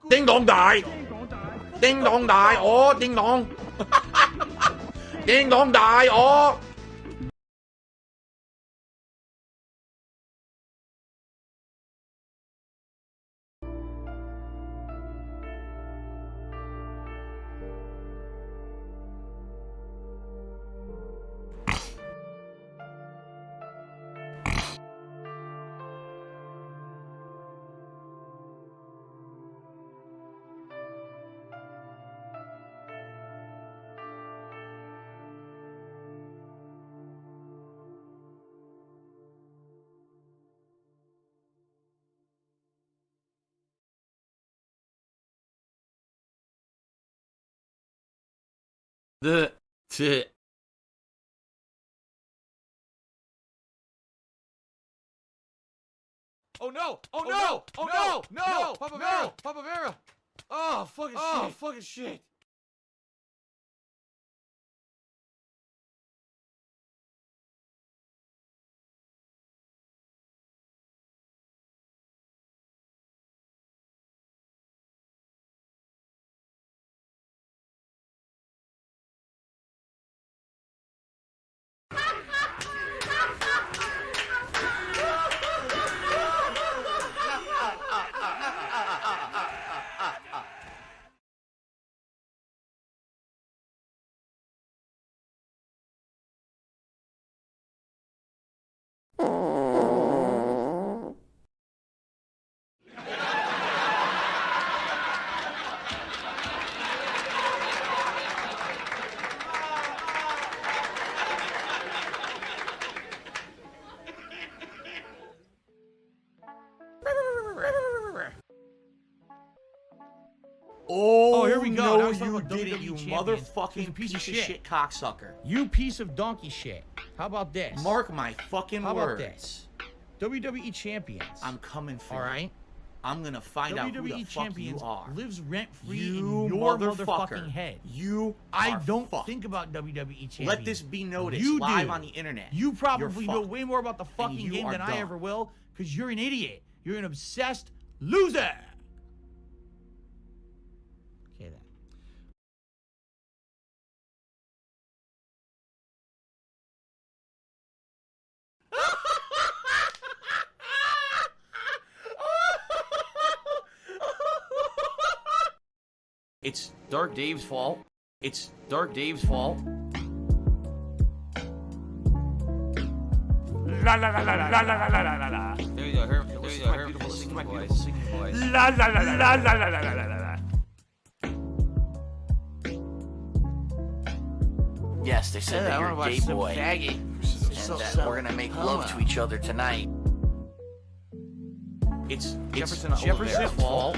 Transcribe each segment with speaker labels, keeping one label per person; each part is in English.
Speaker 1: 叮當大，叮當大，我叮當，叮當大我。The
Speaker 2: Oh no! Oh no! Oh no! No! Papa Vera! Papa Vera! Oh fucking shit! Oh fucking shit!
Speaker 1: Oh,
Speaker 2: here we go.
Speaker 1: No,
Speaker 2: Now he's talking
Speaker 1: you
Speaker 2: about
Speaker 1: didn't,
Speaker 2: WWE
Speaker 1: you
Speaker 2: champion.
Speaker 1: motherfucking
Speaker 2: He's a
Speaker 1: piece of shit cocksucker.
Speaker 2: You piece of donkey shit. How about this?
Speaker 1: Mark my fucking
Speaker 2: How
Speaker 1: words.
Speaker 2: about this? WWE champions.
Speaker 1: I'm coming for
Speaker 2: all
Speaker 1: you.
Speaker 2: right.
Speaker 1: I'm gonna find out who the
Speaker 2: WWE
Speaker 1: fuck
Speaker 2: champions
Speaker 1: you are.
Speaker 2: lives rent free
Speaker 1: You
Speaker 2: in your
Speaker 1: motherfucker.
Speaker 2: motherfucking head.
Speaker 1: You
Speaker 2: I
Speaker 1: are
Speaker 2: don't
Speaker 1: fucked.
Speaker 2: think about WWE champions.
Speaker 1: Let this be noticed
Speaker 2: You
Speaker 1: live
Speaker 2: do.
Speaker 1: on the internet.
Speaker 2: You probably
Speaker 1: You're
Speaker 2: know
Speaker 1: fucked.
Speaker 2: way more about the fucking
Speaker 1: you
Speaker 2: game
Speaker 1: are
Speaker 2: than I
Speaker 1: done.
Speaker 2: ever will, because you're an idiot. You're an obsessed loser. Okay, then.
Speaker 1: It's Dark Dave's fault. It's Dark Dave's fault.
Speaker 3: La la la la la la la la la la.
Speaker 4: There you go, her beautiful singing voice.
Speaker 3: La la la la la la la la la la.
Speaker 5: Yes, they said that you're a gay boy,
Speaker 4: Faggy.
Speaker 5: and that we're gonna make love to each other tonight.
Speaker 1: It's
Speaker 4: Jefferson's
Speaker 1: Jefferson's fault.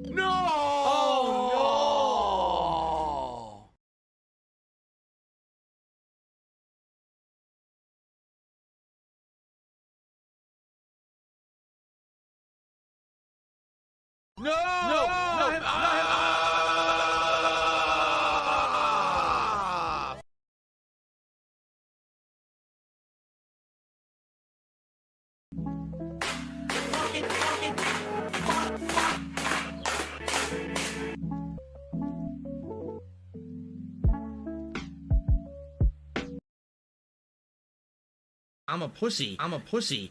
Speaker 2: No! No! Not him! Not him! I'm a pussy. I'm a pussy.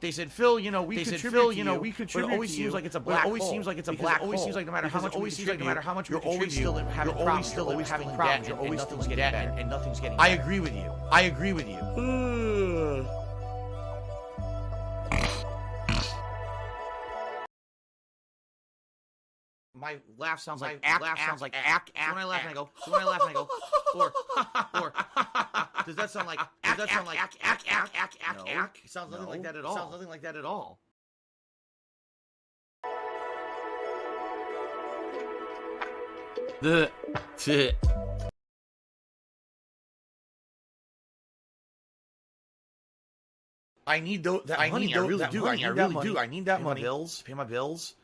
Speaker 1: They said, Phil, you know, we contribute but it always seems like it's a black hole. It always seems like it's a black hole. It always seems like no matter how much you're always still having problems. You're always having problems. You're always still getting better, and nothing's getting better. I agree with you. I agree with you. My laugh sounds like ack. Sounds like ack. So when I laugh and I go, or does that sound like ack? No, it sounds nothing like that at all. Sounds nothing like that at all. I need that money. I really do. I need that money. Pay my bills.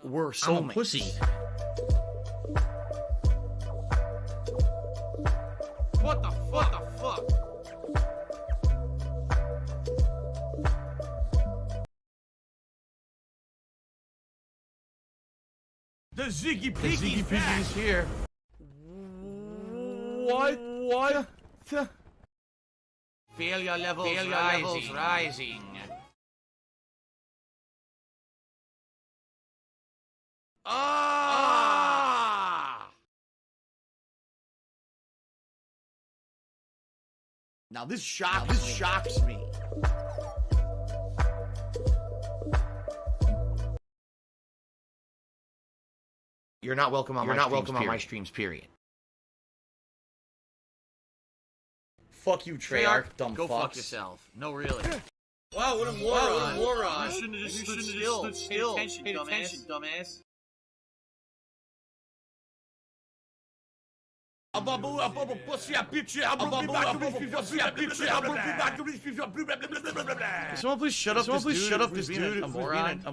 Speaker 1: We're soulmates. I'm a pussy. What the fuck? The Ziggy Piggy is here. What? Failure levels rising. Now this shocks me. You're not welcome on my streams, period. Fuck you, Treyarch, dumb
Speaker 2: Go
Speaker 1: fucks.
Speaker 2: fuck yourself. No, really.
Speaker 1: Wow, what a moron.
Speaker 2: You shouldn't have just stood still. Pay attention, dumbass.
Speaker 1: Can someone please shut up this dude? A moron.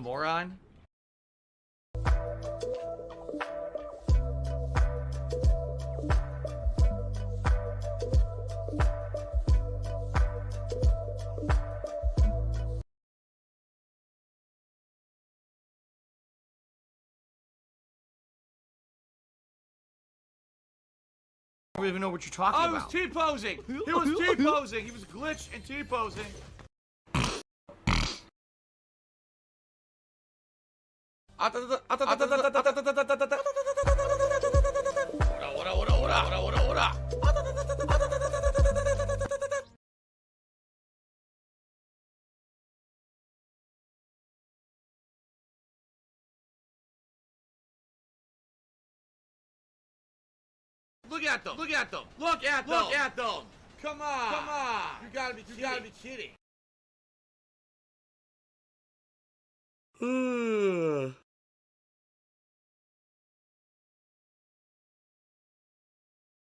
Speaker 1: I don't even know what you're talking about.
Speaker 2: I was T-posing. He was T-posing. He was glitch and T-posing.
Speaker 1: Look at them. Come on. You gotta be kidding.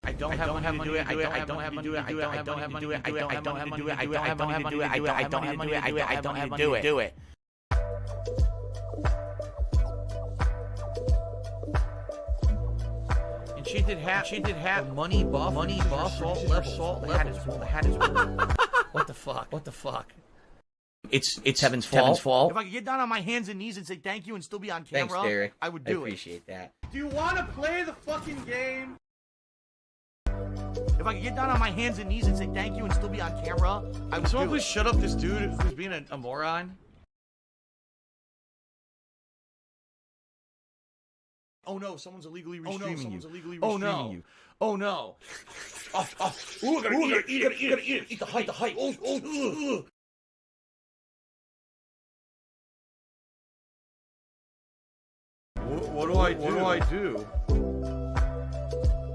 Speaker 1: I don't have money to do it. I don't have money to do it. I don't have money to do it. I don't have money to do it. I don't have money to do it. I don't have money to do it. I don't have money to do it. Enchanted hat, money buff, salt level. The hat is What the fuck? It's Heaven's fault.
Speaker 2: If I could get down on my hands and knees and say thank you and still be on camera,
Speaker 1: Thanks, Derek.
Speaker 2: I would do it.
Speaker 1: I appreciate that.
Speaker 2: Do you want to play the fucking game? If I could get down on my hands and knees and say thank you and still be on camera, I would
Speaker 1: Someone
Speaker 2: do
Speaker 1: please
Speaker 2: it.
Speaker 1: shut up this dude who's being a moron. Oh no, someone's illegally restreaming you. Oh no. Oh no. Ooh, gotta eat the hype. What do I do?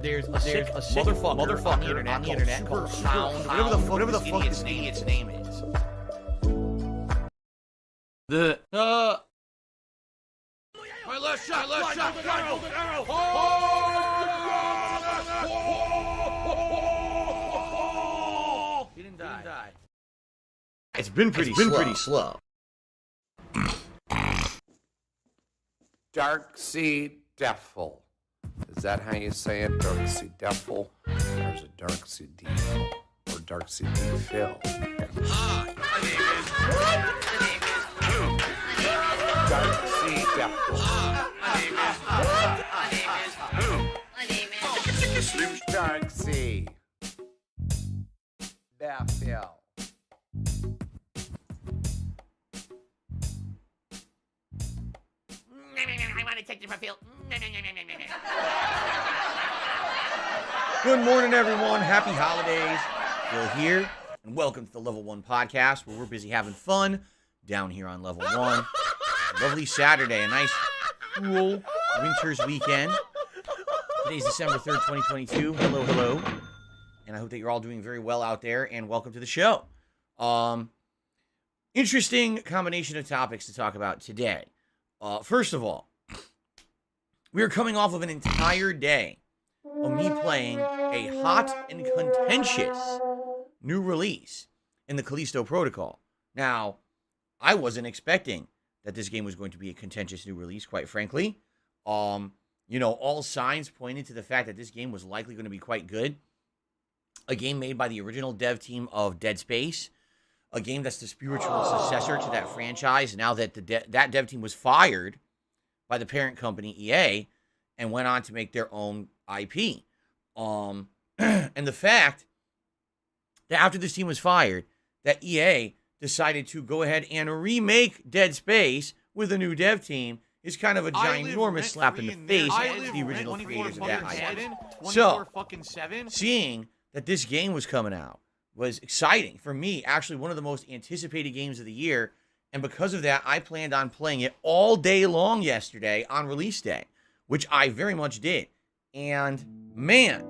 Speaker 1: There's a sick motherfucker on the internet called Hound, whatever the fuck this idiot's name is. My left shot. He didn't die. It's been pretty slow.
Speaker 6: Darksea Devil. Is that how you say it? Darksea Devil? There's a Darksea Devil. Or Darksea Devil.
Speaker 1: My name is...
Speaker 6: Darksea Deathful. Darksea. Deathful.
Speaker 2: I want to take you for a feel.
Speaker 1: Good morning, everyone. Happy holidays. We're here, and welcome to the Level 1 podcast, where we're busy having fun down here on Level 1. Lovely Saturday, a nice, cool winter's weekend. Today's December 3rd, 2022. Hello, hello. And I hope that you're all doing very well out there, and welcome to the show. Interesting combination of topics to talk about today. First of all, we are coming off of an entire day of me playing a hot and contentious new release in the Callisto Protocol. Now, I wasn't expecting that this game was going to be a contentious new release, quite frankly. All signs pointed to the fact that this game was likely going to be quite good. A game made by the original dev team of Dead Space. A game that's the spiritual successor to that franchise, now that that dev team was fired by the parent company, EA, and went on to make their own IP. And the fact that after this team was fired, that EA decided to go ahead and remake Dead Space with a new dev team is kind of a ginormous slap in the face to the original creators of that IP. So, seeing that this game was coming out was exciting for me. Actually, one of the most anticipated games of the year. And because of that, I planned on playing it all day long yesterday on release day, which I very much did. And man,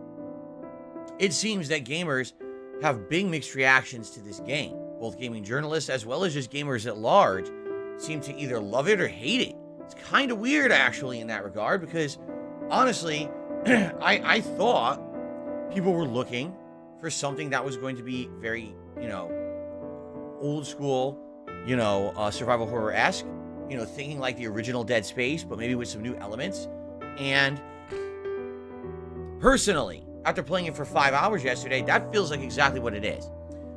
Speaker 1: it seems that gamers have big mixed reactions to this game. Both gaming journalists as well as just gamers at large seem to either love it or hate it. It's kind of weird, actually, in that regard, because honestly, I thought people were looking for something that was going to be very, old school, survival horror-esque, thinking like the original Dead Space, but maybe with some new elements. And personally, after playing it for 5 hours yesterday, that feels like exactly what it is.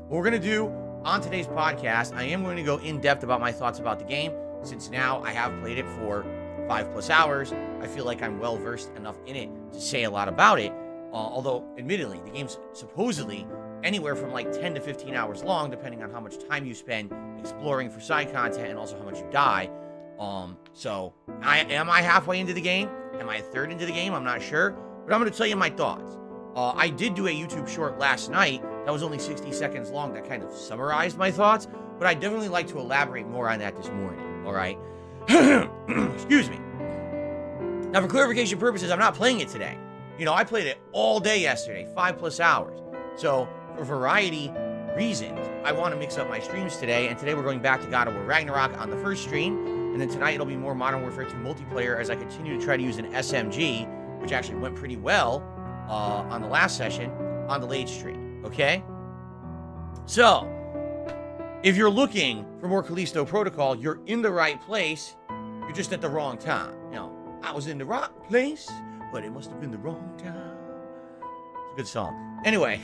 Speaker 1: What we're going to do on today's podcast, I am going to go in depth about my thoughts about the game. Since now I have played it for 5+ hours, I feel like I'm well versed enough in it to say a lot about it. Although, admittedly, the game's supposedly anywhere from like 10 to 15 hours long, depending on how much time you spend exploring for side content and also how much you die. So, am I halfway into the game? Am I a third into the game? I'm not sure. But I'm going to tell you my thoughts. I did do a YouTube short last night that was only 60 seconds long that kind of summarized my thoughts, but I'd definitely like to elaborate more on that this morning, all right? Excuse me. Now, for clarification purposes, I'm not playing it today. I played it all day yesterday, 5+ hours. So, for variety reasons, I want to mix up my streams today, and today we're going back to God of War Ragnarok on the first stream, and then tonight it'll be more Modern Warfare 2 multiplayer as I continue to try to use an SMG, which actually went pretty well on the last session on the late stream, okay? So, if you're looking for more Callisto Protocol, you're in the right place, you're just at the wrong time. I was in the right place, but it must have been the wrong time. It's a good song. Anyway,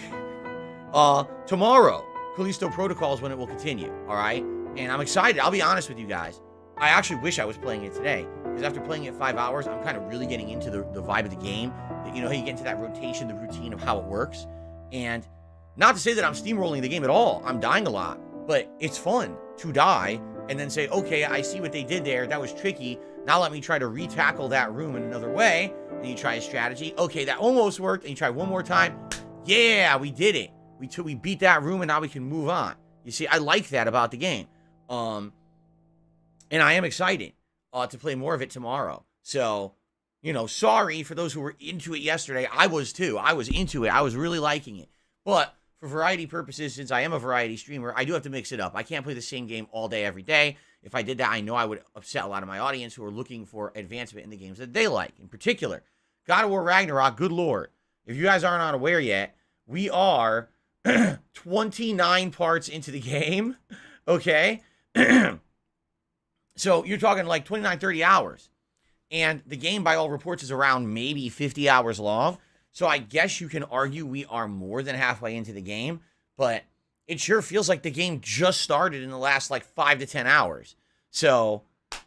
Speaker 1: tomorrow, Callisto Protocol is when it will continue, all right? And I'm excited. I'll be honest with you guys. I actually wish I was playing it today, because after playing it 5 hours, I'm kind of really getting into the vibe of the game. How you get into that rotation, the routine of how it works. And not to say that I'm steamrolling the game at all. I'm dying a lot. But it's fun to die and then say, okay, I see what they did there. That was tricky. Now let me try to re-tackle that room in another way. And you try a strategy. Okay, that almost worked. And you try one more time. Yeah, we did it. We beat that room, and now we can move on. You see, I like that about the game. And I am excited to play more of it tomorrow. So, sorry for those who were into it yesterday. I was too. I was into it. I was really liking it. But for variety purposes, since I am a variety streamer, I do have to mix it up. I can't play the same game all day, every day. If I did that, I know I would upset a lot of my audience who are looking for advancement in the games that they like. In particular, God of War Ragnarok, good lord. If you guys aren't aware yet, we are 29 parts into the game, okay? So you're talking like 29, 30 hours. And the game, by all reports, is around maybe 50 hours long. So I guess you can argue we are more than halfway into the game. But it sure feels like the game just started in the last like 5 to 10 hours. So,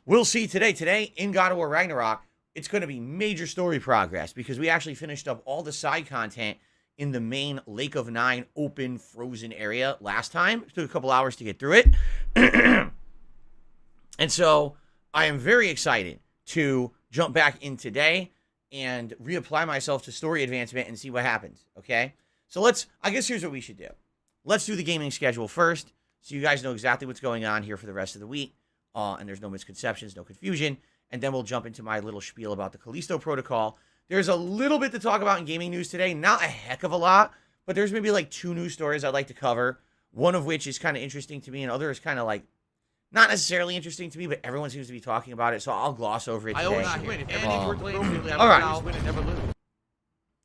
Speaker 1: we'll see today. Today, in God of War Ragnarok, it's going to be major story progress because we actually finished up all the side content in the main Lake of Nine open frozen area last time. It took a couple hours to get through it. And so I am very excited to jump back in today and reapply myself to story advancement and see what happens, okay? So I guess here's what we should do. Let's do the gaming schedule first so you guys know exactly what's going on here for the rest of the week. And there's no misconceptions, no confusion. And then we'll jump into my little spiel about the Callisto Protocol. There's a little bit to talk about in gaming news today. Not a heck of a lot, but there's maybe like 2 news stories I'd like to cover. One of which is kind of interesting to me, and other is kind of like not necessarily interesting to me, but everyone seems to be talking about it, so I'll gloss over it today.
Speaker 2: I always win. If everything's worked appropriately,
Speaker 1: all right.
Speaker 2: I'll win and never lose.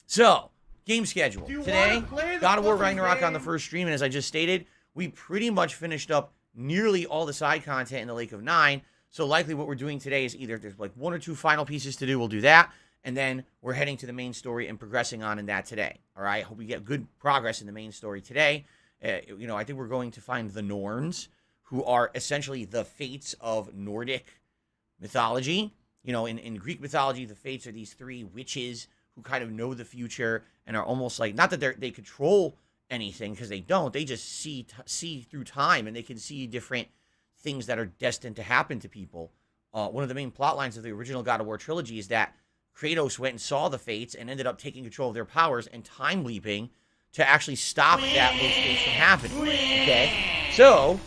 Speaker 1: So, game schedule. Today, God of War Ragnarok on the first stream, and as I just stated, we pretty much finished up nearly all the side content in the Lake of Nine. So likely what we're doing today is either there's like 1 or 2 final pieces to do, we'll do that, and then we're heading to the main story and progressing on in that today. All right, hope we get good progress in the main story today. I think we're going to find the Norns, who are essentially the fates of Nordic mythology. In Greek mythology, the fates are these 3 witches who kind of know the future and are almost like, not that they control anything, because they don't. They just see through time, and they can see different things that are destined to happen to people. One of the main plot lines of the original God of War trilogy is that Kratos went and saw the fates and ended up taking control of their powers and time leaping to actually stop those fates from happening. Okay? So,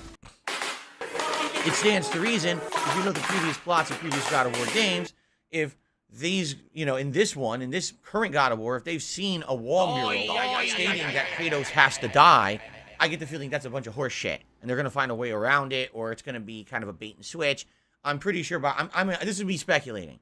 Speaker 1: it stands to reason, if you know the previous plots of previous God of War games, if these, in this current God of War, if they've seen a wall mural stating that Kratos has to die, I get the feeling that's a bunch of horse shit, and they're going to find a way around it, or it's going to be kind of a bait and switch. I'm pretty sure this is me speculating.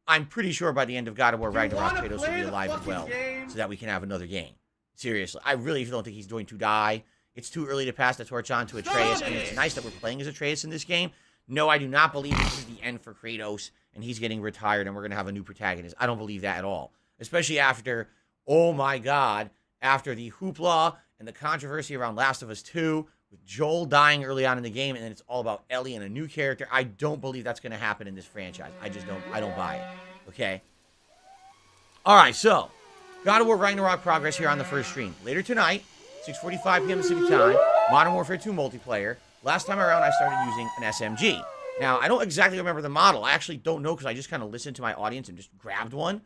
Speaker 1: I'm pretty sure by the end of God of War Ragnarok, Kratos will be alive and well, so that we can have another game. Seriously, I really don't think he's going to die. It's too early to pass the torch on to Atreus, and it's nice that we're playing as Atreus in this game. No, I do not believe this is the end for Kratos, and he's getting retired, and we're going to have a new protagonist. I don't believe that at all. Especially after, oh my God, after the hoopla and the controversy around Last of Us 2, with Joel dying early on in the game, and then it's all about Ellie and a new character. I don't believe that's going to happen in this franchise. I don't buy it. Okay? All right, so, God of War Ragnarok progress here on the first stream. Later tonight, 6:45 p.m. Pacific time, Modern Warfare 2 multiplayer. Last time around, I started using an SMG. Now, I don't exactly remember the model. I actually don't know because I just kind of listened to my audience and just grabbed one.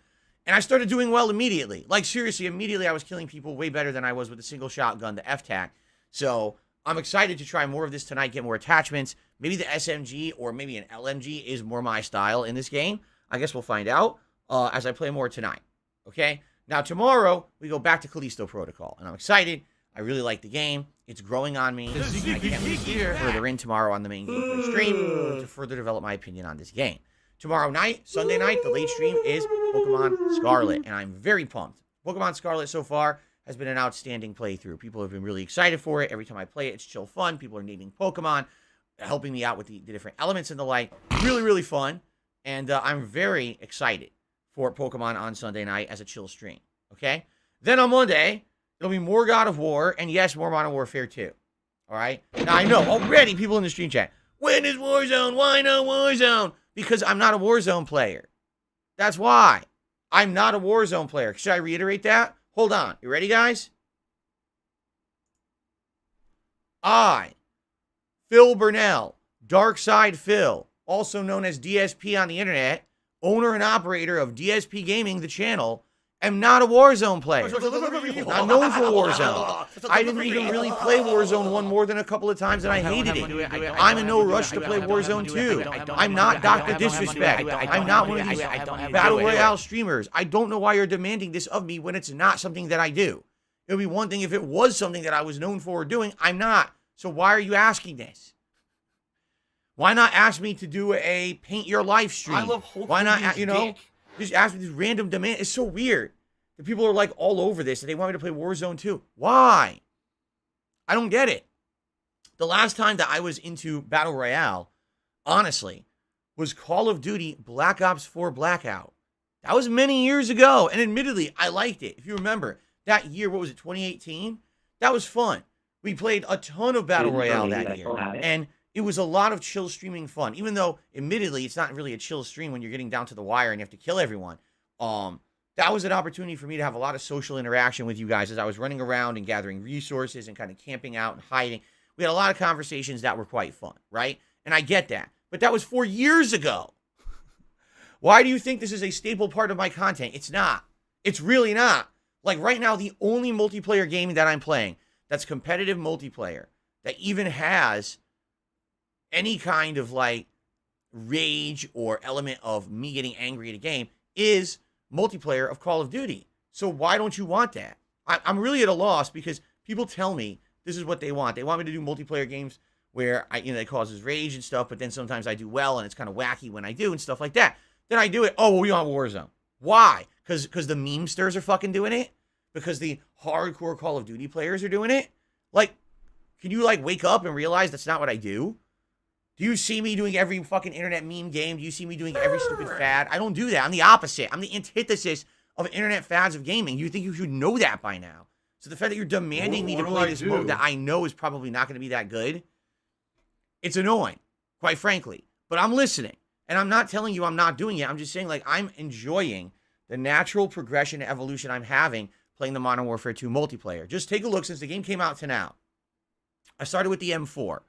Speaker 1: And I started doing well immediately. Like, seriously, immediately I was killing people way better than I was with a single shotgun, the F-Tac. So, I'm excited to try more of this tonight, get more attachments. Maybe the SMG or maybe an LMG is more my style in this game. I guess we'll find out as I play more tonight. Okay? Now, tomorrow, we go back to Callisto Protocol. And I'm excited. I really like the game. It's growing on me. I can't wait to get further in tomorrow on the main gameplay stream to further develop my opinion on this game. Tomorrow night, Sunday night, the late stream is Pokemon Scarlet, and I'm very pumped. Pokemon Scarlet so far has been an outstanding playthrough. People have been really excited for it. Every time I play it, it's chill fun. People are naming Pokemon, helping me out with the different elements and the like. Really, really fun, and I'm very excited for Pokemon on Sunday night as a chill stream, okay? Then on Monday, it'll be more God of War, and yes, more Modern Warfare 2. All right? Now, I know already people in the stream chat, when is Warzone? Why no Warzone? Because I'm not a Warzone player. That's why. I'm not a Warzone player. Should I reiterate that? Hold on. You ready, guys? Phil Burnell, Darkside Phil, also known as DSP on the internet, owner and operator of DSP Gaming, the channel, am not a Warzone player. I'm known for Warzone. I didn't even really play Warzone 1 more than a couple of times, and I hated it. I'm in no rush to play Warzone 2. I'm not Dr. Disrespect. I'm not one of these Battle Royale streamers. I don't know why you're demanding this of me when it's not something that I do. It would be one thing if it was something that I was known for doing. I'm not. So why are you asking this? Why not ask me to do a Paint Your Life stream?
Speaker 2: I love Hulk.
Speaker 1: Why not,
Speaker 2: Dick.
Speaker 1: just ask me these random demands. It's so weird. The people are like all over this and they want me to play Warzone 2. Why? I don't get it. The last time that I was into Battle Royale, honestly, was Call of Duty Black Ops 4 Blackout. That was many years ago. And admittedly, I liked it. If you remember, that year, what was it, 2018? That was fun. We played a ton of Battle Royale that year. And it was a lot of chill streaming fun, even though admittedly it's not really a chill stream when you're getting down to the wire and you have to kill everyone. That was an opportunity for me to have a lot of social interaction with you guys as I was running around and gathering resources and kind of camping out and hiding. We had a lot of conversations that were quite fun, right? And I get that. But that was 4 years ago. Why do you think this is a staple part of my content? It's not. It's really not. Like right now, the only multiplayer game that I'm playing that's competitive multiplayer that even has any kind of like rage or element of me getting angry at a game is multiplayer of Call of Duty. So why don't you want that? I'm really at a loss because people tell me this is what they want. They want me to do multiplayer games where it causes rage and stuff, but then sometimes I do well and it's kind of wacky when I do and stuff like that. Then I do it. Oh, well, we on Warzone. Why? Because the memesters are fucking doing it? Because the hardcore Call of Duty players are doing it? Like, can you like wake up and realize that's not what I do? Do you see me doing every fucking internet meme game? Do you see me doing every stupid fad? I don't do that. I'm the opposite. I'm the antithesis of internet fads of gaming. You think you should know that by now. So the fact that you're demanding me to play this mode that I know is probably not going to be that good, it's annoying, quite frankly. But I'm listening. And I'm not telling you I'm not doing it. I'm just saying, like, I'm enjoying the natural progression and evolution I'm having playing the Modern Warfare 2 multiplayer. Just take a look since the game came out to now. I started with the M4.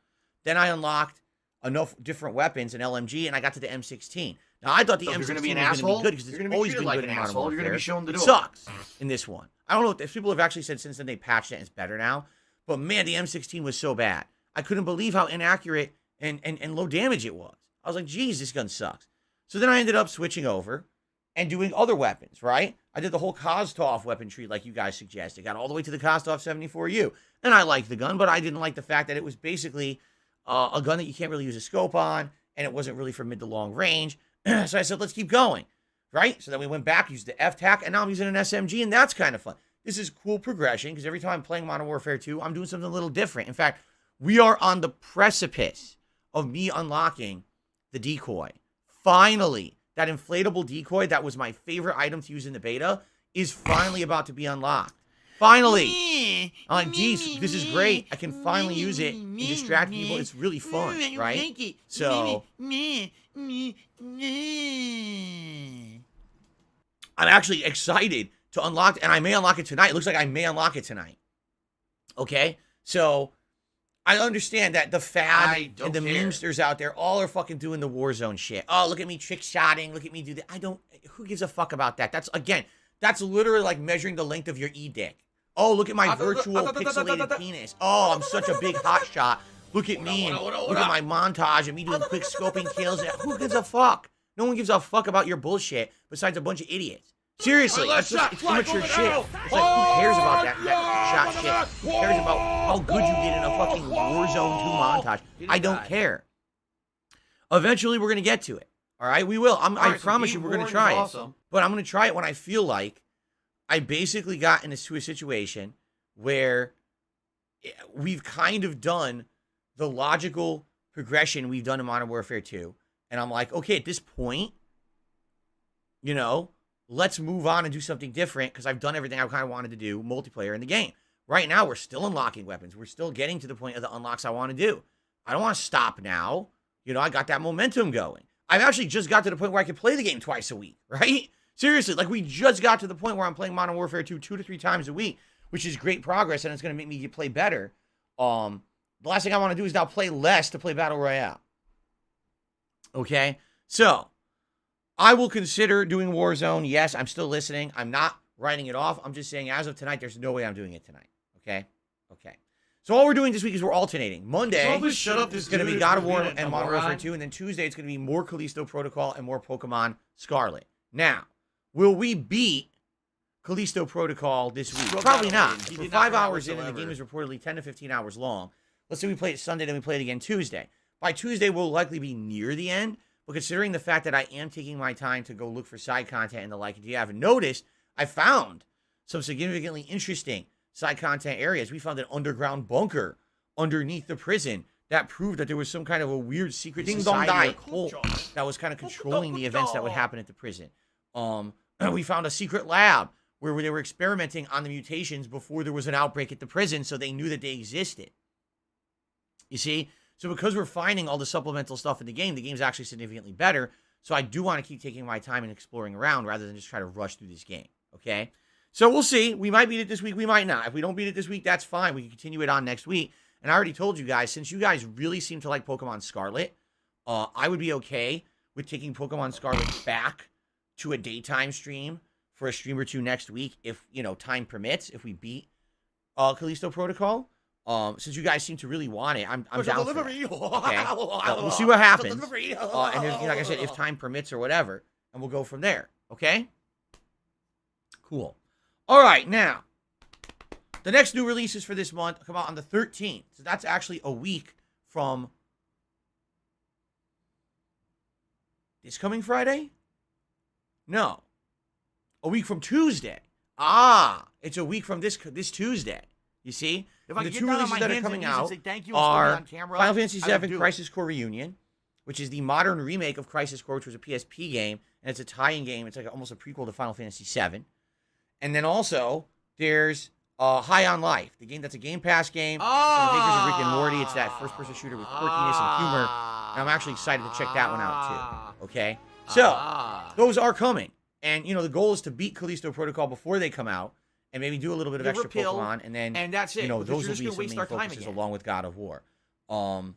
Speaker 1: Then I unlocked enough different weapons and LMG, and I got to the M16. Now, I thought the M16 was going to be good because it's always been good in Modern Warfare. You're going to be shown the door. It sucks in this one. I don't know if people have actually said since then they patched it and it's better now. But, man, the M16 was so bad. I couldn't believe how inaccurate and low damage it was. I was like, geez, this gun sucks. So then I ended up switching over and doing other weapons, right? I did the whole Kostov weapon tree like you guys suggested. Got all the way to the Kostov 74U. And I liked the gun, but I didn't like the fact that it was basically a gun that you can't really use a scope on, and it wasn't really for mid to long range. So I said, let's keep going, right? So then we went back, used the F-TAC, and now I'm using an SMG, and that's kind of fun. This is cool progression, because every time I'm playing Modern Warfare 2, I'm doing something a little different. In fact, we are on the precipice of me unlocking the decoy. Finally, that inflatable decoy that was my favorite item to use in the beta is finally about to be unlocked. Finally! I'm like, geez, this is great. I can finally use it and distract people. It's really fun, right? So, I'm actually excited to unlock it, and I may unlock it tonight. It looks like I may unlock it tonight. Okay? So, I understand that the fad and the memesters out there all are fucking doing the Warzone shit. Oh, look at me trick-shotting. Look at me do that. Who gives a fuck about that? That's literally like measuring the length of your E-dick. Oh, look at my virtual pixelated penis. Oh, I'm such a big hot shot. Look at me and look at my montage and me doing quick scoping kills. Who gives a fuck? No one gives a fuck about your bullshit besides a bunch of idiots. Seriously, it's immature shit. It's like, who cares about that shot shit? Who cares about how good you did in a fucking Warzone 2 montage? I don't care. Eventually, we're going to get to it. All right? We will. I promise you we're going to try it. But I'm going to try it when I feel like I basically got into a situation where we've kind of done the logical progression we've done in Modern Warfare 2. And I'm like, okay, at this point, let's move on and do something different because I've done everything I kind of wanted to do multiplayer in the game. Right now, we're still unlocking weapons. We're still getting to the point of the unlocks I want to do. I don't want to stop now. I got that momentum going. I've actually just got to the point where I can play the game twice a week, right? Seriously, like we just got to the point where I'm playing Modern Warfare 2 2 to 3 times a week, which is great progress, and it's going to make me play better. The last thing I want to do is now play less to play Battle Royale. Okay? So, I will consider doing Warzone. Yes, I'm still listening. I'm not writing it off. I'm just saying as of tonight, there's no way I'm doing it tonight. Okay? Okay. So all we're doing this week is we're alternating. Monday is going to be God of War and Modern Warfare 2, and then Tuesday it's going to be more Callisto Protocol and more Pokemon Scarlet. Now, will we beat Callisto Protocol this week? Probably not. We're 5 hours in, and the game is reportedly 10 to 15 hours long. Let's say we play it Sunday, then we play it again Tuesday. By Tuesday, we'll likely be near the end, but considering the fact that I am taking my time to go look for side content and the like, if you haven't noticed, I found some significantly interesting side content areas. We found an underground bunker underneath the prison that proved that there was some kind of a weird secret society or cult that was kind of controlling the events that would happen at the prison. We found a secret lab where they were experimenting on the mutations before there was an outbreak at the prison, so they knew that they existed. You see? So because we're finding all the supplemental stuff in the game's actually significantly better. So I do want to keep taking my time and exploring around rather than just try to rush through this game, okay? So we'll see. We might beat it this week. We might not. If we don't beat it this week, that's fine. We can continue it on next week. And I already told you guys, since you guys really seem to like Pokemon Scarlet, I would be okay with taking Pokemon Scarlet back to a daytime stream for a stream or two next week if, you know, time permits, if we beat Callisto Protocol. Since you guys seem to really want it, I'm down for that. Okay? We'll see what happens. And if, like I said, if time permits or whatever, and we'll go from there. Okay? Cool. All right, now, the next new releases for this month come out on the 13th. So that's actually a week from this coming Friday? No. A week from Tuesday. Ah, it's a week from this Tuesday. You see?
Speaker 2: If I
Speaker 1: the
Speaker 2: get
Speaker 1: two
Speaker 2: down on
Speaker 1: releases
Speaker 2: my
Speaker 1: that are
Speaker 2: hands
Speaker 1: coming
Speaker 2: and knees and
Speaker 1: out
Speaker 2: say thank you
Speaker 1: are
Speaker 2: on camera,
Speaker 1: Final Fantasy
Speaker 2: I would
Speaker 1: VII
Speaker 2: do it.
Speaker 1: Crisis Core Reunion, which is the modern remake of Crisis Core, which was a PSP game, and it's a tie-in game. It's like almost a prequel to Final Fantasy VII. And then also, there's High on Life, the game that's a Game Pass game. From the makers of Rick and Morty. It's that first-person shooter with quirkiness and humor. And I'm actually excited to check that one out, too. Okay? So, those are coming. And, you know, the goal is to beat Callisto Protocol before they come out, and maybe do a little bit of extra Pokemon, and then,
Speaker 2: that's it.
Speaker 1: you know,
Speaker 2: Because
Speaker 1: those
Speaker 2: you're
Speaker 1: will
Speaker 2: just
Speaker 1: be
Speaker 2: gonna
Speaker 1: some
Speaker 2: waste
Speaker 1: main
Speaker 2: our time
Speaker 1: focuses
Speaker 2: again.
Speaker 1: along with God of War. And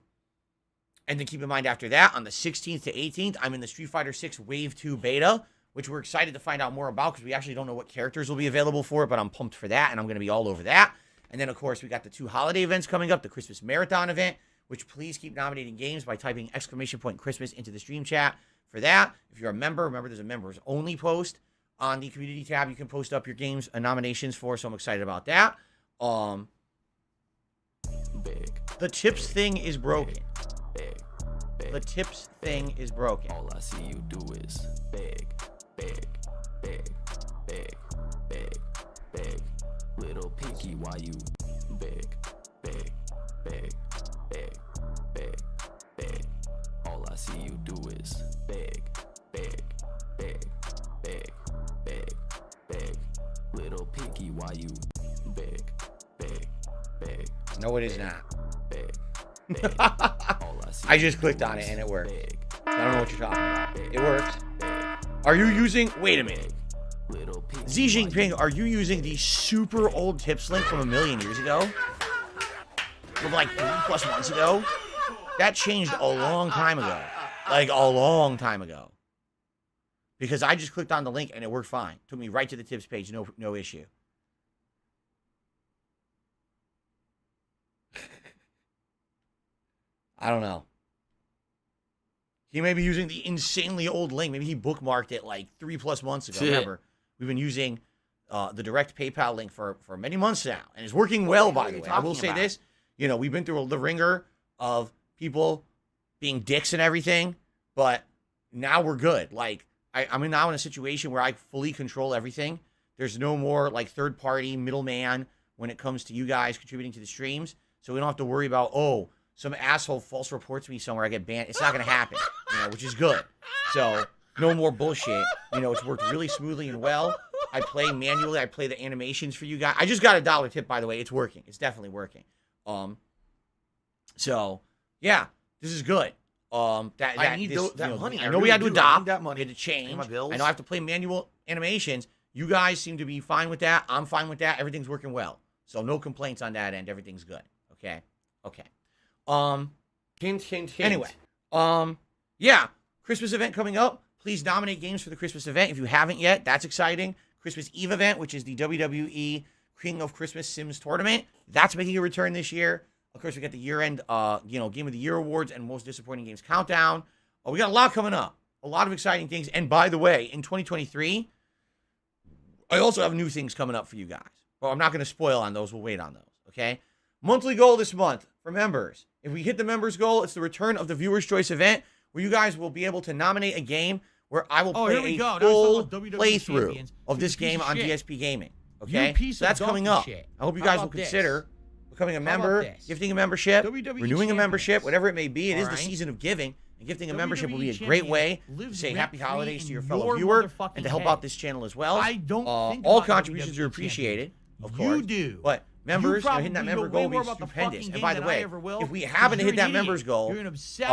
Speaker 1: then keep in mind after that, on the 16th to 18th, I'm in the Street Fighter 6 Wave 2 beta, which we're excited to find out more about because we actually don't know what characters will be available for it, but I'm pumped for that, and I'm going to be all over that. And then, of course, we got the 2 holiday events coming up, the Christmas Marathon event, which please keep nominating games by typing !Christmas into the stream chat for that. If you're a member, remember there's a members only post on the community tab. You can post up your games and nominations for, so I'm excited about that. The tips thing is broken. The tips thing is broken.
Speaker 7: All I see you do is beg, beg, beg, beg, beg, beg. Little picky, why you beg, beg, beg, beg, beg, beg. All I see you do is beg, beg, beg, beg, beg, beg. Little picky, why you beg, beg, beg.
Speaker 1: No, it is not.
Speaker 7: Beg, beg. All I see
Speaker 1: I just
Speaker 7: you
Speaker 1: clicked
Speaker 7: do
Speaker 1: on it
Speaker 7: is
Speaker 1: and it worked.
Speaker 7: beg,
Speaker 1: I don't know what you're talking about.
Speaker 7: beg,
Speaker 1: It works.
Speaker 7: beg,
Speaker 1: Are you using... Wait a minute.
Speaker 7: little picky,
Speaker 1: Xi
Speaker 7: why you
Speaker 1: Jinping, are you using the super old tips link from a million years ago? From like 3+ months ago? That changed a long time ago. Like a long time ago. Because I just clicked on the link and it worked fine. Took me right to the tips page, no issue. I don't know. He may be using the insanely old link. Maybe he bookmarked it like 3+ months ago. Remember, we've been using the direct PayPal link for many months now. And it's working well, by the way. I will say this. You know, we've been through the ringer of people being dicks and everything. But now we're good. Like, I'm now in a situation where I fully control everything. There's no more, like, third-party middleman when it comes to you guys contributing to the streams. So we don't have to worry about, oh, some asshole false reports me somewhere, I get banned. It's not going to happen, you know, which is good. So, no more bullshit. You know, it's worked really smoothly and well. I play manually. I play the animations for you guys. I just got a $1 tip, by the way. It's working. It's definitely working. So, yeah, this is good.
Speaker 2: I need that money.
Speaker 1: I know we had to adopt.
Speaker 2: that money.
Speaker 1: We had to change.
Speaker 2: My bills.
Speaker 1: I know I have to play manual animations. You guys seem to be fine with that. I'm fine with that. Everything's working well. So, no complaints on that end. Everything's good. Okay? Okay.
Speaker 6: Hint, hint, hint.
Speaker 1: Anyway, yeah, Christmas event coming up. Please nominate games for the Christmas event if you haven't yet. That's exciting. Christmas Eve event, which is the WWE King of Christmas Sims tournament. That's making a return this year. Of course, we got the year-end, Game of the Year awards and Most Disappointing Games countdown. We got a lot coming up. A lot of exciting things. And by the way, in 2023, I also have new things coming up for you guys. Well, I'm not going to spoil on those. We'll wait on those, okay? Monthly goal this month for members. If we hit the members goal, it's the return of the Viewer's Choice event where you guys will be able to nominate a game where I will play a full playthrough of this game on DSP Gaming. Okay? So that's coming up. I hope you guys will consider becoming a member, gifting a membership, renewing a membership, whatever it may be. It is the season of giving. And gifting a membership will be a great way to say happy holidays to your fellow viewer and to help out this channel as well. All contributions are appreciated, of course.
Speaker 2: You do.
Speaker 1: But members, hitting that member goal will be stupendous. And by the way, if we happen to hit that members goal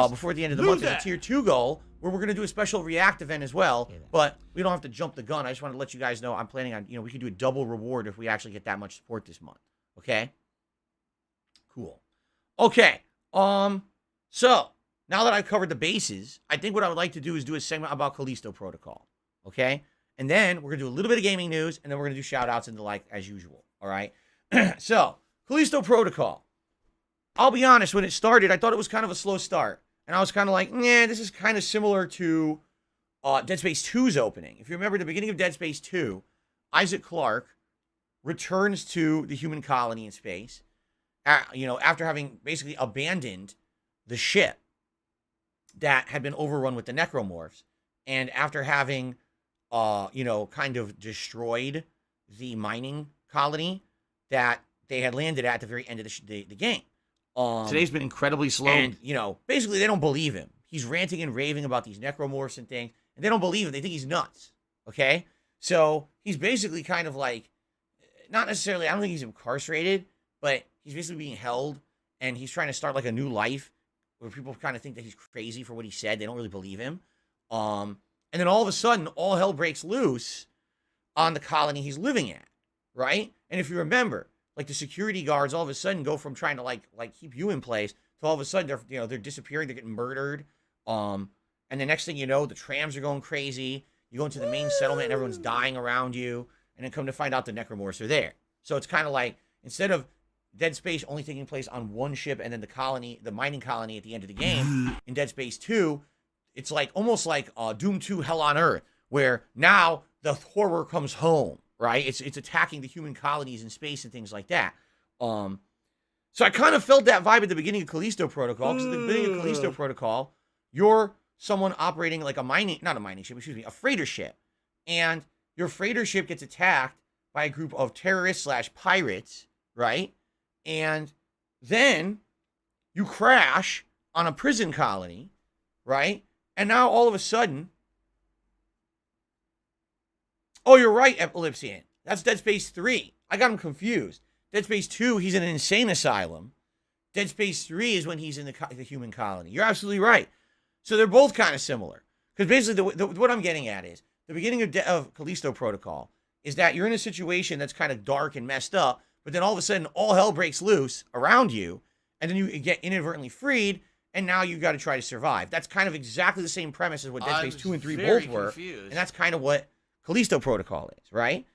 Speaker 1: before the end of the month, it's a tier 2 goal where we're going to do a special react event as well. But we don't have to jump the gun. I just want to let you guys know I'm planning on, we can do a double reward if we actually get that much support this month. Okay? Cool. Okay. So now that I've covered the bases, I think what I would like to do is do a segment about Callisto Protocol. Okay? And then we're going to do a little bit of gaming news, and then we're going to do shout-outs and the like as usual. All right? So, Callisto Protocol. I'll be honest, when it started, I thought it was kind of a slow start. And I was kind of like, nah, this is kind of similar to Dead Space 2's opening. If you remember the beginning of Dead Space 2, Isaac Clarke returns to the human colony in space, after having basically abandoned the ship that had been overrun with the necromorphs. And after having, kind of destroyed the mining colony that they had landed at the very end of the game.
Speaker 2: Today's been incredibly slow.
Speaker 1: And, basically they don't believe him. He's ranting and raving about these necromorphs and things, and they don't believe him. They think he's nuts. Okay? So he's basically kind of like, not necessarily, I don't think he's incarcerated, but he's basically being held, and he's trying to start like a new life where people kind of think that he's crazy for what he said. They don't really believe him. And then all of a sudden, all hell breaks loose on the colony he's living at, right? And if you remember, like the security guards all of a sudden go from trying to like keep you in place to all of a sudden they're disappearing, they're getting murdered. And the next thing you know, the trams are going crazy. You go into the main settlement and everyone's dying around you, and then come to find out the necromorphs are there. So it's kind of like, instead of Dead Space only taking place on one ship and then the mining colony at the end of the game, in Dead Space 2, it's like almost like Doom 2 Hell on Earth, where now the horror comes home, right? It's attacking the human colonies in space and things like that. So I kind of felt that vibe at the beginning of Callisto Protocol, because at the beginning of Callisto Protocol, you're someone operating like a freighter ship. And your freighter ship gets attacked by a group of terrorists / pirates, right? And then you crash on a prison colony, right? And now all of a sudden, oh, you're right, Ellipsian. That's Dead Space 3. I got him confused. Dead Space 2, he's in an insane asylum. Dead Space 3 is when he's in the human colony. You're absolutely right. So they're both kind of similar. Because basically, what I'm getting at is, the beginning of Callisto Protocol is that you're in a situation that's kind of dark and messed up, but then all of a sudden, all hell breaks loose around you, and then you get inadvertently freed, and now you got to try to survive. That's kind of exactly the same premise as what Dead Space 2 and 3 both were. And that's kind of what Callisto Protocol is, right?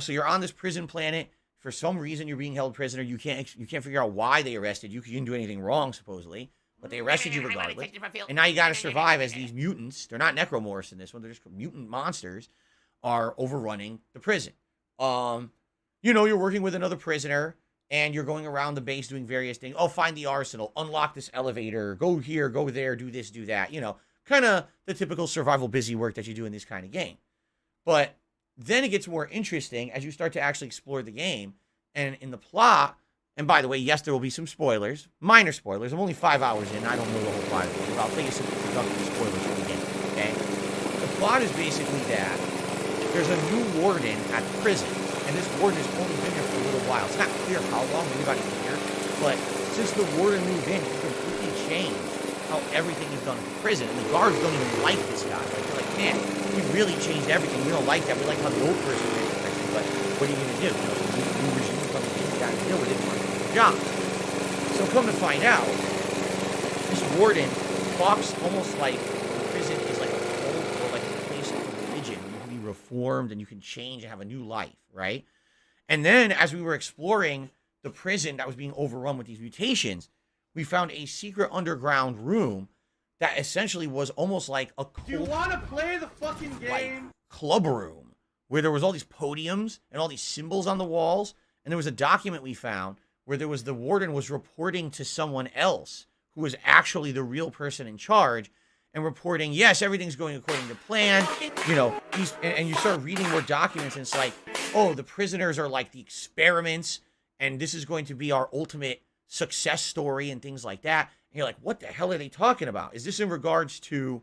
Speaker 1: So you're on this prison planet. For some reason, you're being held prisoner. You can't figure out why they arrested you, because you didn't do anything wrong, supposedly. But they arrested you regardless. And now you got to survive as these mutants. They're not necromorphs in this one. They're just mutant monsters are overrunning the prison. You're working with another prisoner, and you're going around the base doing various things. Oh, find the arsenal, unlock this elevator, go here, go there, do this, do that. Kind of the typical survival busy work that you do in this kind of game. But then it gets more interesting as you start to actually explore the game. And in the plot, and by the way, yes, there will be some spoilers, minor spoilers. I'm only 5 hours in. I don't know the whole plot, but I'll tell you some introductory spoilers from the game, okay? The plot is basically that there's a new warden at the prison. And this warden has only been here for a little while. It's not clear how long, maybe about a year. But since the warden moved in, he completely changed how everything is done in the prison. And the guards don't even like this guy. They're like, man, he really changed everything. We don't like that. We like how the old person is. But what are you going to do? New regime coming in, you got to deal with it. Your job. So come to find out, this warden talks almost like the prison is like a cult or like a place of religion. You can be reformed and you can change and have a new life, right? And then as we were exploring the prison that was being overrun with these mutations, we found a secret underground room that essentially was almost like a cult,
Speaker 3: Do you want to play the fucking game?
Speaker 1: like club room, where there was all these podiums and all these symbols on the walls. And there was a document we found where there was the warden was reporting to someone else who was actually the real person in charge, and reporting, yes, everything's going according to plan. And you start reading more documents, and it's like, oh, the prisoners are like the experiments, and this is going to be our ultimate success story and things like that. And you're like, what the hell are they talking about? Is this in regards to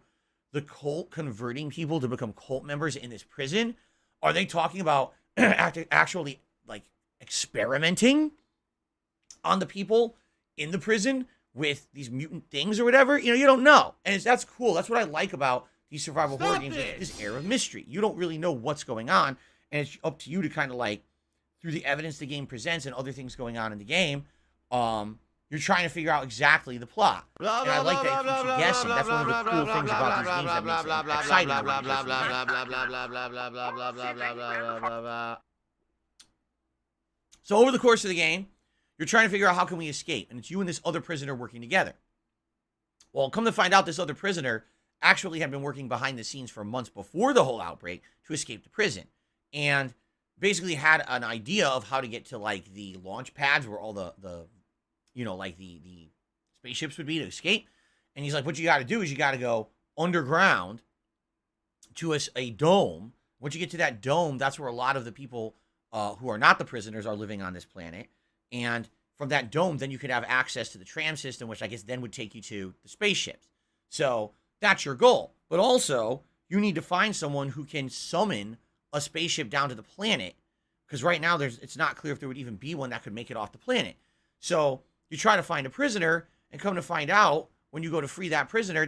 Speaker 1: the cult converting people to become cult members in this prison? Are they talking about actually like experimenting on the people in the prison with these mutant things or whatever. You know, you don't know. And that's cool. That's what I like about these survival horror games, this air of mystery. You don't really know what's going on, and it's up to you to kind of like, through the evidence the game presents and other things going on in the game, you're trying to figure out exactly the plot. And I like that it keeps you guessing. That's one of the cool things about these games that makes it exciting. So over the course of the game, you're trying to figure out how can we escape, and it's you and this other prisoner working together. Well, come to find out, this other prisoner actually had been working behind the scenes for months before the whole outbreak to escape the prison, and basically had an idea of how to get to like the launch pads where all the you know, like the spaceships would be to escape. And he's like, what you got to do is you got to go underground to a dome. Once you get to that dome, that's where a lot of the people who are not the prisoners are living on this planet. And from that dome, then you could have access to the tram system, which I guess then would take you to the spaceships. So that's your goal. But also, you need to find someone who can summon a spaceship down to the planet, because right now it's not clear if there would even be one that could make it off the planet. So you try to find a prisoner, and come to find out, when you go to free that prisoner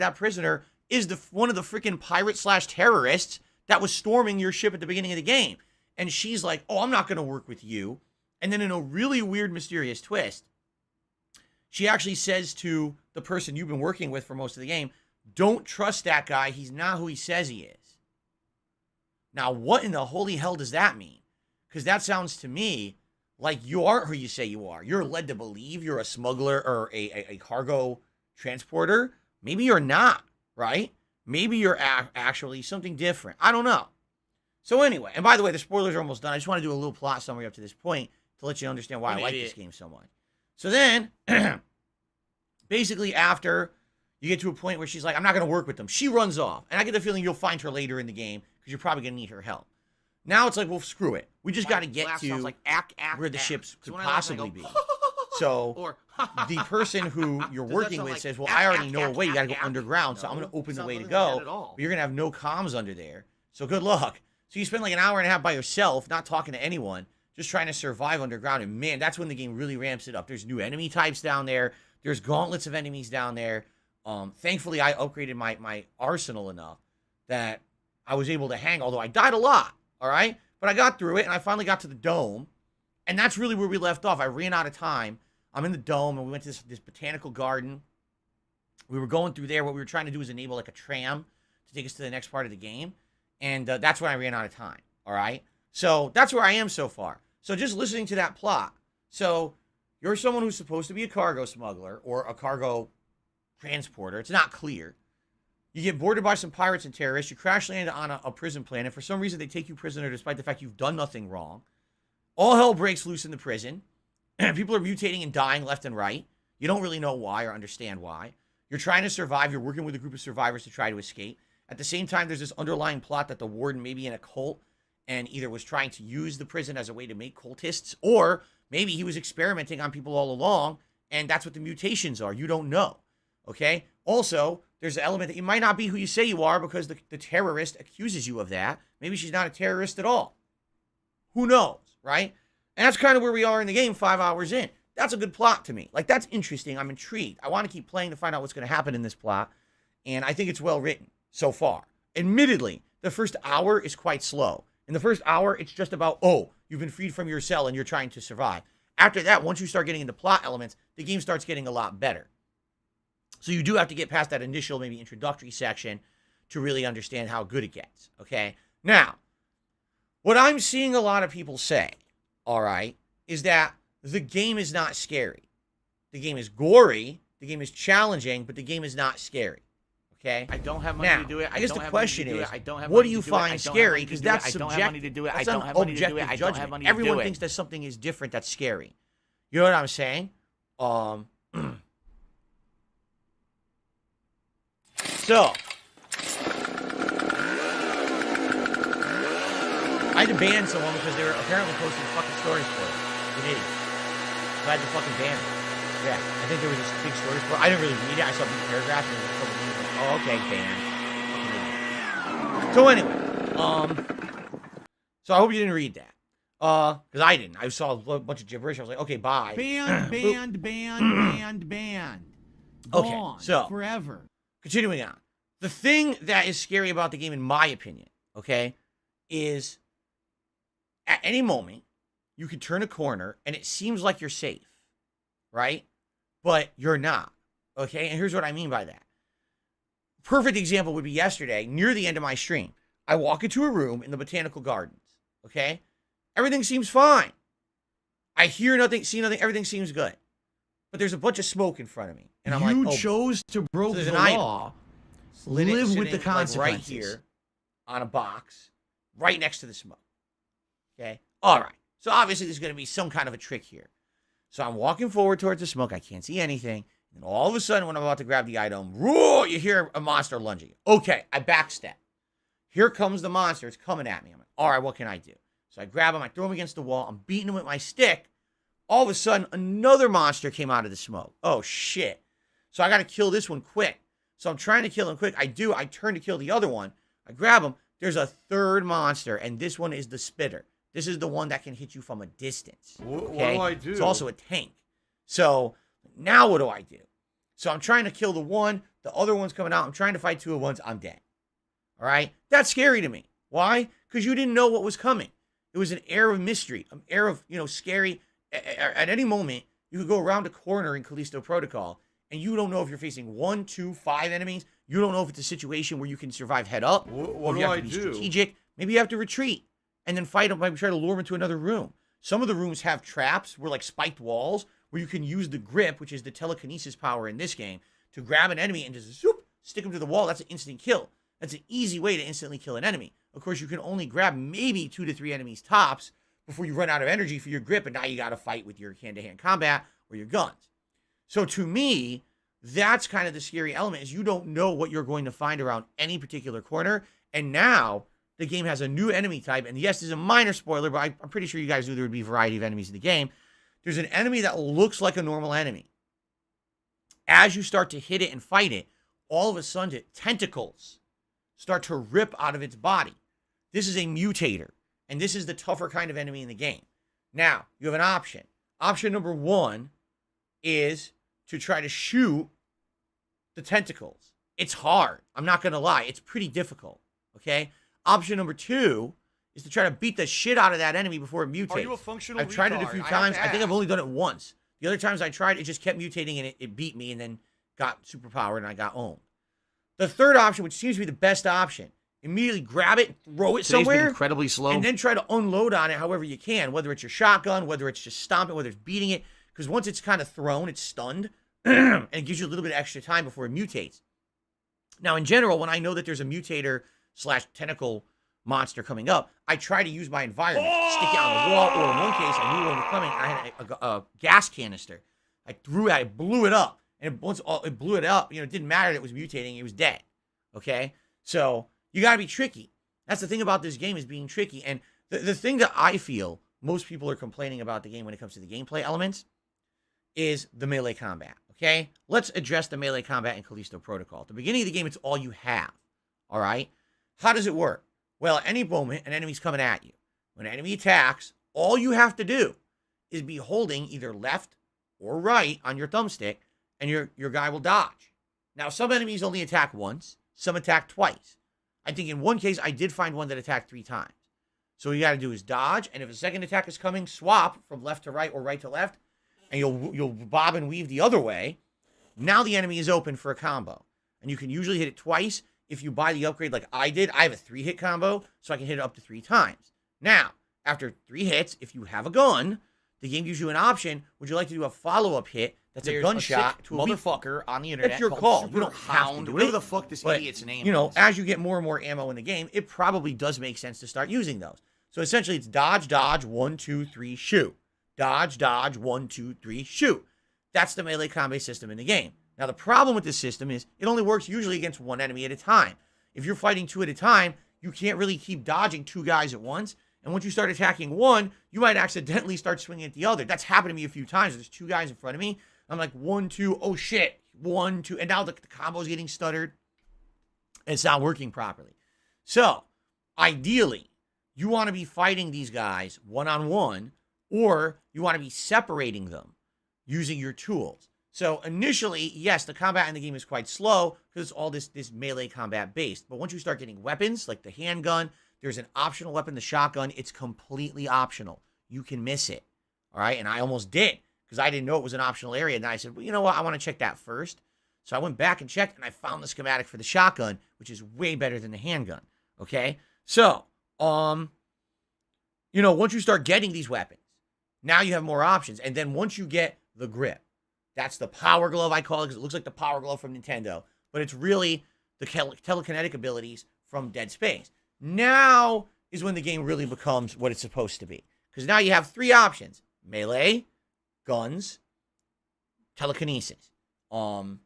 Speaker 1: is one of the freaking pirate/terrorists that was storming your ship at the beginning of the game. And she's like, oh, I'm not going to work with you. And then in a really weird, mysterious twist, she actually says to the person you've been working with for most of the game, don't trust that guy. He's not who he says he is. Now, what in the holy hell does that mean? Because that sounds to me like you aren't who you say you are. You're led to believe you're a smuggler or a cargo transporter. Maybe you're not, right? Maybe you're actually something different. I don't know. So anyway, and by the way, the spoilers are almost done. I just want to do a little plot summary up to this point to let you understand why I like this game so much. So then, basically after you get to a point where she's like, I'm not going to work with them, she runs off. And I get the feeling you'll find her later in the game because you're probably going to need her help. Now it's like, well, screw it. We just got to get to where the ships could possibly be. So the person who you're working with says, well, I already know a way. You got to go underground, so I'm going to open the way to go. But you're going to have no comms under there. So good luck. So you spend like an hour and a half by yourself, not talking to anyone, just trying to survive underground. And man, that's when the game really ramps it up. There's new enemy types down there. There's gauntlets of enemies down there. Thankfully, I upgraded my arsenal enough that I was able to hang, although I died a lot, all right? But I got through it, and I finally got to the dome. And that's really where we left off. I ran out of time. I'm in the dome, and we went to this botanical garden. We were going through there. What we were trying to do was enable like a tram to take us to the next part of the game. And that's when I ran out of time, all right? So that's where I am so far. So just listening to that plot. So you're someone who's supposed to be a cargo smuggler or a cargo transporter. It's not clear. You get boarded by some pirates and terrorists. You crash land on a prison planet. For some reason, they take you prisoner despite the fact you've done nothing wrong. All hell breaks loose in the prison. People are mutating and dying left and right. You don't really know why or understand why. You're trying to survive. You're working with a group of survivors to try to escape. At the same time, there's this underlying plot that the warden may be in a cult and either was trying to use the prison as a way to make cultists, or maybe he was experimenting on people all along, and that's what the mutations are. You don't know, okay? Also, there's an element that you might not be who you say you are because the terrorist accuses you of that. Maybe she's not a terrorist at all. Who knows, right? And that's kind of where we are in the game 5 hours in. That's a good plot to me. Like, that's interesting. I'm intrigued. I want to keep playing to find out what's going to happen in this plot, and I think it's well written so far. Admittedly, the first hour is quite slow. In the first hour, it's just about, oh, you've been freed from your cell and you're trying to survive. After that, once you start getting into plot elements, the game starts getting a lot better. So you do have to get past that initial, maybe introductory section to really understand how good it gets, okay? Now, what I'm seeing a lot of people say, all right, is that the game is not scary. The game is gory, the game is challenging, but the game is not scary. Okay.
Speaker 2: I don't have money to do it.
Speaker 1: I guess the question is, what do you find scary? Because that's subjective. I don't have money to do it. I don't have money to do it. I don't have money to do it. Everyone thinks that something is different that's scary. You know what I'm saying? So, I had to ban someone because they were apparently posting fucking stories for it. An idiot. So I had to fucking ban them. Yeah, I think there was a big story for it. I didn't really read it. I saw big paragraphs and there was a couple things like, oh, okay, ban. So anyway, so I hope you didn't read that. Because I didn't. I saw a bunch of gibberish. I was like, okay, bye.
Speaker 2: Banned.
Speaker 1: Okay,
Speaker 2: Gone
Speaker 1: so
Speaker 2: forever.
Speaker 1: continuing on. The thing that is scary about the game, in my opinion, okay, is at any moment you could turn a corner and it seems like you're safe, right? But you're not, okay? And here's what I mean by that. Perfect example would be yesterday, near the end of my stream. I walk into a room in the Botanical Gardens, okay? Everything seems fine. I hear nothing, see nothing, everything seems good. But there's a bunch of smoke in front of me. And I'm like,
Speaker 2: You
Speaker 1: oh,
Speaker 2: chose to break
Speaker 1: there's
Speaker 2: the
Speaker 1: an item.
Speaker 2: law.
Speaker 1: Live
Speaker 2: Live with the
Speaker 1: like
Speaker 2: consequences.
Speaker 1: right here on a box, right next to the smoke. Okay? All right. So obviously there's going to be some kind of a trick here. So I'm walking forward towards the smoke. I can't see anything. And all of a sudden, when I'm about to grab the item, roar, you hear a monster lunging. Okay, I backstep. Here comes the monster. It's coming at me. I'm like, all right, what can I do? So I grab him. I throw him against the wall. I'm beating him with my stick. All of a sudden, another monster came out of the smoke. Oh, shit. So I got to kill this one quick. So I'm trying to kill him quick. I do. I turn to kill the other one. I grab him. There's a third monster, and this one is the spitter. This is the one that can hit you from a distance. Okay?
Speaker 3: What do I do?
Speaker 1: It's also a tank. So now what do I do? So I'm trying to kill the one. The other one's coming out. I'm trying to fight two at once. I'm dead. All right? That's scary to me. Why? Because you didn't know what was coming. It was an air of mystery, an air of, scary. At any moment, you could go around a corner in Callisto Protocol, and you don't know if you're facing 1, 2, 5 enemies. You don't know if it's a situation where you can survive head up.
Speaker 3: What
Speaker 1: you
Speaker 3: do
Speaker 1: have
Speaker 3: I
Speaker 1: to be
Speaker 3: do?
Speaker 1: strategic. Maybe you have to retreat and then fight them. Maybe try to lure them into another room. Some of the rooms have traps where, like, spiked walls where you can use the grip, which is the telekinesis power in this game, to grab an enemy and just zoop, stick them to the wall. That's an instant kill. That's an easy way to instantly kill an enemy. Of course, you can only grab maybe 2 to 3 enemies tops before you run out of energy for your grip, and now you got to fight with your hand-to-hand combat or your guns. So to me, that's kind of the scary element, is you don't know what you're going to find around any particular corner. And now the game has a new enemy type. And yes, this is a minor spoiler, but I'm pretty sure you guys knew there would be a variety of enemies in the game. There's an enemy that looks like a normal enemy. As you start to hit it and fight it, all of a sudden, tentacles start to rip out of its body. This is a mutator, and this is the tougher kind of enemy in the game. Now, you have an option. Option number 1 is to try to shoot the tentacles. It's hard. I'm not going to lie. It's pretty difficult, okay? Option number 2 is to try to beat the shit out of that enemy before it mutates.
Speaker 3: Are you a functional
Speaker 1: I've tried it a
Speaker 3: retard?
Speaker 1: few
Speaker 3: I have
Speaker 1: times.
Speaker 3: to
Speaker 1: I think I've
Speaker 3: ask.
Speaker 1: only done it once. The other times I tried, it just kept mutating, and it beat me and then got superpowered, and I got owned. The third option, which seems to be the best option, immediately grab it, throw it
Speaker 2: Today's been
Speaker 1: somewhere,
Speaker 2: incredibly slow.
Speaker 1: and then try to unload on it however you can, whether it's your shotgun, whether it's just stomping, whether it's beating it, because once it's kind of thrown, it's stunned, and it gives you a little bit of extra time before it mutates. Now, in general, when I know that there's a mutator / tentacle monster coming up, I try to use my environment, stick it on the wall, or in one case, I knew one was coming, I had a gas canister. I threw it, I blew it up, and once it blew it up, it didn't matter that it was mutating, it was dead, okay? So you got to be tricky. That's the thing about this game, is being tricky. And the thing that I feel most people are complaining about the game when it comes to the gameplay elements is the melee combat, okay? Let's address the melee combat in Callisto Protocol. At the beginning of the game, it's all you have, all right? How does it work? Well, at any moment, an enemy's coming at you. When an enemy attacks, all you have to do is be holding either left or right on your thumbstick, and your guy will dodge. Now, some enemies only attack once, some attack twice. I think in one case, I did find one that attacked 3 times. So what you got to do is dodge, and if a second attack is coming, swap from left to right or right to left, and you'll bob and weave the other way. Now the enemy is open for a combo, and you can usually hit it twice. If you buy the upgrade like I did, I have a 3-hit combo, so I can hit it up to 3 times. Now, after 3 hits, if you have a gun, the game gives you an option. Would you like to do a follow-up hit that's a gunshot to a weak
Speaker 2: motherfucker on the internet?
Speaker 1: It's your
Speaker 2: called
Speaker 1: call.
Speaker 2: Super
Speaker 1: You don't have to
Speaker 2: Hound,
Speaker 1: do
Speaker 2: whatever
Speaker 1: it,
Speaker 2: the fuck this
Speaker 1: but,
Speaker 2: idiot's name is.
Speaker 1: as you get more and more ammo in the game, it probably does make sense to start using those. So essentially, it's dodge, dodge, 1, 2, 3, shoot. Dodge, dodge, 1, 2, 3, shoot. That's the melee combat system in the game. Now, the problem with this system is it only works usually against 1 enemy at a time. If you're fighting 2 at a time, you can't really keep dodging 2 guys at once. And once you start attacking one, you might accidentally start swinging at the other. That's happened to me a few times. There's 2 guys in front of me. I'm like, 1, 2, oh shit. 1, 2. And now the combo's getting stuttered. It's not working properly. So, ideally, you want to be fighting these guys one-on-one, or you want to be separating them using your tools. So initially, yes, the combat in the game is quite slow because it's all this melee combat based. But once you start getting weapons like the handgun, there's an optional weapon, the shotgun. It's completely optional. You can miss it. All right. And I almost did because I didn't know it was an optional area. And then I said, well, you know what? I want to check that first. So I went back and checked and I found the schematic for the shotgun, which is way better than the handgun. Okay. So, once you start getting these weapons, now you have more options. And then once you get the grip, that's the power glove, I call it, because it looks like the power glove from Nintendo. But it's really the telekinetic abilities from Dead Space. Now is when the game really becomes what it's supposed to be. Because now you have 3 options. Melee, guns, telekinesis. And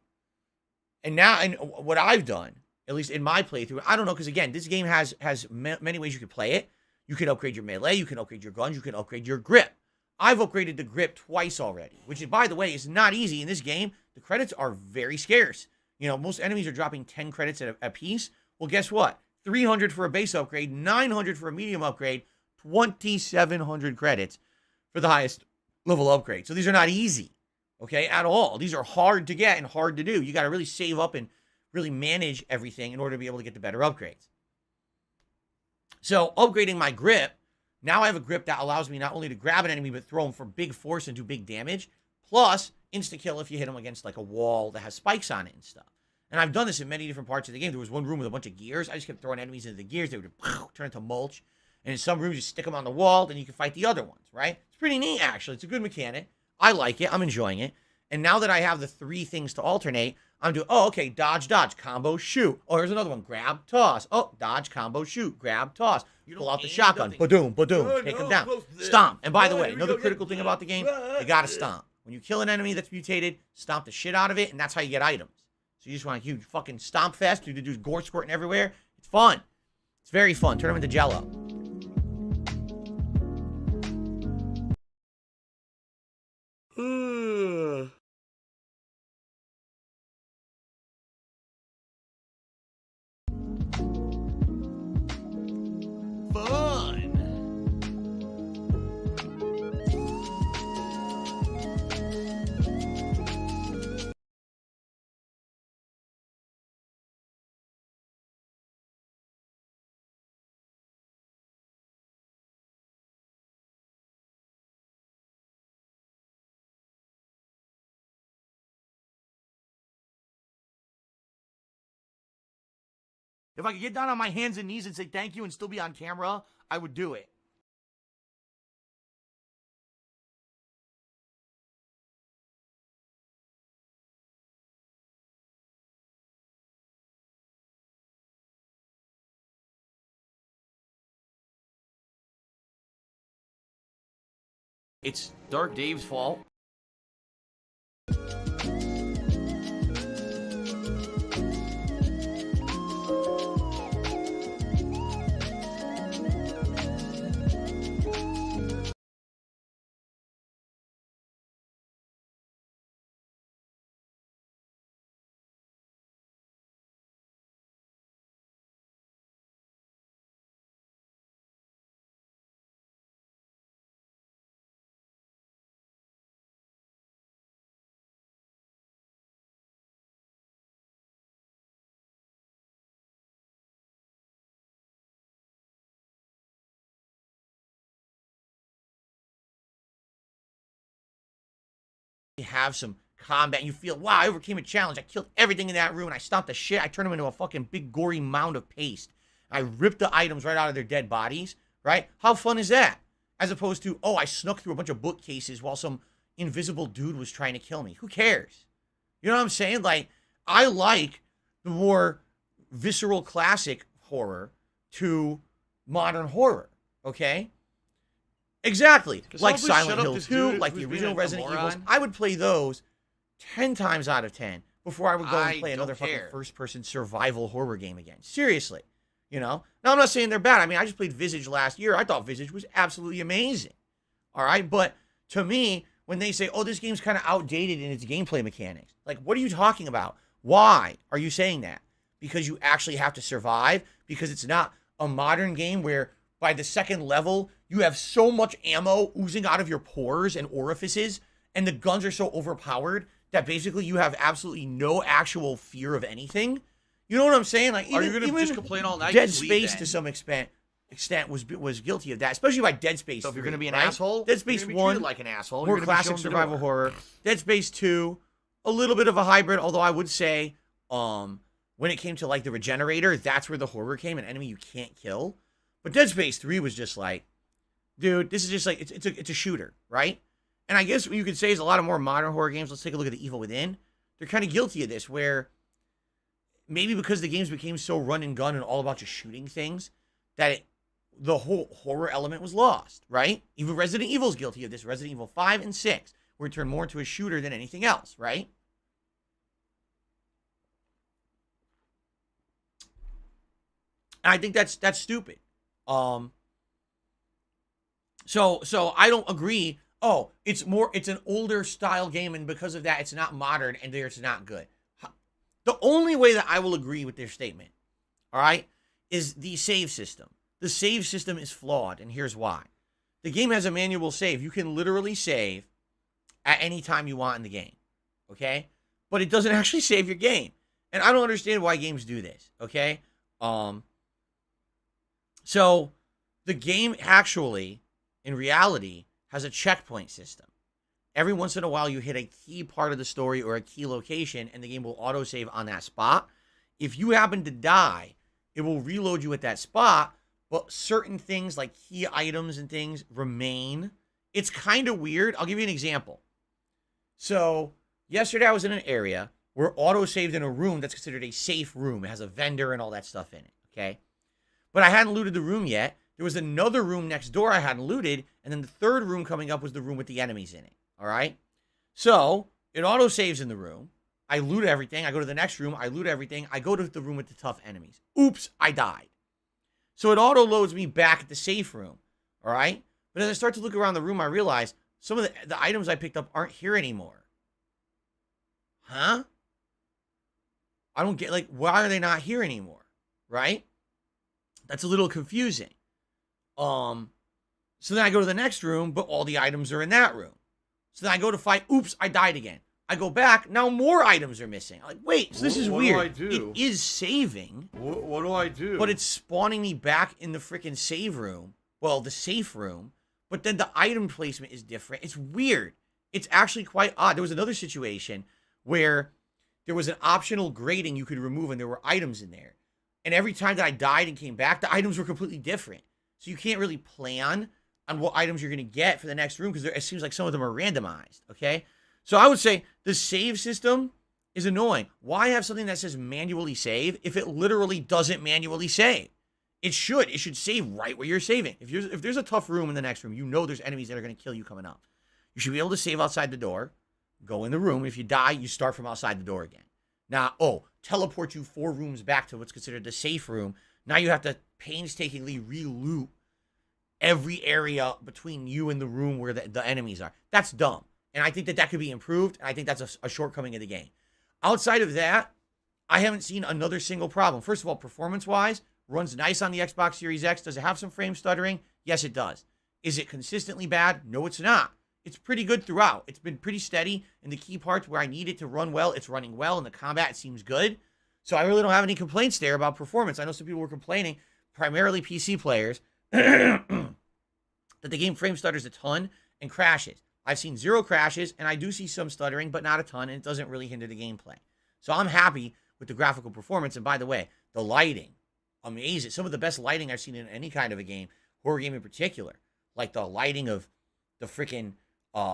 Speaker 1: what I've done, at least in my playthrough, I don't know, because again, this game has many ways you can play it. You can upgrade your melee, you can upgrade your guns, you can upgrade your grip. I've upgraded the grip twice already, which, by the way, is not easy in this game. The credits are very scarce. Most enemies are dropping 10 credits a piece. Well, guess what? 300 for a base upgrade, 900 for a medium upgrade, 2,700 credits for the highest level upgrade. So these are not easy, okay, at all. These are hard to get and hard to do. You got to really save up and really manage everything in order to be able to get the better upgrades. So upgrading my grip, now I have a grip that allows me not only to grab an enemy, but throw them for big force and do big damage. Plus, insta-kill if you hit them against like a wall that has spikes on it and stuff. And I've done this in many different parts of the game. There was one room with a bunch of gears. I just kept throwing enemies into the gears. They would turn into mulch. And in some rooms, you stick them on the wall, then you can fight the other ones, right? It's pretty neat, actually. It's a good mechanic. I like it. I'm enjoying it. And now that I have the 3 things to alternate, I'm doing, okay, dodge, combo, shoot. Oh, here's another one. Grab, toss. Oh, dodge, combo, shoot. Grab, toss. You pull out the shotgun. Ba-doom, take him down. Stomp. And by the way, another critical thing about the game, you gotta stomp. When you kill an enemy that's mutated, stomp the shit out of it, and that's how you get items. So you just want a huge fucking stomp fest. You do gore squirting everywhere. It's fun. It's very fun. Turn them into Jello. If I could get down on my hands and knees and say thank you and still be on camera, I would do it. It's Dark Dave's fault. You have some combat and you feel, wow, I overcame a challenge. I killed everything in that room and I stomped the shit. I turned them into a fucking big gory mound of paste. I ripped the items right out of their dead bodies, right? How fun is that? As opposed to, oh, I snuck through a bunch of bookcases while some invisible dude was trying to kill me. Who cares? You know what I'm saying? Like, I like the more visceral classic horror to modern horror, okay? Exactly. Like Silent Hill 2, like the original Resident Evils. I would play those 10 times out of 10 before I would go and play another fucking first-person survival horror game again. Seriously. You know? Now, I'm not saying they're bad. I mean, I just played Visage last year. I thought Visage was absolutely amazing. All right? But to me, when they say, oh, this game's kind of outdated in its gameplay mechanics, like, what are you talking about? Why are you saying that? Because you actually have to survive? Because it's not a modern game where by the second level, you have so much ammo oozing out of your pores and orifices, and the guns are so overpowered that basically you have absolutely no actual fear of anything. You know what I'm saying? Like,
Speaker 2: Are you going to just complain all night?
Speaker 1: Dead
Speaker 2: Just leave
Speaker 1: Space
Speaker 2: then.
Speaker 1: to some extent was guilty of that, especially by Dead Space.
Speaker 2: So if you're
Speaker 1: 3,
Speaker 2: going to be an
Speaker 1: right?
Speaker 2: asshole,
Speaker 1: Dead Space
Speaker 2: you're gonna be
Speaker 1: 1,
Speaker 2: treated like an asshole.
Speaker 1: more
Speaker 2: You're gonna be
Speaker 1: classic
Speaker 2: shown the
Speaker 1: survival
Speaker 2: door.
Speaker 1: horror. Dead Space 2, a little bit of a hybrid, although I would say, when it came to like the Regenerator, that's where the horror came, an enemy you can't kill. But Dead Space 3 was just like, dude, this is just like, it's a shooter, right? And I guess what you could say is a lot of more modern horror games, let's take a look at The Evil Within, they're kind of guilty of this, where maybe because the games became so run and gun and all about just shooting things, that the whole horror element was lost, right? Even Resident Evil is guilty of this. Resident Evil 5 and 6, where it turned more into a shooter than anything else, right? And I think that's stupid. So I don't agree. Oh, it's an older style game, and because of that, it's not modern, and it's not good. The only way that I will agree with their statement, all right, is the save system. The save system is flawed, and here's why. The game has a manual save. You can literally save at any time you want in the game, okay? But it doesn't actually save your game. And I don't understand why games do this, okay? So the game actually, in reality, has a checkpoint system. Every once in a while, you hit a key part of the story or a key location, and the game will autosave on that spot. If you happen to die, it will reload you at that spot, but certain things like key items and things remain. It's kind of weird. I'll give you an example. So yesterday I was in an area where autosaved in a room that's considered a safe room. It has a vendor and all that stuff in it, okay? But I hadn't looted the room yet. There was another room next door I hadn't looted, and then the third room coming up was the room with the enemies in it, all right? So it autosaves in the room. I loot everything. I go to the next room. I loot everything. I go to the room with the tough enemies. Oops, I died. So it auto-loads me back at the safe room, all right? But as I start to look around the room, I realize some of the items I picked up aren't here anymore. Huh? I don't get, like, why are they not here anymore, right? That's a little confusing. So then I go to the next room, but all the items are in that room. So then I go to fight. Oops, I died again. I go back. Now more items are missing. I'm like, wait, so this is weird.
Speaker 3: What do I do?
Speaker 1: It is saving.
Speaker 3: What do I do?
Speaker 1: But it's spawning me back in the freaking save room. Well, the safe room. But then the item placement is different. It's weird. It's actually quite odd. There was another situation where there was an optional grading you could remove, and there were items in there. And every time that I died and came back, the items were completely different. So you can't really plan on what items you're going to get for the next room, because it seems like some of them are randomized, okay? So I would say the save system is annoying. Why have something that says manually save if it literally doesn't manually save? It should save right where you're saving. If there's a tough room in the next room, you know there's enemies that are going to kill you coming up. You should be able to save outside the door, go in the room. If you die, you start from outside the door again. Now, teleport you 4 rooms back to what's considered the safe room. Now you have to painstakingly re-loot every area between you and the room where the enemies are. That's dumb. And I think that could be improved. And I think that's a shortcoming of the game. Outside of that, I haven't seen another single problem. First of all, performance-wise, runs nice on the Xbox Series X. Does it have some frame stuttering? Yes, it does. Is it consistently bad? No, it's not. It's pretty good throughout. It's been pretty steady in the key parts where I need it to run well. It's running well, and the combat seems good. So I really don't have any complaints there about performance. I know some people were complaining, primarily PC players, that the game frame stutters a ton and crashes. I've seen 0 crashes, and I do see some stuttering, but not a ton, and it doesn't really hinder the gameplay. So I'm happy with the graphical performance. And by the way, the lighting, amazing. Some of the best lighting I've seen in any kind of a game, horror game in particular. Like the lighting of the freaking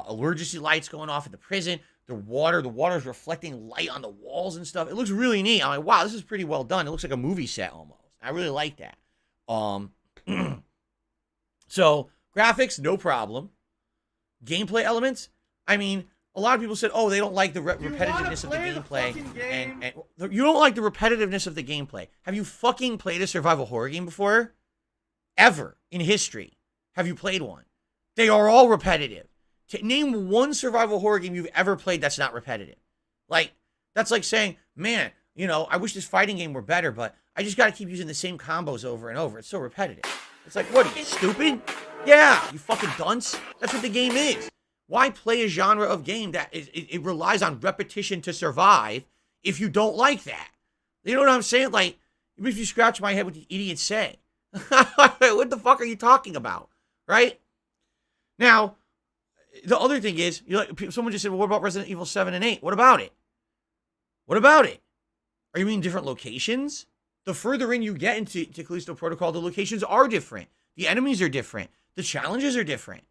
Speaker 1: emergency lights going off at the prison, the water's reflecting light on the walls and stuff. It looks really neat. I'm like, wow, this is pretty well done. It looks like a movie set almost. I really like that. So graphics, no problem. Gameplay elements, I mean, a lot of people said, they don't like the repetitiveness of the gameplay. And you don't like the repetitiveness of the gameplay. Have you fucking played a survival horror game before? Ever in history have you played one? They are all repetitive. Name one survival horror game you've ever played that's not repetitive. Like, that's like saying, man, I wish this fighting game were better, but I just got to keep using the same combos over and over. It's so repetitive. It's like, what, are you stupid? Yeah, you fucking dunce. That's what the game is. Why play a genre of game that it relies on repetition to survive if you don't like that? You know what I'm saying? Like, it makes me scratch my head what the idiots say. What the fuck are you talking about? Right? Now, the other thing is, someone just said, well, what about Resident Evil 7 and 8? What about it? What about it? Are you mean different locations? The further in you get into Callisto Protocol, the locations are different. The enemies are different. The challenges are different.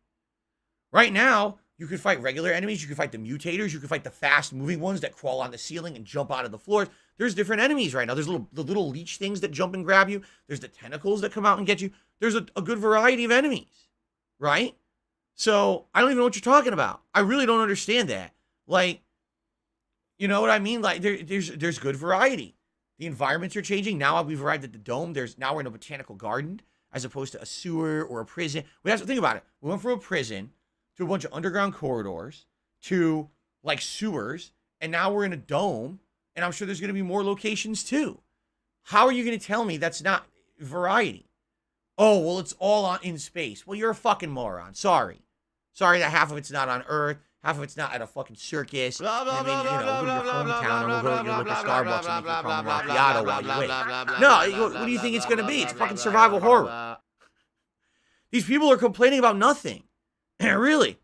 Speaker 1: Right now, you can fight regular enemies. You can fight the mutators. You can fight the fast-moving ones that crawl on the ceiling and jump out of the floors. There's different enemies right now. There's the little leech things that jump and grab you. There's the tentacles that come out and get you. There's a good variety of enemies, right? So I don't even know what you're talking about. I really don't understand that. Like, you know what I mean? Like, there's good variety. The environments are changing. Now we've arrived at the dome. Now we're in a botanical garden as opposed to a sewer or a prison. We have to think about it. We went from a prison to a bunch of underground corridors to like sewers, and now we're in a dome, and I'm sure there's going to be more locations too. How are you going to tell me that's not variety? Oh, well, it's all in space. Well, you're a fucking moron. Sorry that half of it's not on Earth, half of it's not at a fucking circus. Blah, blah, blah, blah, blah, blah, blah, hometown, and we'll go to your local Starbucks and make you from macchiato while you wait. No, what do you think it's going to be? It's fucking survival horror. These people are complaining about nothing. Really.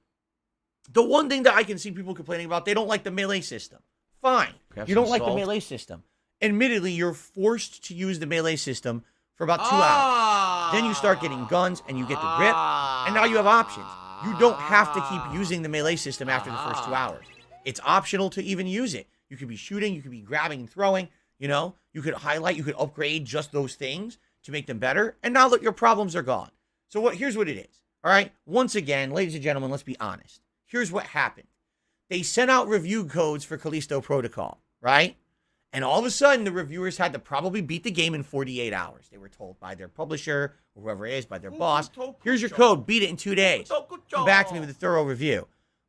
Speaker 1: The one thing that I can see people complaining about, they don't like the melee system. Fine. You don't like the melee system. Admittedly, you're forced to use the melee system for about 2 hours. Then you start getting guns and you get the grip, and now you have options. You don't have to keep using the melee system after the first 2 hours. It's optional to even use it. You could be shooting, you could be grabbing and throwing, you know, you could highlight, you could upgrade just those things to make them better, and now that your problems are gone. So here's what it is, all right? Once again, ladies and gentlemen, let's be honest. Here's what happened. They sent out review codes for Callisto Protocol, right? And all of a sudden, the reviewers had to probably beat the game in 48 hours. They were told by their publisher, or whoever it is, by their boss, here's your code, beat it in 2 days. Come back to me with a thorough review.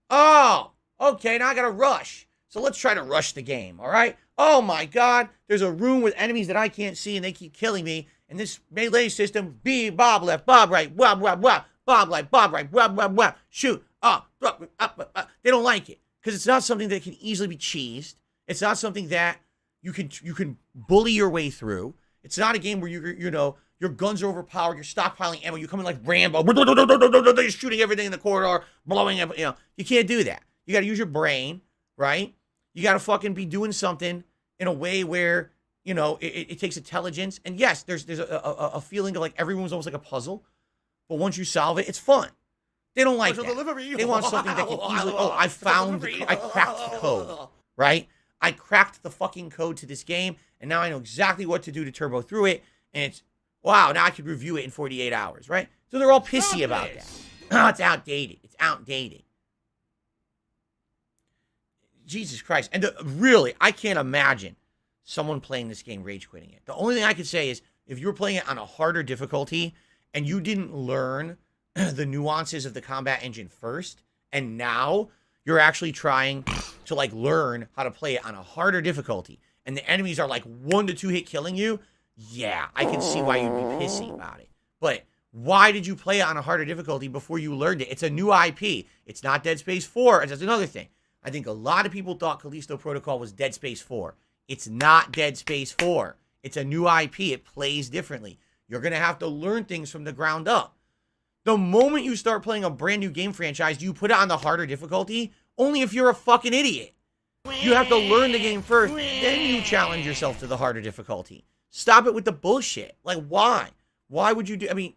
Speaker 1: Oh, okay, now I gotta rush. So let's try to rush the game, all right? Oh my God, there's a room with enemies that I can't see and they keep killing me. And this melee system, Bob left, Bob right, wab, wab, wab, Bob left, Bob right, wab, wab, wab, shoot, They don't like it because it's not something that can easily be cheesed. It's not something that you can bully your way through. It's not a game where your guns are overpowered, you're stockpiling ammo, you come in like Rambo, you're shooting everything in the corridor, blowing up, you can't do that. You got to use your brain, right? You got to fucking be doing something in a way where, it takes intelligence. And yes, there's a feeling of like everyone's almost like a puzzle, but once you solve it, it's fun. They don't like that. They want something that can easily, I cracked the code, right? I cracked the fucking code to this game, and now I know exactly what to do to turbo through it, and it's, wow, now I could review it in 48 hours, right? So they're all pissy about that. Oh, it's outdated. It's outdated. Jesus Christ. And really, I can't imagine someone playing this game rage quitting it. The only thing I could say is if you were playing it on a harder difficulty and you didn't learn the nuances of the combat engine first, and now you're actually trying to like learn how to play it on a harder difficulty, and the enemies are like 1 to 2 hit killing you, yeah, I can see why you'd be pissy about it. But why did you play it on a harder difficulty before you learned it? It's a new IP. It's not Dead Space 4. And that's another thing. I think a lot of people thought Callisto Protocol was Dead Space 4. It's not Dead Space 4. It's a new IP. It plays differently. You're going to have to learn things from the ground up. The moment you start playing a brand new game franchise, you put it on the harder difficulty only if you're a fucking idiot. You have to learn the game first, then you challenge yourself to the harder difficulty. Stop it with the bullshit. Like, why? Why would you do? I mean,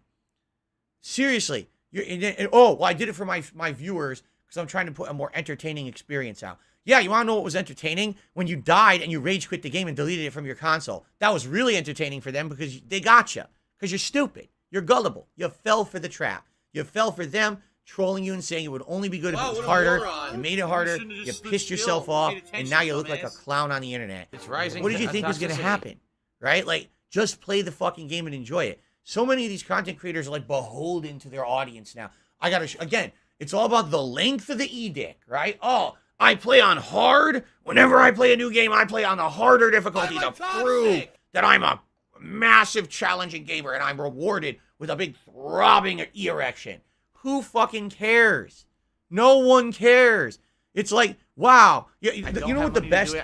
Speaker 1: seriously. I did it for my viewers because I'm trying to put a more entertaining experience out. Yeah, you want to know what was entertaining? When you died and you rage quit the game and deleted it from your console. That was really entertaining for them because they got you. Because you're stupid. You're gullible. You fell for the trap. You fell for them trolling you and saying it would only be good if it was harder. You made it harder. You pissed yourself off. And now you look like a clown on the internet.
Speaker 2: It's rising.
Speaker 1: What did you think was going to happen? Right? Like, just play the fucking game and enjoy it. So many of these content creators are like beholden to their audience now. I got to, again, it's all about the length of the edict, right? Oh, I play on hard. Whenever I play a new game, I play on the harder difficulty to prove that I'm a massive challenging gamer and I'm rewarded with a big throbbing erection. Who fucking cares? No one cares. It's like, wow. You know what the best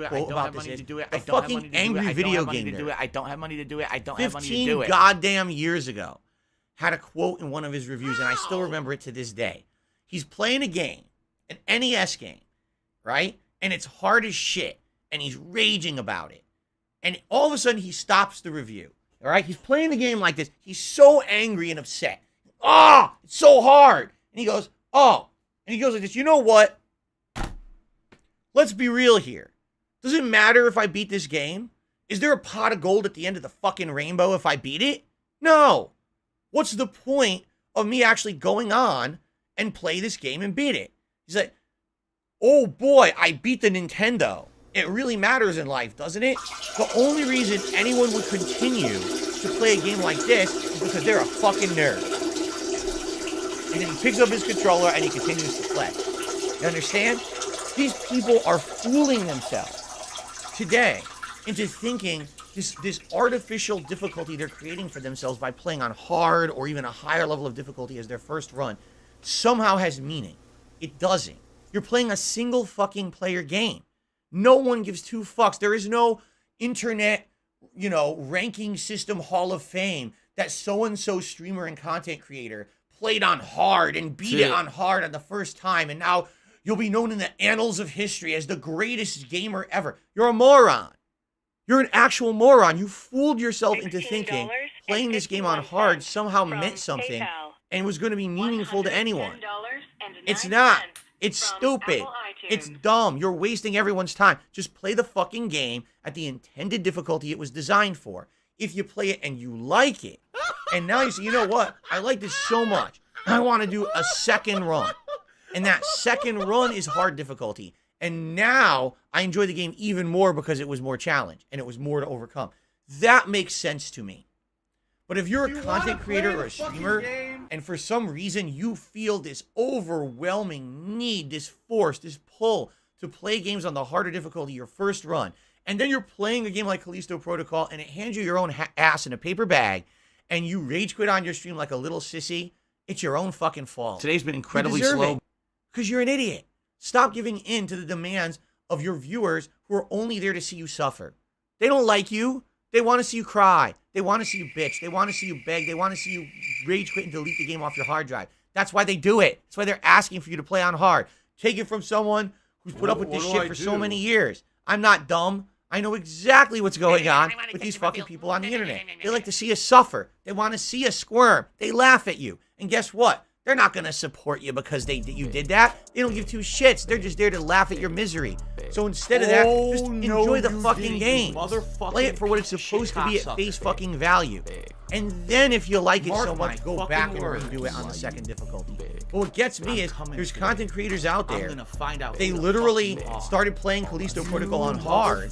Speaker 1: quote about this is? A fucking angry video gamer.
Speaker 5: I don't have money to do it. I don't have money to do
Speaker 1: 15
Speaker 5: it.
Speaker 1: goddamn years ago had a quote in one of his reviews, and I still remember it to this day. He's playing a game, an NES game, right? And it's hard as shit, and he's raging about it. And all of a sudden, he stops the review, all right? He's playing the game like this. He's so angry and upset. Ah, it's so hard. And he goes, oh. And he goes like this, you know what? Let's be real here. Does it matter if I beat this game? Is there a pot of gold at the end of the fucking rainbow if I beat it? No. What's the point of me actually going on and play this game and beat it? He's like, oh boy, I beat the Nintendo. It really matters in life, doesn't it? The only reason anyone would continue to play a game like this is because they're a fucking nerd. And then he picks up his controller and he continues to play. You understand? These people are fooling themselves today into thinking this artificial difficulty they're creating for themselves by playing on hard or even a higher level of difficulty as their first run somehow has meaning. It doesn't. You're playing a single fucking player game. No one gives two fucks. There is no internet, ranking system hall of fame that so-and-so streamer and content creator played on hard and beat it on hard on the first time, and now you'll be known in the annals of history as the greatest gamer ever. You're a moron. You're an actual moron. You fooled yourself into thinking playing this game on hard somehow meant something and was going to be meaningful to anyone. It's not. It's stupid. It's dumb. You're wasting everyone's time. Just play the fucking game at the intended difficulty it was designed for. If you play it and you like it, and now you say, you know what? I like this so much. I want to do a second run. And that second run is hard difficulty. And now I enjoy the game even more because it was more challenge and it was more to overcome. That makes sense to me. But if you're a content creator or a streamer, and for some reason you feel this overwhelming need, this force, this pull to play games on the harder difficulty your first run, and then you're playing a game like Callisto Protocol and it hands you your own ass in a paper bag, and you rage quit on your stream like a little sissy, it's your own fucking fault.
Speaker 2: Today's been incredibly slow.
Speaker 1: Because you're an idiot. Stop giving in to the demands of your viewers who are only there to see you suffer. They don't like you. They want to see you cry. They want to see you bitch. They want to see you beg. They want to see you rage quit and delete the game off your hard drive. That's why they do it. That's why they're asking for you to play on hard. Take it from someone who's put up with this shit for so many years. I'm not dumb. I know exactly what's going on with these fucking people on the internet. They like to see us suffer. They want to see us squirm. They laugh at you. And guess what? They're not going to support you because you did that. They don't give two shits. They're just there to laugh at your misery. So instead of that, just enjoy the fucking game. Play it for what it's supposed to be at face fucking value. And then if you like it so much, go back and redo it on the second difficulty. But what gets me is there's content creators out there. They literally started playing Callisto Protocol on hard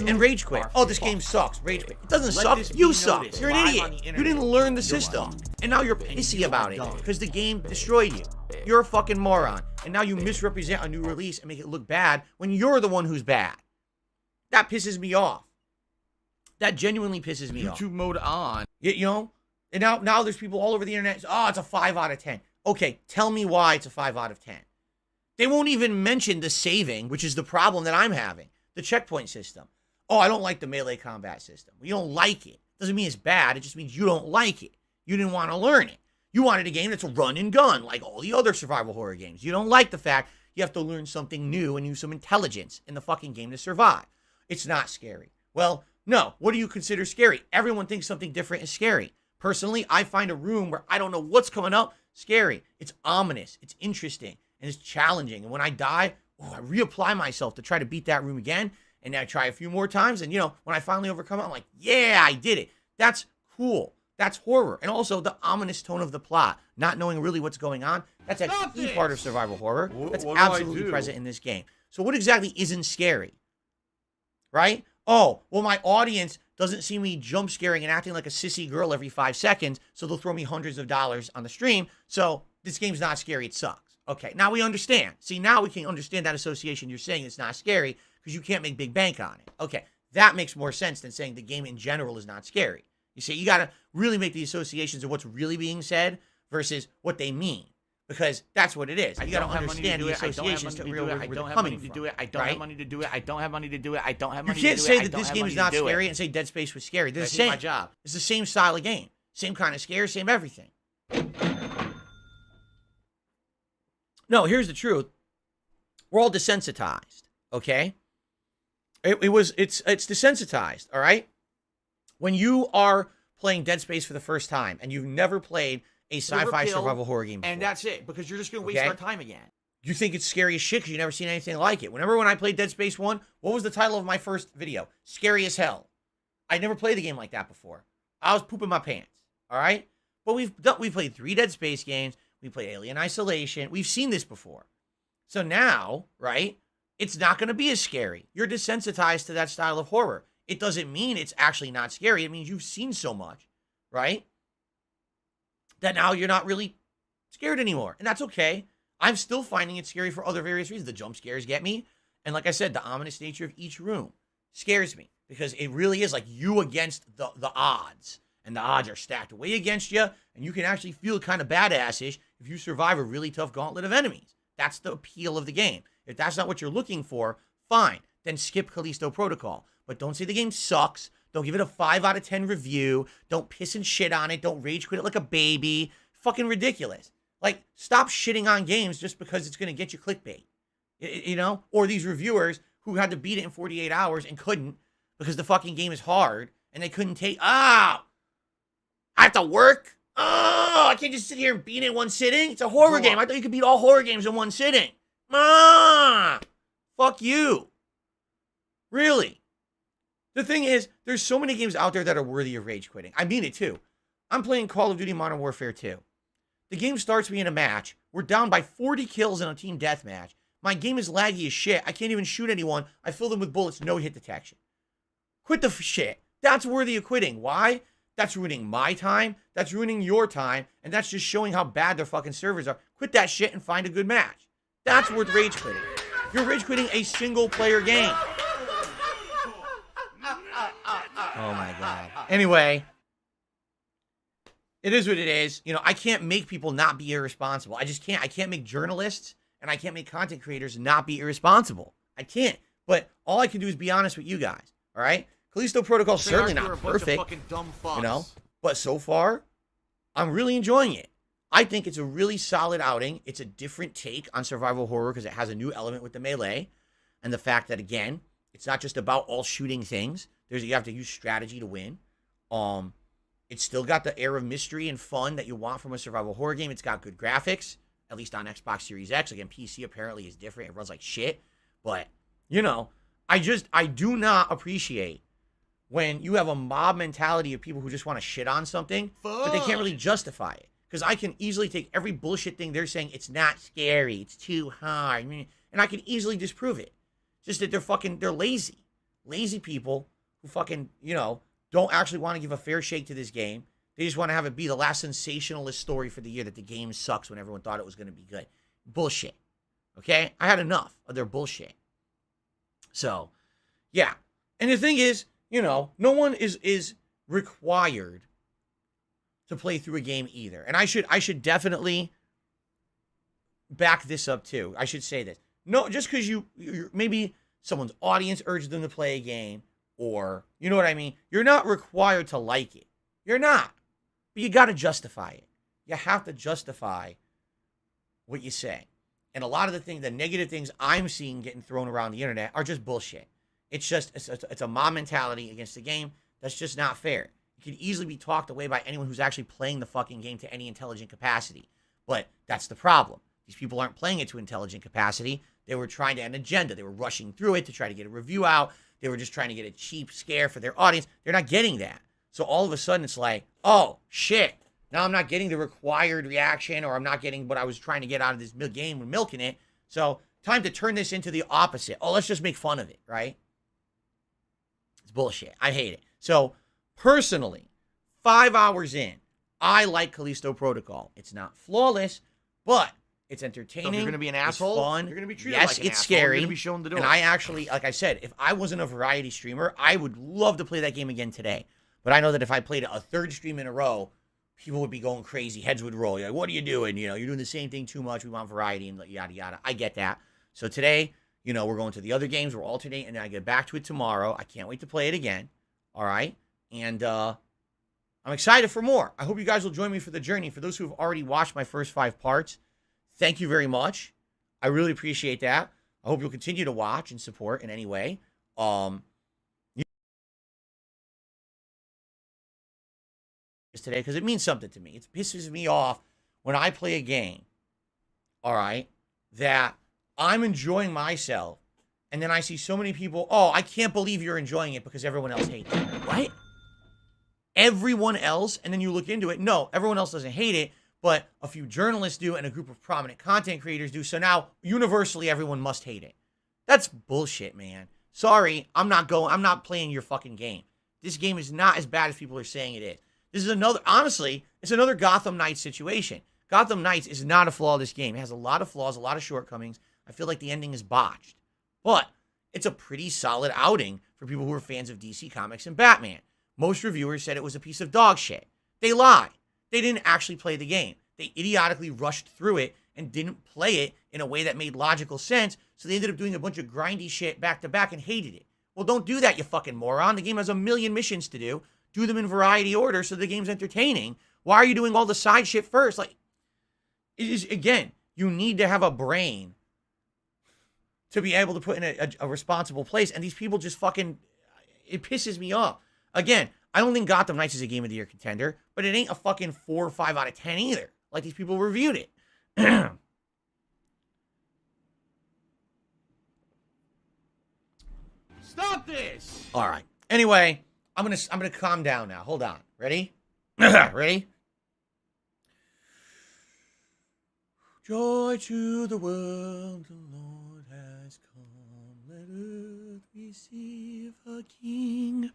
Speaker 1: and rage quit. Oh, this game sucks. Rage quit. It doesn't suck. You suck. You're an idiot. You didn't learn the system. And now you're pissy about it because the game destroyed you. You're a fucking moron. And now you misrepresent a new release and make it look bad when you're the one who's bad. That pisses me off. That genuinely pisses me off.
Speaker 2: YouTube mode on.
Speaker 1: And now there's people all over the internet. Oh, it's a 5 out of 10. Okay, tell me why it's a 5 out of 10. They won't even mention the saving, which is the problem that I'm having. The checkpoint system. Oh, I don't like the melee combat system. Well, you don't like it. Doesn't mean it's bad. It just means you don't like it. You didn't want to learn it. You wanted a game that's a run and gun, like all the other survival horror games. You don't like the fact you have to learn something new and use some intelligence in the fucking game to survive. It's not scary. Well, no. What do you consider scary? Everyone thinks something different is scary. Personally, I find a room where I don't know what's coming up scary. It's ominous. It's interesting. And it's challenging. And when I die, I reapply myself to try to beat that room again. And I try a few more times. And, when I finally overcome it, I'm like, yeah, I did it. That's cool. That's horror. And also the ominous tone of the plot, not knowing really what's going on. That's a key part of survival horror. That's absolutely present in this game. So what exactly isn't scary? Right? Oh, well, my audience doesn't see me jump scaring and acting like a sissy girl every 5 seconds, so they'll throw me hundreds of dollars on the stream. So this game's not scary. It sucks. Okay, now we understand. See, now we can understand that association. You're saying it's not scary because you can't make big bank on it. Okay, That makes more sense than saying the game in general is not scary. You see, you got to really make the associations of what's really being said versus what they mean. Because that's what it is. You got to understand the associations to real where they're coming from.
Speaker 2: I don't have money to do it. I don't have money to do it. I don't have money
Speaker 1: You
Speaker 2: to do it.
Speaker 1: can't say that this game is not scary and say Dead Space was scary. They're the same.
Speaker 2: My job.
Speaker 1: It's the same style of game. Same kind of scare, same everything. No, here's the truth. We're all desensitized, okay? It's desensitized, all right? When you are playing Dead Space for the first time and you've never played a sci-fi survival horror game before,
Speaker 2: and that's it, because you're just going to waste our time again.
Speaker 1: You think it's scary as shit because you've never seen anything like it. When I played Dead Space 1, what was the title of my first video? Scary as hell. I never played a game like that before. I was pooping my pants, all right? But we've played 3 Dead Space games. We played Alien Isolation. We've seen this before. So now, right, it's not going to be as scary. You're desensitized to that style of horror. It doesn't mean it's actually not scary. It means you've seen so much, right, that now you're not really scared anymore. And that's okay. I'm still finding it scary for other various reasons. The jump scares get me. And like I said, the ominous nature of each room scares me because it really is like you against the odds. And the odds are stacked way against you. And you can actually feel kind of badass-ish if you survive a really tough gauntlet of enemies. That's the appeal of the game. If that's not what you're looking for, fine. Then skip Callisto Protocol. But don't say the game sucks. Don't give it a 5 out of 10 review. Don't piss and shit on it. Don't rage quit it like a baby. Fucking ridiculous. Like, stop shitting on games just because it's going to get you clickbait. You know? Or these reviewers who had to beat it in 48 hours and couldn't because the fucking game is hard and they couldn't take... I have to work? I can't just sit here and beat it in one sitting? It's a horror game. I thought you could beat all horror games in one sitting. Fuck you. Really. The thing is, there's so many games out there that are worthy of rage quitting. I mean it too. I'm playing Call of Duty Modern Warfare 2. The game starts me in a match. We're down by 40 kills in a team deathmatch. My game is laggy as shit. I can't even shoot anyone. I fill them with bullets, no hit detection. Quit the shit. That's worthy of quitting. Why? That's ruining my time. That's ruining your time. And that's just showing how bad their fucking servers are. Quit that shit and find a good match. That's worth rage quitting. You're rage quitting a single player game. Oh my God. Anyway, it is what it is. You know, I can't make people not be irresponsible. I just can't. I can't make journalists and I can't make content creators not be irresponsible. I can't. But all I can do is be honest with you guys. All right? Callisto Protocol is certainly not perfect. You know? But so far, I'm really enjoying it. I think it's a really solid outing. It's a different take on survival horror because it has a new element with the melee. And the fact that, again, it's not just about all shooting things. You have to use strategy to win. It's still got the air of mystery and fun that you want from a survival horror game. It's got good graphics, at least on Xbox Series X. Again, PC apparently is different. It runs like shit. But, you know, I do not appreciate when you have a mob mentality of people who just want to shit on something, but they can't really justify it. Because I can easily take every bullshit thing they're saying, it's not scary, it's too hard, and I can easily disprove it. Just that they're lazy. Lazy people who fucking, you know, don't actually want to give a fair shake to this game. They just want to have it be the last sensationalist story for the year that the game sucks when everyone thought it was going to be good. Bullshit. Okay? I had enough of their bullshit. So, yeah. And the thing is, you know, no one is required to play through a game either. And I should definitely back this up too. I should say this. No, just because you're maybe someone's audience urged them to play a game, or you know what I mean? You're not required to like it. You're not. But you got to justify it. You have to justify what you say. And a lot of the negative things I'm seeing getting thrown around the internet are just bullshit. It's just, it's a mob mentality against the game that's just not fair. It can easily be talked away by anyone who's actually playing the fucking game to any intelligent capacity. But that's the problem. These people aren't playing it to intelligent capacity. They were trying to have an agenda. They were rushing through it to try to get a review out. They were just trying to get a cheap scare for their audience. They're not getting that. So all of a sudden it's like, oh, shit. Now I'm not getting the required reaction, or I'm not getting what I was trying to get out of this game when milking it. So time to turn this into the opposite. Oh, let's just make fun of it, right? It's bullshit. I hate it. So personally, 5 hours in, I like Callisto Protocol. It's not flawless, but It's entertaining.
Speaker 2: So if you're gonna be an
Speaker 1: it's
Speaker 2: asshole,
Speaker 1: fun.
Speaker 2: you're gonna be treated
Speaker 1: yes,
Speaker 2: like an
Speaker 1: it's
Speaker 2: asshole. You're
Speaker 1: scary.
Speaker 2: gonna be shown the door.
Speaker 1: And I actually, like I said, if I wasn't a variety streamer, I would love to play that game again today. But I know that if I played a third stream in a row, people would be going crazy. Heads would roll. You're like, what are you doing? You know, you're doing the same thing too much. We want variety and yada, yada. I get that. So today, you know, we're going to the other games. We're alternating, and then I get back to it tomorrow. I can't wait to play it again. All right? And I'm excited for more. I hope you guys will join me for the journey. For those who have already watched my first 5 parts, thank you very much. I really appreciate that. I hope you'll continue to watch and support in any way. Today, because it means something to me. It pisses me off when I play a game, all right, that I'm enjoying myself, and then I see so many people, oh, I can't believe you're enjoying it because everyone else hates it. What? Everyone else? And then you look into it. No, everyone else doesn't hate it, but a few journalists do and a group of prominent content creators do. So now, universally, everyone must hate it. That's bullshit, man. Sorry, I'm not playing your fucking game. This game is not as bad as people are saying it is. This is another, honestly, it's another Gotham Knights situation. Gotham Knights is not a flawless game. It has a lot of flaws, a lot of shortcomings. I feel like the ending is botched. But it's a pretty solid outing for people who are fans of DC Comics and Batman. Most reviewers said it was a piece of dog shit. They lied. They didn't actually play the game. They idiotically rushed through it and didn't play it in a way that made logical sense, so they ended up doing a bunch of grindy shit back to back and hated it. Well, don't do that, you fucking moron. The game has a million missions to do. Do them in variety order so the game's entertaining. Why are you doing all the side shit first? Like, it is, again, you need to have a brain to be able to put in a responsible place. And these people just fucking, it pisses me off. Again, I don't think Gotham Knights is a Game of the Year contender, but it ain't a fucking 4 or 5 out of 10 either. Like these people reviewed it.
Speaker 2: Stop this!
Speaker 1: All right. Anyway, I'm gonna calm down now. Hold on. Ready? Ready? Joy to the world, the Lord has come. Let earth receive a king.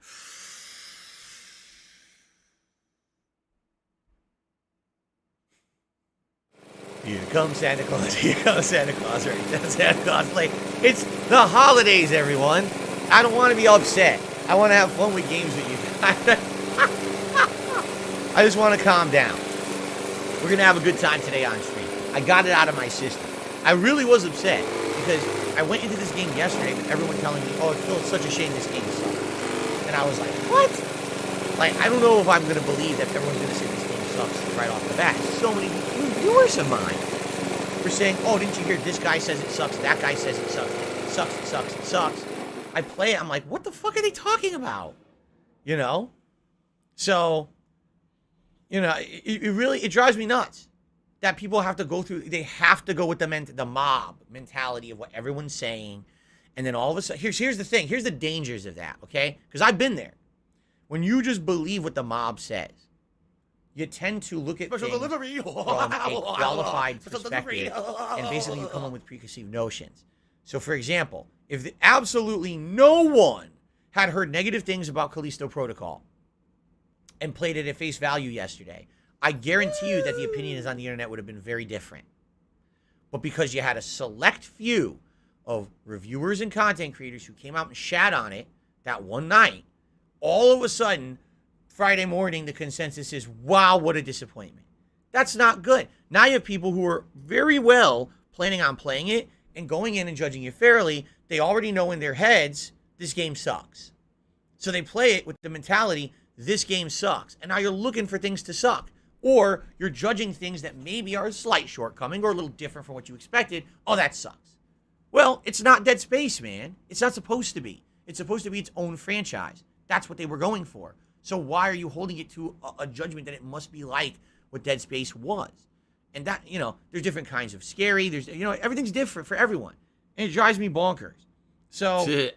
Speaker 1: Here comes Santa Claus. Here comes Santa Claus. Right? Santa Claus play. It's the holidays, everyone. I don't want to be upset. I want to have fun with games with you. I just want to calm down. We're going to have a good time today on stream. I got it out of my system. I really was upset because I went into this game yesterday with everyone telling me, oh, Phil, it's such a shame this game sucks. And I was like, what? Like, I don't know if I'm going to believe that everyone's going to say this game sucks right off the bat. So many viewers of mine were saying, oh, didn't you hear this guy says it sucks, that guy says it sucks, it sucks, it sucks, it sucks. I play it, I'm like, what the fuck are they talking about? You know? So, you know, it really drives me nuts that people have to go through, they have to go with the mob mentality of what everyone's saying. And then all of a sudden, here's the thing, here's the dangers of that, okay? Because I've been there. When you just believe what the mob says, you tend to look at things from a qualified perspective, and basically you come in with preconceived notions. So, for example, if absolutely no one had heard negative things about Callisto Protocol and played it at face value yesterday, I guarantee you that the opinions on the internet would have been very different. But because you had a select few of reviewers and content creators who came out and shat on it that one night, all of a sudden, Friday morning, the consensus is, wow, what a disappointment. That's not good. Now you have people who are very well planning on playing it and going in and judging it fairly. They already know in their heads, this game sucks. So they play it with the mentality, this game sucks. And now you're looking for things to suck. Or you're judging things that maybe are a slight shortcoming or a little different from what you expected. Oh, that sucks. Well, it's not Dead Space, man. It's not supposed to be. It's supposed to be its own franchise. That's what they were going for. So why are you holding it to a judgment that it must be like what Dead Space was? And that, you know, there's different kinds of scary. There's, you know, everything's different for everyone. And it drives me bonkers. So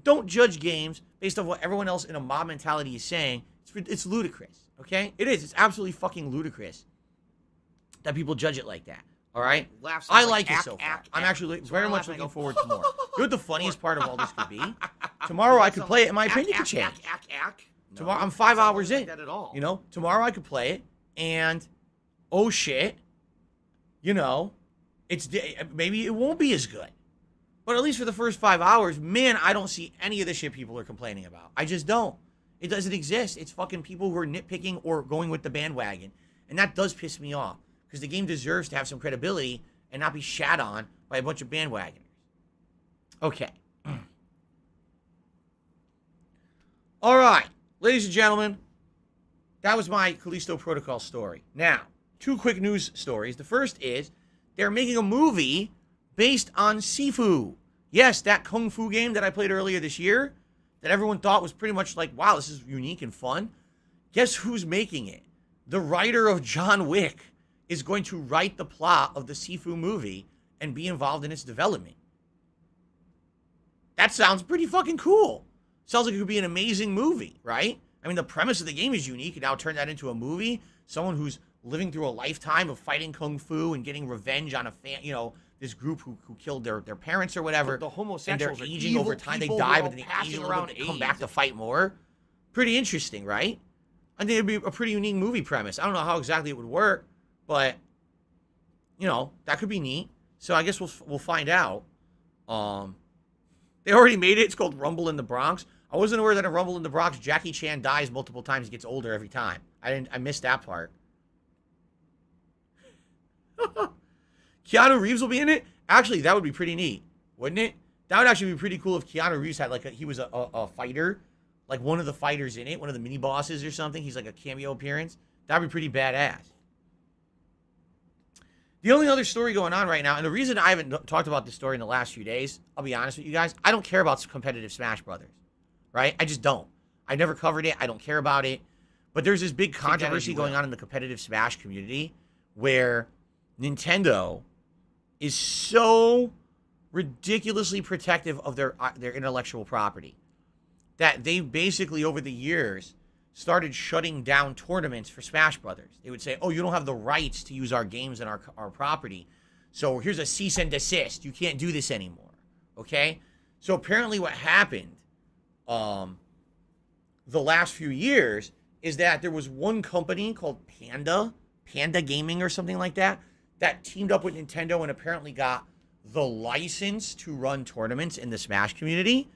Speaker 1: don't judge games based on what everyone else in a mob mentality is saying. It's ludicrous, okay? It is. It's absolutely fucking ludicrous that people judge it like that, all right? I like it so far. I'm actually very much looking forward to more. You know what the funniest part of all this could be? Tomorrow I could play it and my opinion could change. Tomorrow, I'm 5 hours in. You know, tomorrow I could play it and, oh shit, you know, maybe it won't be as good. But at least for the first 5 hours, man, I don't see any of the shit people are complaining about. I just don't. It doesn't exist. It's fucking people who are nitpicking or going with the bandwagon. And that does piss me off. Because the game deserves to have some credibility and not be shat on by a bunch of bandwagoners. Okay. All right. Ladies and gentlemen, that was my Callisto Protocol story. Now, 2 quick news stories. The first is they're making a movie based on Sifu. Yes, that Kung Fu game that I played earlier this year that everyone thought was pretty much like, wow, this is unique and fun. Guess who's making it? The writer of John Wick is going to write the plot of the Sifu movie and be involved in its development. That sounds pretty fucking cool. Sounds like it could be an amazing movie, right? I mean, the premise of the game is unique, and now turn that into a movie. Someone who's living through a lifetime of fighting Kung Fu and getting revenge on this group who killed their parents or whatever.
Speaker 2: The homosexuals
Speaker 1: and
Speaker 2: are
Speaker 1: they're aging
Speaker 2: evil
Speaker 1: over time. They
Speaker 2: people
Speaker 1: die,
Speaker 2: who
Speaker 1: but
Speaker 2: are
Speaker 1: then they
Speaker 2: passing
Speaker 1: age
Speaker 2: around
Speaker 1: around and come
Speaker 2: AIDS.
Speaker 1: back to fight more. Pretty interesting, right? I think it'd be a pretty unique movie premise. I don't know how exactly it would work, but that could be neat. So I guess we'll find out. They already made it. It's called Rumble in the Bronx. I wasn't aware that in Rumble in the Bronx, Jackie Chan dies multiple times. He gets older every time. I missed that part. Keanu Reeves will be in it? Actually, that would be pretty neat, wouldn't it? That would actually be pretty cool if Keanu Reeves had he was a fighter, like one of the fighters in it, one of the mini bosses or something. He's like a cameo appearance. That'd be pretty badass. The only other story going on right now, and the reason I haven't talked about this story in the last few days, I'll be honest with you guys, I don't care about competitive Smash Brothers, right? I just don't. I never covered it. I don't care about it. But there's this big controversy going on in the competitive Smash community where Nintendo is so ridiculously protective of their intellectual property that they've basically over the years started shutting down tournaments for Smash Brothers. They would say, oh, you don't have the rights to use our games and our property, so here's a cease and desist. You can't do this anymore, okay? So apparently what happened the last few years is that there was one company called Panda Gaming or something like that teamed up with Nintendo and apparently got the license to run tournaments in the Smash community.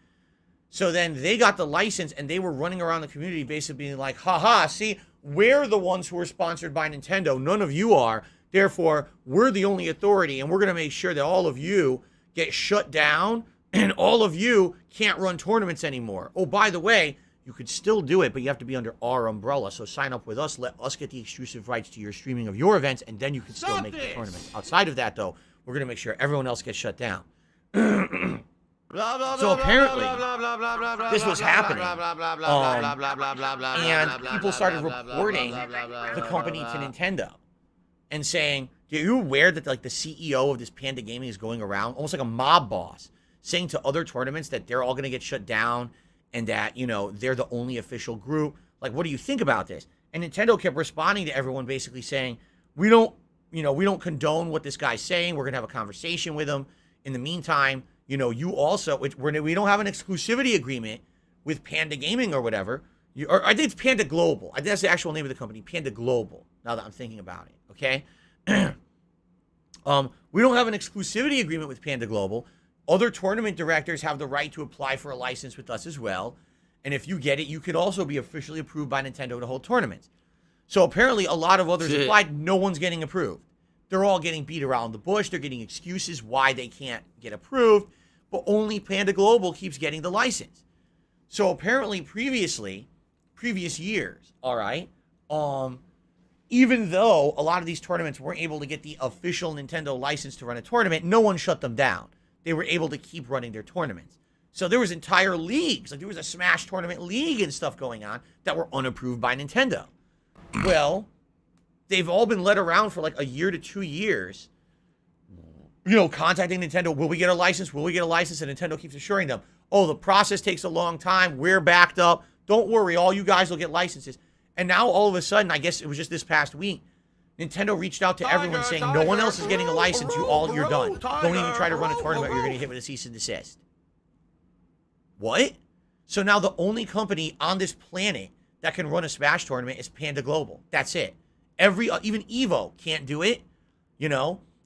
Speaker 1: So then they got the license and they were running around the community basically being like, haha, see, we're the ones who are sponsored by Nintendo. None of you are. Therefore, we're the only authority and we're going to make sure that all of you get shut down and all of you can't run tournaments anymore. Oh, by the way, you could still do it, but you have to be under our umbrella. So sign up with us. Let us get the exclusive rights to your streaming of your events, and then you can still make the tournament. Outside of that, though, we're going to make sure everyone else gets shut down. So apparently, this was happening, and people started reporting the company to Nintendo and saying, are you aware that the CEO of this Panda Gaming is going around, almost like a mob boss, saying to other tournaments that they're all going to get shut down and that, they're the only official group? Like, what do you think about this? And Nintendo kept responding to everyone basically saying, we don't condone what this guy's saying. We're going to have a conversation with him. In the meantime, you also, we don't have an exclusivity agreement with Panda Gaming or whatever. Or I think it's Panda Global. I think that's the actual name of the company, Panda Global, now that I'm thinking about it, okay? We don't have an exclusivity agreement with Panda Global. Other tournament directors have the right to apply for a license with us as well. And if you get it, you could also be officially approved by Nintendo to hold tournaments. So apparently a lot of others applied. No one's getting approved. They're all getting beat around the bush. They're getting excuses why they can't get approved. But only Panda Global keeps getting the license. So apparently previous years, all right, even though a lot of these tournaments weren't able to get the official Nintendo license to run a tournament, no one shut them down. They were able to keep running their tournaments. So there was entire leagues, like there was a Smash Tournament League and stuff going on that were unapproved by Nintendo. Well, they've all been led around for like a year to 2 years, contacting Nintendo, will we get a license? Will we get a license? And Nintendo keeps assuring them, oh, the process takes a long time. We're backed up. Don't worry, all you guys will get licenses. And now all of a sudden, I guess it was just this past week, Nintendo reached out to everyone saying, no one else is getting a license. You're done. Don't even try to run a tournament or you're going to get hit with a cease and desist. What? So now the only company on this planet that can run a Smash tournament is Panda Global. That's it. Even Evo can't do it,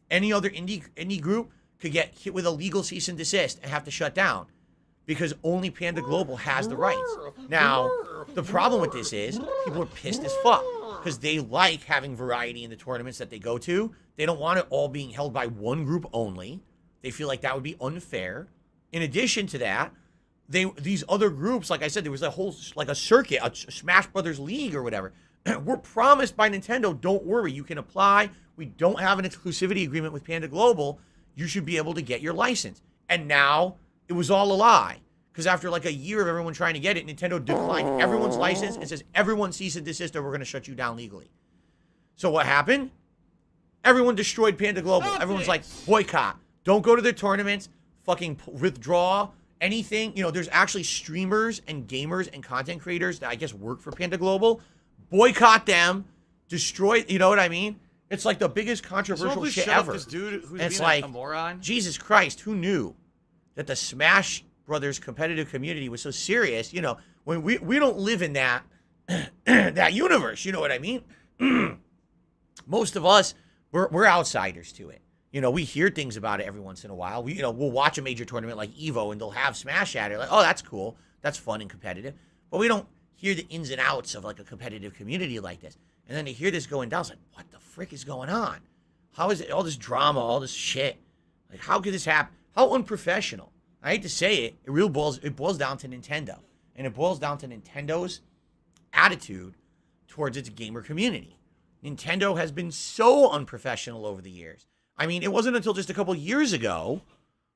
Speaker 1: any other indie group could get hit with a legal cease and desist and have to shut down because only Panda Global has the rights. Now, the problem with this is people are pissed as fuck because they like having variety in the tournaments that they go to. They don't want it all being held by one group only. They feel like that would be unfair. In addition to that, these other groups, like I said, there was a whole, like a circuit, a Smash Brothers League or whatever. We're promised by Nintendo, don't worry, you can apply. We don't have an exclusivity agreement with Panda Global. You should be able to get your license. And now it was all a lie. Because after like a year of everyone trying to get it, Nintendo declined everyone's license and says, everyone cease and desist or we're going to shut you down legally. So what happened? Everyone destroyed Panda Global. Everyone's like, boycott. Don't go to their tournaments. Fucking withdraw. Anything. You know, there's actually streamers and gamers and content creators that I guess work for Panda Global. Boycott them. Destroy. You know what I mean? It's like the biggest controversial shit ever.
Speaker 2: This dude who's
Speaker 1: it's
Speaker 2: being
Speaker 1: like,
Speaker 2: a moron.
Speaker 1: Jesus Christ, who knew that the Smash Brothers competitive community was so serious? You know, when we don't live in that that universe. You know what I mean? Most of us, we're outsiders to it. You know, we hear things about it every once in a while. We'll watch a major tournament like Evo and they'll have Smash at it. Like, oh, that's cool. That's fun and competitive. But we don't hear the ins and outs of like a competitive community like this. And then to hear this going down, it's like, what the frick is going on? How is it all this drama, all this shit? Like, how could this happen? How unprofessional. I hate to say it, it boils down to Nintendo. And it boils down to Nintendo's attitude towards its gamer community. Nintendo has been so unprofessional over the years. I mean, it wasn't until just a couple years ago,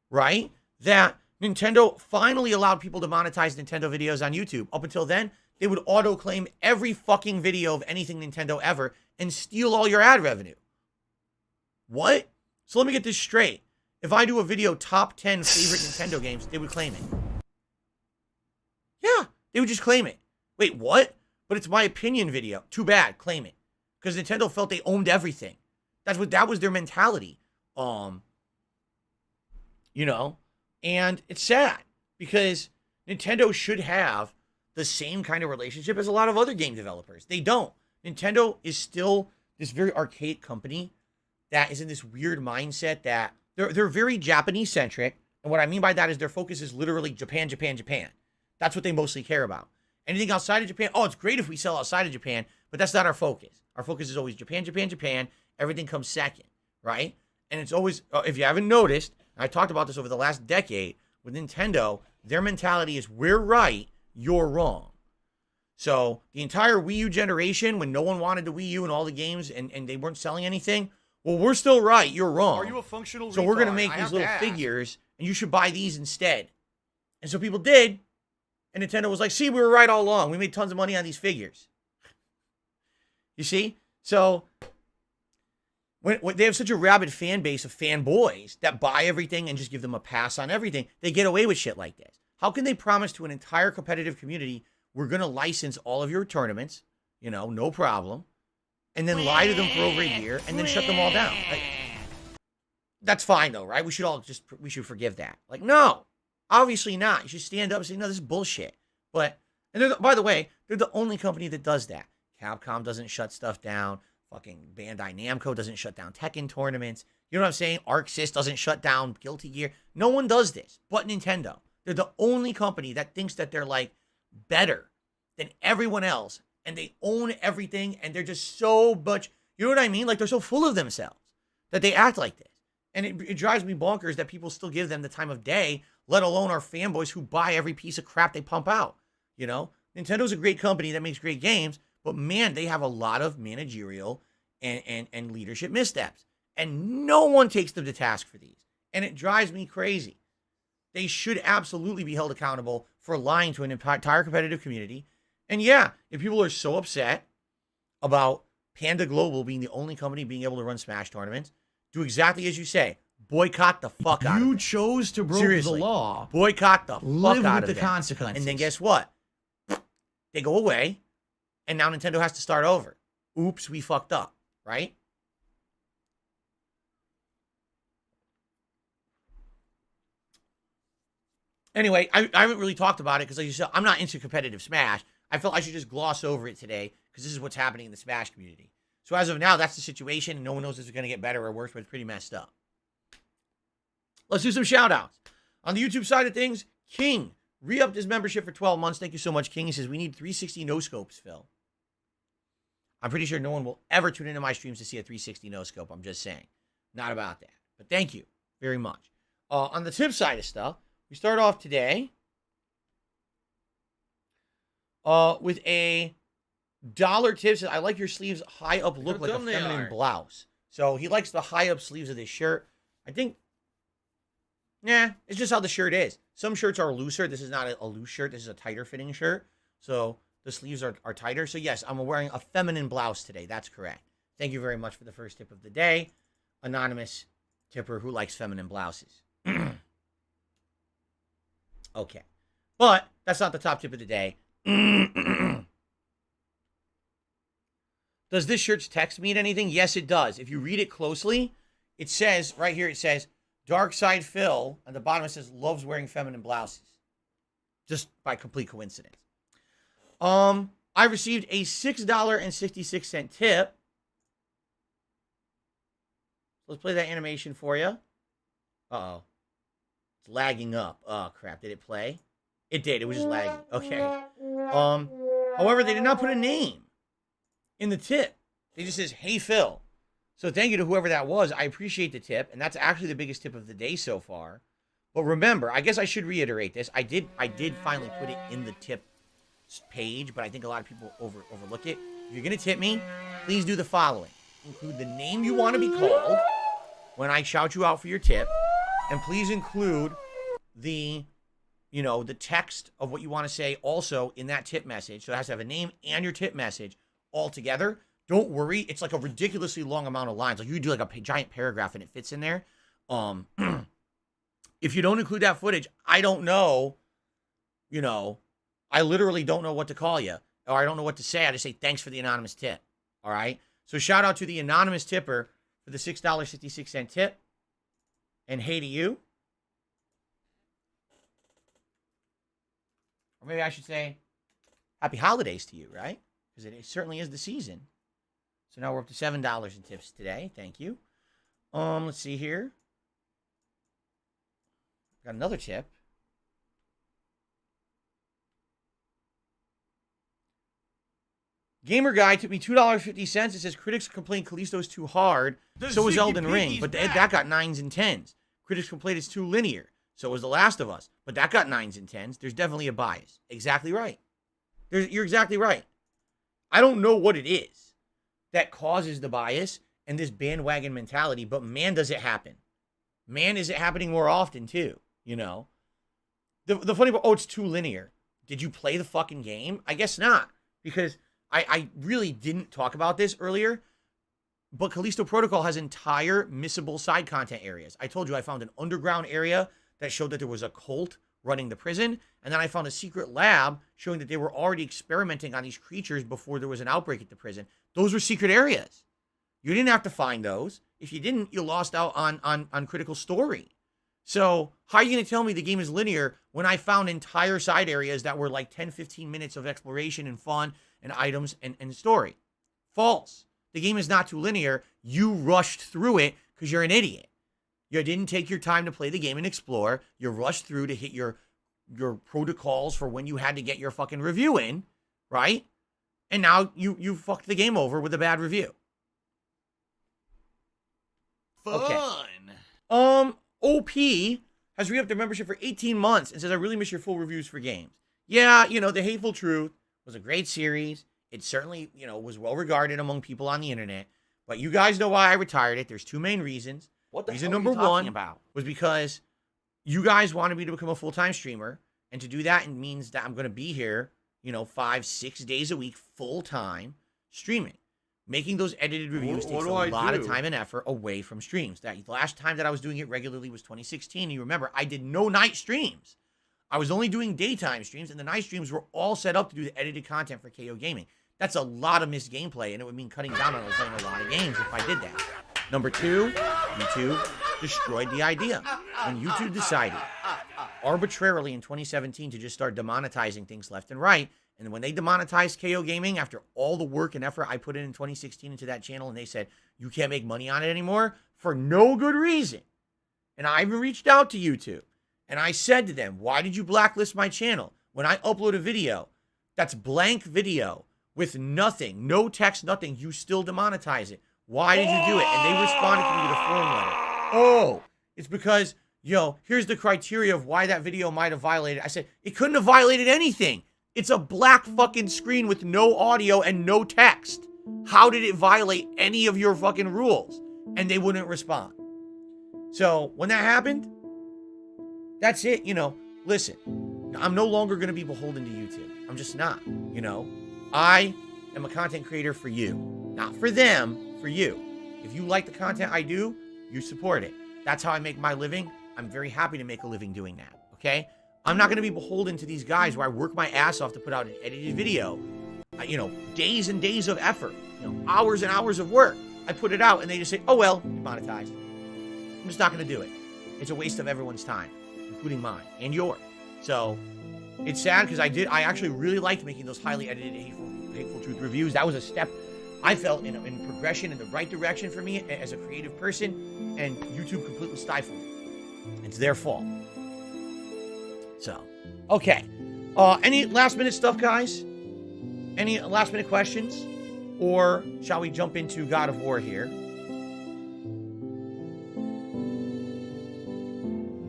Speaker 1: right, that Nintendo finally allowed people to monetize Nintendo videos on YouTube. Up until then, they would auto-claim every fucking video of anything Nintendo ever and steal all your ad revenue. What? So let me get this straight. If I do a video top 10 favorite Nintendo games, they would claim it. Yeah, they would just claim it. Wait, what? But it's my opinion video. Too bad, claim it. Because Nintendo felt they owned everything. That was their mentality. You know, and it's sad because Nintendo should have the same kind of relationship as a lot of other game developers. They don't. Nintendo is still this very archaic company that is in this weird mindset that they're very Japanese centric. And what I mean by that is their focus is literally Japan, Japan, Japan. That's what they mostly care about. Anything outside of Japan, oh, it's great if we sell outside of Japan, but that's not our focus. Our focus is always Japan, Japan, Japan. Everything comes second, right? And it's always, if you haven't noticed, I talked about this over the last decade, with Nintendo, their mentality is we're right, you're wrong. So the entire Wii U generation, when no one wanted the Wii U and all the games and they weren't selling anything, well, we're still right, you're wrong.
Speaker 2: Are you a functional
Speaker 1: So we're going to make these little figures, and you should buy these instead. And so people did, and Nintendo was like, see, we were right all along. We made tons of money on these figures. You see? So when they have such a rabid fan base of fanboys that buy everything and just give them a pass on everything, they get away with shit like this. How can they promise to an entire competitive community, we're going to license all of your tournaments, you know, no problem, and then lie to them for over a year and then shut them all down? Like, that's fine though, right? We should forgive that. Like, no, obviously not. You should stand up and say, no, this is bullshit. But, and by the way, they're the only company that does that. Capcom doesn't shut stuff down. Fucking Bandai Namco doesn't shut down Tekken tournaments. You know what I'm saying? ArcSys doesn't shut down Guilty Gear. No one does this but Nintendo. They're the only company that thinks that they're like better than everyone else. And they own everything. And they're just so much, you know what I mean? Like they're so full of themselves that they act like this. And it drives me bonkers that people still give them the time of day, let alone our fanboys who buy every piece of crap they pump out. You know, Nintendo's a great company that makes great games. But man, they have a lot of managerial and leadership missteps. And no one takes them to task for these. And it drives me crazy. They should absolutely be held accountable for lying to an entire competitive community. And yeah, if people are so upset about Panda Global being the only company being able to run Smash tournaments, do exactly as you say. Boycott the fuck out of it.
Speaker 5: You chose to break the law.
Speaker 1: Boycott the fuck
Speaker 5: Live
Speaker 1: out
Speaker 5: with
Speaker 1: of
Speaker 5: the
Speaker 1: it.
Speaker 5: consequences.
Speaker 1: And then guess what? They go away. And now Nintendo has to start over. Oops, we fucked up, right? Anyway, I haven't really talked about it because, like you said, I'm not into competitive Smash. I felt I should just gloss over it today because this is what's happening in the Smash community. So as of now, that's the situation, and no one knows if it's going to get better or worse, but it's pretty messed up. Let's do some shout-outs. On the YouTube side of things, King re-upped his membership for 12 months. Thank you so much, King. He says, we need 360 no-scopes, Phil. I'm pretty sure no one will ever tune into my streams to see a 360 no-scope. I'm just saying. Not about that. But thank you very much. On the tip side of stuff, we start off today with a $1 tip. Says, I like your sleeves high up look like a feminine blouse. So he likes the high up sleeves of this shirt. I think, it's just how the shirt is. Some shirts are looser. This is not a loose shirt. This is a tighter fitting shirt. So the sleeves are tighter. So yes, I'm wearing a feminine blouse today. That's correct. Thank you very much for the first tip of the day. Anonymous tipper who likes feminine blouses. Okay. But that's not the top tip of the day. Does this shirt's text mean anything? Yes, it does. If you read it closely, it says, right here, it says, Dark Side Phil. At the bottom, it says, loves wearing feminine blouses. Just by complete coincidence. I received a $6.66 tip. Let's play that animation for you. Uh-oh. It's lagging up. Oh, crap. Did it play? It did. It was just lagging. Okay. However, they did not put a name in the tip. They just says, hey, Phil. So thank you to whoever that was. I appreciate the tip, and that's actually the biggest tip of the day so far. But remember, I guess I should reiterate this. I did finally put it in the tip page, but I think a lot of people overlook it. If you're going to tip me, please do the following. Include the name you want to be called when I shout you out for your tip, and please include the text of what you want to say also in that tip message. So it has to have a name and your tip message all together. Don't worry. It's like a ridiculously long amount of lines. Like you do like a giant paragraph and it fits in there. If you don't include that footage, I don't know, I literally don't know what to call you, or I don't know what to say. I just say, thanks for the anonymous tip. All right. So shout out to the anonymous tipper for the $6.66 tip. And hey to you. Or maybe I should say happy holidays to you, right? Because it certainly is the season. So now we're up to $7 in tips today. Thank you. Let's see here. Got another tip. Gamer Guy took me $2.50. It says critics complain Callisto's too hard. So was Elden Ring, but that got 9s and 10s. Critics complain it's too linear. So was The Last of Us, but that got 9s and 10s. There's definitely a bias. Exactly right. You're exactly right. I don't know what it is that causes the bias and this bandwagon mentality, but man, does it happen. Man, is it happening more often too, The funny part, it's too linear. Did you play the fucking game? I guess not, because I really didn't talk about this earlier, but Callisto Protocol has entire missable side content areas. I told you I found an underground area that showed that there was a cult running the prison, and then I found a secret lab showing that they were already experimenting on these creatures before there was an outbreak at the prison. Those were secret areas. You didn't have to find those. If you didn't, you lost out on critical story. So how are you going to tell me the game is linear when I found entire side areas that were like 10, 15 minutes of exploration and fun and items and story? False. The game is not too linear. You rushed through it because you're an idiot. You didn't take your time to play the game and explore. You rushed through to hit your protocols for when you had to get your fucking review in, right? And now you fucked the game over with a bad review.
Speaker 2: Fun.
Speaker 1: Okay. OP has re-upped their membership for 18 months and says, I really miss your full reviews for games. Yeah, The Hateful Truth was a great series. It certainly, was well regarded among people on the internet. But you guys know why I retired it. There's two main reasons.
Speaker 2: What the
Speaker 1: Reason
Speaker 2: hell are
Speaker 1: number
Speaker 2: you talking
Speaker 1: one
Speaker 2: about?
Speaker 1: was because you guys wanted me to become a full-time streamer. And to do that, it means that I'm going to be here, 5-6 days a week, full-time streaming. Making those edited reviews takes a lot of time and effort away from streams. The last time that I was doing it regularly was 2016. You remember, I did no night streams. I was only doing daytime streams, and the night streams were all set up to do the edited content for KO Gaming. That's a lot of missed gameplay, and it would mean cutting down on playing a lot of games if I did that. Number two, YouTube destroyed the idea. When YouTube decided arbitrarily in 2017 to just start demonetizing things left and right And when they demonetized KO Gaming after all the work and effort I put in 2016 into that channel, and they said, you can't make money on it anymore for no good reason. And I even reached out to YouTube and I said to them, why did you blacklist my channel? When I upload a video that's blank video with nothing, no text, nothing, you still demonetize it. Why did you do it? And they responded to me with a form letter. Oh, it's because, here's the criteria of why that video might have violated. I said, it couldn't have violated anything. It's a black fucking screen with no audio and no text. How did it violate any of your fucking rules? And they wouldn't respond. So when that happened, that's it. Listen, I'm no longer going to be beholden to YouTube. I'm just not, I am a content creator for you, not for them, for you. If you like the content I do, you support it. That's how I make my living. I'm very happy to make a living doing that. Okay. I'm not going to be beholden to these guys where I work my ass off to put out an edited video, days and days of effort, hours and hours of work. I put it out and they just say, oh, well, demonetized. I'm just not going to do it. It's a waste of everyone's time, including mine and yours. So it's sad because I actually really liked making those highly edited Hateful Truth reviews. That was a step I felt in progression in the right direction for me as a creative person, and YouTube completely stifled it. It's their fault. So, okay. Any last minute stuff, guys? Any last minute questions? Or shall we jump into God of War here?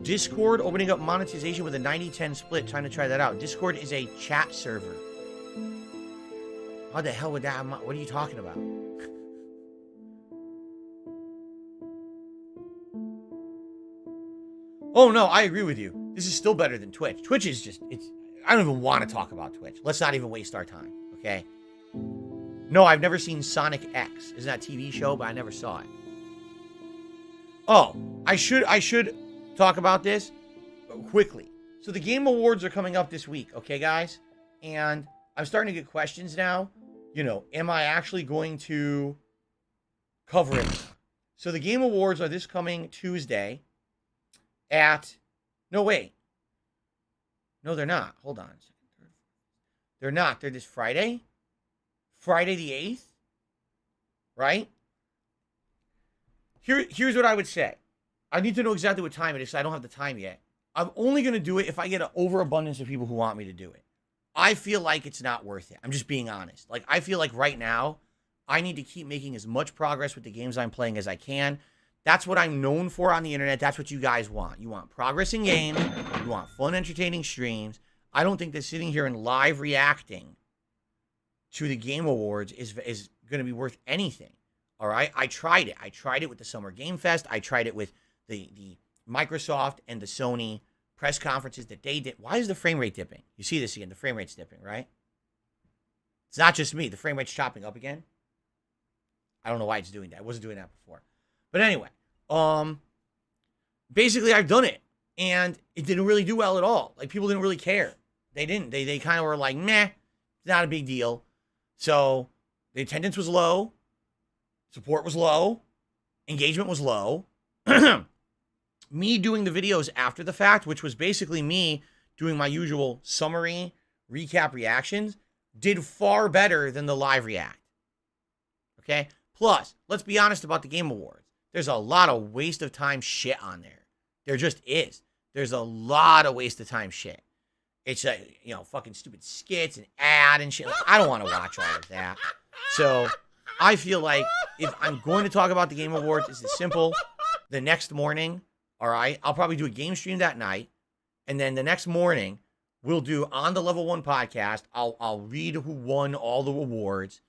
Speaker 1: Discord opening up monetization with a 90-10 split. Trying to try that out. Discord is a chat server. How the hell would that... What are you talking about? Oh, no, I agree with you. This is still better than Twitch. Twitch is just... I don't even want to talk about Twitch. Let's not even waste our time, okay? No, I've never seen Sonic X. Isn't that a TV show? But I never saw it. Oh, I should talk about this quickly. So the Game Awards are coming up this week, okay, guys? And I'm starting to get questions now. Am I actually going to cover it? So the Game Awards are this coming Tuesday at... No, wait. No, they're not. Hold on. They're not. They're this Friday? Friday the 8th? Right? Here's what I would say. I need to know exactly what time it is, so I don't have the time yet. I'm only going to do it if I get an overabundance of people who want me to do it. I feel like it's not worth it. I'm just being honest. Like, I feel like right now, I need to keep making as much progress with the games I'm playing as I can. That's what I'm known for on the internet. That's what you guys want. You want progress in games. You want fun, entertaining streams. I don't think that sitting here and live reacting to the Game Awards is going to be worth anything. All right? I tried it. I tried it with the Summer Game Fest. I tried it with the Microsoft and the Sony press conferences that they did. Why is the frame rate dipping? You see this again. The frame rate's dipping, right? It's not just me. The frame rate's chopping up again. I don't know why it's doing that. It wasn't doing that before. But anyway, basically I've done it. And it didn't really do well at all. Like, people didn't really care. They didn't. They kind of were like, meh, it's not a big deal. So the attendance was low. Support was low. Engagement was low. Me doing the videos after the fact, which was basically me doing my usual summary, recap reactions, did far better than the live react. Okay? Plus, let's be honest about the Game Awards. There's a lot of waste of time shit on there. There just is. There's a lot of waste of time shit. It's fucking stupid skits and ad and shit. Like, I don't want to watch all of that. So I feel like if I'm going to talk about the Game Awards, it's as simple. The next morning, all right, I'll probably do a game stream that night. And then the next morning, we'll do on the Level 1 podcast. I'll read who won all the awards.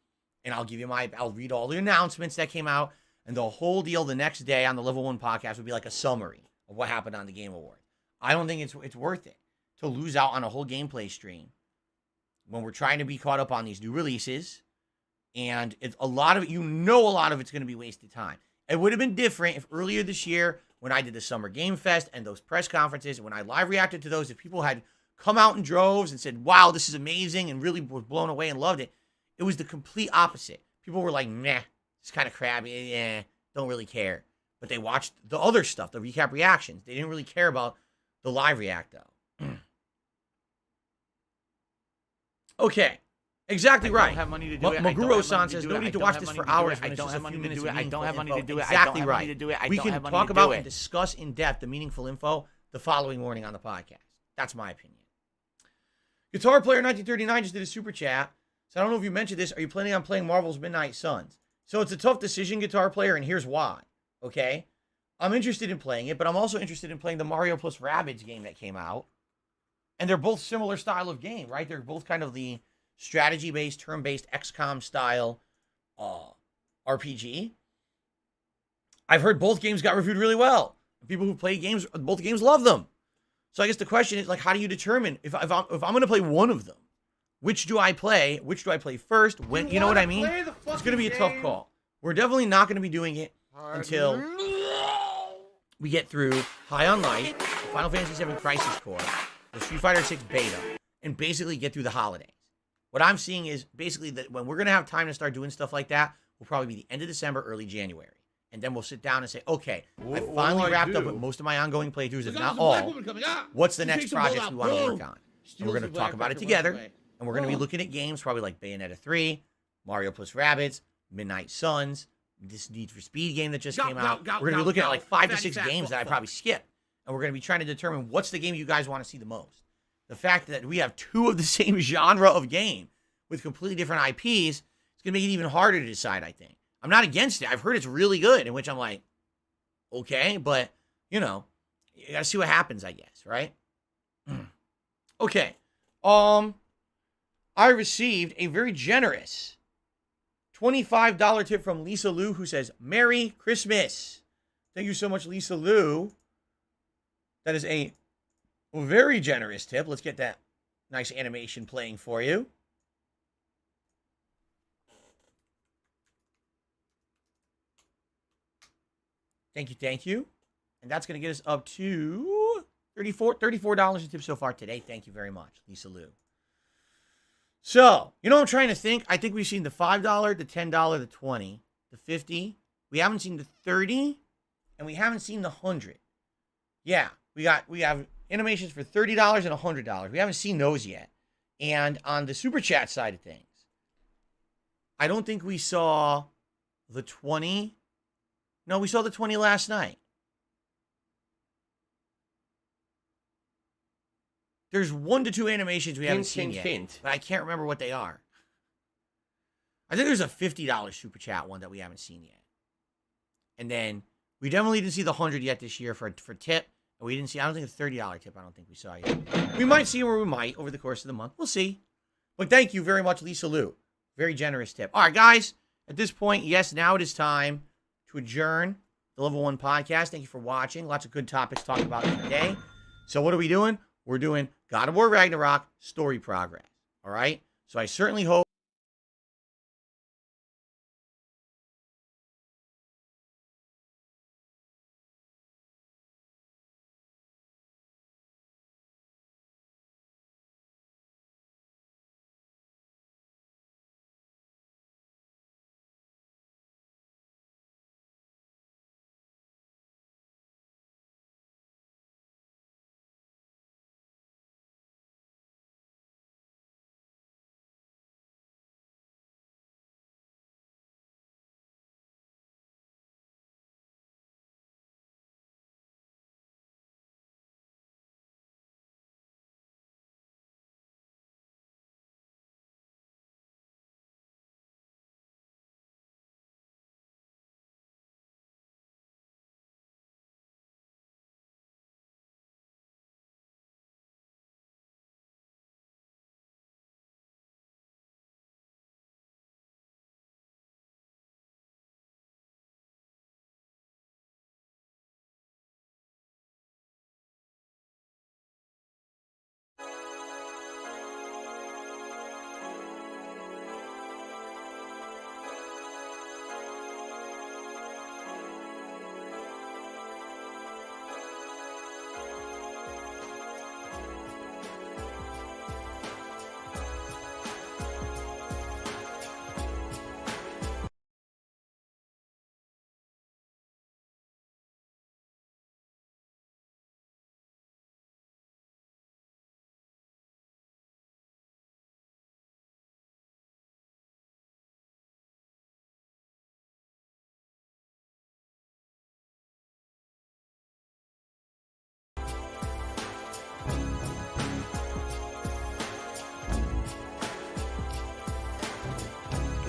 Speaker 1: And I'll read all the announcements that came out. And the whole deal the next day on the Level 1 podcast would be like a summary of what happened on the Game Awards. I don't think it's worth it to lose out on a whole gameplay stream when we're trying to be caught up on these new releases. And a lot of it's going to be wasted time. It would have been different if earlier this year, when I did the Summer Game Fest and those press conferences, when I live reacted to those, if people had come out in droves and said, wow, this is amazing, and really was blown away and loved it, it was the complete opposite. People were like, meh, it's kind of crabby, don't really care. But they watched the other stuff, the recap reactions. They didn't really care about the live react, though. Okay. Exactly right.
Speaker 2: I don't have money to do it.
Speaker 1: Maguro-san says, no need to watch this for hours.
Speaker 2: I don't have money to do it. I don't have money to do it.
Speaker 1: Exactly right. We can talk about and
Speaker 2: it.
Speaker 1: discuss in depth the meaningful info the following morning on the podcast. That's my opinion. Guitar Player 1939 just did a super chat. So I don't know if you mentioned this. Are you planning on playing Marvel's Midnight Suns? So it's a tough decision, Guitar Player, and here's why. Okay? I'm interested in playing it, but I'm also interested in playing the Mario plus Rabbids game that came out. And they're both similar style of game, right? They're both kind of the strategy-based, turn-based, XCOM style RPG. I've heard both games got reviewed really well. People who play games, both games love them. So I guess the question is, like, how do you determine if I'm going to play one of them? Which do I play? Which do I play first? When, you know what I mean? It's going to be a tough call. We're definitely not going to be doing it until we get through High on Life, the Final Fantasy VII Crisis Core, the Street Fighter 6 beta, and basically get through the holidays. What I'm seeing is basically that when we're going to have time to start doing stuff like that, will probably be the end of December, early January. And then we'll sit down and say, okay, I finally wrapped up with most of my ongoing playthroughs, if not all. What's the next project we want to work on? And we're going to talk about it together. And we're going to be looking at games probably like Bayonetta 3, Mario plus Rabbids, Midnight Suns, this Need for Speed game that just came out. We're going to be looking at like 5 to 6 games that I probably skipped. And we're going to be trying to determine what's the game you guys want to see the most. The fact that we have 2 of the same genre of game with completely different IPs, it's going to make it even harder to decide, I think. I'm not against it. I've heard it's really good, in which I'm like, okay, but, you know, you got to see what happens, I guess, right? Okay. I received a very generous $25 tip from Lisa Lou, who says, Merry Christmas. Thank you so much, Lisa Lou. That is a very generous tip. Let's get that nice animation playing for you. Thank you, thank you. And that's going to get us up to $34 in tips so far today. Thank you very much, Lisa Lou. So, you know what I'm trying to think? I think we've seen the $5, the $10, the $20, the $50. We haven't seen the $30, and we haven't seen the $100. Yeah, we have animations for $30 and $100. We haven't seen those yet. And on the Super Chat side of things, I don't think we saw the 20. No, we saw the 20 last night. There's 1 to 2 animations we haven't seen yet, but I can't remember what they are. I think there's a $50 Super Chat one that we haven't seen yet. And then we definitely didn't see the 100 yet this year for tip. And we didn't see, I don't think the $30 tip, I don't think we saw yet. We might see, or we might over the course of the month. We'll see. But thank you very much, Lisa Lou. Very generous tip. All right, guys, at this point, yes, now it is time to adjourn the Level 1 podcast. Thank you for watching. Lots of good topics to talk about today. So what are we doing? We're doing God of War Ragnarok story progress. All right? So I certainly hope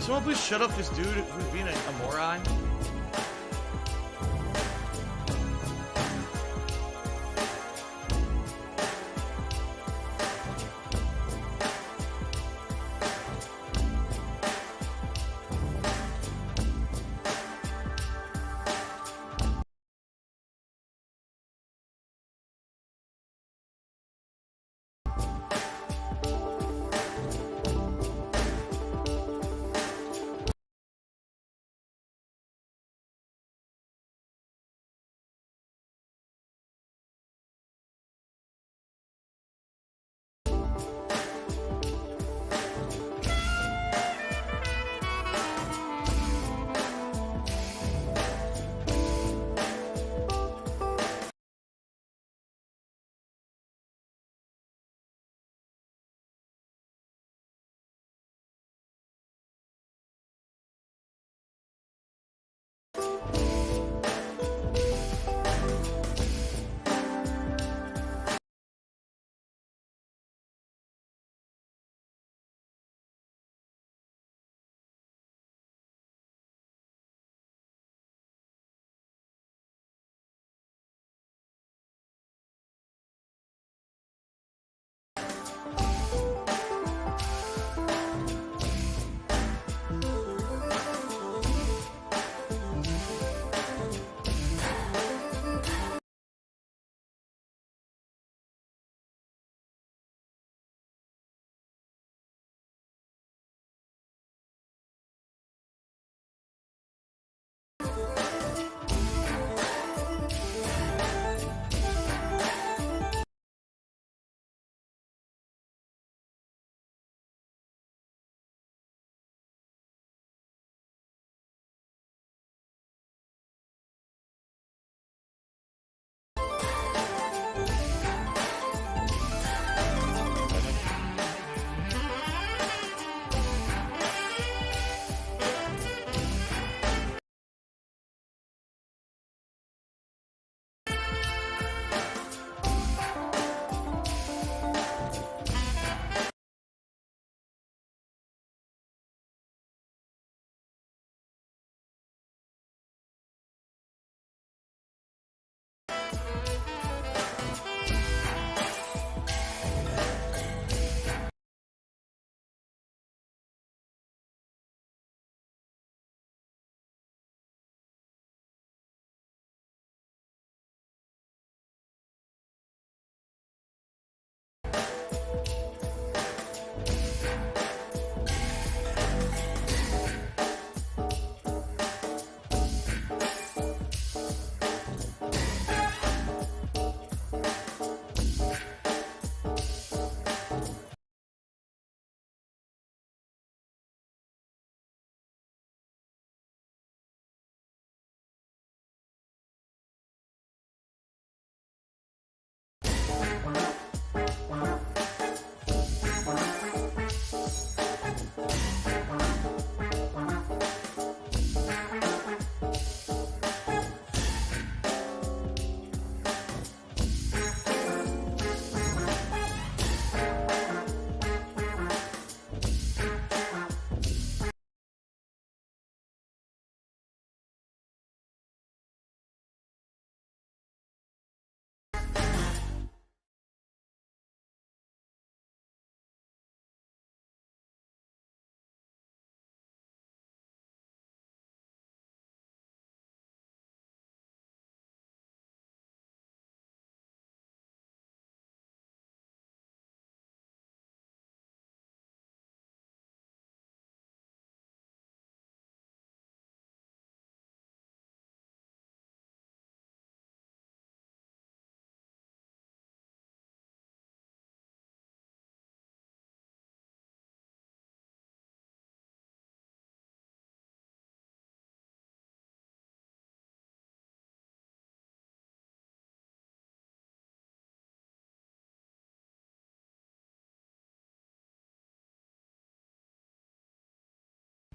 Speaker 1: Someone please shut up this dude who's being a moron.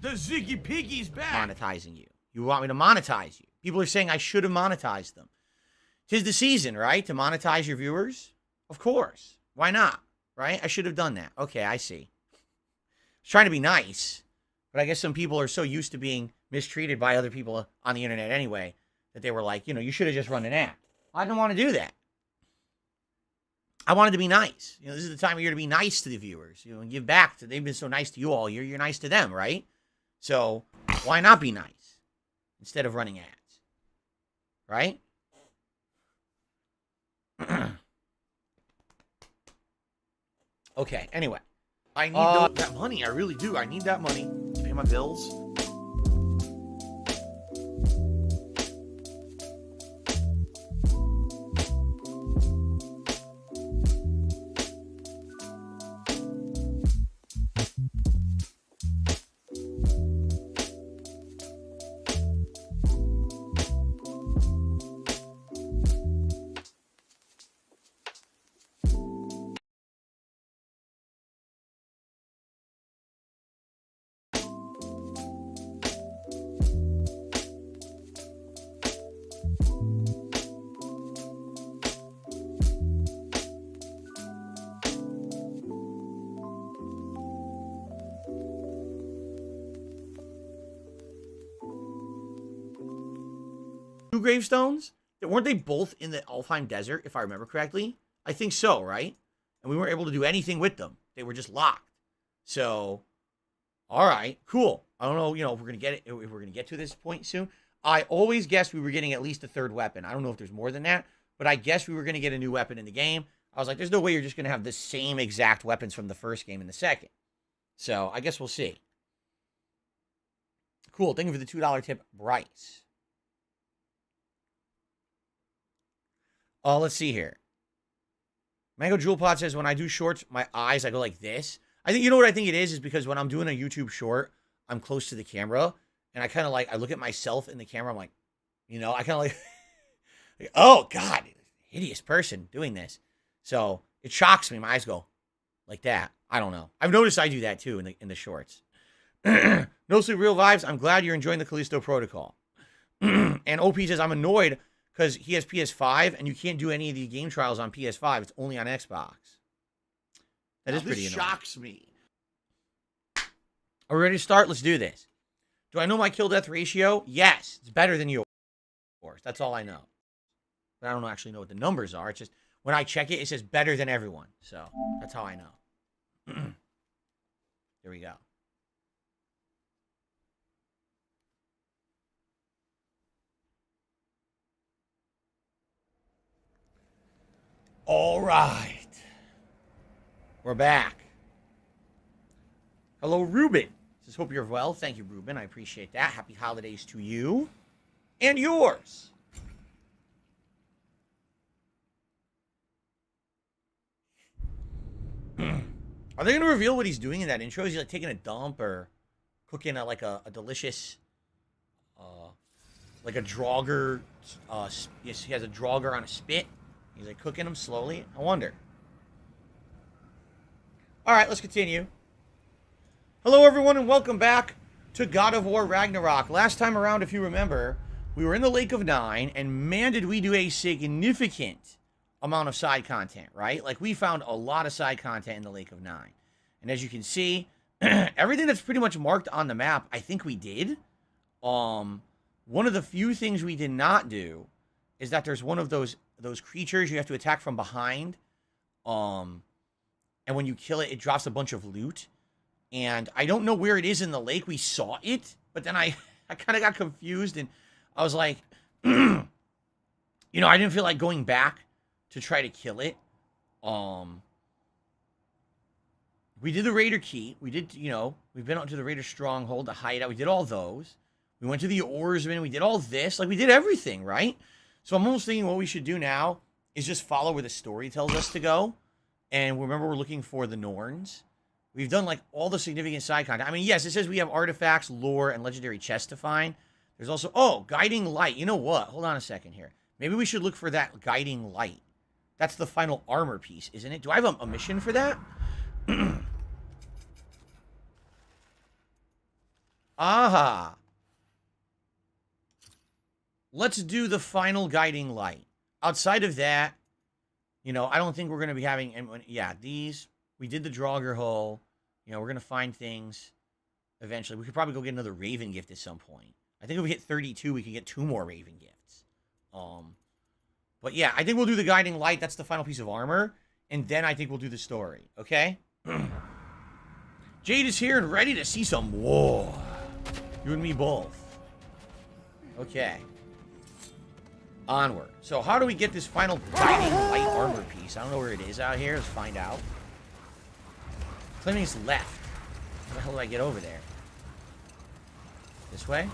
Speaker 1: The Ziggy Piggy's back.
Speaker 2: Monetizing you. You want me to monetize you. People are saying I should have monetized them. 'Tis the season, right? To monetize your viewers? Of course. Why not? Right? I should have done that. Okay, I see. I was trying to be nice,
Speaker 1: But I guess some people are so used to being mistreated by other people on the internet anyway that they were like, you should have just run an ad. I didn't want to do that. I wanted to be nice. This is the time of year to be nice to the viewers, and give back. They've been so nice to you all year. You're nice to them, right? So why not be nice instead of running ads, right? Okay, anyway.
Speaker 2: I need that money. I really do. I need that money to pay my bills.
Speaker 1: Two gravestones? Weren't they both in the Alfheim Desert, if I remember correctly? I think so, right? And we weren't able to do anything with them. They were just locked. So, all right, cool. I don't know, if we're gonna get it, if we're gonna get to this point soon. I always guessed we were getting at least a third weapon. I don't know if there's more than that, but I guess we were gonna get a new weapon in the game. I was like, there's no way you're just gonna have the same exact weapons from the first game in the second. So I guess we'll see. Cool. Thank you for the $2 tip, Bryce. Let's see here. Mango Jewel Pot says, when I do shorts, my eyes, I go like this. I think, what I think it is because when I'm doing a YouTube short, I'm close to the camera. And I kind of I look at myself in the camera. I'm like, I kind of like, oh, God, hideous person doing this. So it shocks me. My eyes go like that. I don't know. I've noticed I do that too in the shorts. No Sleep Real Vibes. I'm glad you're enjoying the Callisto Protocol. And OP says, I'm annoyed because he has PS5 and you can't do any of the game trials on PS5. It's only on Xbox. That is pretty annoying.
Speaker 2: Shocks me.
Speaker 1: Are we ready to start? Let's do this. Do I know my kill-death ratio? Yes. It's better than yours. That's all I know. But I don't actually know what the numbers are. It's just when I check it, it says better than everyone. So that's how I know. There we go. All right. We're back. Hello, Ruben. Says, hope you're well. Thank you, Ruben. I appreciate that. Happy holidays to you and yours. Are they going to reveal what he's doing in that intro? Is he taking a dump or cooking a delicious, like a draugr? Yes, he has a draugr on a spit. He's cooking them slowly. I wonder. All right, let's continue. Hello, everyone, and welcome back to God of War Ragnarok. Last time around, if you remember, we were in the Lake of Nine, and man, did we do a significant amount of side content, right? We found a lot of side content in the Lake of Nine. And as you can see, everything that's pretty much marked on the map, I think we did. One of the few things we did not do is that there's one of those creatures you have to attack from behind. And when you kill it, it drops a bunch of loot. And I don't know where it is in the lake. We saw it, but then I kind of got confused, and I was like, I didn't feel like going back to try to kill it. We did the Raider Key. We did, we've been out to the Raider Stronghold, the hideout. We did all those. We went to the Oarsman. We did all this. We did everything, right? So I'm almost thinking what we should do now is just follow where the story tells us to go. And remember, we're looking for the Norns. We've done, all the significant side content. I mean, yes, it says we have artifacts, lore, and legendary chests to find. There's also, guiding light. You know what? Hold on a second here. Maybe we should look for that guiding light. That's the final armor piece, isn't it? Do I have a mission for that? Aha. Let's do the final guiding light. Outside of that, I don't think we're going to be having... Yeah, these... We did the Draugr Hole. We're going to find things. eventually. We could probably go get another Raven gift at some point. I think if we hit 32, we can get 2 more Raven gifts. But yeah, I think we'll do the Guiding Light. That's the final piece of armor. And then I think we'll do the story. Okay? Jade is here and ready to see some war. You and me both. Okay. Onward. So how do we get this final Guiding Light armor piece? I don't know where it is out here. Let's find out. Claiming it's left. How the hell do I get over there? This way?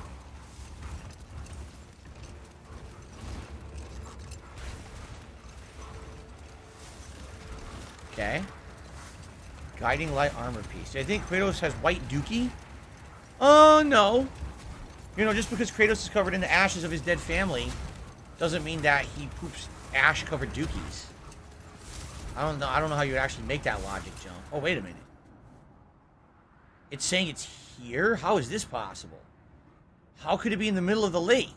Speaker 1: Okay. Guiding Light armor piece. Do I think Kratos has white dookie? No. You know, just because Kratos is covered in the ashes of his dead family doesn't mean that he poops ash-covered dookies. I don't know how you would actually make that logic jump. Oh, wait a minute. It's saying it's here? How is this possible? How could it be in the middle of the lake?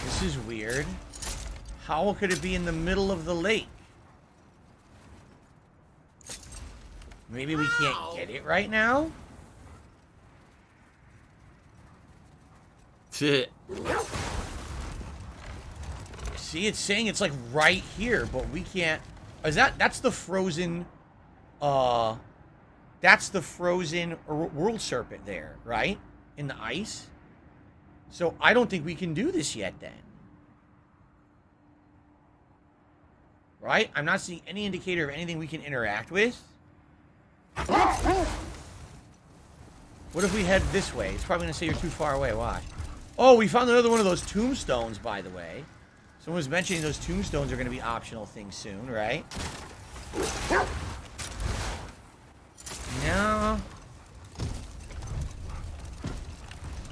Speaker 1: This is weird. How could it be in the middle of the lake? Maybe we can't get it right now? See, it's saying it's like right here, but we can't. That's the frozen, that's the frozen world serpent there, right? In the ice. So I don't think we can do this yet then. Right? I'm not seeing any indicator of anything we can interact with. What if we head this way? It's probably going to say you're too far away. Why? Oh, we found another one of those tombstones, by the way. Someone was mentioning those tombstones are going to be optional things soon, right? No.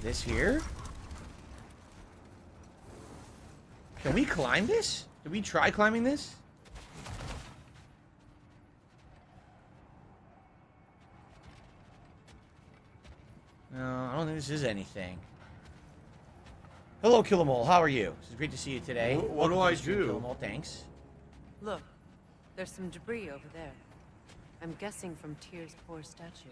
Speaker 1: This here? Can we climb this? Did we try climbing this? No, I don't think this is anything. Hello, Killamole. How are you? It's great to see you today.
Speaker 3: What do I do?
Speaker 1: Killamole, thanks.
Speaker 8: Look, there's some debris over there. I'm guessing from Tyr's poor statue.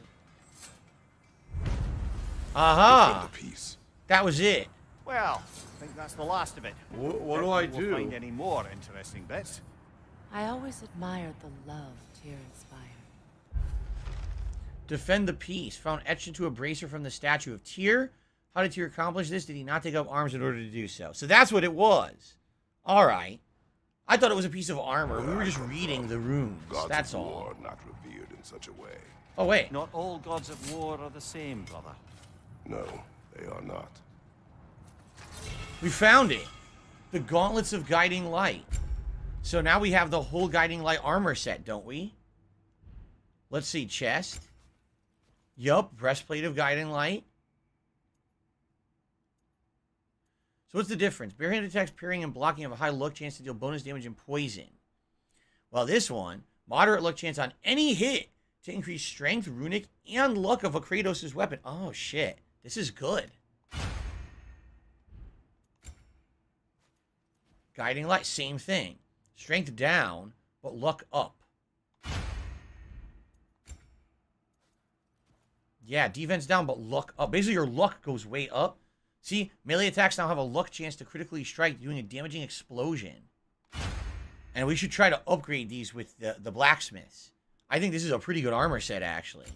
Speaker 1: Aha!
Speaker 9: The piece.
Speaker 1: That was it.
Speaker 10: Well, I think that's the last of it.
Speaker 3: What do I do?
Speaker 10: We'll find any more interesting bits.
Speaker 8: I always admired the love Tyr inspired.
Speaker 1: Defend the peace. Found etched into a bracer from the statue of Tyr. How did Tyr accomplish this? Did he not take up arms in order to do so? So that's what it was. All right. I thought it was a piece of armor. We were just reading the runes.
Speaker 9: Gods
Speaker 1: That's
Speaker 9: of
Speaker 1: all.
Speaker 9: war are not revered in such a way.
Speaker 1: Oh, wait.
Speaker 10: Not all gods of war are the same, brother.
Speaker 9: No, they are not.
Speaker 1: We found it. The Gauntlets of Guiding Light. So now we have the whole Guiding Light armor set, don't we? Let's see. Chest. Yup. Breastplate of Guiding Light. So what's the difference? Barehanded attacks, parrying, and blocking have a high luck chance to deal bonus damage and poison. Well, this one, moderate luck chance on any hit to increase strength, runic, and luck of a Kratos' weapon. Oh, shit. This is good. Guiding Light, same thing. Strength down, but luck up. Yeah, defense down, but luck up. Basically, your luck goes way up. See, melee attacks now have a luck chance to critically strike, doing a damaging explosion. And we should try to upgrade these with the blacksmiths. I think this is a pretty good armor set, actually.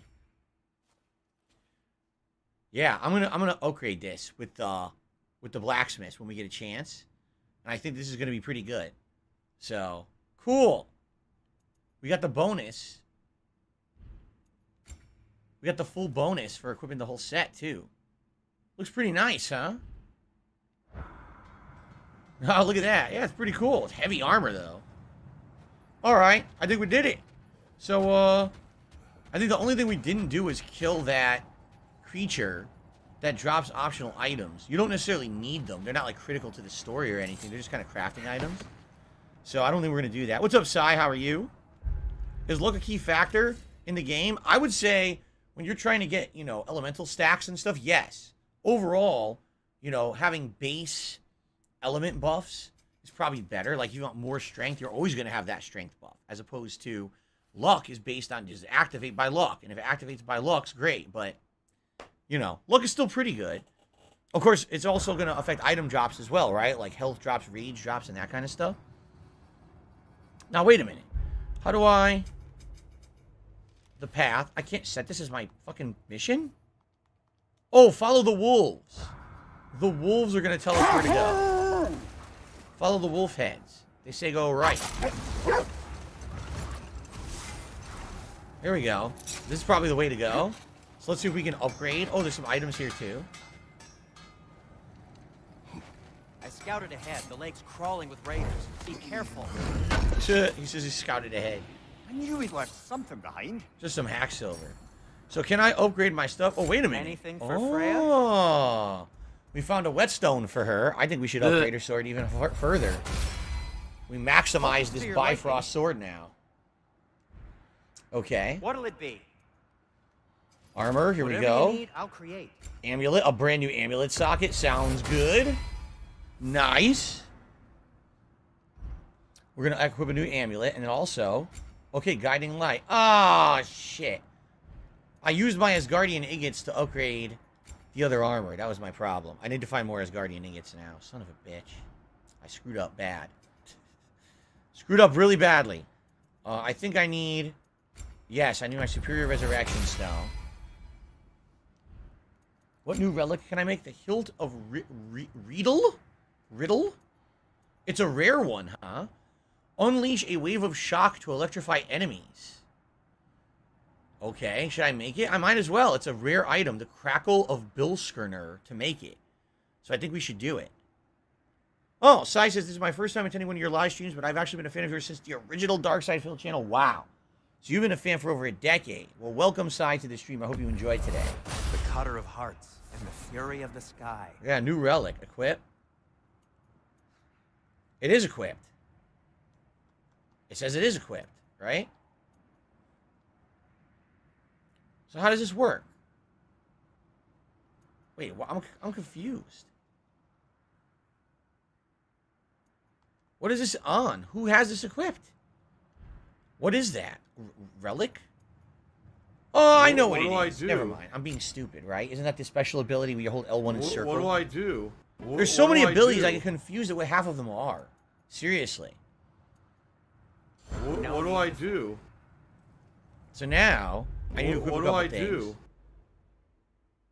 Speaker 1: Yeah, I'm gonna upgrade this with the blacksmiths when we get a chance. And I think this is gonna be pretty good. So, cool. We got the bonus. We got the full bonus for equipping the whole set, too. Looks pretty nice, huh? Oh, look at that. Yeah, it's pretty cool. It's heavy armor, though. Alright, I think we did it. So, I think the only thing we didn't do was kill that creature that drops optional items. You don't necessarily need them. They're not, like, critical to the story or anything. They're just kind of crafting items. So, I don't think we're going to do that. What's up, Sai? How are you? Is luck a key factor in the game? I would say, when you're trying to get, you know, elemental stacks and stuff, yes. Overall, you know, having base element buffs is probably better. Like, you want more strength, you're always going to have that strength buff. As opposed to luck is based on just activate by luck. And if it activates by luck's great. But, you know, luck is still pretty good. Of course, it's also going to affect item drops as well, right? Like health drops, rage drops, and that kind of stuff. Now, wait a minute. How do I... The path. I can't set this as my fucking mission? Oh, follow the wolves. The wolves are going to tell us where to go. Follow the wolf heads. They say go right. There we go. This is probably the way to go. So let's see if we can upgrade. Oh, there's some items here too.
Speaker 4: I scouted ahead. The lake's crawling with raiders. Be careful.
Speaker 1: He says he scouted ahead.
Speaker 10: I knew he'd left something behind.
Speaker 1: Just some hack silver. So can I upgrade my stuff? Oh, wait a minute.
Speaker 4: Anything for
Speaker 1: Freya? Oh, we found a whetstone for her. I think we should upgrade her sword even further. We maximize this Bifrost sword now. Okay.
Speaker 4: What'll it be?
Speaker 1: Armor, here
Speaker 4: Whatever
Speaker 1: we go.
Speaker 4: You need, I'll create.
Speaker 1: Amulet, a brand new amulet socket. Sounds good. Nice. We're going to equip a new amulet. And then also... Okay, guiding light. Ah, shit. I used my Asgardian ingots to upgrade the other armor. That was my problem. I need to find more Asgardian ingots now. Son of a bitch. I screwed up bad. Screwed up really badly. I think I need... Yes, I need my Superior Resurrection Stone. What new relic can I make? The Hilt of Riddle? Riddle? It's a rare one, huh? Unleash a wave of shock to electrify enemies. Okay, should I make it? I might as well. It's a rare item, the Crackle of Bilskirner, to make it. So I think we should do it. Oh, Sai says, this is my first time attending one of your live streams, but I've actually been a fan of yours since the original Dark Side Field channel. Wow. So you've been a fan for over a decade. Well, welcome, Sai, to the stream. I hope you enjoyed today.
Speaker 4: The Cutter of Hearts and the Fury of the Sky.
Speaker 1: Yeah, new relic. Equip. It is equipped. It says it is equipped, right? So how does this work? Wait, I'm confused. What is this on? Who has this equipped? What is that? Relic? Oh, I know what it is. Never mind. I'm being stupid, right? Isn't that the special ability where you hold L1 and circle?
Speaker 3: What do I do?
Speaker 1: There's so many abilities I get confused at what half of them are. Seriously.
Speaker 3: What do I do?
Speaker 1: So now, I need to equip a couple things.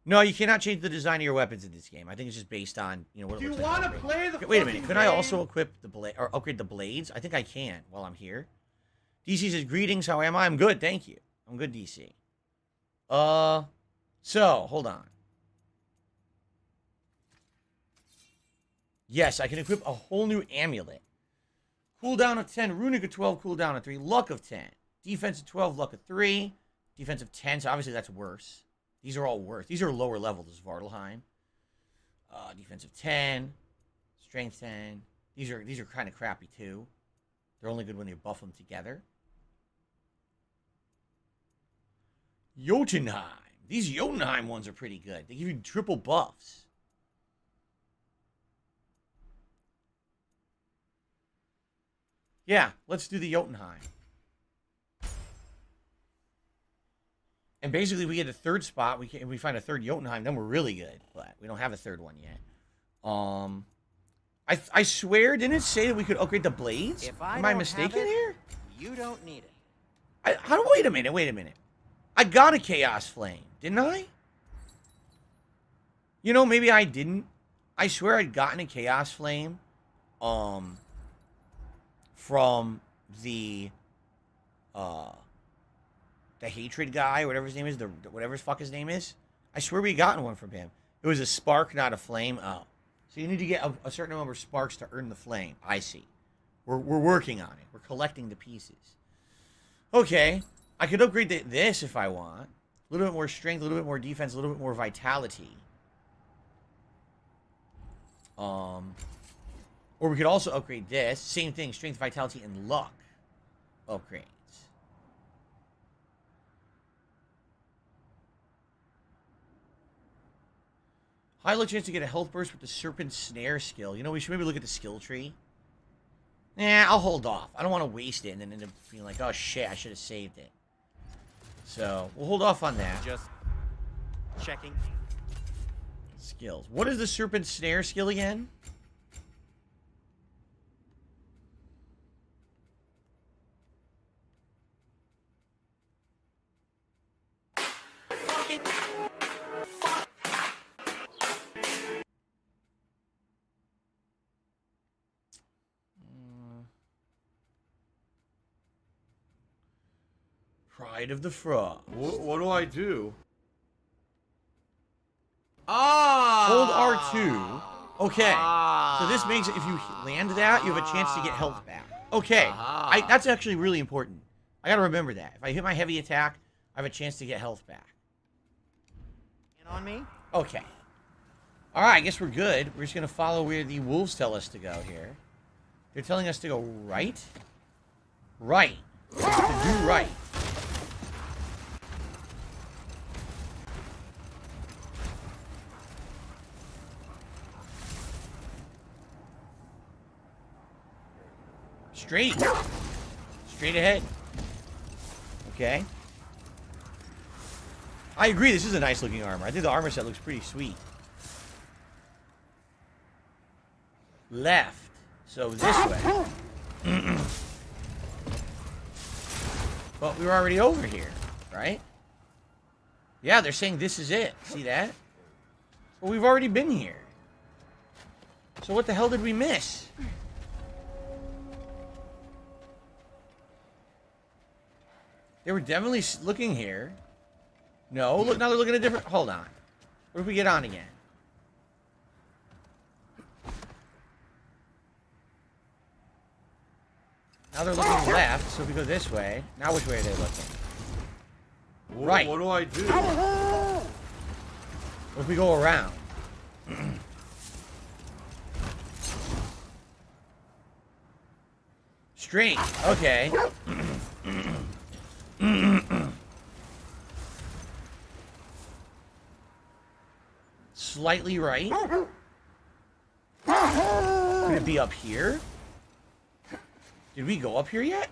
Speaker 1: No, you cannot change the design of your weapons in this game. I think it's just based on, you know, what it looks like.
Speaker 3: Do you want to play the
Speaker 1: Wait a minute. Could I also equip the blade or upgrade the blades? I think I can while I'm here. DC says, greetings, how am I? I'm good, thank you. I'm good, DC. So, hold on. Yes, I can equip a whole new amulet. Cooldown of 10, Runic of 12, cooldown of 3, Luck of 10. Defense of 12, Luck of 3. Defense of 10, so obviously that's worse. These are all worse. These are lower level, this is Vardelheim. Defense of 10. Strength 10. These are kind of crappy too. They're only good when they buff them together. Jotunheim. These Jotunheim ones are pretty good. They give you triple buffs. Yeah, let's do the Jotunheim. And basically, we get a third spot. We find a third Jotunheim, then we're really good. But we don't have a third one yet. I swear, didn't it say that we could upgrade the blades? Am I mistaken here?
Speaker 4: You don't need it.
Speaker 1: Wait a minute. I got a Chaos Flame, didn't I? You know, maybe I didn't. I swear I'd gotten a Chaos Flame, from the hatred guy, whatever his name is, whatever his fuck his name is. I swear we gotten one from him. It was a spark, not a flame. Oh, so you need to get a certain number of sparks to earn the flame. I see. We're working on it. We're collecting the pieces. Okay, I could upgrade this if I want. A little bit more strength, a little bit more defense, a little bit more vitality. Or we could also upgrade this. Same thing, strength, vitality, and luck upgrades. High luck chance to get a health burst with the Serpent Snare skill. You know, we should maybe look at the skill tree. I'll hold off. I don't want to waste it and then end up feeling like, oh shit, I should have saved it. So, we'll hold off on that.
Speaker 4: Just checking.
Speaker 1: Skills. What is the serpent snare skill again? Pride of the Frog.
Speaker 3: What do I do?
Speaker 1: Hold R2. Okay. So this makes it, if you land that, you have a chance to get health back. Okay. That's actually really important. I gotta remember that. If I hit my heavy attack, I have a chance to get health back.
Speaker 4: In on me?
Speaker 1: Okay. Alright, I guess we're good. We're just gonna follow where the wolves tell us to go here. They're telling us to go right? Right. To do right. Straight. Straight ahead. Okay. I agree, this is a nice looking armor. I think the armor set looks pretty sweet. Left. So this way. But we were already over here, right? Yeah, they're saying this is it. See that? But we've already been here. So what the hell did we miss? They were definitely looking here. No, look, now they're looking at different... Hold on. What if we get on again? Now they're looking left, so if we go this way... Now which way are they looking? Right.
Speaker 3: What do I do?
Speaker 1: What if we go around? Straight. Okay. Slightly right. Could it be up here? Did we go up here yet?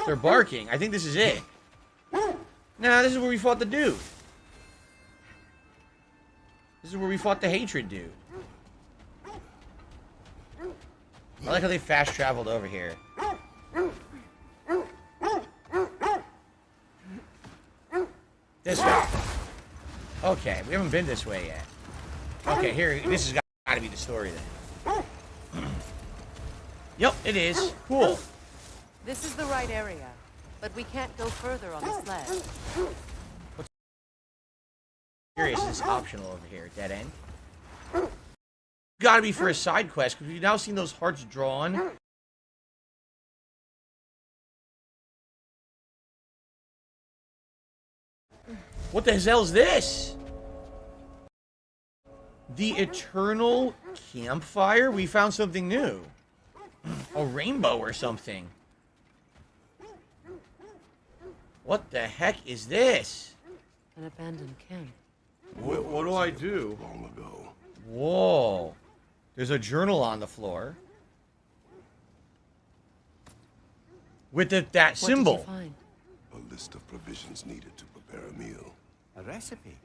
Speaker 1: They're barking. I think this is it. Nah, this is where we fought the dude. This is where we fought the hatred dude. I like how they fast traveled over here. This way. Okay, we haven't been this way yet. Okay, here, this has got to be the story then. Yep, it is. Cool.
Speaker 8: This is the right area, but we can't go further on the sled.
Speaker 1: What's curious is optional over here, dead end. Gotta be for a side quest, because we've now seen those hearts drawn. What the hell is this? The Eternal Campfire? We found something new. A rainbow or something. What the heck is this?
Speaker 8: An abandoned camp.
Speaker 3: What do I do?
Speaker 9: Long ago.
Speaker 1: Whoa. There's a journal on the floor. With that symbol.
Speaker 8: What did you find?
Speaker 9: A list of provisions needed to prepare a meal.
Speaker 10: A recipe?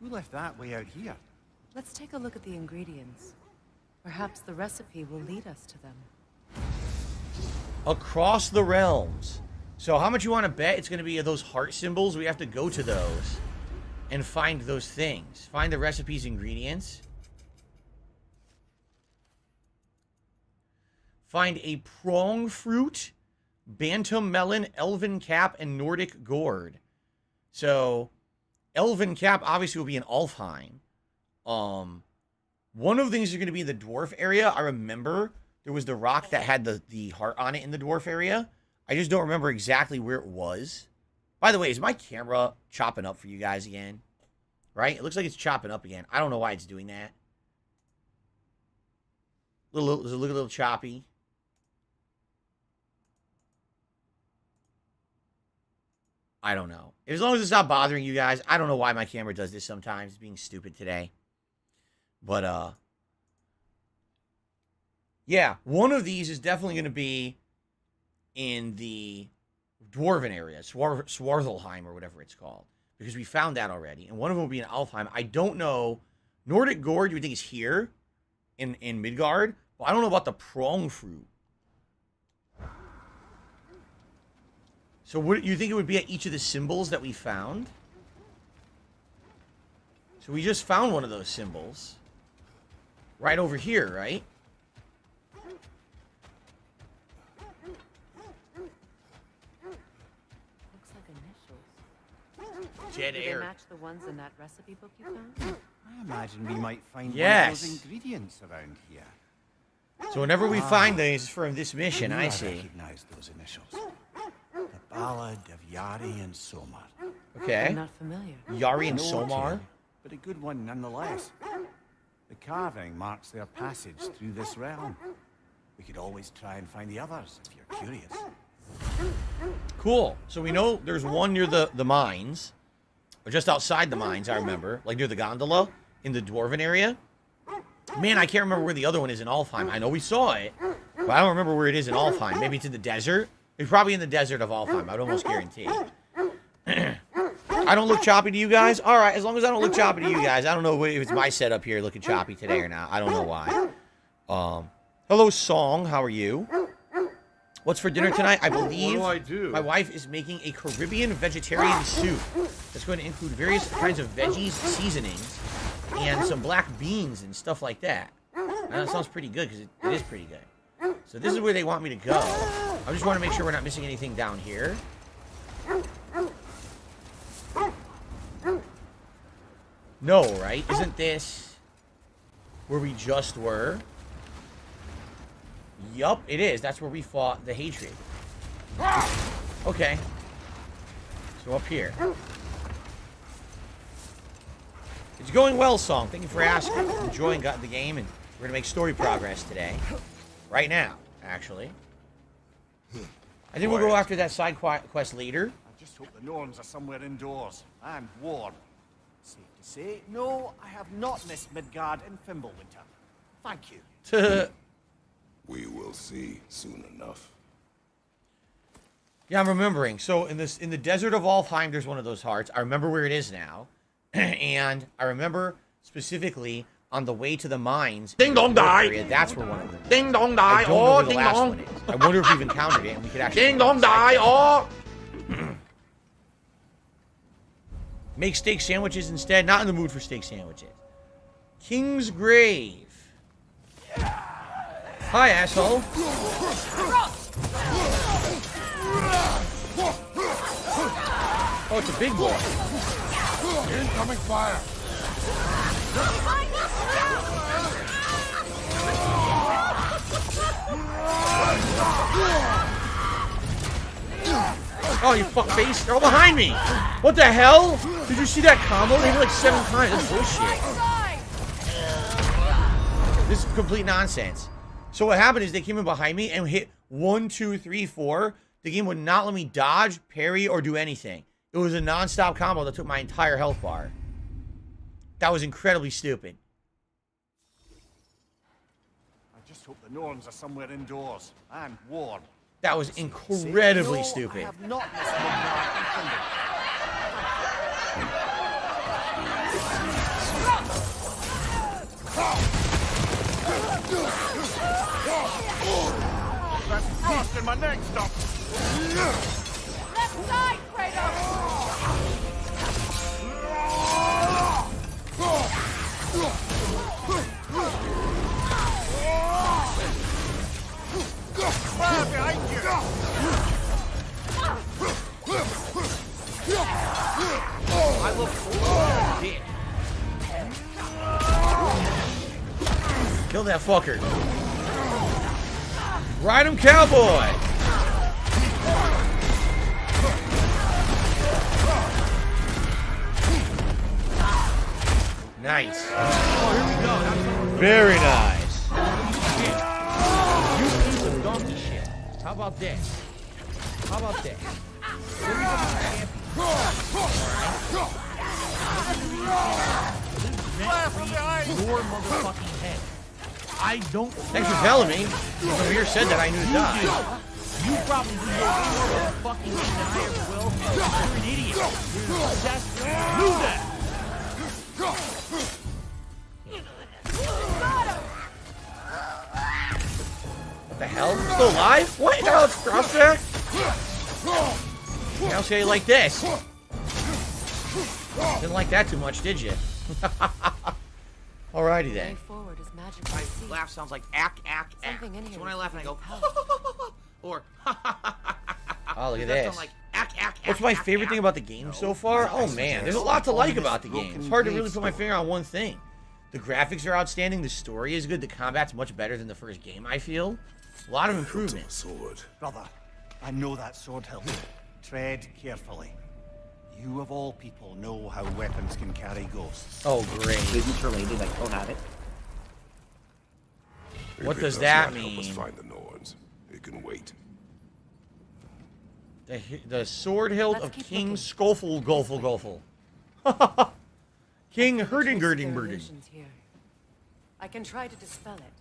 Speaker 10: Who left that way out here?
Speaker 8: Let's take a look at the ingredients. Perhaps the recipe will lead us to them.
Speaker 1: Across the realms. So how much you want to bet it's going to be those heart symbols? We have to go to those and find those things. Find the recipe's ingredients. Find a prong fruit, bantam melon, elven cap, and Nordic gourd. So, elven cap obviously will be in Alfheim. One of the things is going to be in the dwarf area. I remember there was the rock that had the heart on it in the dwarf area. I just don't remember exactly where it was. By the way, is my camera chopping up for you guys again? Right? It looks like it's chopping up again. I don't know why it's doing that. Does it look a little choppy? I don't know. As long as it's not bothering you guys, I don't know why my camera does this sometimes. It's being stupid today. But, Yeah, one of these is definitely going to be in the Dwarven area, Swarthelheim or whatever it's called, because we found that already. And one of them will be in Alfheim. I don't know. Nordic Gourd, you would think is here in Midgard, but I don't know about the prong fruit. So what you think it would be at each of the symbols that we found? So we just found one of those symbols. Right over here, right?
Speaker 8: Looks like initials.
Speaker 1: Dead
Speaker 8: Do
Speaker 1: air.
Speaker 8: they match the ones in that recipe book you found?
Speaker 10: I imagine we might find one
Speaker 1: Yes.
Speaker 10: of those ingredients around here.
Speaker 1: So whenever we find these for this mission,
Speaker 10: knew
Speaker 1: I see.
Speaker 10: recognize those initials. The Ballad of Yari and Somar.
Speaker 1: Okay.
Speaker 8: I'm not familiar.
Speaker 1: Yari and
Speaker 10: No
Speaker 1: Somar.
Speaker 10: tale, but a good one nonetheless. The carving marks their passage through this realm. We could always try and find the others if you're curious.
Speaker 1: Cool. So we know there's one near the mines, or just outside the mines, I remember, like near the gondola in the Dwarven area. Man, I can't remember where the other one is in Alfheim. I know we saw it, but I don't remember where it is in Alfheim. Maybe it's in the desert. It's probably in the desert of Alfheim. I'd almost guarantee. I don't look choppy to you guys? All right, as long as I don't look choppy to you guys. I don't know if it's my setup here looking choppy today or not. I don't know why. Hello, Song. How are you? What's for dinner tonight? I believe
Speaker 3: What do?
Speaker 1: my wife is making a Caribbean vegetarian soup that's going to include various kinds of veggies, seasonings, and some black beans and stuff like that. And that sounds pretty good because it is pretty good. So this is where they want me to go. I just want to make sure we're not missing anything down here. No, right? Isn't this where we just were? Yup, it is. That's where we fought the hatred. Okay. So up here. It's going well, Song. Thank you for asking. Enjoying the game, and we're going to make story progress today. Right now, actually. I think we'll go after that side quest later.
Speaker 10: I just hope the Norns are somewhere indoors and warm. Safe to say, no, I have not missed Midgard in Fimbulwinter. Thank you.
Speaker 9: We will see soon enough.
Speaker 1: Yeah, I'm remembering. So in the desert of Alfheim, there's one of those hearts. I remember where it is now. And I remember specifically on the way to the mines.
Speaker 2: Ding dong die.
Speaker 1: Area, that's where one of them is.
Speaker 2: Ding dong
Speaker 1: I
Speaker 2: die.
Speaker 1: don't know
Speaker 2: Oh,
Speaker 1: where the
Speaker 2: ding
Speaker 1: last
Speaker 2: dong.
Speaker 1: one is. I wonder if we've encountered it and we could actually...
Speaker 2: Ding dong die. Oh.
Speaker 1: Make steak sandwiches instead. Not in the mood for steak sandwiches. King's Grave. Hi, asshole. Oh, it's a big boy.
Speaker 9: Incoming fire!
Speaker 1: Oh, you fuckface. They're all behind me. What the hell? Did you see that combo? They hit like 7 times. That's bullshit. This is complete nonsense. So what happened is they came in behind me and hit 1, 2, 3, 4. The game would not let me dodge, parry, or do anything. It was a non-stop combo that took my entire health bar. That was incredibly stupid.
Speaker 10: I just hope the Norns are somewhere indoors and warm.
Speaker 1: That was incredibly stupid.
Speaker 10: I have not missed Midgard in Fimbulwinter. That's frost in my neck, stop!
Speaker 11: Left side, Kratos!
Speaker 10: Fire behind you!
Speaker 1: I look for dick. Kill that fucker. Ride him, cowboy! Nice. Oh, here we go. Very nice. You piece of donkey shit. How about this? How about this? Your motherfucking head.
Speaker 5: I don't.
Speaker 1: Thanks for telling me. If Amir said that, I knew to die.
Speaker 5: You probably do know way more about the fucking game than I ever will. You're an idiot. You're obsessed. Do that.
Speaker 1: What the hell? Still alive? What? No, it's crossback? I'll say you like this. Didn't like that too much, did you? Alrighty then.
Speaker 2: My laugh sounds like ack. So when I laugh and I go, or
Speaker 1: oh, look at this. What's my favorite thing about the game so far? Oh man, there's a lot to like about the game. It's hard to really put my finger on one thing. The graphics are outstanding, the story is good, the combat's much better than the first game, I feel. A lot of improvement.
Speaker 10: Brother, I know that sword hilt. Tread carefully. You of all people know how weapons can carry ghosts.
Speaker 1: Oh, great.
Speaker 11: Business related, I don't have it.
Speaker 1: What does that mean?
Speaker 9: Help us find the Norns. It can wait.
Speaker 1: The sword hilt of King Skofel Golfel. King Herdingerdingburden.
Speaker 8: I can try to dispel it.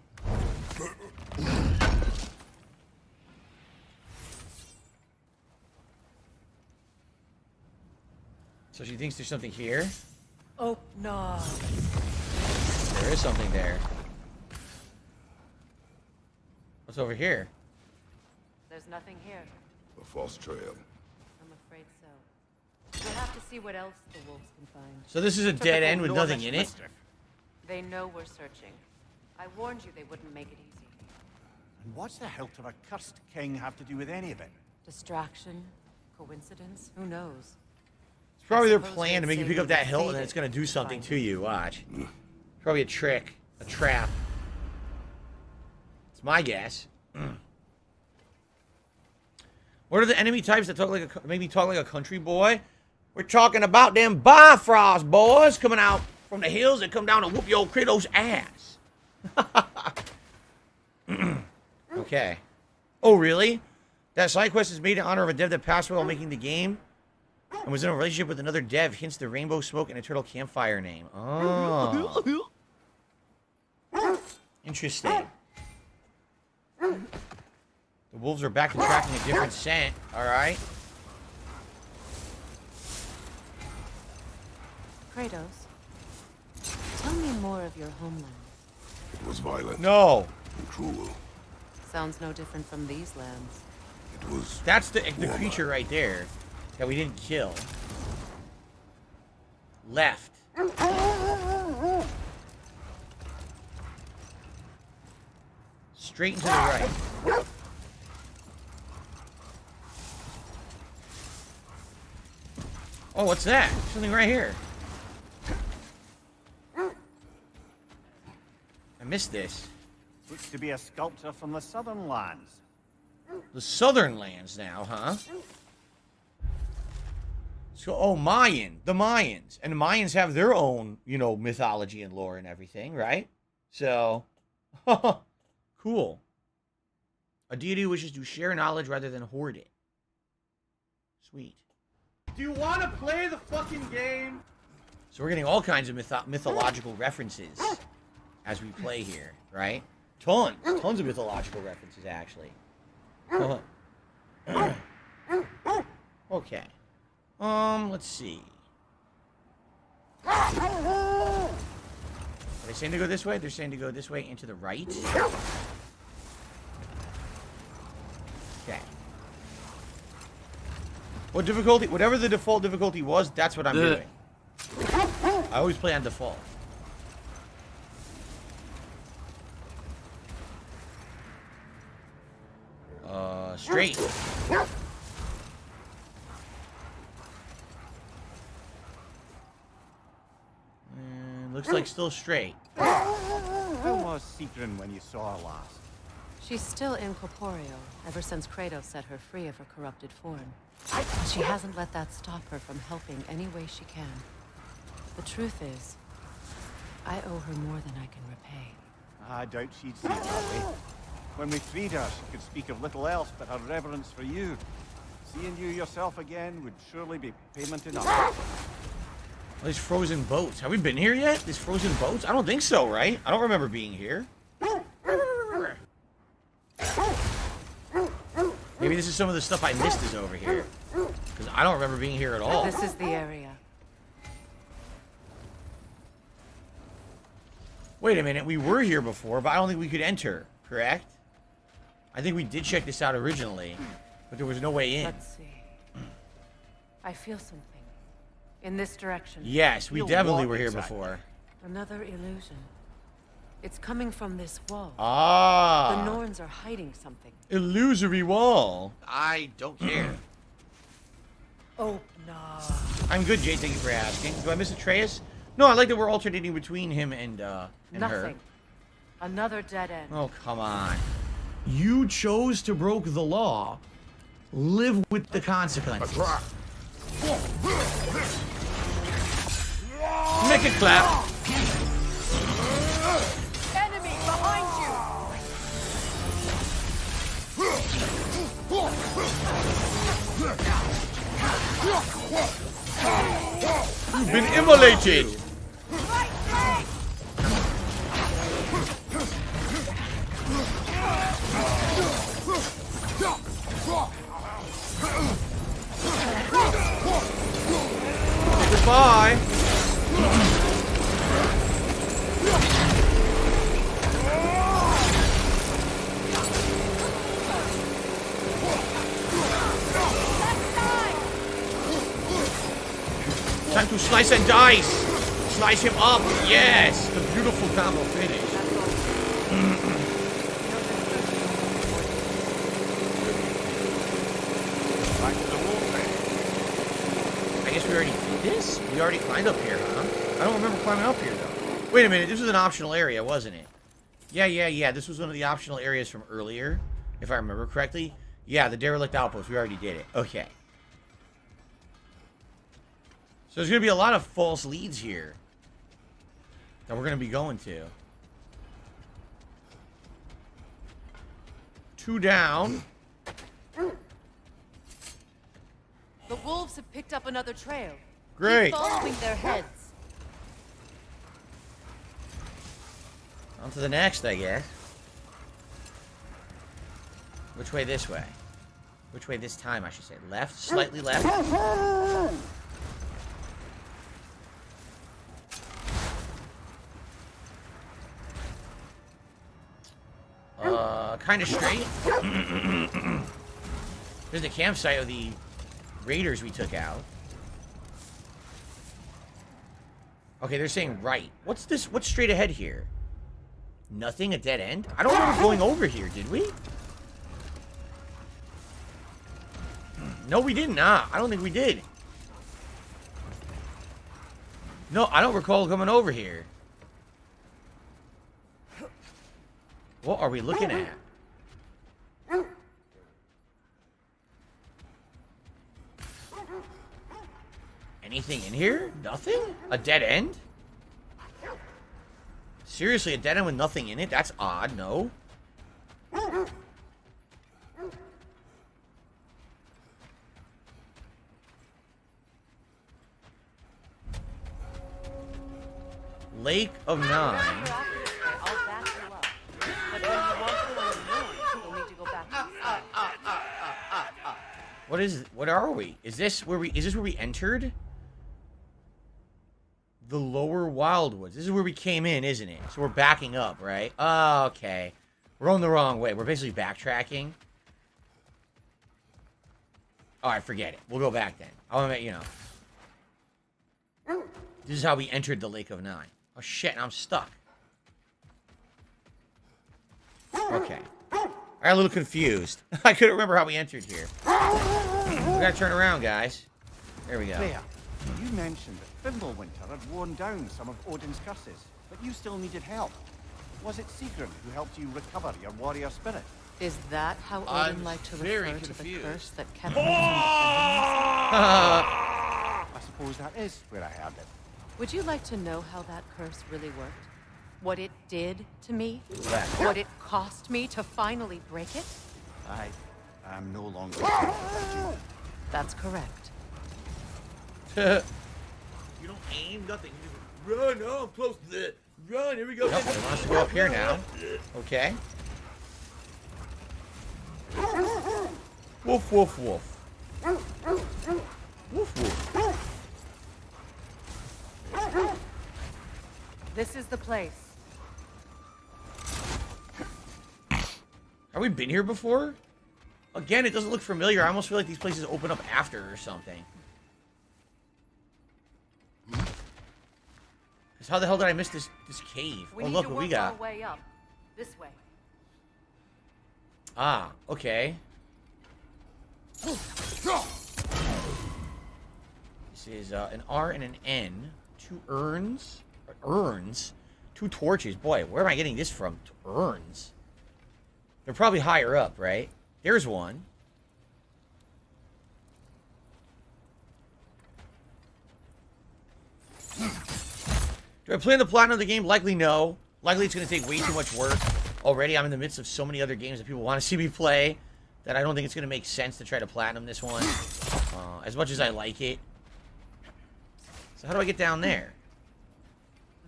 Speaker 1: So she thinks there's something here?
Speaker 8: Oh, no.
Speaker 1: There is something there. What's over here?
Speaker 8: There's nothing here.
Speaker 9: A false trail.
Speaker 8: I'm afraid so. We'll have to see what else the wolves can find.
Speaker 1: So this is a dead end with nothing in it?
Speaker 8: They know we're searching. I warned you they wouldn't make it easy.
Speaker 10: And what's the hilt of a cursed king have to do with any of it?
Speaker 8: Distraction? Coincidence? Who knows?
Speaker 1: It's probably their plan to make you pick up that hilt and then it's going to do something to you. Watch. Probably a trick. A trap. It's my guess. What are the enemy types that talk like maybe talk like a country boy? We're talking about them Bifrost boys coming out from the hills that come down to whoop your old Kratos' ass. Okay. Oh, really? That side quest is made in honor of a dev that passed away while making the game and was in a relationship with another dev, hence the rainbow smoke and eternal campfire name. Oh. Interesting. The wolves are back to tracking a different scent. Alright.
Speaker 8: Kratos, tell me more of your homeland.
Speaker 9: It was violent.
Speaker 1: No.
Speaker 9: And cruel.
Speaker 8: Sounds no different from these lands.
Speaker 9: It was.
Speaker 1: That's the creature right there that we didn't kill. Left. Straight and to the right. Oh, what's that? Something right here. I missed this.
Speaker 10: Looks to be a sculptor from the southern lands.
Speaker 1: The southern lands now, huh? So, oh, Mayan. The Mayans. And the Mayans have their own, you know, mythology and lore and everything, right? So, cool. A deity wishes to share knowledge rather than hoard it. Sweet.
Speaker 3: Do you want to play the fucking game?
Speaker 1: So we're getting all kinds of mythological references as we play here, right? Tons of mythological references, actually. Okay. Let's see. Are they saying to go this way? They're saying to go this way and to the right. Okay. What difficulty? Whatever the default difficulty was, that's what I'm doing. I always play on default. Straight. Looks like still straight.
Speaker 10: How was Sigrun when you saw her last?
Speaker 8: She's still incorporeal, ever since Kratos set her free of her corrupted form. But she hasn't let that stop her from helping any way she can. The truth is, I owe her more than I can repay.
Speaker 10: I doubt she'd see it that way. When we freed her, she could speak of little else but her reverence for you. Seeing you yourself again would surely be payment enough.
Speaker 1: These frozen boats. Have we been here yet? These frozen boats? I don't think so, right? I don't remember being here.
Speaker 2: Maybe this is some of the stuff I missed is over here. Because I don't remember being here at all.
Speaker 8: This is the area.
Speaker 2: Wait a minute, we were here before, but I don't think we could enter, correct? I think we did check this out originally, but there was no way in.
Speaker 8: Let's see. I feel something. In this direction.
Speaker 2: Yes, we definitely were here before.
Speaker 8: Another illusion. It's coming from this wall.
Speaker 2: Ah.
Speaker 8: The Norns are hiding something.
Speaker 2: Illusory wall.
Speaker 1: I don't care.
Speaker 8: Oh, no.
Speaker 2: I'm good, Jay. Thank you for asking. Do I miss Atreus? No, I like that we're alternating between him and her.
Speaker 8: Nothing. Another dead end.
Speaker 2: Oh, come on. You chose to broke the law. Live with the consequences. Make it clap.
Speaker 8: Enemy behind you!
Speaker 2: You've been immolated. Goodbye. Time to slice and dice. Slice him up. Yes. The beautiful combo finish. I guess we already did this? We already climbed up here, huh? I don't remember climbing up here, though. Wait a minute. This was an optional area, wasn't it? Yeah. This was one of the optional areas from earlier, if I remember correctly. Yeah, the derelict outpost. We already did it. Okay. So there's going to be a lot of false leads here that we're going to be going to. 2 down.
Speaker 8: The wolves have picked up another trail.
Speaker 2: Great.
Speaker 8: Keep following their heads.
Speaker 2: On to the next, I guess. Which way this way? Which way this time, I should say. Left? Slightly left? Kind of straight. There's the campsite of the raiders we took out. Okay, they're saying right. What's this? What's straight ahead here? Nothing? A dead end? I don't remember going over here, did we? No, we did not. I don't think we did. No, I don't recall coming over here. What are we looking at? Anything in here? Nothing? A dead end? Seriously, a dead end with nothing in it? That's odd, no? Lake of Nine. What is it? What are we? Is this where we entered? The lower Wildwoods. This is where we came in, isn't it? So we're backing up, right? Oh, okay. We're going the wrong way. We're basically backtracking. Alright, forget it. We'll go back then. I want to make, you know. This is how we entered the Lake of Nine. Oh, shit. I'm stuck. Okay. I got a little confused. I couldn't remember how we entered here. We gotta turn around, guys. There we go.
Speaker 10: Leia, you mentioned that Fimbulwinter had worn down some of Odin's curses, but you still needed help. Was it Sigrun who helped you recover your warrior spirit?
Speaker 8: Is that how Odin liked to refer to the curse that kept him
Speaker 10: I suppose that is where I heard it.
Speaker 8: Would you like to know how that curse really worked? What it did to me?
Speaker 2: Left.
Speaker 8: What it cost me to finally break it?
Speaker 10: I'm no longer.
Speaker 8: That's correct.
Speaker 1: You don't aim, nothing. You just run. Oh, I'm close to it. Run. Here we go.
Speaker 2: Nope, he wants to go up here now. Okay. Woof, woof, woof. Woof, woof.
Speaker 8: This is the place.
Speaker 2: Have we been here before? Again, it doesn't look familiar. I almost feel like these places open up after or something. Because how the hell did I miss this cave? Oh, look what we got.
Speaker 8: Our way up. This way.
Speaker 2: Ah, okay. This is an R and an N. 2 urns. Urns? 2 torches. Boy, where am I getting this from? Urns. They're probably higher up, right? There's one. Do I plan to platinum the game? Likely no. Likely it's going to take way too much work. Already I'm in the midst of so many other games that people want to see me play that I don't think it's going to make sense to try to platinum this one. As much as I like it. So how do I get down there?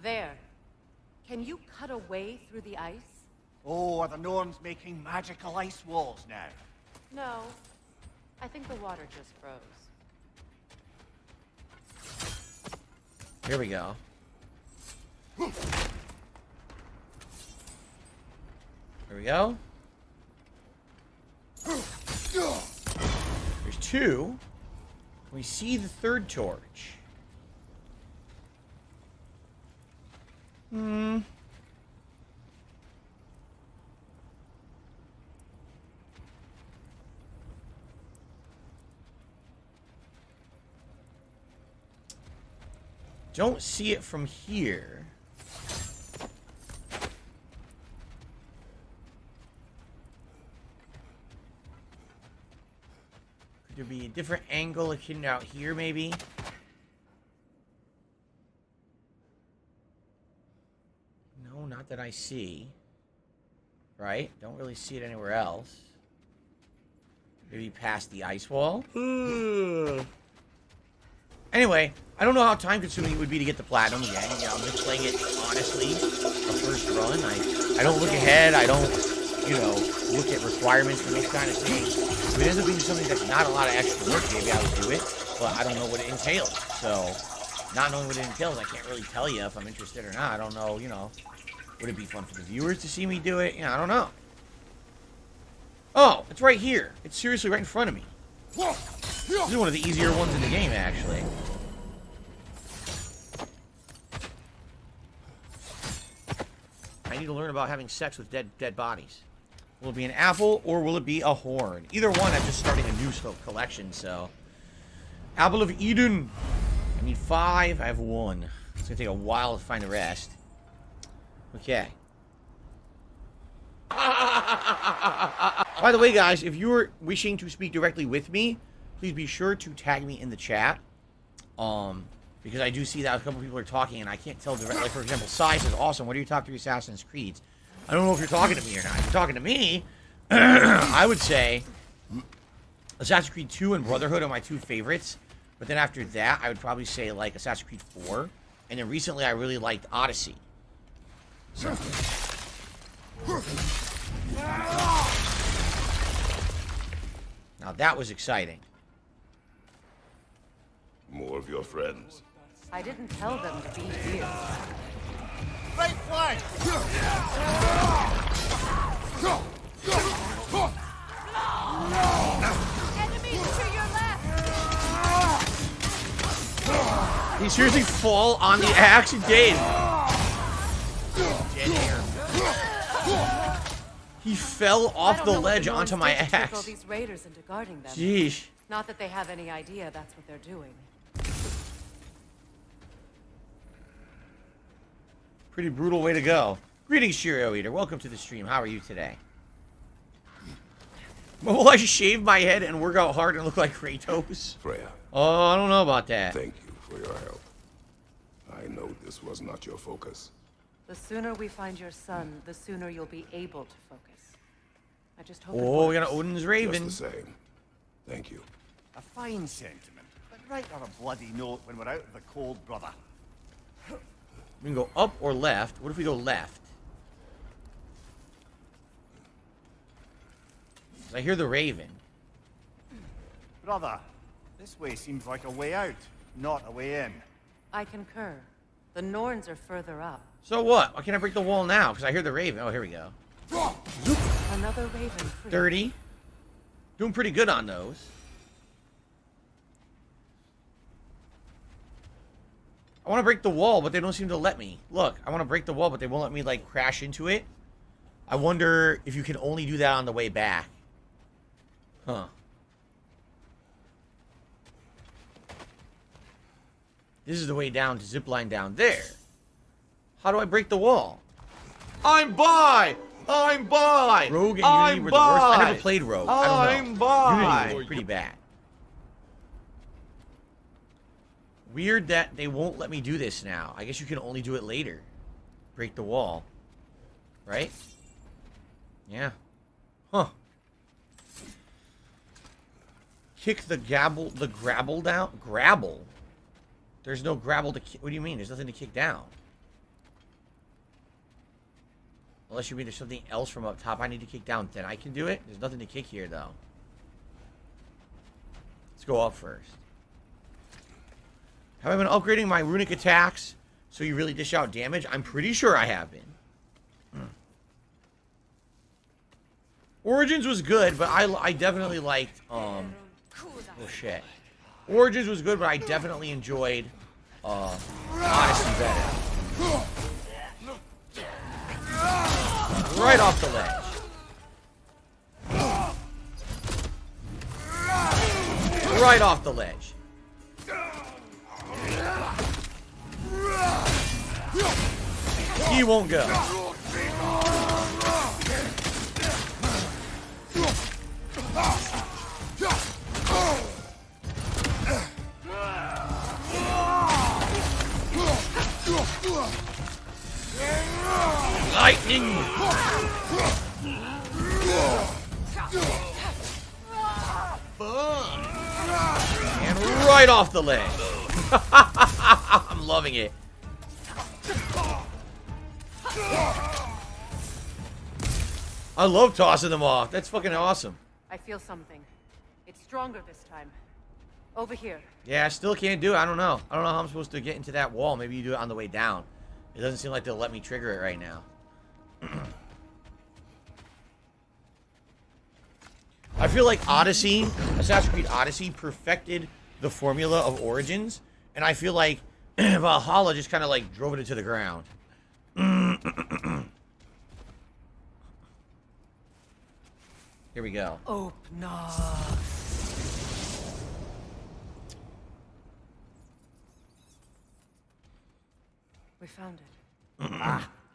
Speaker 8: There. Can you cut a way through the ice?
Speaker 10: Oh, are the Norns making magical ice walls now?
Speaker 8: No. I think the water just froze.
Speaker 2: Here we go. There we go. There's 2. We see the 3rd torch. Don't see it from here. Could there be a different angle hidden out here, maybe? No, not that I see. Right? Don't really see it anywhere else. Maybe past the ice wall? Anyway, I don't know how time-consuming it would be to get the platinum again. You know, I'm just playing it honestly, a first run. I don't look ahead. I don't, you know, look at requirements for this kind of thing. If it ends up being something that's not a lot of extra work, maybe I would do it. But I don't know what it entails. So, not knowing what it entails, I can't really tell you if I'm interested or not. I don't know, you know. Would it be fun for the viewers to see me do it? You know, I don't know. Oh, it's right here. It's seriously right in front of me. This is one of the easier ones in the game, actually. I need to learn about having sex with dead bodies. Will it be an apple or will it be a horn? Either one, I'm just starting a new collection, so. Apple of Eden. I need 5. I have 1. It's going to take a while to find the rest. Okay. By the way, guys, if you're wishing to speak directly with me, please be sure to tag me in the chat. Because I do see that a couple people are talking, and I can't tell directly. Like, for example, Sai says, awesome, what are your top 3 Assassin's Creeds? I don't know if you're talking to me or not. If you're talking to me, I would say Assassin's Creed 2 and Brotherhood are my 2 favorites. But then after that, I would probably say, like, Assassin's Creed 4. And then recently, I really liked Odyssey. So. Now, that was exciting.
Speaker 9: More of your friends.
Speaker 8: I didn't tell them to be here.
Speaker 10: Right flank!
Speaker 8: Enemies to your left!
Speaker 2: Did he seriously fall on the axe? He did. Dead air. He fell off the ledge onto my axe.
Speaker 8: These raiders into guarding them.
Speaker 2: Jeez.
Speaker 8: Not that they have any idea that's what they're doing.
Speaker 2: Pretty brutal way to go. Greetings, Cheerio Eater. Welcome to the stream. How are you today? Will I shave my head and work out hard and look like Kratos?
Speaker 9: Freya.
Speaker 2: Oh, I don't know about that.
Speaker 9: Thank you for your help. I know this was not your focus.
Speaker 8: The sooner we find your son, the sooner you'll be able to focus. I just hope.
Speaker 2: Oh, we got an Odin's Raven.
Speaker 9: Just the same. Thank you.
Speaker 10: A fine sentiment, but write on a bloody note when we're out of the cold, brother.
Speaker 2: We can go up or left. What if we go left? I hear the Raven.
Speaker 10: Brother, this way seems like a way out, not a way in.
Speaker 8: I concur. The Norns are further up.
Speaker 2: So what? Why can't I break the wall now? Because I hear the raven. Oh, here we go.
Speaker 8: Another raven free.
Speaker 2: 30. Doing pretty good on those. I want to break the wall, but they don't seem to let me. Look, I want to break the wall, but they won't let me, like, crash into it. I wonder if you can only do that on the way back. Huh. This is the way down to zipline down there. How do I break the wall?
Speaker 1: I'm by! I'm by!
Speaker 2: Rogue and
Speaker 1: I'm
Speaker 2: Unity were the worst. I
Speaker 1: by!
Speaker 2: never played Rogue. I don't know.
Speaker 1: I'm by!
Speaker 2: Unity was pretty bad. Weird that they won't let me do this now. I guess you can only do it later. Break the wall. Right? Yeah. Huh. Kick the grabble down? Grabble? There's no grabble to kick. What do you mean? There's nothing to kick down. Unless you mean there's something else from up top I need to kick down, then I can do it. There's nothing to kick here, though. Let's go up first. Have I been upgrading my runic attacks so you really dish out damage? I'm pretty sure I have been. Origins was good, but I definitely liked, oh shit. Origins was good, but I definitely enjoyed, Odyssey better. Right off the ledge. Right off the ledge. He won't go. Lightning! And right off the ledge. I'm loving it. I love tossing them off. That's fucking awesome.
Speaker 8: I feel something. It's stronger this time. Over here.
Speaker 2: Yeah, I still can't do it. I don't know. I don't know how I'm supposed to get into that wall. Maybe you do it on the way down. It doesn't seem like they'll let me trigger it right now. I feel like Odyssey, Assassin's Creed Odyssey, perfected the formula of Origins, and I feel like Valhalla just kind of like drove it into the ground. Here we go.
Speaker 8: Open up. We found it.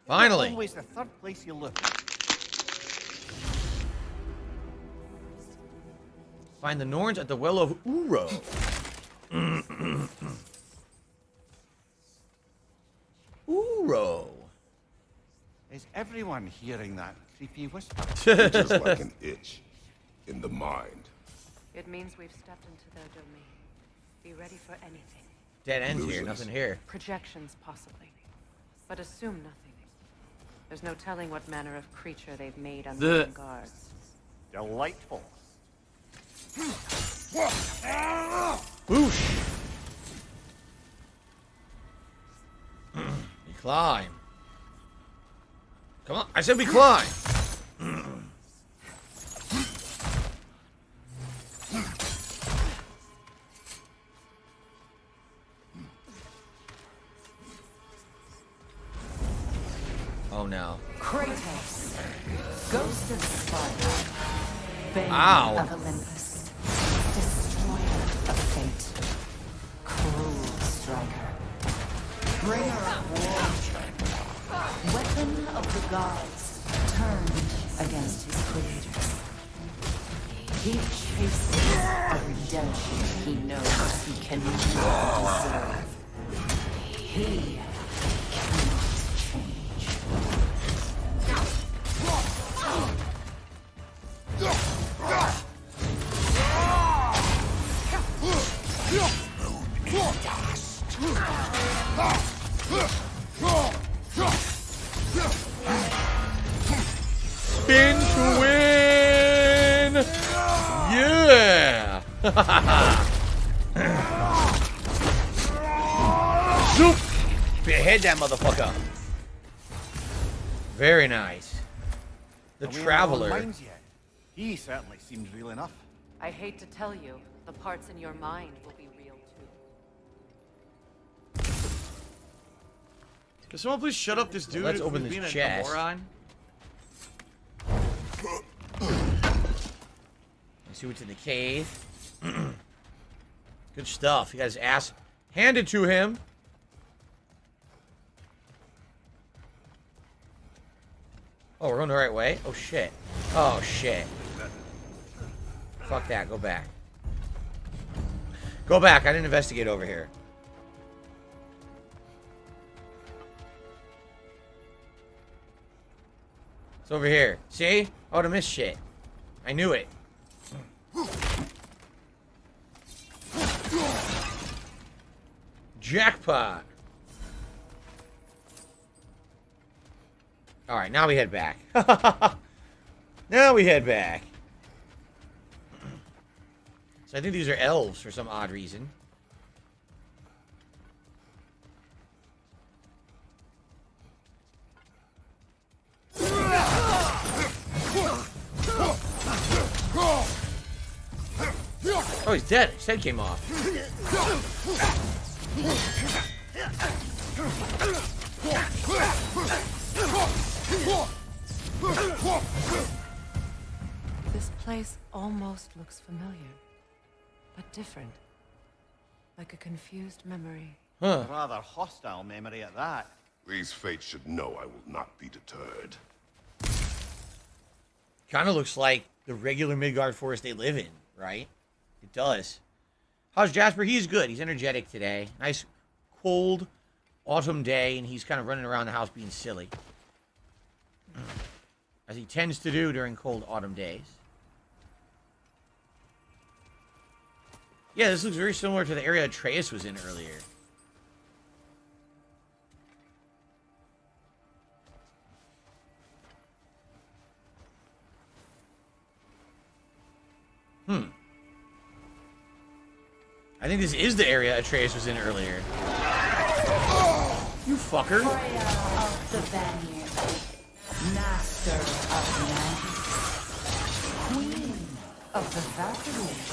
Speaker 2: Finally.
Speaker 10: Always the third place you look.
Speaker 2: Find the Norns at the Well of Uro. Uro.
Speaker 10: Is everyone hearing that creepy whisper?
Speaker 9: Just like an itch in the mind.
Speaker 8: It means we've stepped into their domain. Be ready for anything.
Speaker 2: Dead ends here. Nothing here.
Speaker 8: Projections, possibly. But assume nothing. There's no telling what manner of creature they've made on the guards.
Speaker 10: Delightful.
Speaker 2: Boosh. We climb. Come on. I said we climb. Oh no.
Speaker 8: Kratos, ghost of Sparta, bane
Speaker 2: Ow.
Speaker 8: of Olympus, destroyer of fate, cruel striker, bringer of war, weapon of the gods, turned against his creators. He chases a redemption he knows he can never deserve. He cannot change.
Speaker 2: Spin to win! Yeah! Zoop! Behead that motherfucker. Very nice. The
Speaker 10: Are we in our own
Speaker 2: Traveler.
Speaker 10: minds yet? He certainly seems real enough.
Speaker 8: I hate to tell you, the parts in your mind will be real too.
Speaker 1: Can someone please shut up this dude?
Speaker 2: Let's open
Speaker 1: who's
Speaker 2: this
Speaker 1: being a
Speaker 2: chest.
Speaker 1: moron?
Speaker 2: Let's see what's in the cave. Good stuff. He got his ass handed to him. Oh, we're going the right way? Oh, shit. Oh, shit. Fuck that. Go back. Go back. I didn't investigate over here. It's over here. See? I would have missed shit. I knew it. Jackpot. Alright, now we head back. Now we head back. So I think these are elves for some odd reason. Oh, he's dead. His head came off.
Speaker 8: This place almost looks familiar, but different. Like a confused memory.
Speaker 2: Huh.
Speaker 10: A rather hostile memory at that.
Speaker 9: These fates should know I will not be deterred.
Speaker 2: Kind of looks like the regular Midgard forest they live in, right? It does. How's Jasper? He's good. He's energetic today. Nice, cold autumn day, and he's kind of running around the house being silly. As he tends to do during cold autumn days. Yeah, this looks very similar to the area Atreus was in earlier. I think this is the area Atreus was in earlier. You fucker.
Speaker 11: Of the Vanir, master of magic, queen of the Valkyries,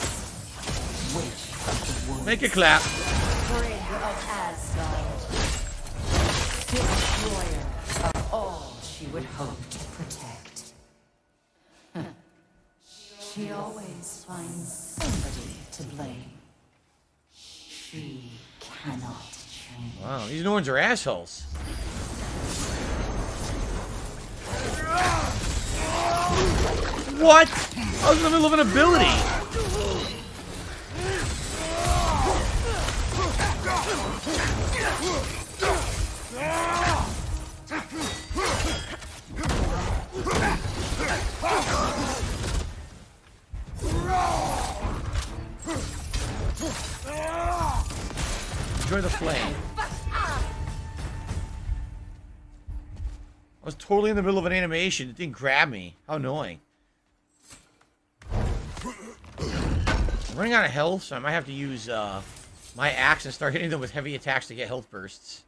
Speaker 11: witch of the woods,
Speaker 2: Make a clap.
Speaker 11: Frigg of Asgard, destroyer of all she would hope to protect. She always finds somebody to blame. She cannot change.
Speaker 2: Wow, these new ones are assholes. What? I was in the middle of an ability. Enjoy the flame. I was totally in the middle of an animation. It didn't grab me. How annoying. I'm running out of health, so I might have to use my axe and start hitting them with heavy attacks to get health bursts.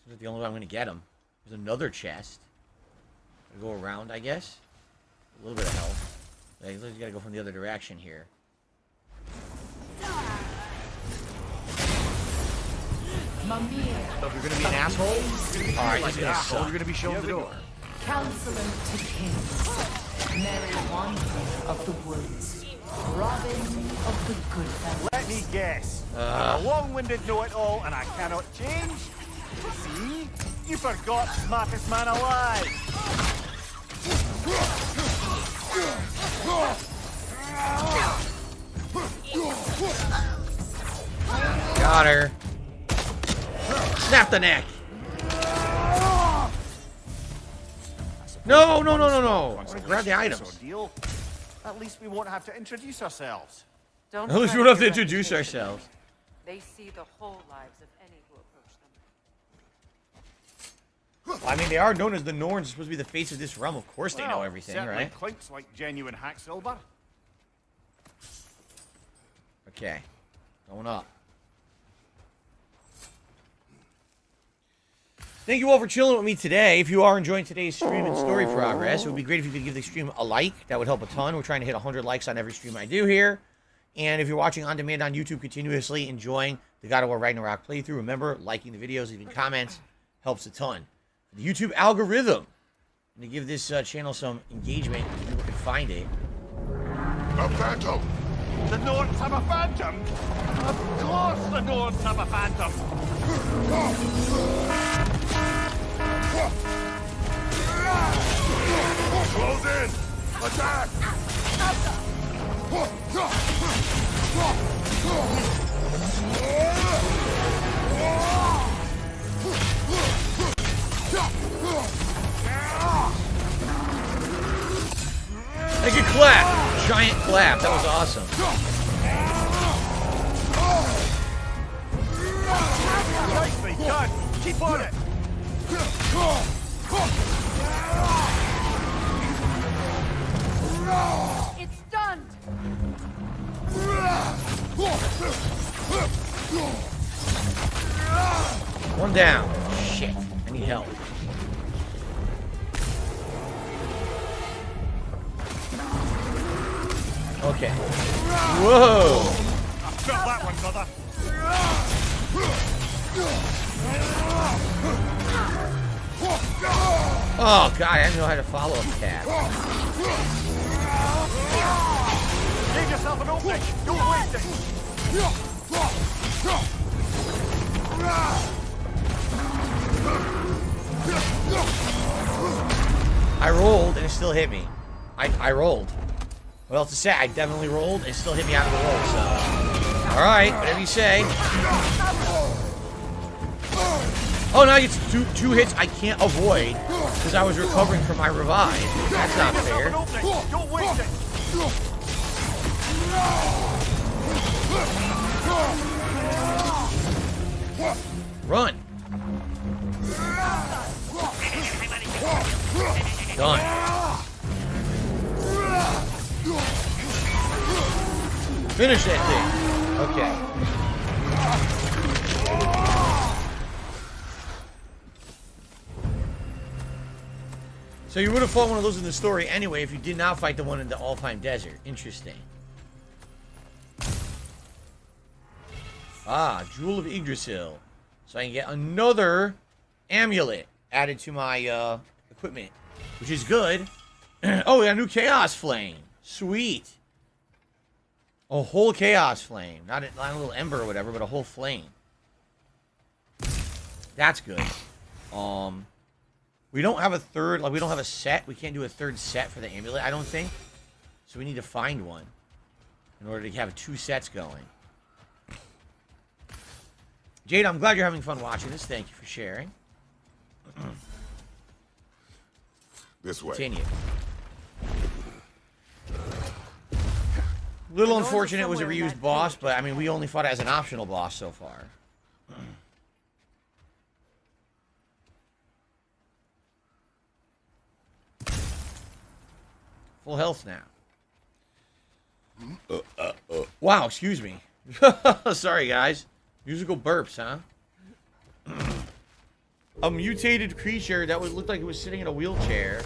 Speaker 2: This is the only way I'm going to get them. There's another chest. Go around, I guess. A little bit of health. You gotta go from the other direction here.
Speaker 1: So if you're gonna be an asshole,
Speaker 2: Alright,
Speaker 1: like an asshole, you're gonna be shown the door.
Speaker 11: Counselor to kings, Mary Wanderer of the woods, Robin of the good fellows.
Speaker 10: Let me guess. I'm a long-winded know-it-all, and I cannot change. See? You forgot smartest man alive.
Speaker 2: Got her. Snap the neck. No, no, no, no, no. Grab the items.
Speaker 10: Deal. At least we won't have to introduce ourselves.
Speaker 8: Don't
Speaker 2: At least we
Speaker 8: try
Speaker 2: don't have to
Speaker 8: your
Speaker 2: introduce
Speaker 8: reputation.
Speaker 2: ourselves.
Speaker 8: They see the whole lives of any who approach them.
Speaker 2: I mean, they are known as the Norns. Supposed to be the face of this realm. Of course they know everything,
Speaker 10: certainly
Speaker 2: right?
Speaker 10: clinks like genuine hack silver.
Speaker 2: Okay. Going up. Thank you all for chilling with me today. If you are enjoying today's stream and story progress, it would be great if you could give the stream a like. That would help a ton. We're trying to hit 100 likes on every stream I do here. And if you're watching on demand on YouTube continuously, enjoying the God of War Ragnarok playthrough, remember, liking the videos, leaving comments helps a ton. The YouTube algorithm. I'm going to give this channel some engagement if people can find it.
Speaker 9: A phantom!
Speaker 10: The Nords have a phantom? Of course the Nords have a phantom!
Speaker 9: Close in! Attack!
Speaker 2: Make a clap! Giant clap. That was awesome.
Speaker 10: Nicely done! Keep on it!
Speaker 11: It's done!
Speaker 2: One down. Shit. I need help. Okay. Whoa!
Speaker 10: I felt that one, brother!
Speaker 2: Oh, God, I didn't know how to follow a cat.
Speaker 10: Give yourself an opening! Don't waste it!
Speaker 2: I rolled and it still hit me. I rolled. What else to say? I definitely rolled and it still hit me out of the roll, so. Alright, whatever you say. Oh, now it's two hits I can't avoid because I was recovering from my revive. That's not fair.
Speaker 10: Don't waste it!
Speaker 2: Run. Done. Finish that thing. Okay. So you would have fought one of those in the story anyway if you did not fight the one in the Alpine Desert. Interesting. Ah, Jewel of Yggdrasil. So I can get another amulet added to my equipment, which is good. Oh, we got a new Chaos Flame. Sweet. A whole Chaos Flame. Not a little ember or whatever, but a whole flame. That's good. We don't have a third, like we don't have a set. We can't do a third set for the amulet, I don't think. So we need to find one in order to have 2 sets going. Jade, I'm glad you're having fun watching this. Thank you for sharing.
Speaker 9: This way.
Speaker 2: Continue. Little unfortunate it was a reused boss, but I mean, we only fought it as an optional boss so far. Full health now. Wow, excuse me. Sorry, guys. Musical burps, huh? A mutated creature that looked like it was sitting in a wheelchair.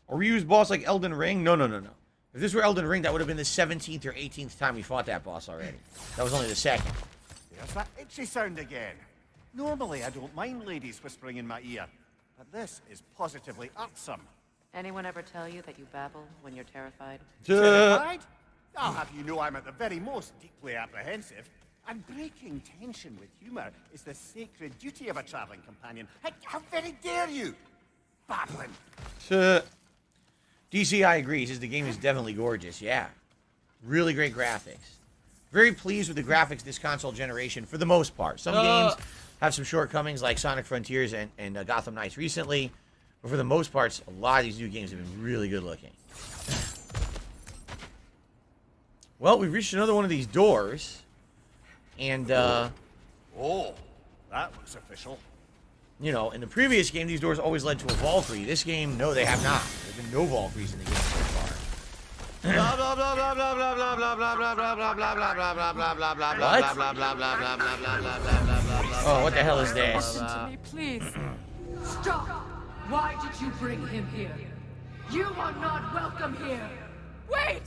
Speaker 2: A reused boss like Elden Ring? No. If this were Elden Ring, that would have been the 17th or 18th time we fought that boss already. That was only the second.
Speaker 10: There's that itchy sound again. Normally, I don't mind ladies whispering in my ear, but this is positively irksome.
Speaker 8: Anyone ever tell you that you babble when you're terrified?
Speaker 10: Terrified? I'll have you know I'm at the very most deeply apprehensive. And breaking tension with humor is the sacred duty of a traveling companion. How very dare you? Babbling.
Speaker 2: DCI agrees. The game is definitely gorgeous. Yeah. Really great graphics. Very pleased with the graphics this console generation for the most part. Some games have some shortcomings like Sonic Frontiers and Gotham Knights recently. But for the most part, a lot of these new games have been really good looking. Well, we've reached another one of these doors. And,
Speaker 10: Oh, that looks official.
Speaker 2: you know, in the previous game, these doors always led to a Valkyrie. This game, no, they have not. There have been no Valkyries in the game so far.
Speaker 1: Blah blah blah blah blah blah blah blah blah blah blah blah blah blah blah blah blah blah blah blah
Speaker 2: What?
Speaker 1: blah blah blah blah blah blah blah blah blah.
Speaker 2: Oh, what the hell is this?
Speaker 11: Listen to me, please. Stop! Why did you bring him here? You are not welcome here. Wait!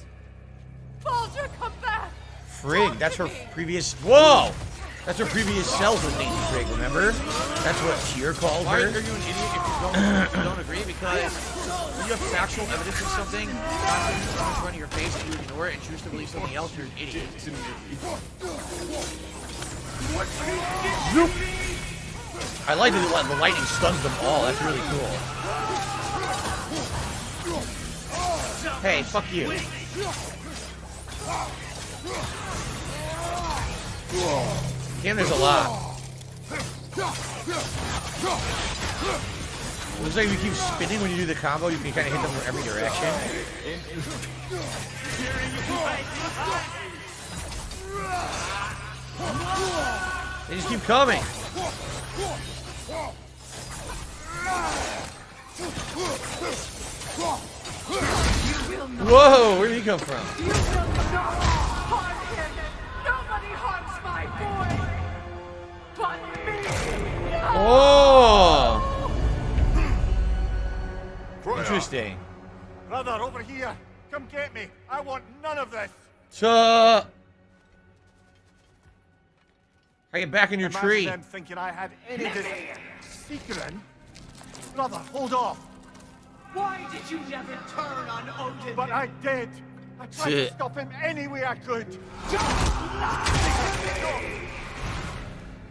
Speaker 11: Baldur, come back!
Speaker 2: Frig, that's her previous... Whoa! That's her previous self was named Frig, remember? That's what Tyr called
Speaker 1: Why are
Speaker 2: her.
Speaker 1: you an idiot if you don't agree? Because when you have factual evidence of something, not in front of your face, and you ignore it and choose to believe something else, you're an idiot.
Speaker 2: Zoop. I like that the lightning stuns them all. That's really cool. Hey, fuck you. Damn, there's a lot. Looks like if you keep spinning when you do the combo, you can kind of hit them from every direction. They just keep coming. Whoa, where did he come from?
Speaker 11: You will not harm him! Nobody harms my boy! But me!
Speaker 2: Oh! Interesting.
Speaker 10: Brother, over here. Come get me. I want none of this.
Speaker 2: So, I get back in your
Speaker 10: Imagine
Speaker 2: tree.
Speaker 10: them thinking I had any secret. Brother, hold off.
Speaker 11: Why did you never turn on Odin?
Speaker 10: But I did. I tried to stop him any way I could.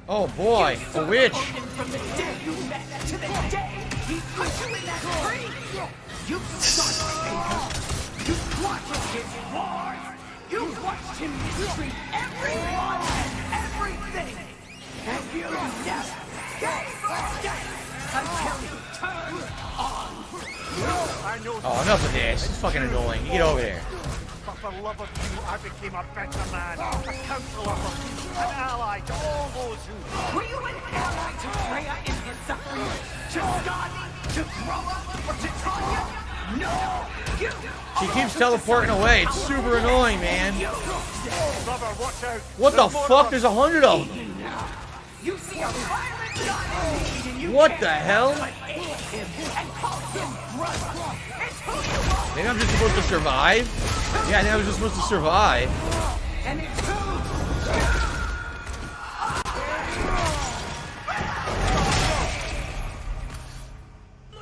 Speaker 2: Oh boy, a witch.
Speaker 11: From the day you met to the day he put you in that tree! You started him. You watched his wars! You watched him mistreat everyone and everything! And you never gave until he turned on.
Speaker 10: I know.
Speaker 2: Oh, enough of this. It's fucking annoying. You get over there.
Speaker 10: But for love of you, I became a better man, a counselor for you, an ally to all those who...
Speaker 11: Were you an ally to Freya in her suffering? To Skadi? To Groa? Or to Tanya? No! You!
Speaker 2: She keeps teleporting away. It's super annoying, man.
Speaker 10: Brother, watch out!
Speaker 2: What the fuck? There's 100 of them.
Speaker 11: You see a violent god in need and you
Speaker 2: What the hell?
Speaker 11: aid him and call him brother. It's who you are!
Speaker 2: Maybe I'm just supposed to survive? Yeah, I think I was just supposed to survive.
Speaker 11: And it's who?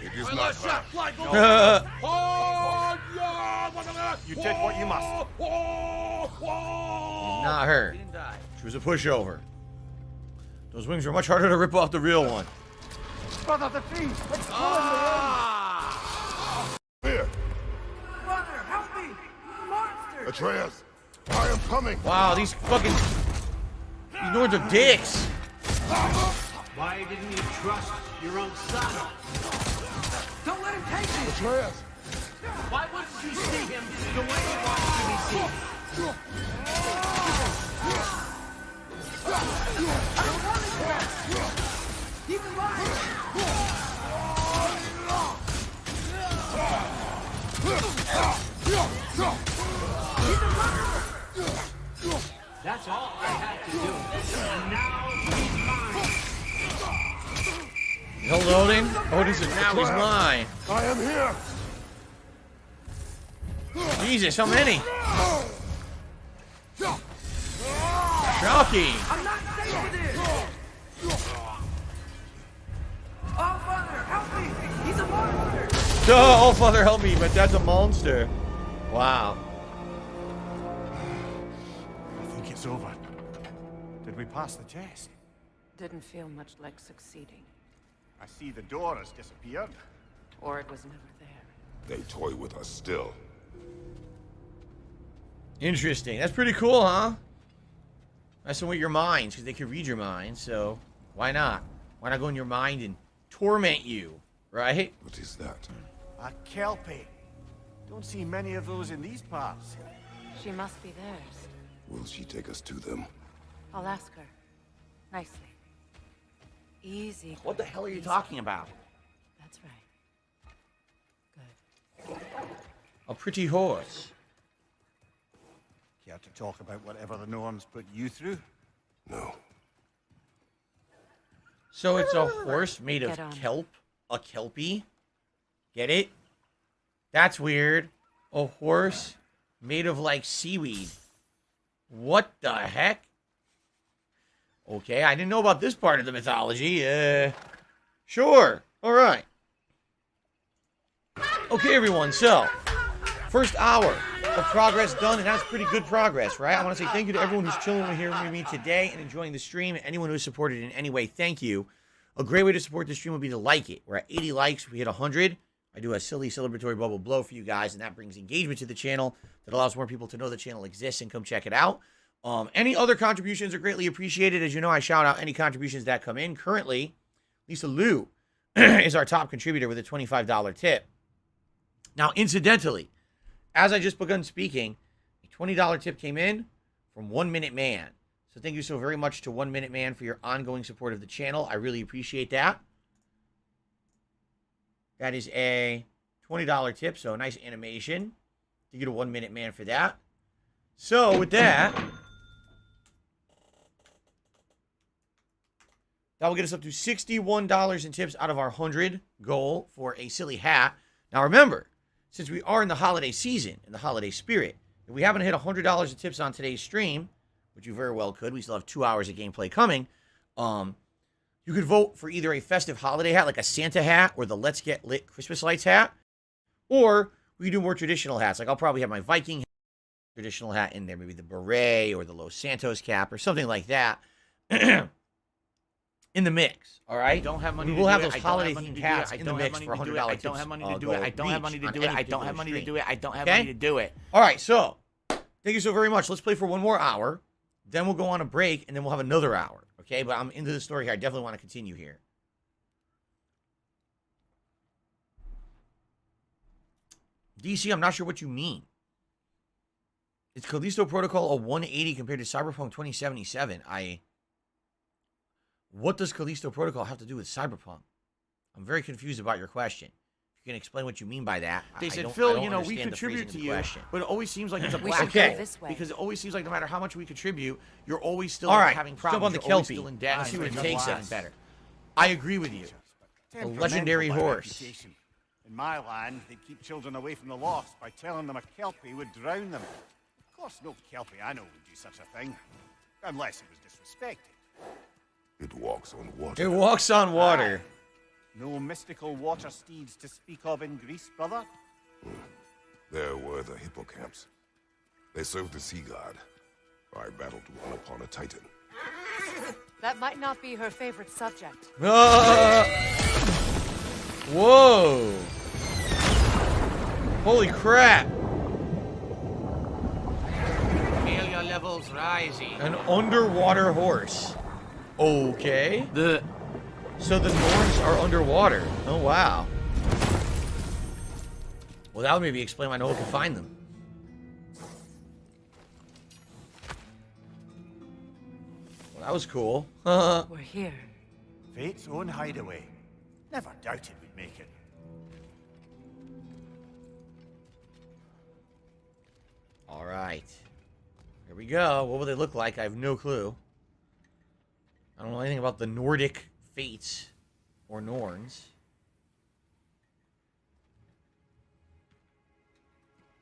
Speaker 9: It is not fair.
Speaker 10: You did what you must.
Speaker 2: Not her. She was a pushover. Those wings were much harder to rip off the real one.
Speaker 10: Brother, the tree! It's
Speaker 9: Here,
Speaker 11: Brother, help me! Monster!
Speaker 9: Atreus, I am coming.
Speaker 2: Wow, these fucking... These Nords are dicks.
Speaker 5: Why didn't you trust your own son?
Speaker 11: Don't let him take you!
Speaker 9: Atreus,
Speaker 5: Why wouldn't you see him the way he wants to be seen?
Speaker 11: He's alive!
Speaker 5: That's all I had to do. And now he's mine.
Speaker 2: Hold Odin. Odin said, now he's mine.
Speaker 9: I am here.
Speaker 2: Jesus, how many? Strokee.
Speaker 11: I'm not safe with this! Oh, Father, help me! He's a monster!
Speaker 2: Oh, Father, help me, but that's a monster. Wow.
Speaker 10: I think it's over. Did we pass the test?
Speaker 8: Didn't feel much like succeeding.
Speaker 10: I see the door has disappeared.
Speaker 8: Or it was never there.
Speaker 9: They toy with us still.
Speaker 2: Interesting. That's pretty cool, huh? Messing with your minds, because they can read your mind, so why not? Why not go in your mind and torment you, right?
Speaker 9: What is that?
Speaker 10: A kelpie. Don't see many of those in these parts.
Speaker 8: She must be theirs.
Speaker 9: Will she take us to them?
Speaker 8: I'll ask her. Nicely. Easy.
Speaker 1: What the hell are you talking about?
Speaker 8: That's right. Good.
Speaker 2: A pretty horse.
Speaker 10: Care to talk about whatever the norms put you through?
Speaker 9: No.
Speaker 2: So it's a horse made of
Speaker 8: Get on.
Speaker 2: kelp? A kelpie? Get it? That's weird. A horse made of, like, seaweed. What the heck? Okay, I didn't know about this part of the mythology. Sure. All right. Okay, everyone, so first hour of progress done, and that's pretty good progress, right? I want to say thank you to everyone who's chilling here with me today and enjoying the stream, and anyone who's supported in any way, thank you. A great way to support the stream would be to like it. We're at 80 likes. We hit 100. I do a silly celebratory bubble blow for you guys, and that brings engagement to the channel. That allows more people to know the channel exists and come check it out. Any other contributions are greatly appreciated. As you know, I shout out any contributions that come in. Currently, Lisa Liu is our top contributor with a $25 tip. Now, incidentally, as I just begun speaking, a $20 tip came in from 1 Minute Man. So thank you so very much to 1 Minute Man for your ongoing support of the channel. I really appreciate that. That is a $20 tip, so a nice animation. Thank you to 1 Minute Man for that. So with that, that will get us up to $61 in tips out of our 100 goal for a silly hat. Now remember, since we are in the holiday season, in the holiday spirit, if we happen to hit $100 in tips on today's stream, which you very well could, we still have 2 hours of gameplay coming, you could vote for either a festive holiday hat, like a Santa hat, or the Let's Get Lit Christmas lights hat, or we could do more traditional hats. Like I'll probably have my Viking hat, traditional hat in there, maybe the beret or the Los Santos cap or something like that in the mix. All right,
Speaker 1: I don't have money.
Speaker 2: We will
Speaker 1: to
Speaker 2: have
Speaker 1: do
Speaker 2: those
Speaker 1: it. I don't
Speaker 2: holiday
Speaker 1: have money
Speaker 2: themed
Speaker 1: to
Speaker 2: hats
Speaker 1: do it.
Speaker 2: in the mix for $100
Speaker 1: I
Speaker 2: tips.
Speaker 1: don't have money to do
Speaker 2: Go
Speaker 1: it. I don't have money to
Speaker 2: each
Speaker 1: do
Speaker 2: on
Speaker 1: it.
Speaker 2: any
Speaker 1: I don't have
Speaker 2: particular
Speaker 1: money to
Speaker 2: stream.
Speaker 1: do it. I don't have
Speaker 2: Okay?
Speaker 1: money to do it.
Speaker 2: All right, so thank you so very much. Let's play for one more hour. Then we'll go on a break, and then we'll have another hour. Okay, but I'm into the story here. I definitely want to continue here. DC, I'm not sure what you mean. Is Callisto Protocol a 180 compared to Cyberpunk 2077? What does Callisto Protocol have to do with Cyberpunk? I'm very confused about your question. If you can explain what you mean by that.
Speaker 1: They
Speaker 2: I
Speaker 1: said,
Speaker 2: don't- I
Speaker 1: Phil,
Speaker 2: don't
Speaker 1: you know, we
Speaker 2: understand the phrasing
Speaker 1: contribute
Speaker 2: of
Speaker 1: to
Speaker 2: the
Speaker 1: you,
Speaker 2: question.
Speaker 1: but it always seems like it's a
Speaker 8: We
Speaker 1: black
Speaker 8: should go
Speaker 1: hole.
Speaker 8: this way.
Speaker 1: Because it always seems like no matter how much we contribute, you're always still
Speaker 2: All right,
Speaker 1: having
Speaker 2: let's jump
Speaker 1: problems.
Speaker 2: on the
Speaker 1: You're always
Speaker 2: Kelpie.
Speaker 1: still in debt.
Speaker 2: Let's see what it
Speaker 1: and
Speaker 2: takes
Speaker 1: getting
Speaker 2: us.
Speaker 1: better.
Speaker 2: I agree with you. A legendary
Speaker 10: Temperamental by
Speaker 2: horse.
Speaker 10: reputation. In my land, they'd keep children away from the lost by telling them a kelpie would drown them. Of course, no kelpie I know would do such a thing. Unless it was disrespected.
Speaker 9: It walks on water.
Speaker 2: It walks on water.
Speaker 10: No mystical water steeds to speak of in Greece, brother?
Speaker 9: There were the hippocamps. They served the sea god. I battled one upon a titan.
Speaker 8: That might not be her favorite subject.
Speaker 2: Whoa. Holy crap.
Speaker 1: Feel your levels rising.
Speaker 2: An underwater horse. Okay. So the Norns are underwater. Oh, wow. Well, that would maybe explain why no one can find them. Well, that was cool.
Speaker 8: We're here.
Speaker 10: Fate's own hideaway. Never doubted we'd make it.
Speaker 2: All right. Here we go. What will they look like? I have no clue. I don't know anything about the Nordic fates or Norns.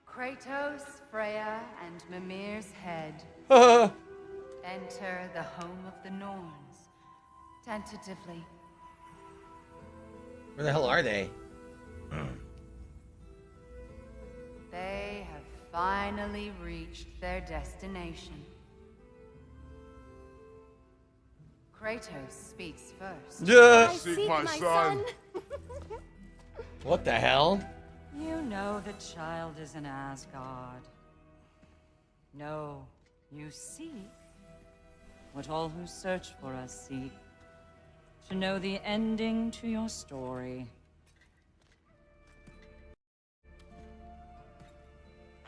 Speaker 8: Kratos, Freya, and Mimir's head.
Speaker 2: Where
Speaker 8: Enter the home of the Norns. Tentatively.
Speaker 2: the hell are they?
Speaker 8: They have finally reached their destination. Kratos speaks first.
Speaker 2: Duh.
Speaker 9: Seek my son.
Speaker 2: What the hell?
Speaker 8: You know the child is in Asgard. No, you seek what all who search for us seek. To know the ending to your story.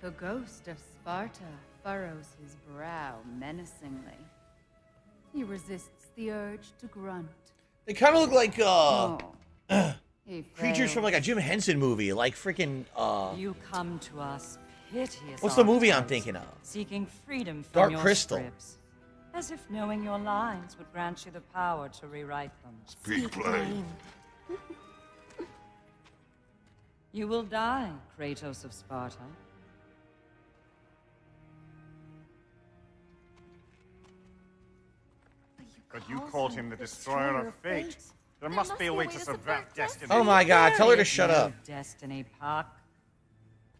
Speaker 8: The ghost of Sparta furrows his brow menacingly.
Speaker 12: He resists the urge to grunt.
Speaker 2: They kind of look like
Speaker 12: He
Speaker 2: creatures from like a
Speaker 12: fails.
Speaker 2: Jim Henson movie, like freaking
Speaker 8: You come to us piteous.
Speaker 2: what's the movie I'm
Speaker 8: outcasts,
Speaker 2: thinking of?
Speaker 8: Seeking freedom from
Speaker 2: Dark
Speaker 8: your
Speaker 2: Crystal.
Speaker 8: scripts, as if knowing your lines would grant you the power to rewrite them.
Speaker 9: Speak plain.
Speaker 8: You will die, Kratos of Sparta.
Speaker 10: But you called him the destroyer of fate. There must be a way to subvert destiny.
Speaker 2: Oh my God! Tell her to
Speaker 8: There
Speaker 2: shut
Speaker 8: is no
Speaker 2: up.
Speaker 8: Destiny, Puck.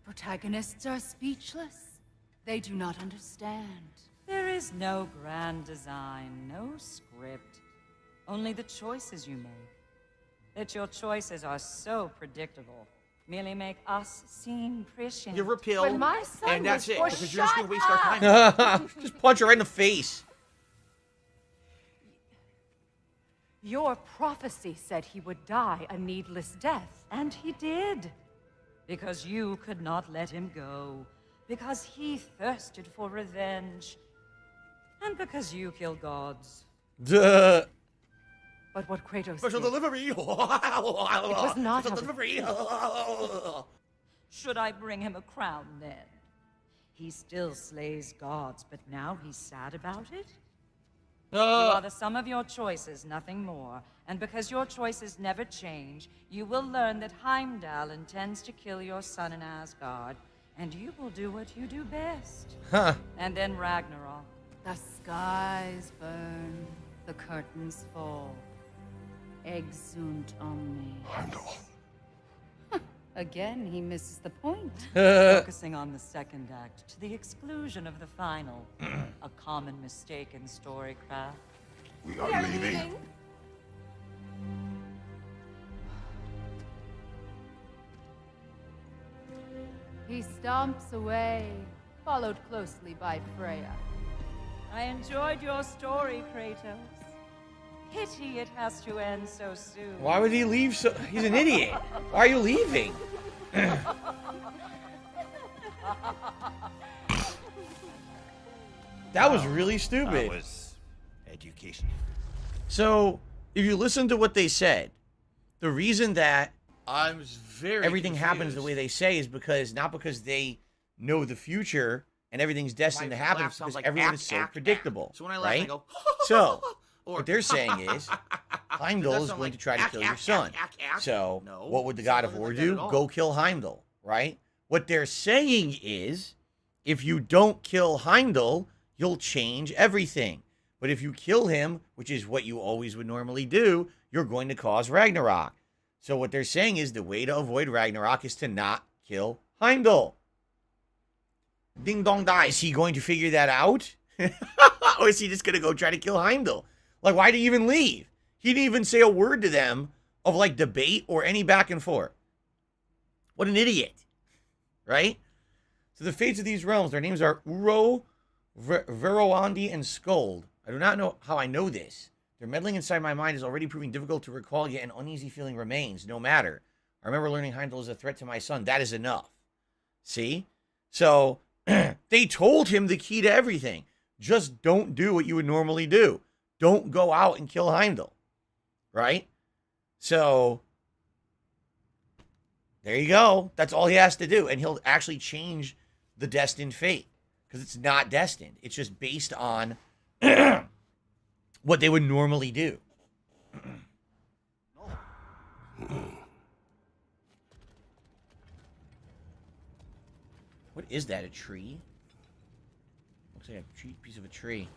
Speaker 12: Protagonists are speechless. They do not understand.
Speaker 8: There is no grand design, no script. Only the choices you make. That your choices are so predictable merely make us seem prescient.
Speaker 1: You're repealed,
Speaker 12: When my son
Speaker 1: and that's
Speaker 12: was
Speaker 1: it.
Speaker 12: born-
Speaker 1: Because you're just gonna waste our
Speaker 12: Shut
Speaker 1: time.
Speaker 2: Just punch her right in the face.
Speaker 12: Your prophecy said he would die a needless death.
Speaker 8: And he did. Because you could not let him go. Because he thirsted for revenge. And because you kill gods.
Speaker 2: Duh.
Speaker 12: But what Kratos
Speaker 1: Special
Speaker 12: did,
Speaker 1: delivery.
Speaker 12: it was not
Speaker 1: Special
Speaker 12: how
Speaker 1: delivery.
Speaker 8: Should I bring him a crown then? He still slays gods, but now he's sad about it? You are the sum of your choices, nothing more. And because your choices never change, you will learn that Heimdall intends to kill your son in Asgard, and you will do what you do best.
Speaker 2: Huh.
Speaker 8: And then Ragnarok.
Speaker 12: the skies burn, the curtains fall. Exunt omni.
Speaker 9: Heimdall.
Speaker 12: Again, he misses the point.
Speaker 8: Focusing on the second act to the exclusion of the final. A common mistake in storycraft.
Speaker 9: We are leaving.
Speaker 12: He stomps away, followed closely by Freya.
Speaker 8: I enjoyed your story, Kratos. Pity it has to end so soon.
Speaker 2: Why would he leave so... He's an idiot. Why are you leaving? That was really stupid.
Speaker 10: That was education.
Speaker 2: So, if you listen to what they said, the reason that
Speaker 1: I'm very
Speaker 2: everything happens the
Speaker 1: confused.
Speaker 2: way they say is because, not because they know the future and everything's destined
Speaker 1: My
Speaker 2: to happen,
Speaker 1: laugh
Speaker 2: because
Speaker 1: sounds like
Speaker 2: everyone
Speaker 1: ack,
Speaker 2: is so
Speaker 1: ack,
Speaker 2: predictable.
Speaker 1: ack. So when I laugh,
Speaker 2: right?
Speaker 1: I go,
Speaker 2: So,
Speaker 1: or
Speaker 2: what they're saying is, Heimdall
Speaker 1: Does that
Speaker 2: is
Speaker 1: sound
Speaker 2: going
Speaker 1: like
Speaker 2: to try to
Speaker 1: ack,
Speaker 2: kill
Speaker 1: ack,
Speaker 2: your son.
Speaker 1: ack, ack, ack?
Speaker 2: So,
Speaker 1: No,
Speaker 2: what would the
Speaker 1: it
Speaker 2: God of
Speaker 1: doesn't
Speaker 2: War
Speaker 1: like that
Speaker 2: do?
Speaker 1: at all.
Speaker 2: Go kill Heimdall, right? What they're saying is, if you don't kill Heimdall, you'll change everything. But if you kill him, which is what you always would normally do, you're going to cause Ragnarok. So what they're saying is the way to avoid Ragnarok is to not kill Heimdall. Ding dong die. Is he going to figure that out? Or is he just going to go try to kill Heimdall? Like, why did he even leave? He didn't even say a word to them of, like, debate or any back and forth. What an idiot. Right? So the fates of these realms, their names are Uro, Veroandi, and Skuld. I do not know how I know this. Their meddling inside my mind is already proving difficult to recall, yet an uneasy feeling remains, no matter. I remember learning Heimdall is a threat to my son. That is enough. See? So, they told him the key to everything. Just don't do what you would normally do. Don't go out and kill Heimdall. Right? So, there you go. That's all he has to do. And he'll actually change the destined fate. Because it's not destined. It's just based on what they would normally do. What is that, a tree? Looks like a piece of a tree.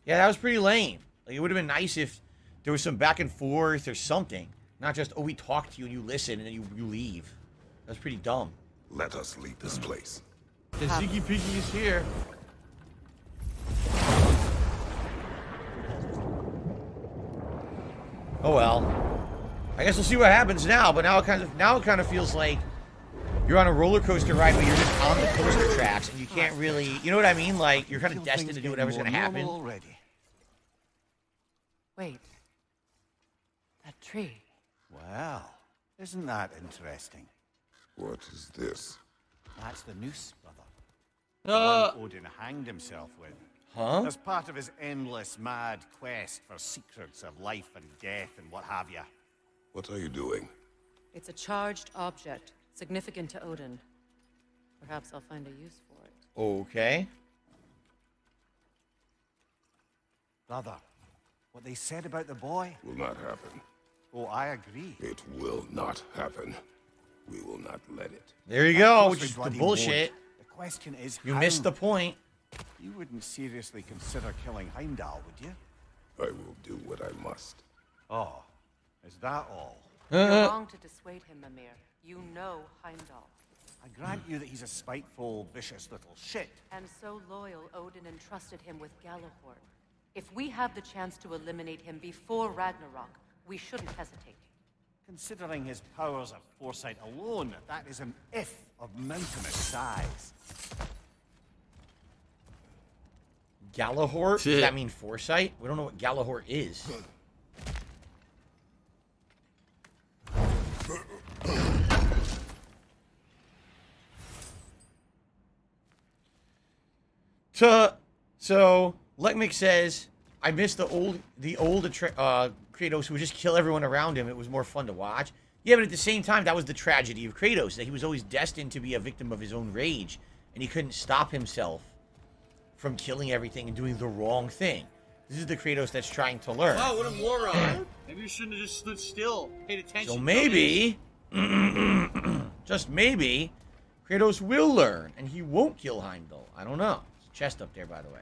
Speaker 2: Yeah, that was pretty lame. Like, it would have been nice if there was some back and forth or something. Not just, oh, we talk to you and you listen and then you leave. That was pretty dumb.
Speaker 9: Let us leave this place.
Speaker 1: The Ziggy Piggy is here.
Speaker 2: Oh well. I guess we'll see what happens now, but now it kind of feels like you're on a roller coaster ride, but you're just on the coaster tracks and you can't really, you know what I mean? Like, you're kind of destined to do whatever's going to happen.
Speaker 10: Already.
Speaker 12: Wait. That tree.
Speaker 10: Well, isn't that interesting?
Speaker 9: What is this?
Speaker 10: That's the noose, brother. The one Odin hanged himself with.
Speaker 2: Huh?
Speaker 10: As part of his endless, mad quest for secrets of life and death and what have you.
Speaker 9: What are you doing?
Speaker 8: It's a charged object, significant to Odin. Perhaps I'll find a use for it.
Speaker 2: Okay.
Speaker 10: Brother, what they said about the boy?
Speaker 9: Will not happen.
Speaker 10: Oh, I agree.
Speaker 9: It will not happen. We will not let it.
Speaker 2: There you
Speaker 10: Of
Speaker 2: go,
Speaker 10: course
Speaker 2: which
Speaker 10: we
Speaker 2: is the
Speaker 10: bloody
Speaker 2: bullshit.
Speaker 10: won't. The question is
Speaker 2: You
Speaker 10: how?
Speaker 2: missed the point.
Speaker 10: You wouldn't seriously consider killing Heimdall, would you?
Speaker 9: I will do what I must.
Speaker 10: Oh, is that all?
Speaker 8: You're wrong to dissuade him, Mimir. You know Heimdall.
Speaker 10: I grant you that he's a spiteful, vicious little shit.
Speaker 8: And so loyal, Odin entrusted him with Galahorn. If we have the chance to eliminate him before Ragnarok, we shouldn't hesitate.
Speaker 10: Considering his powers of foresight alone, that is an if of mountainous size.
Speaker 2: Galahort? Does that mean foresight? We don't know what Galahort is. So Lekmik says, I miss the old Kratos who would just kill everyone around him. It was more fun to watch. Yeah, but at the same time, that was the tragedy of Kratos, that he was always destined to be a victim of his own rage, and he couldn't stop himself from killing everything and doing the wrong thing. This is the Kratos that's trying to learn.
Speaker 1: Wow, what a moron. Maybe you shouldn't have just stood still, paid attention.
Speaker 2: So maybe, just maybe, Kratos will learn, and he won't kill Heimdall. I don't know. There's a chest up there, by the way.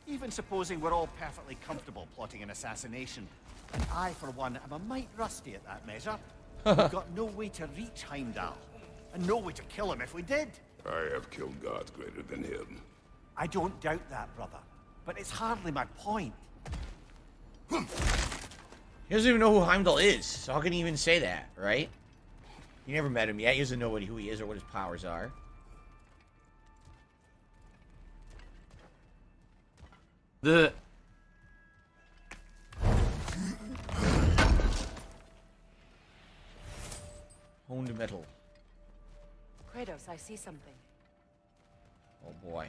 Speaker 10: Even supposing we're all perfectly comfortable plotting an assassination, and I, for one, am a mite rusty at that measure. We've got no way to reach Heimdall, and no way to kill him if we did.
Speaker 9: I have killed gods greater than him.
Speaker 10: I don't doubt that, brother. But it's hardly my point.
Speaker 2: He doesn't even know who Heimdall is, so how can he even say that, right? He never met him yet. He doesn't know who he is or what his powers are.
Speaker 1: The
Speaker 2: Honed metal.
Speaker 8: Kratos, I see something.
Speaker 2: Oh boy.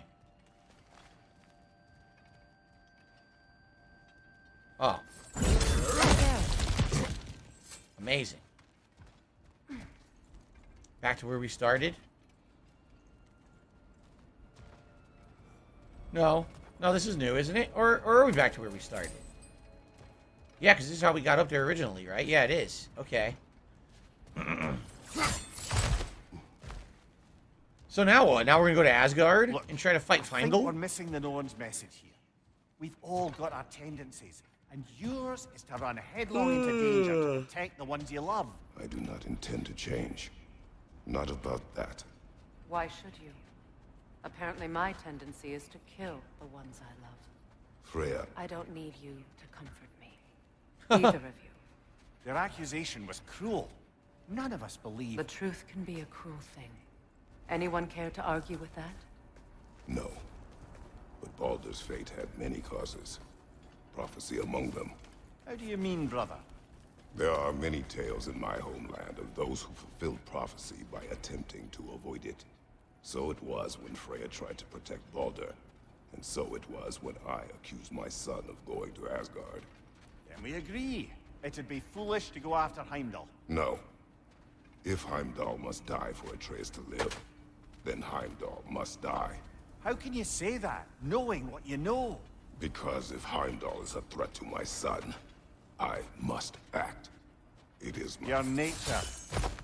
Speaker 2: Oh. Amazing. Back to where we started? No. No, this is new, isn't it? Or are we back to where we started? Yeah, because this is how we got up there originally, right? Yeah, it is. Okay. So now what? Now we're going to go to Asgard and try to fight
Speaker 10: I think
Speaker 2: Heimdall?
Speaker 10: we're missing the Norn's message here. We've all got our tendencies, and yours is to run headlong into danger to protect the ones you love.
Speaker 9: I do not intend to change. Not about that.
Speaker 8: Why should you? Apparently my tendency is to kill the ones I love.
Speaker 9: Freya,
Speaker 8: I don't need you to comfort me. Either of you.
Speaker 10: Their accusation was cruel. None of us believe...
Speaker 8: The truth can be a cruel thing. Anyone care to argue with that?
Speaker 9: no. But Baldur's fate had many causes. Prophecy among them.
Speaker 10: How do you mean, brother?
Speaker 9: There are many tales in my homeland of those who fulfilled prophecy by attempting to avoid it. So it was when Freya tried to protect Baldur. And so it was when I accused my son of going to Asgard.
Speaker 10: Then we agree. It'd be foolish to go after Heimdall.
Speaker 9: No. If Heimdall must die for Atreus to live, then Heimdall must die.
Speaker 10: How can you say that, knowing what you know?
Speaker 9: Because if Heimdall is a threat to my son, I must act. It is my...
Speaker 10: Your nature.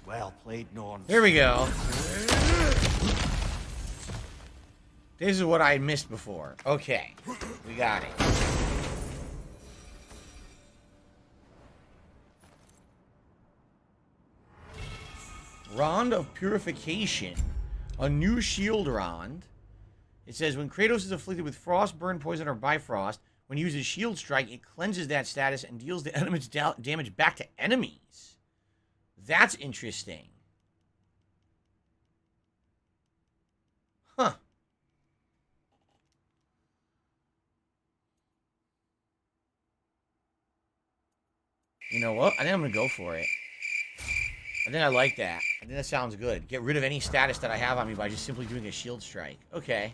Speaker 10: Well played, Norn.
Speaker 2: Here we go. This is what I missed before. Okay. We got it. Rond of Purification. A new shield rond. It says, when Kratos is afflicted with frost, burn, poison, or bifrost, when he uses shield strike, it cleanses that status and deals the element's damage back to enemies. That's interesting. Huh. You know what? I think I'm going to go for it. I think I like that. I think that sounds good. Get rid of any status that I have on me by just simply doing a shield strike. Okay.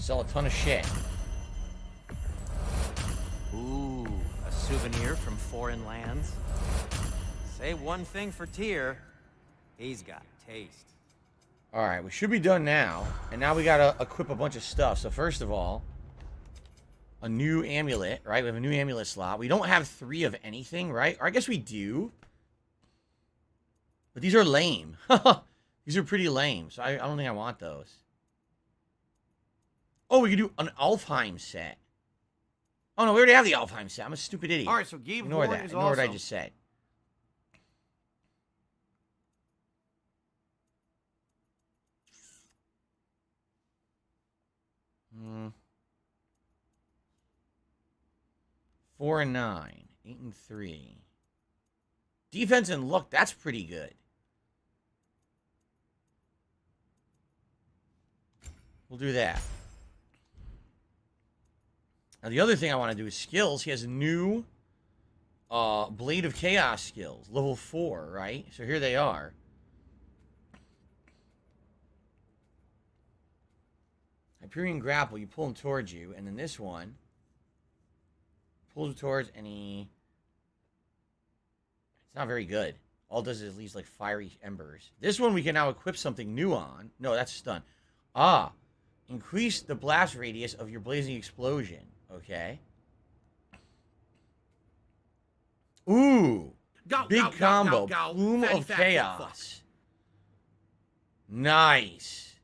Speaker 2: Sell a ton of shit.
Speaker 4: Ooh, a souvenir from foreign lands. Say one thing for Tyr, he's got taste.
Speaker 2: Alright, we should be done now. And now we gotta equip a bunch of stuff. So first of all, a new amulet, right? We have a new amulet slot. We don't have 3 of anything, right? Or I guess we do. But these are lame. These are pretty lame. So I don't think I want those. Oh, we could do an Alfheim set. Oh, no, we already have the Alfheim set. I'm a stupid idiot.
Speaker 1: Alright, so Gabe
Speaker 2: Ignore
Speaker 1: Horn
Speaker 2: that.
Speaker 1: is
Speaker 2: Ignore what I
Speaker 1: also-
Speaker 2: just said. Hmm. 4 and 9. 8 and 3. Defense and luck, that's pretty good. We'll do that. Now, the other thing I want to do is skills. He has a new Blade of Chaos skills. Level 4, right? So here they are. Hyperion Grapple, you pull him towards you. And then this one pulls him towards, and he... It's not very good. All it does is leaves like fiery embers. This one we can now equip something new on. No, that's stun. Ah. Increase the blast radius of your blazing explosion. Okay. Ooh. Big combo. Plume of Chaos. Nice.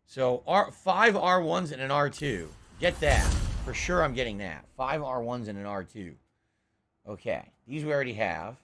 Speaker 2: So 5 R1s and an R2. Get that. For sure I'm getting that. 5 R1s and an R2. Okay. These we already have.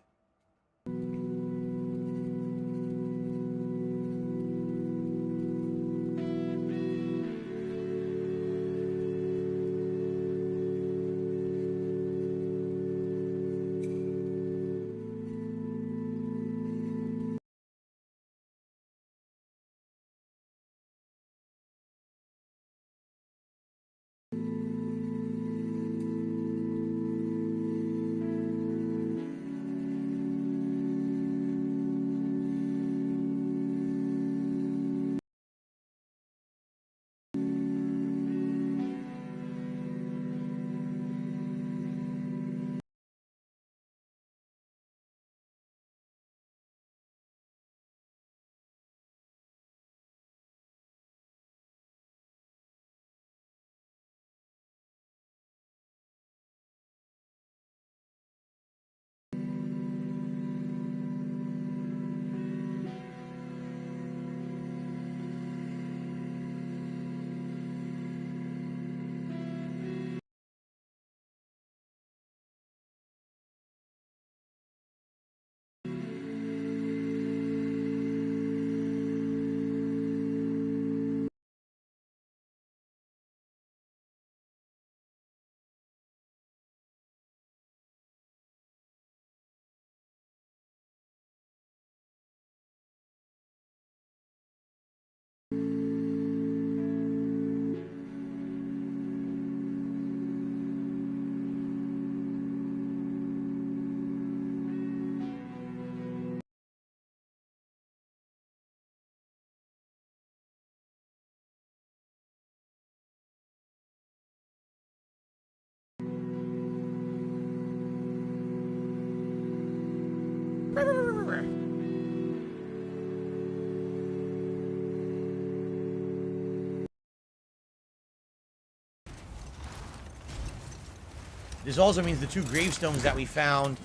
Speaker 2: This also means the 2 gravestones that we found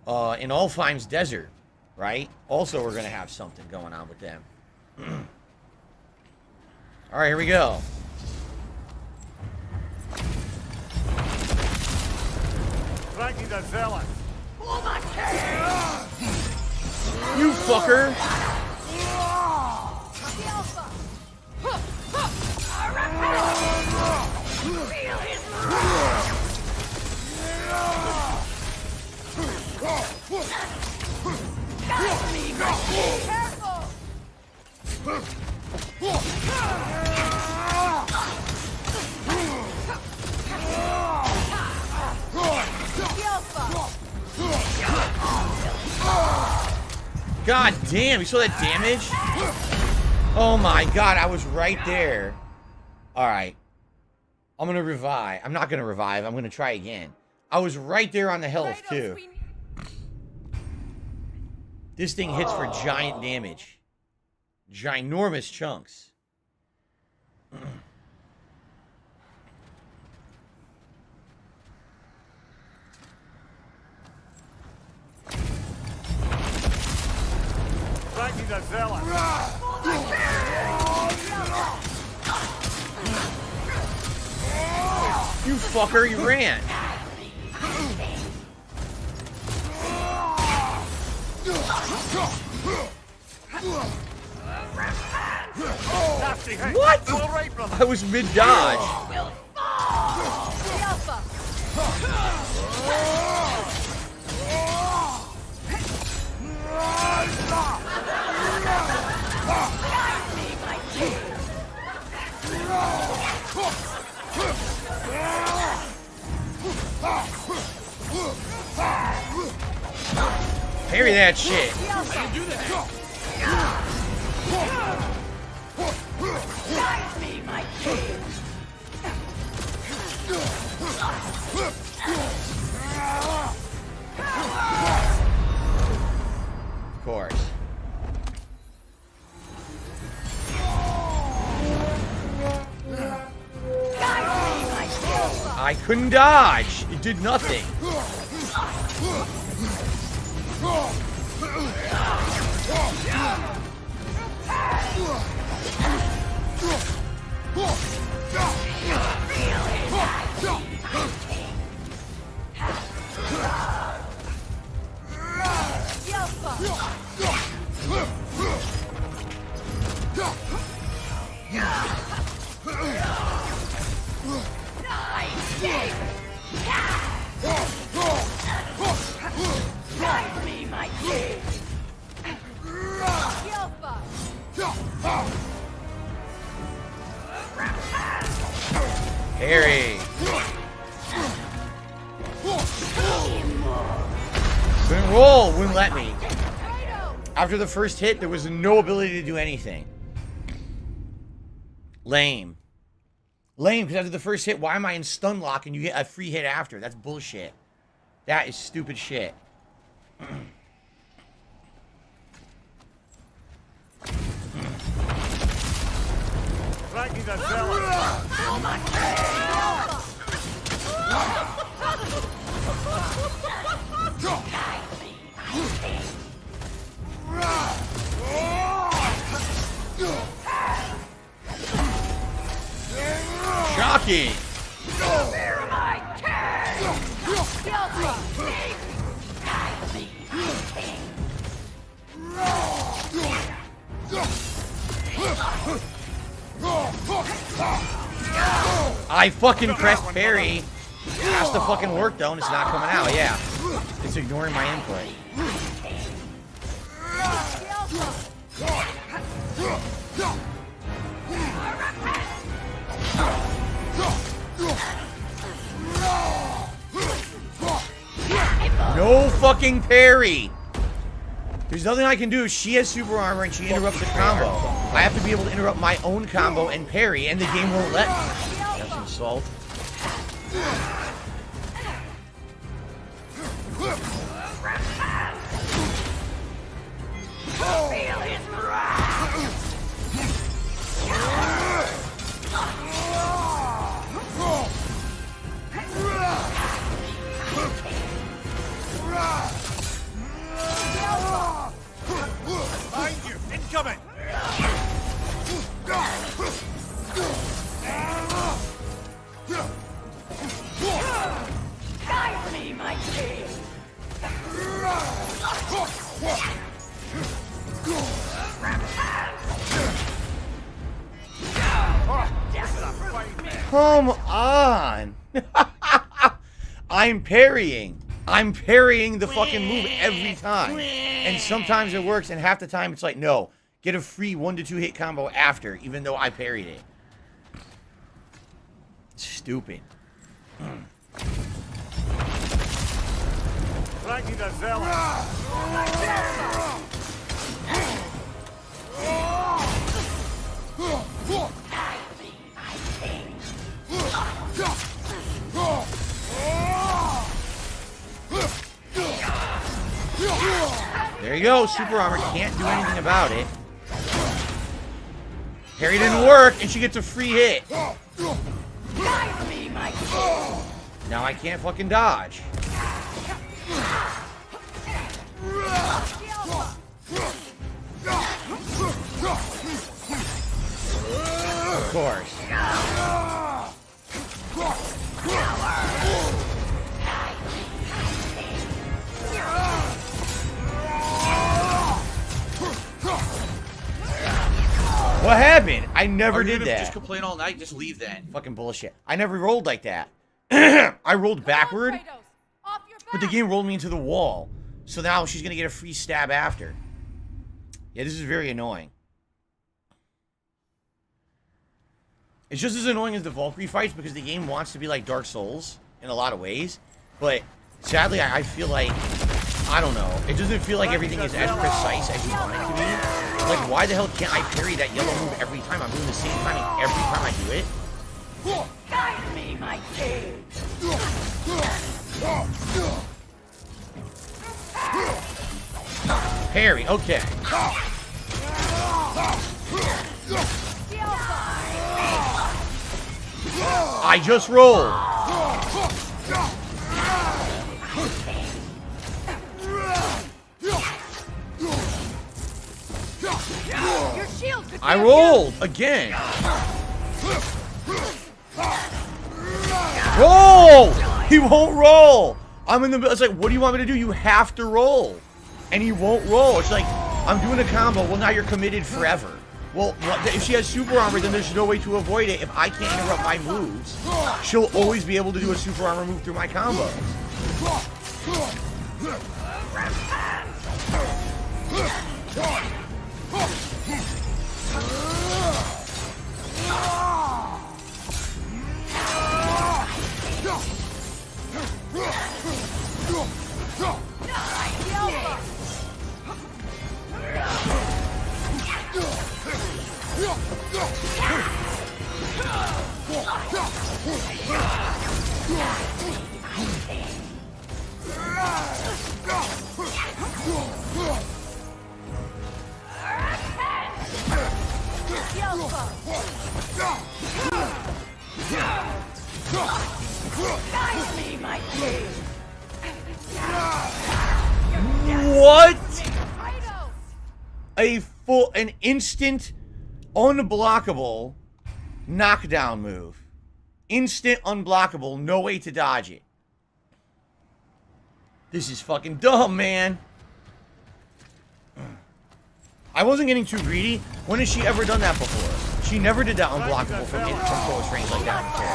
Speaker 2: in Alfheim's desert, right? Also, we're going to have something going on with them. All right, here we go.
Speaker 10: Frankie the Zealot.
Speaker 2: You fucker! God damn, you saw that damage? Oh my god, I was right there. Alright, I'm gonna revive. I'm not gonna revive. I'm gonna try again. I was right there on the health, too. This thing hits for giant damage. Ginormous chunks.
Speaker 10: Frankie the Zealot.
Speaker 2: You fucker, you ran. What? I was mid-dodge. Parry that shit.
Speaker 5: How do you do that?
Speaker 11: Guide me, my king.
Speaker 2: Of course. I couldn't dodge. It did nothing.
Speaker 11: Guide me, my king.
Speaker 2: Harry. Couldn't roll, wouldn't let me. After the first hit, there was no ability to do anything. Lame. Lame, because after the first hit, why am I in stun lock and you get a free hit after? That's bullshit. That is stupid shit.
Speaker 10: Frankie the Zealot.
Speaker 2: Shocking. I fucking pressed parry. Has to fucking work though, and it's not coming out. Yeah, it's ignoring my input. No fucking parry. There's nothing I can do. She has super armor and she interrupts the combo. I have to be able to interrupt my own combo and parry, and the game won't let me. That's insult.
Speaker 10: Behind you, incoming.
Speaker 11: Guide me, my king.
Speaker 2: Come on. I'm parrying. I'm parrying the fucking move every time. And sometimes it works, and half the time it's like, no, get a free 1 to 2 hit combo after, even though I parried it. Stupid.
Speaker 10: Frankie the Zealot.
Speaker 2: There you go. Super armor. Can't do anything about it. Parry didn't work, and she gets a free hit. Now I can't fucking dodge. Of course. What happened? I never did that.
Speaker 1: Just complain all night. Just leave then.
Speaker 2: Fucking bullshit. I never rolled like that. I rolled backward, but the game rolled me into the wall. So now she's gonna get a free stab after. Yeah, this is very annoying. It's just as annoying as the Valkyrie fights because the game wants to be like Dark Souls in a lot of ways. But sadly, I feel like, I don't know. It doesn't feel like everything is as precise as you want it to be. Like, why the hell can't I parry that yellow move every time? I'm doing the same timing every time I do it.
Speaker 11: Guide me, my king.
Speaker 2: Parry, okay. I just rolled. I rolled again. Roll! He won't roll. I'm in the middle. It's like, what do you want me to do? You have to roll. And he won't roll. It's like, I'm doing a combo. Well, now you're committed forever. Well, if she has super armor, then there's no way to avoid it. If I can't interrupt my moves, she'll always be able to do a super armor move through my combo. What? An instant, unblockable knockdown move. Instant, unblockable, no way to dodge it. This is fucking dumb, man. I wasn't getting too greedy. When has she ever done that before? She never did that unblockable from close range like that.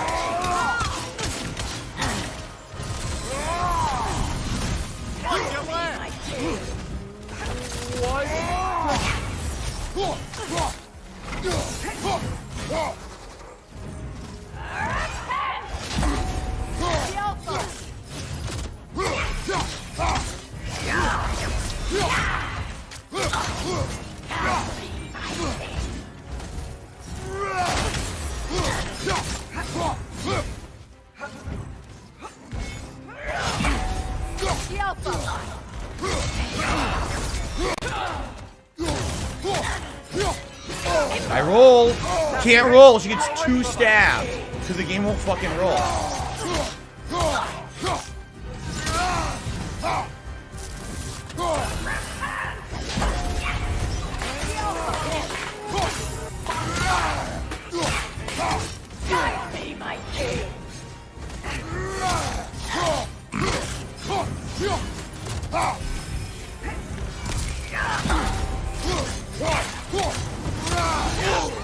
Speaker 2: I roll. Can't roll. She gets 2 stabs because the game won't fucking roll.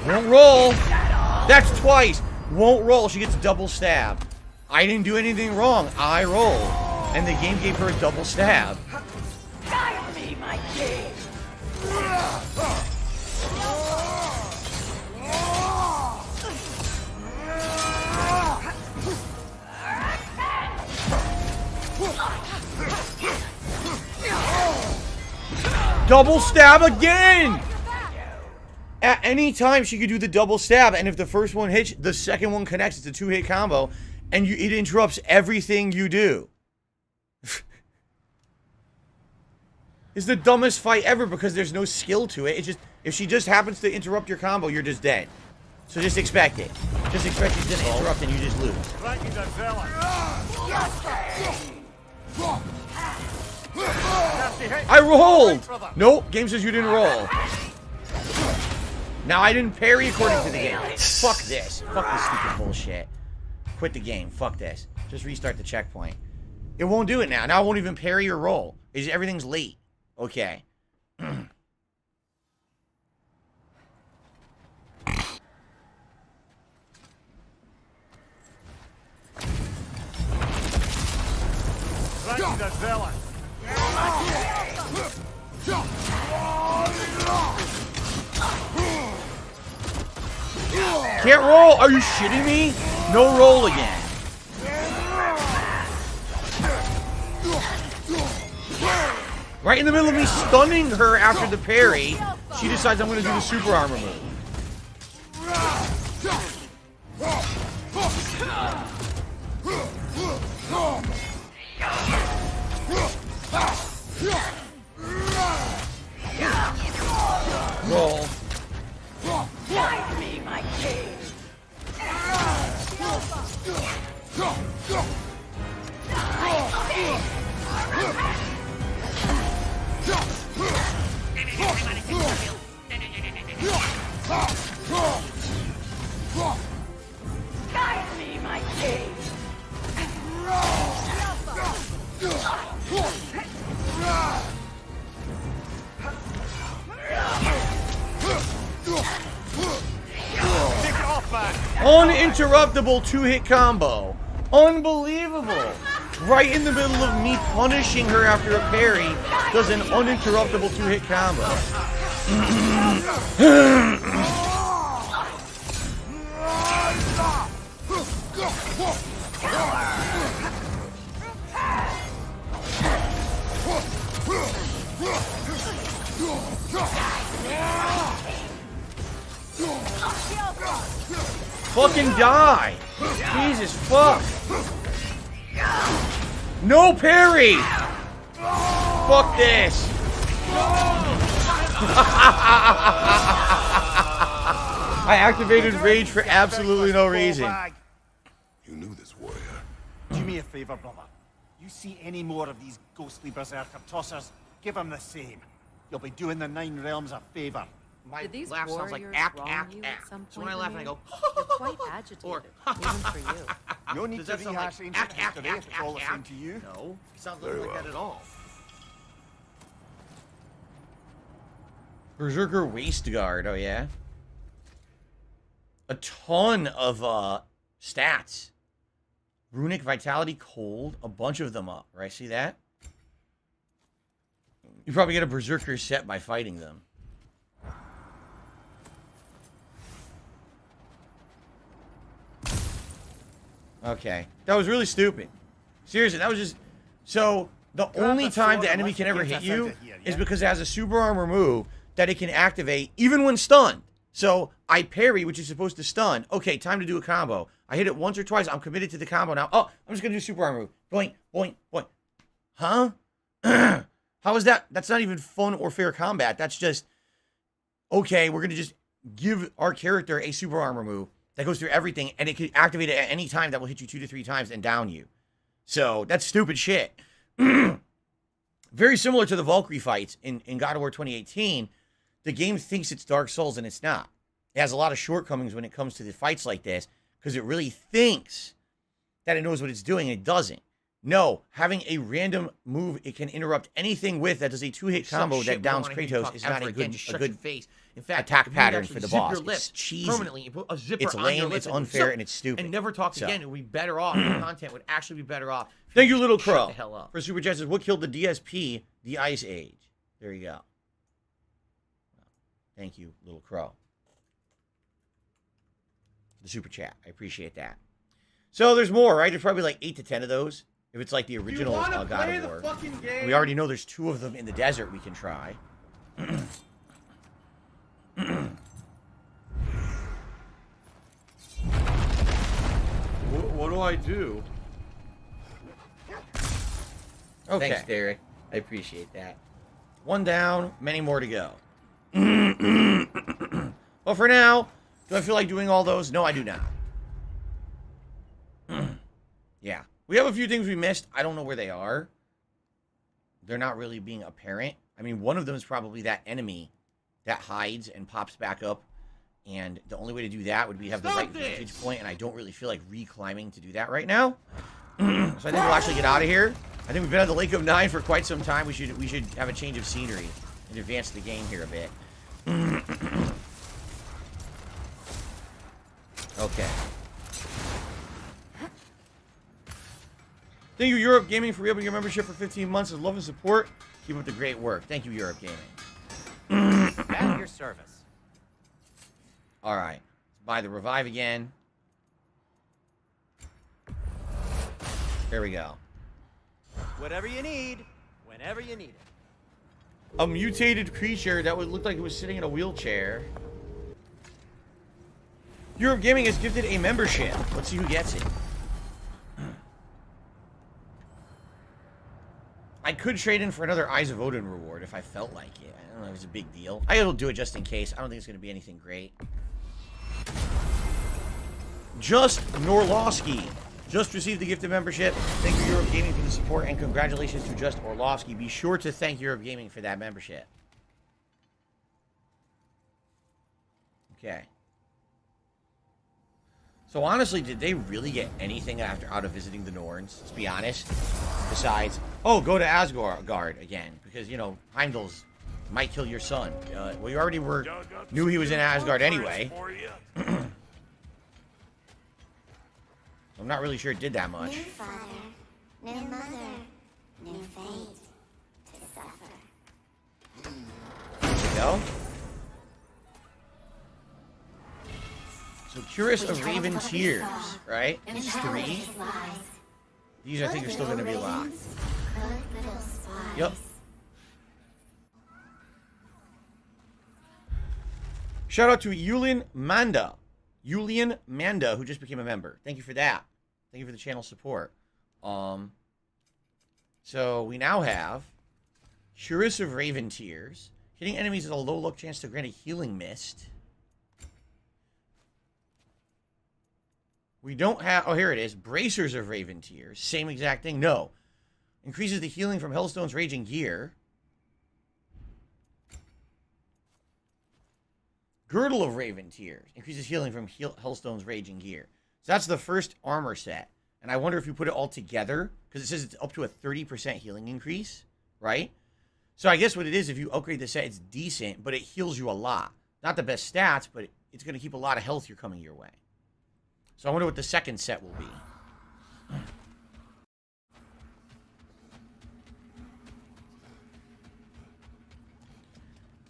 Speaker 2: Won't roll. That's twice. Won't roll. She gets double stab. I didn't do anything wrong. I rolled. And the game gave her a double stab.
Speaker 11: Guide me, my king.
Speaker 2: Double stab again! At any time, she could do the double stab, and if the first one hits, the second one connects. It's a 2-hit combo, and it interrupts everything you do. It's the dumbest fight ever because there's no skill to it. It's just, if she just happens to interrupt your combo, you're just dead. So just expect it. Just expect she's gonna interrupt and you just lose. I rolled! Nope, game says you didn't roll. Now I didn't parry according to the game. Fuck this. Fuck this stupid bullshit. Quit the game. Fuck this. Just restart the checkpoint. It won't do it now. Now I won't even parry or roll. Everything's late. Okay. Can't roll? Are you shitting me? No roll again. Right in the middle of me stunning her after the parry, she decides I'm going to do the super armor move. Roll.
Speaker 11: Guide me, my king. Guide me, my king.
Speaker 2: Uninterruptible two-hit combo. Unbelievable. Right in the middle of me punishing her after a parry, does an uninterruptible two-hit combo. Fucking die! Jesus fuck! No parry! Fuck this! I activated rage for absolutely no reason.
Speaker 9: You knew this warrior.
Speaker 10: Do me a favor, brother. You see any more of these ghostly berserker tossers, give them the same. You'll be doing the Nine Realms a favor.
Speaker 1: My
Speaker 8: Did these
Speaker 1: laugh sounds like
Speaker 8: warriors
Speaker 1: ack,
Speaker 8: wrong
Speaker 1: ack,
Speaker 8: you
Speaker 1: ack.
Speaker 8: at some
Speaker 1: So when I
Speaker 8: point,
Speaker 1: laugh and I
Speaker 8: Amir?
Speaker 1: go,
Speaker 8: You're quite agitated,
Speaker 1: or,
Speaker 8: even for you.
Speaker 10: No need
Speaker 1: Does
Speaker 10: to
Speaker 1: that sound
Speaker 10: rehash
Speaker 1: like
Speaker 10: ancient
Speaker 1: ack, ack,
Speaker 10: history
Speaker 1: ack,
Speaker 10: if it's all the
Speaker 1: ack,
Speaker 10: same
Speaker 1: ack?
Speaker 10: to you.
Speaker 1: No, it sounds
Speaker 9: Very
Speaker 1: like
Speaker 9: well.
Speaker 1: that at all.
Speaker 2: Berserker Waist Guard, oh yeah. A ton of stats. Runic Vitality Cold, a bunch of them up, right? See that? You probably get a Berserker set by fighting them. Okay. That was really stupid. Seriously, that was just... So, the only time the enemy can ever hit you is because it has a super armor move that it can activate even when stunned. So, I parry, which is supposed to stun. Okay, time to do a combo. I hit it once or twice. I'm committed to the combo now. Oh, I'm just going to do super armor move. Boink, boink, boink. Huh? How is that? That's not even fun or fair combat. That's just... Okay, we're going to just give our character a super armor move that goes through everything, and it can activate it at any time that will hit you 2 to 3 times and down you. So, that's stupid shit. Very similar to the Valkyrie fights in God of War 2018. The game thinks it's Dark Souls, and it's not. It has a lot of shortcomings when it comes to the fights like this, because it really thinks that it knows what it's doing, and it doesn't. No, having a random move it can interrupt anything with that does a 2-hit combo that downs Kratos is not a good
Speaker 1: face. In fact,
Speaker 2: attack
Speaker 1: if you
Speaker 2: pattern
Speaker 1: actually
Speaker 2: for the
Speaker 1: zip
Speaker 2: boss.
Speaker 1: your lips
Speaker 2: It's cheesy.
Speaker 1: permanently. You put a zipper
Speaker 2: It's
Speaker 1: on your
Speaker 2: lame,
Speaker 1: lips
Speaker 2: it's
Speaker 1: and
Speaker 2: unfair,
Speaker 1: zip,
Speaker 2: and it's stupid.
Speaker 1: And never talk
Speaker 2: So.
Speaker 1: again. It would be better off. The content would actually be better off.
Speaker 2: Thank you, Little Crow.
Speaker 1: Shut the hell up.
Speaker 2: For Super Chat says, what killed the DSP? The Ice Age. There you go. Thank you, Little Crow. The Super Chat. I appreciate that. So there's more, right? There's probably like 8 to 10 of those. If it's like the original God of War. We already know there's 2 of them in the desert we can try.
Speaker 3: What do I do?
Speaker 2: Okay.
Speaker 1: Thanks, Derek. I appreciate that.
Speaker 2: 1 down, many more to go. Well, for now, do I feel like doing all those? No, I do not. Yeah. We have a few things we missed. I don't know where they are. They're not really being apparent. I mean, one of them is probably that enemy that hides and pops back up. And the only way to do that would be have the right vantage point, and I don't really feel like re-climbing to do that right now. So I think we'll actually get out of here. I think we've been at the Lake of Nine for quite some time. We should have a change of scenery and advance the game here a bit. Okay. Thank you, Europe Gaming, for reopening your membership for 15 months. Of love and support. Keep up the great work. Thank you, Europe Gaming.
Speaker 4: At your service.
Speaker 2: All right. Let's buy the revive again. There we go.
Speaker 4: Whatever you need, whenever you need it.
Speaker 2: A mutated creature that would look like it was sitting in a wheelchair. Europe Gaming has gifted a membership. Let's see who gets it. I could trade in for another Eyes of Odin reward if I felt like it. I don't know if it's a big deal. I'll do it just in case. I don't think it's going to be anything great. Just Norlowski just received the gift of membership. Thank you, Europe Gaming, for the support, and congratulations to Just Orlovsky. Be sure to thank Europe Gaming for that membership. Okay. So honestly, did they really get anything out of visiting the Norns? Let's be honest. Besides, oh, go to Asgard again, because, you know, Heimdall's might kill your son. Well, you already knew he was in Asgard anyway. I'm not really sure it did that much.
Speaker 13: New father, new mother, new fate to suffer.
Speaker 2: There we go. So, Curious of Raven Tears, right? It's 3. These, I think, are still going to be locked. Yep. Shout out to Yulian Manda, who just became a member. Thank you for that. Thank you for the channel support. So we now have Curious of Raven Tears. Hitting enemies has a low luck chance to grant a healing mist. We don't have... Oh, here it is. Bracers of Raven Tears. Same exact thing. No. Increases the healing from Hellstone's Raging Gear. Girdle of Raven Tears. Increases healing from Hellstone's Raging Gear. So that's the first armor set. And I wonder if you put it all together, because it says it's up to a 30% healing increase, right? So I guess what it is, if you upgrade the set, it's decent, but it heals you a lot. Not the best stats, but it's going to keep a lot of health you're coming your way. So I wonder what the second set will be.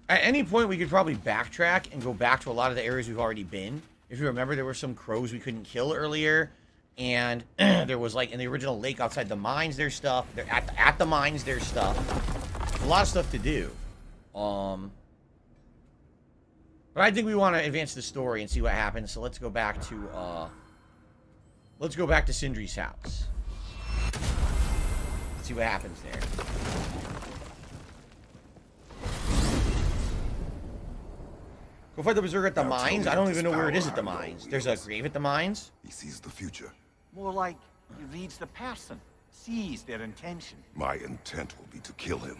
Speaker 2: At any point, we could probably backtrack and go back to a lot of the areas we've already been. If you remember, there were some crows we couldn't kill earlier. And there was, like, in the original lake outside the mines, there's stuff. At the mines, there's stuff. A lot of stuff to do. But I think we want to advance the story and see what happens. So let's go back to, Sindri's house. Let's see what happens there. Go fight the Berserker at the mines? I don't even know where it is at the mines. There's a grave at the mines?
Speaker 9: He sees the future.
Speaker 10: More like he reads the person, sees their intention.
Speaker 9: My intent will be to kill him.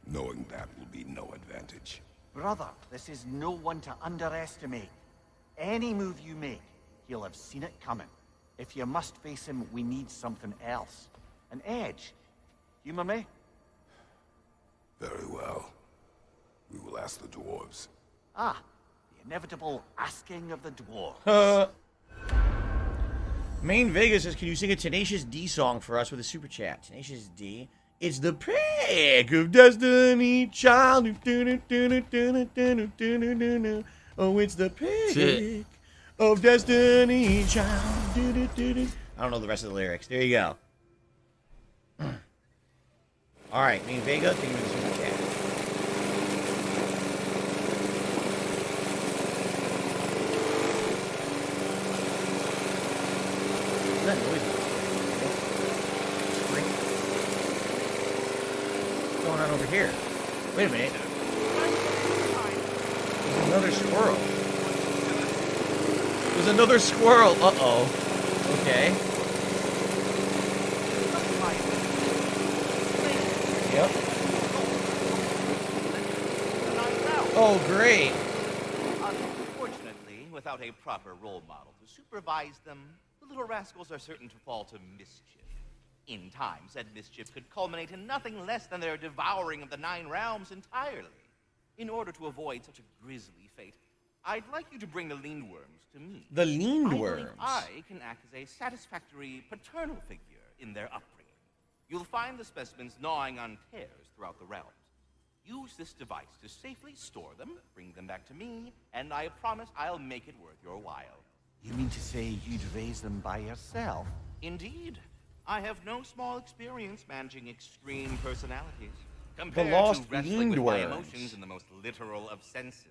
Speaker 9: Knowing that will be no advantage.
Speaker 10: Brother, this is no one to underestimate. Any move you make, he'll have seen it coming. If you must face him, we need something else. An edge. Humor me?
Speaker 9: Very well. We will ask the dwarves.
Speaker 10: Ah, the inevitable asking of the dwarves.
Speaker 2: Main Vega says, can you sing a Tenacious D song for us with a super chat? Tenacious D. It's the pick of destiny, child. Oh, it's the pick of destiny, child. I don't know the rest of the lyrics. There you go. All right, Main Vega, thank you for the super chat. What's that noise? What's going on over here? Wait a minute. There's another squirrel. There's another squirrel. Uh-oh. Okay. Yep. Oh, great.
Speaker 1: Unfortunately, without a proper role model to supervise them, the little rascals are certain to fall to mischief. In time, said mischief could culminate in nothing less than their devouring of the 9 realms entirely. In order to avoid such a grisly fate, I'd like you to bring the Leanworms to me.
Speaker 2: The Leanworms?
Speaker 1: I believe I can act as a satisfactory paternal figure in their upbringing. You'll find the specimens gnawing on tears throughout the realms. Use this device to safely store them, bring them back to me, and I promise I'll make it worth your while.
Speaker 10: You mean to say you'd raise them by yourself?
Speaker 1: Indeed. I have no small experience managing extreme personalities.
Speaker 2: The
Speaker 1: Compared
Speaker 2: lost
Speaker 1: to wrestling with my
Speaker 2: Leanworms.
Speaker 1: emotions in the most literal of senses,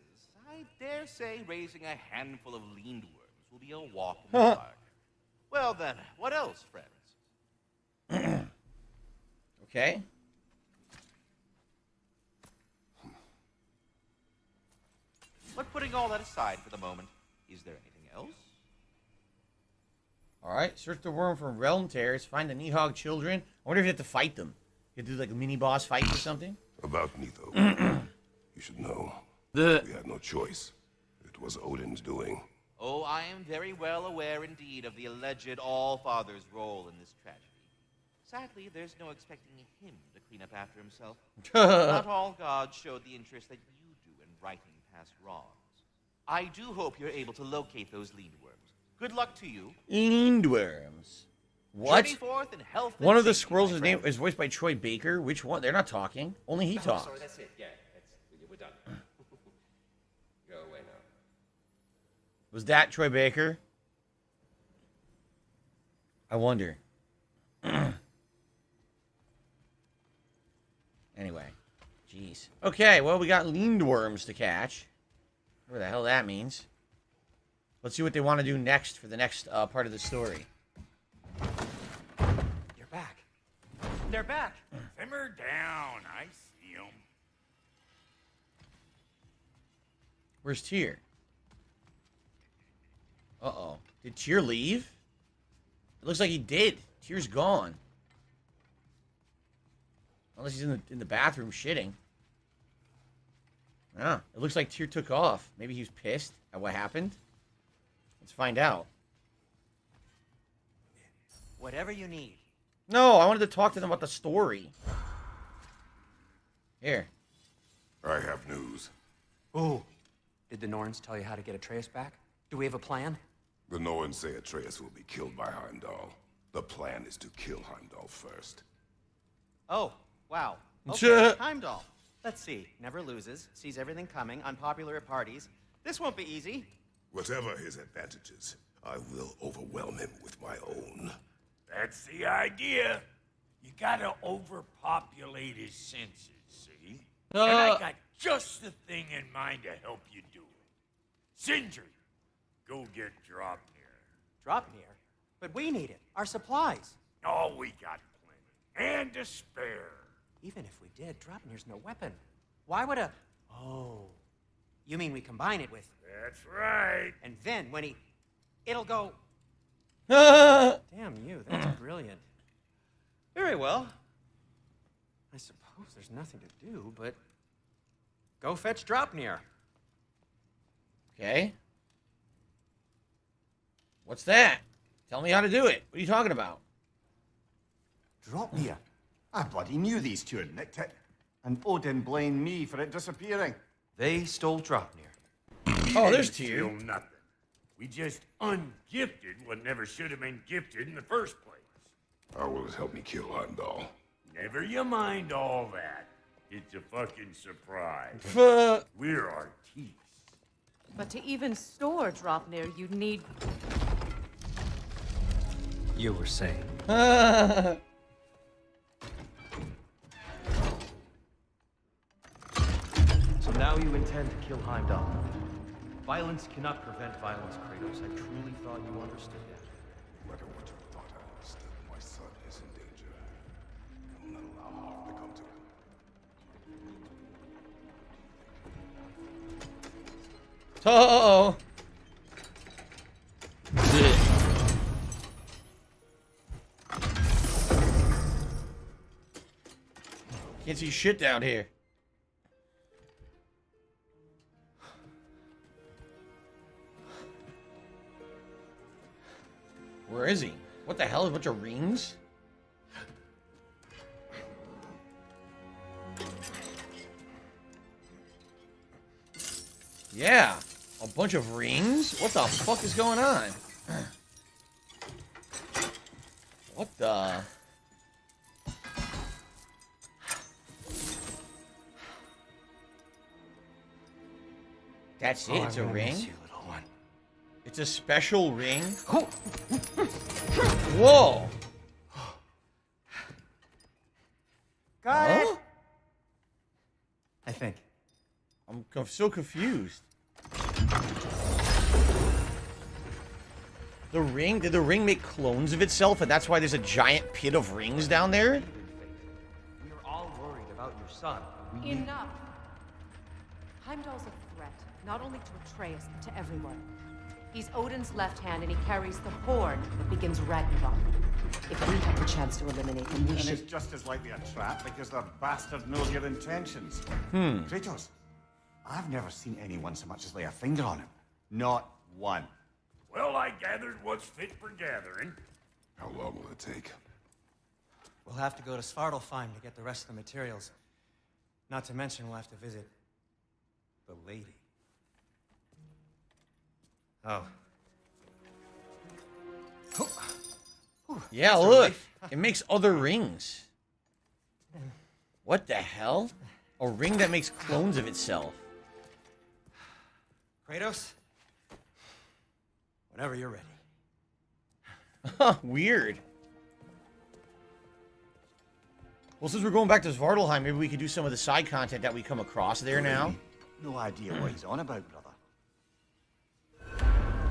Speaker 1: I dare say raising a handful of Leanworms will be a walk in the park. Well then, what else, friends?
Speaker 2: Okay.
Speaker 1: But putting all that aside for the moment, is there anything else?
Speaker 2: Alright, search the worm for realm tears, find the Nihog children. I wonder if you have to fight them. You have to do like a mini boss fight or something?
Speaker 9: About Nitho. You should know. We had no choice. It was Odin's doing.
Speaker 1: Oh, I am very well aware indeed of the alleged All-Father's role in this tragedy. Sadly, there's no expecting him to clean up after himself. Not all gods showed the interest that you do in righting past wrongs. I do hope you're able to locate those Leanworms. Good luck to you.
Speaker 2: Leanworms. What?
Speaker 1: Journey forth in health and
Speaker 2: One of the
Speaker 1: safety,
Speaker 2: squirrels
Speaker 1: my
Speaker 2: is, name,
Speaker 1: friend.
Speaker 2: is voiced by Troy Baker. Which one? They're not talking. Only he talks.
Speaker 6: Sorry, that's it. Yeah, we're done. Go away now.
Speaker 2: Was that Troy Baker? I wonder. Anyway. Jeez. Okay, well, we got Leanworms to catch. Whatever the hell that means. Let's see what they want to do next for the next part of the story.
Speaker 5: You're back. They're back.
Speaker 14: Simmer down. I see him.
Speaker 2: Where's Tyr? Uh-oh. Did Tyr leave? It looks like he did. Tyr's gone. Unless he's in the bathroom shitting. Ah, it looks like Tyr took off. Maybe he was pissed at what happened. Let's find out.
Speaker 4: Whatever you need.
Speaker 2: No, I wanted to talk to them about the story. Here.
Speaker 9: I have news.
Speaker 15: Oh. Did the Norns tell you how to get Atreus back? Do we have a plan?
Speaker 9: The Norns say Atreus will be killed by Heimdall. The plan is to kill Heimdall first.
Speaker 4: Oh, wow. Okay, Heimdall. Let's see. Never loses. Sees everything coming. Unpopular at parties. This won't be easy.
Speaker 9: Whatever his advantages, I will overwhelm him with my own.
Speaker 14: That's the idea. You gotta overpopulate his senses, see? And I got just the thing in mind to help you do it. Sindri, go get Dropnir.
Speaker 4: Dropnir? But we need it. Our supplies.
Speaker 14: Oh, we got plenty. And to spare.
Speaker 4: Even if we did, Dropnir's no weapon. Why would a... Oh. You mean we combine it with...
Speaker 14: That's right.
Speaker 4: And then when he... It'll go... Damn you, that's brilliant. Very well. I suppose there's nothing to do, but... Go fetch Dropnir.
Speaker 2: Okay. What's that? Tell me how to do it. What are you talking about?
Speaker 10: Dropnir? I bloody knew these two had nicked it. And Odin blamed me for it disappearing.
Speaker 4: They stole Dropnir.
Speaker 2: Oh, there's
Speaker 14: Still
Speaker 2: Tyr.
Speaker 14: nothing. We just ungifted what never should have been gifted in the first place.
Speaker 9: How will it help me kill Heimdall?
Speaker 14: Never you mind all that. It's a fucking surprise. We're artistes.
Speaker 12: But to even store Dropnir, you'd need...
Speaker 4: You were saying?
Speaker 16: So now you intend to kill Heimdall. Violence cannot prevent violence, Kratos. I truly thought you understood that.
Speaker 9: No matter what you thought I understood, my son is in danger. I will not allow harm to come to him.
Speaker 2: Oh. Can't see shit down here. Where is he? What the hell? A bunch of rings? Yeah. A bunch of rings? What the fuck is going on? What the... That's it? It's a ring?
Speaker 15: You, little one.
Speaker 2: It's a special ring? Whoa!
Speaker 15: Got
Speaker 2: Huh?
Speaker 15: it. I think.
Speaker 2: I'm so confused. The ring? Did the ring make clones of itself, and that's why there's a giant pit of rings down there?
Speaker 16: We are all worried about your son.
Speaker 12: Enough. Heimdall's a threat, not only to Atreus, but to everyone. He's Odin's left hand, and he carries the horn that begins Ragnarok. If we have the chance to eliminate him, we
Speaker 10: And
Speaker 12: should...
Speaker 10: it's just as likely a trap because the bastard knows your intentions. Kratos, I've never seen anyone so much as lay a finger on him. Not one.
Speaker 14: Well, I gathered what's fit for gathering.
Speaker 9: How long will it take?
Speaker 15: We'll have to go to Svartalfheim to get the rest of the materials. Not to mention we'll have to visit the lady. Oh.
Speaker 2: Yeah, look. It makes other rings. What the hell? A ring that makes clones of itself.
Speaker 15: Kratos? Whenever you're ready.
Speaker 2: Huh, weird. Well, since we're going back to Svartalfheim, maybe we could do some of the side content that we come across there now.
Speaker 10: No idea what he's on about, brother.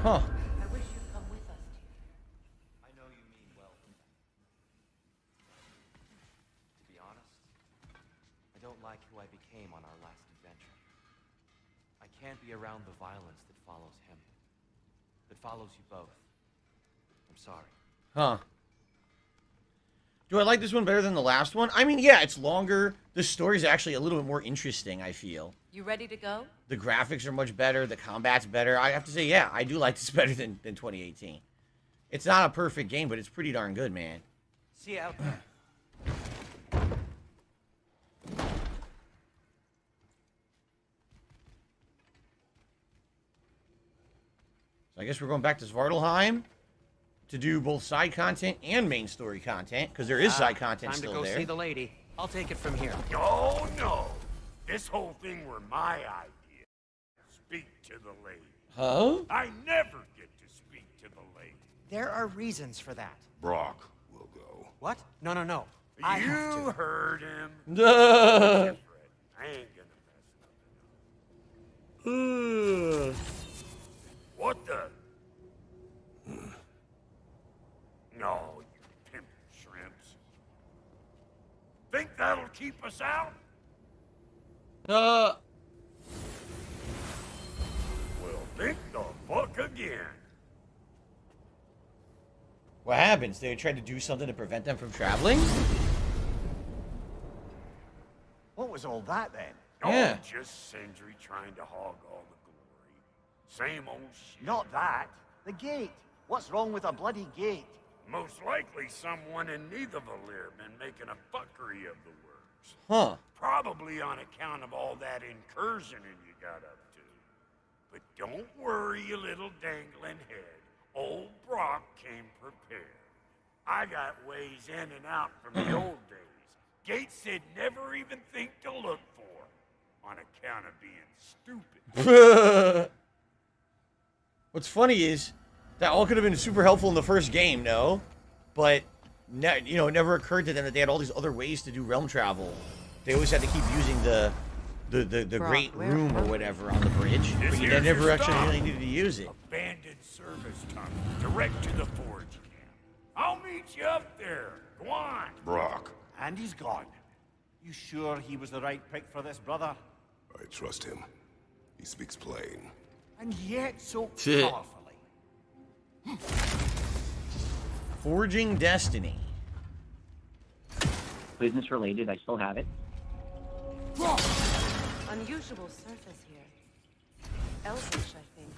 Speaker 2: Huh.
Speaker 8: I wish you'd come with us, dear.
Speaker 16: I know you mean well. To be honest, I don't like who I became on our last adventure. I can't be around the violence that follows him. That follows you both. I'm sorry.
Speaker 2: Huh. Do I like this one better than the last one? I mean, yeah, it's longer. The story's actually a little bit more interesting, I feel.
Speaker 8: You ready to go?
Speaker 2: The graphics are much better. The combat's better. I have to say, yeah, I do like this better than 2018. It's not a perfect game, but it's pretty darn good, man.
Speaker 15: See you out there.
Speaker 2: So I guess we're going back to Svartalfheim to do both side content and main story content, because there is side content
Speaker 15: Time
Speaker 2: still
Speaker 15: to go
Speaker 2: there.
Speaker 15: see the lady. I'll take it from here.
Speaker 14: No, no. This whole thing were my idea. Speak to the lady.
Speaker 2: Huh?
Speaker 14: I never get to speak to the lady.
Speaker 15: There are reasons for that.
Speaker 9: Brock will go.
Speaker 15: What? No, no, no. I have
Speaker 14: You
Speaker 15: to.
Speaker 14: heard him.
Speaker 2: Duh.
Speaker 14: I ain't gonna mess nothing up. What the? No, you pimp shrimps. Think that'll keep us out? Well, think the fuck again.
Speaker 2: What happens? They tried to do something to prevent them from traveling?
Speaker 10: What was all that then?
Speaker 2: Yeah.
Speaker 14: Oh, just Sindri trying to hog all the glory. Same old shit.
Speaker 10: Not that. The gate. What's wrong with a bloody gate?
Speaker 14: Most likely someone in Nidavellir been making a fuckery of the works.
Speaker 2: Huh.
Speaker 14: Probably on account of all that incursioning you got up to. But don't worry, you little dangling head. Old Brock came prepared. I got ways in and out from the old days. Gates said never even think to look for, on account of being stupid.
Speaker 2: What's funny is that all could have been super helpful in the first game, no? But, you know, it never occurred to them that they had all these other ways to do realm travel. They always had to keep using the great room or whatever on the bridge. But they never actually really needed to use it.
Speaker 14: Abandoned service tunnel, direct to the forge camp. I'll meet you up there. Go on.
Speaker 9: Brock.
Speaker 10: And he's gone. You sure he was the right pick for this, brother?
Speaker 9: I trust him. He speaks plain.
Speaker 10: And yet so colorfully.
Speaker 2: Forging Destiny.
Speaker 17: Business related, I still have it.
Speaker 12: Unusual surface here. Elvish, I think.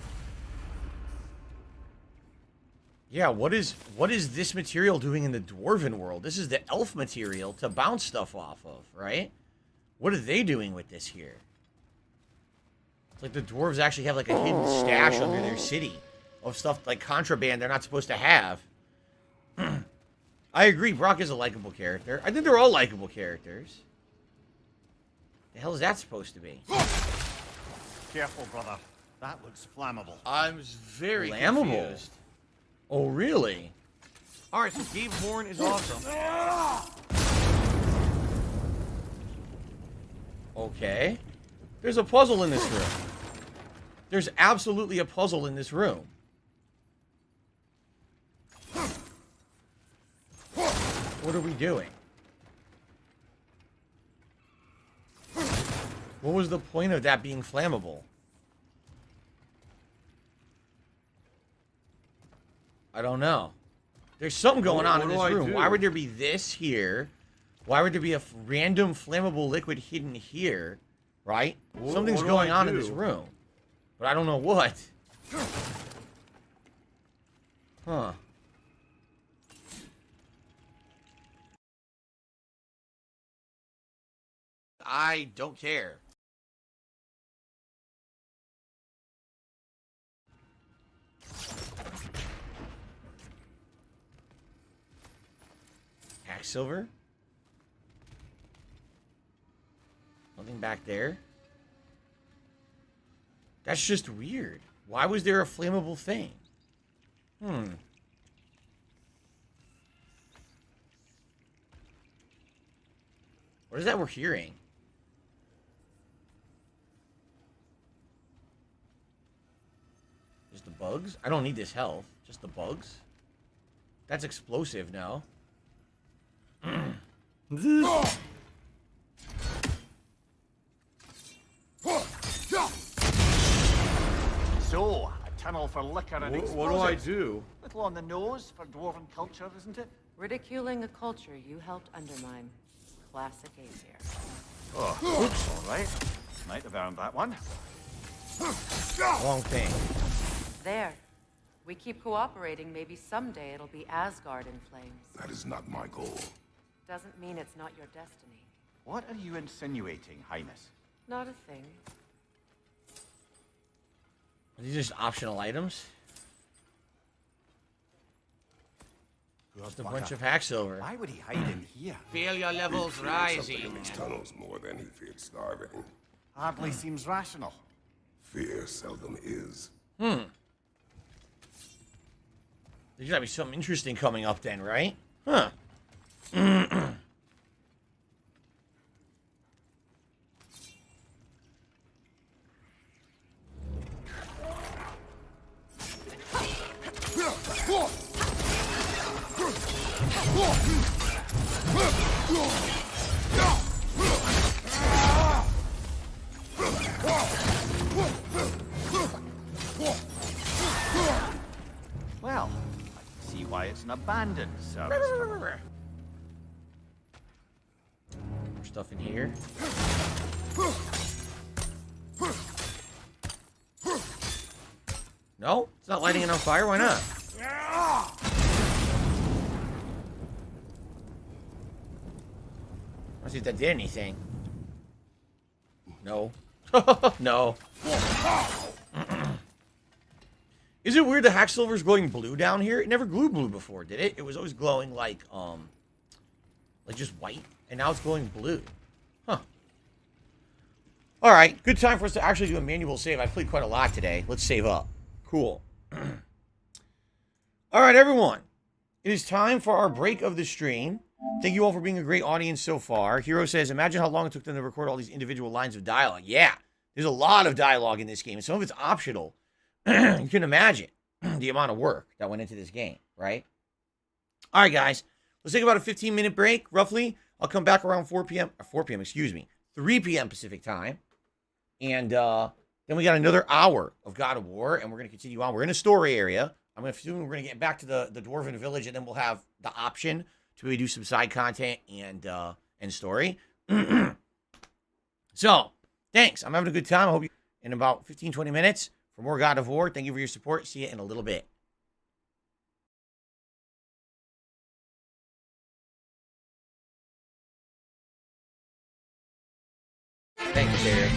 Speaker 2: Yeah, what is this material doing in the Dwarven world? This is the elf material to bounce stuff off of, right? What are they doing with this here? It's like the dwarves actually have like a hidden stash under their city of stuff like contraband they're not supposed to have. I agree, Brock is a likable character. I think they're all likable characters. The hell is that supposed to be?
Speaker 10: Careful, brother. That looks flammable.
Speaker 1: I'm very
Speaker 2: Flammable?
Speaker 1: confused.
Speaker 2: Oh, really?
Speaker 1: Alright, so Gabe Horn is awesome.
Speaker 2: Okay. There's a puzzle in this room. There's absolutely a puzzle in this room. What are we doing? What was the point of that being flammable? I don't know. There's something going on in this room. Why would there be this here? Why would there be a random flammable liquid hidden here? Right? Something's going on in this room. But I don't know what. Huh.
Speaker 1: I don't care.
Speaker 2: Silver? Nothing back there? That's just weird. Why was there a flammable thing? What is that we're hearing? Just the bugs? I don't need this health. Just the bugs? That's explosive now.
Speaker 10: So, a tunnel for liquor and explosives.
Speaker 1: What do I do?
Speaker 10: Little on the nose for dwarven culture, isn't it?
Speaker 12: Ridiculing a culture you helped undermine. Classic Aesir.
Speaker 10: Oh, oops, all right. Might have earned that one.
Speaker 2: Wrong thing.
Speaker 12: There. We keep cooperating, maybe someday it'll be Asgard in flames.
Speaker 9: That is not my goal.
Speaker 12: Doesn't mean it's not your destiny.
Speaker 10: What are you insinuating, Highness?
Speaker 12: Not a thing.
Speaker 2: Are these just optional items? Just a bunch of hack silver.
Speaker 10: Why would he hide in here?
Speaker 1: Failure levels
Speaker 9: He feared something in
Speaker 1: rising.
Speaker 9: these tunnels more than he feared starving.
Speaker 10: Hardly seems rational.
Speaker 9: Fear seldom is.
Speaker 2: There's gotta be something interesting coming up then, right? Huh.
Speaker 10: Well, I can see why it's an abandoned service.
Speaker 2: More stuff in here. No? It's not lighting it on fire? Why not? Let's see if that did anything. No. No. Is it weird the hack silver's glowing blue down here? It never glowed blue before, did it? It was always glowing like just white, and now it's glowing blue. Huh. Alright, good time for us to actually do a manual save. I played quite a lot today. Let's save up. Cool. Alright, everyone. It is time for our break of the stream. Thank you all for being a great audience so far. Hero says, imagine how long it took them to record all these individual lines of dialogue. Yeah, there's a lot of dialogue in this game, and some of it's optional. You can imagine the amount of work that went into this game, right? All right, guys. Let's take about a 15-minute break, roughly. I'll come back around 4 p.m., excuse me, 3 p.m. Pacific time. And Then we got another hour of God of War, and we're going to continue on. We're in a story area. I'm assuming we're going to get back to the Dwarven Village, and then we'll have the option to maybe do some side content and story. So, thanks. I'm having a good time. I hope you in about 15, 20 minutes for more God of War. Thank you for your support. See you in a little bit. Thanks, Derek.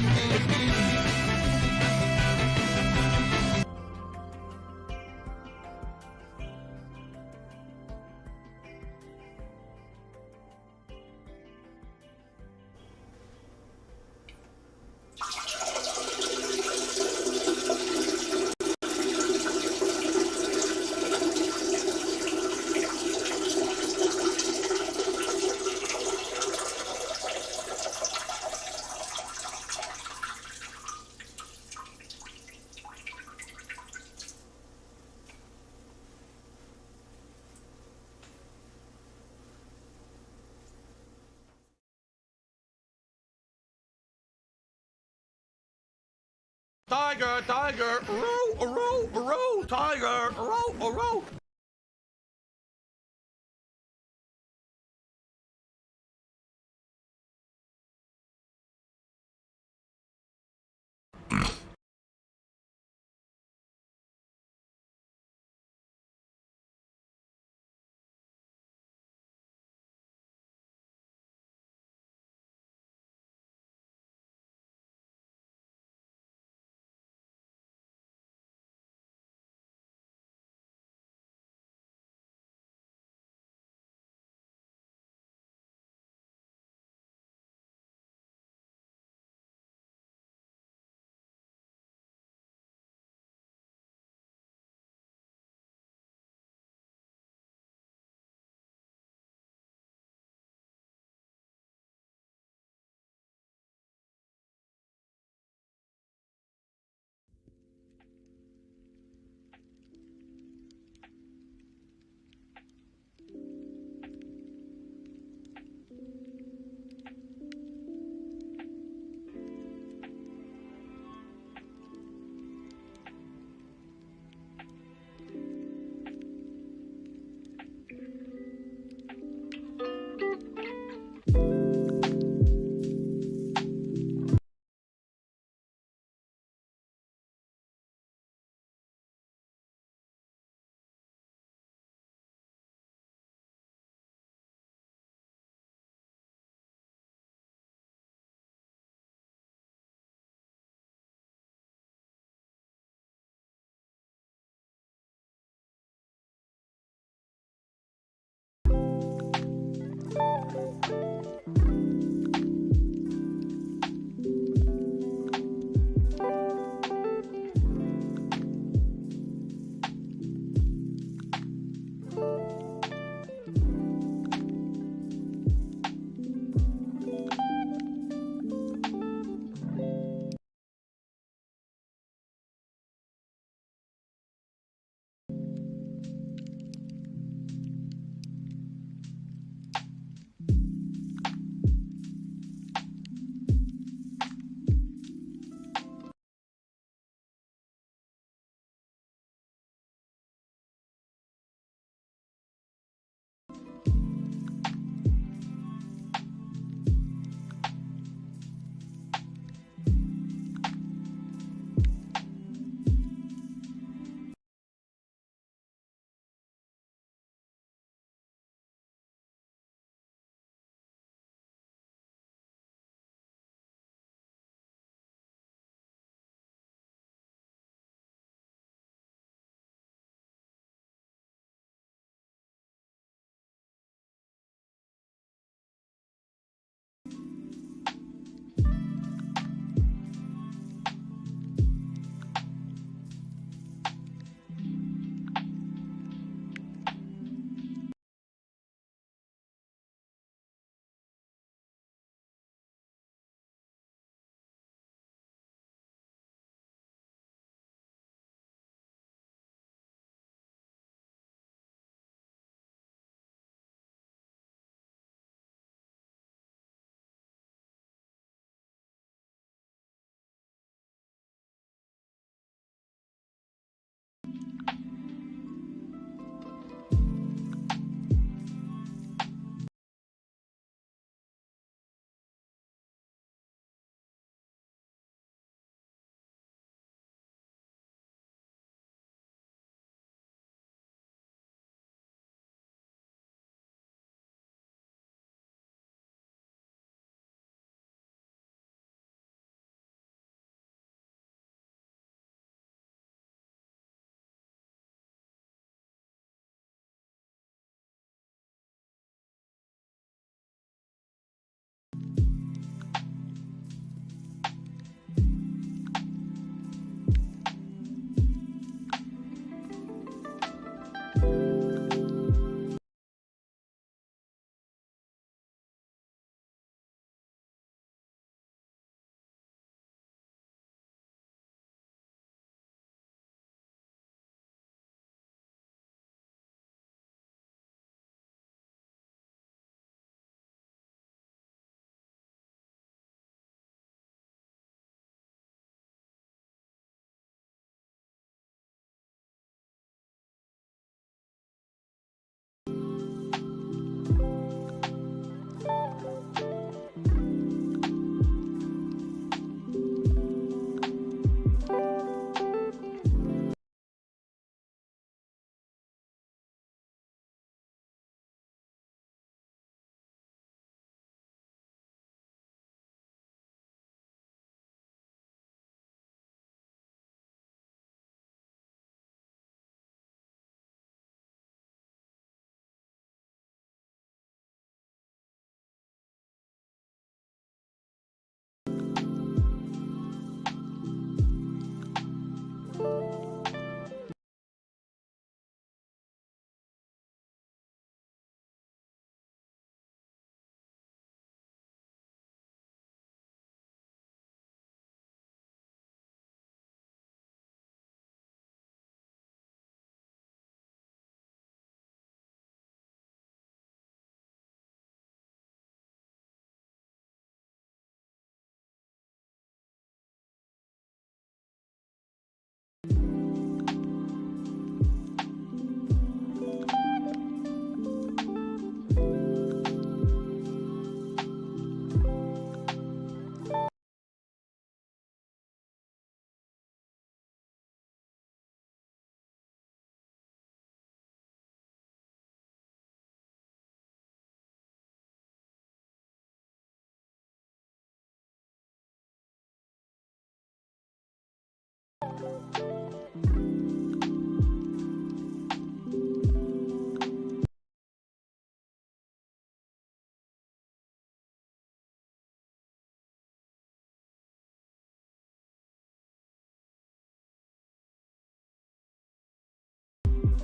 Speaker 2: Tiger, tiger, row, row, row, tiger, row, row.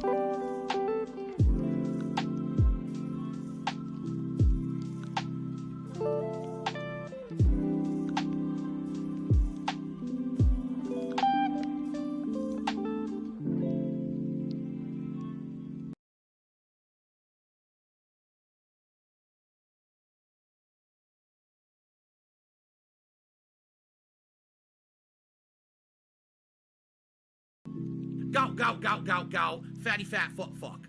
Speaker 1: Go, go, go, go, go. Fatty fat foot fuck.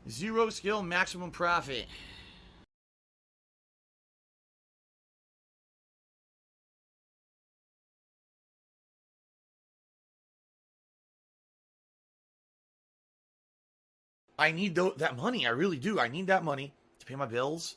Speaker 2: Zero skill, maximum profit. I need that money. I really do. I need that money to pay my bills.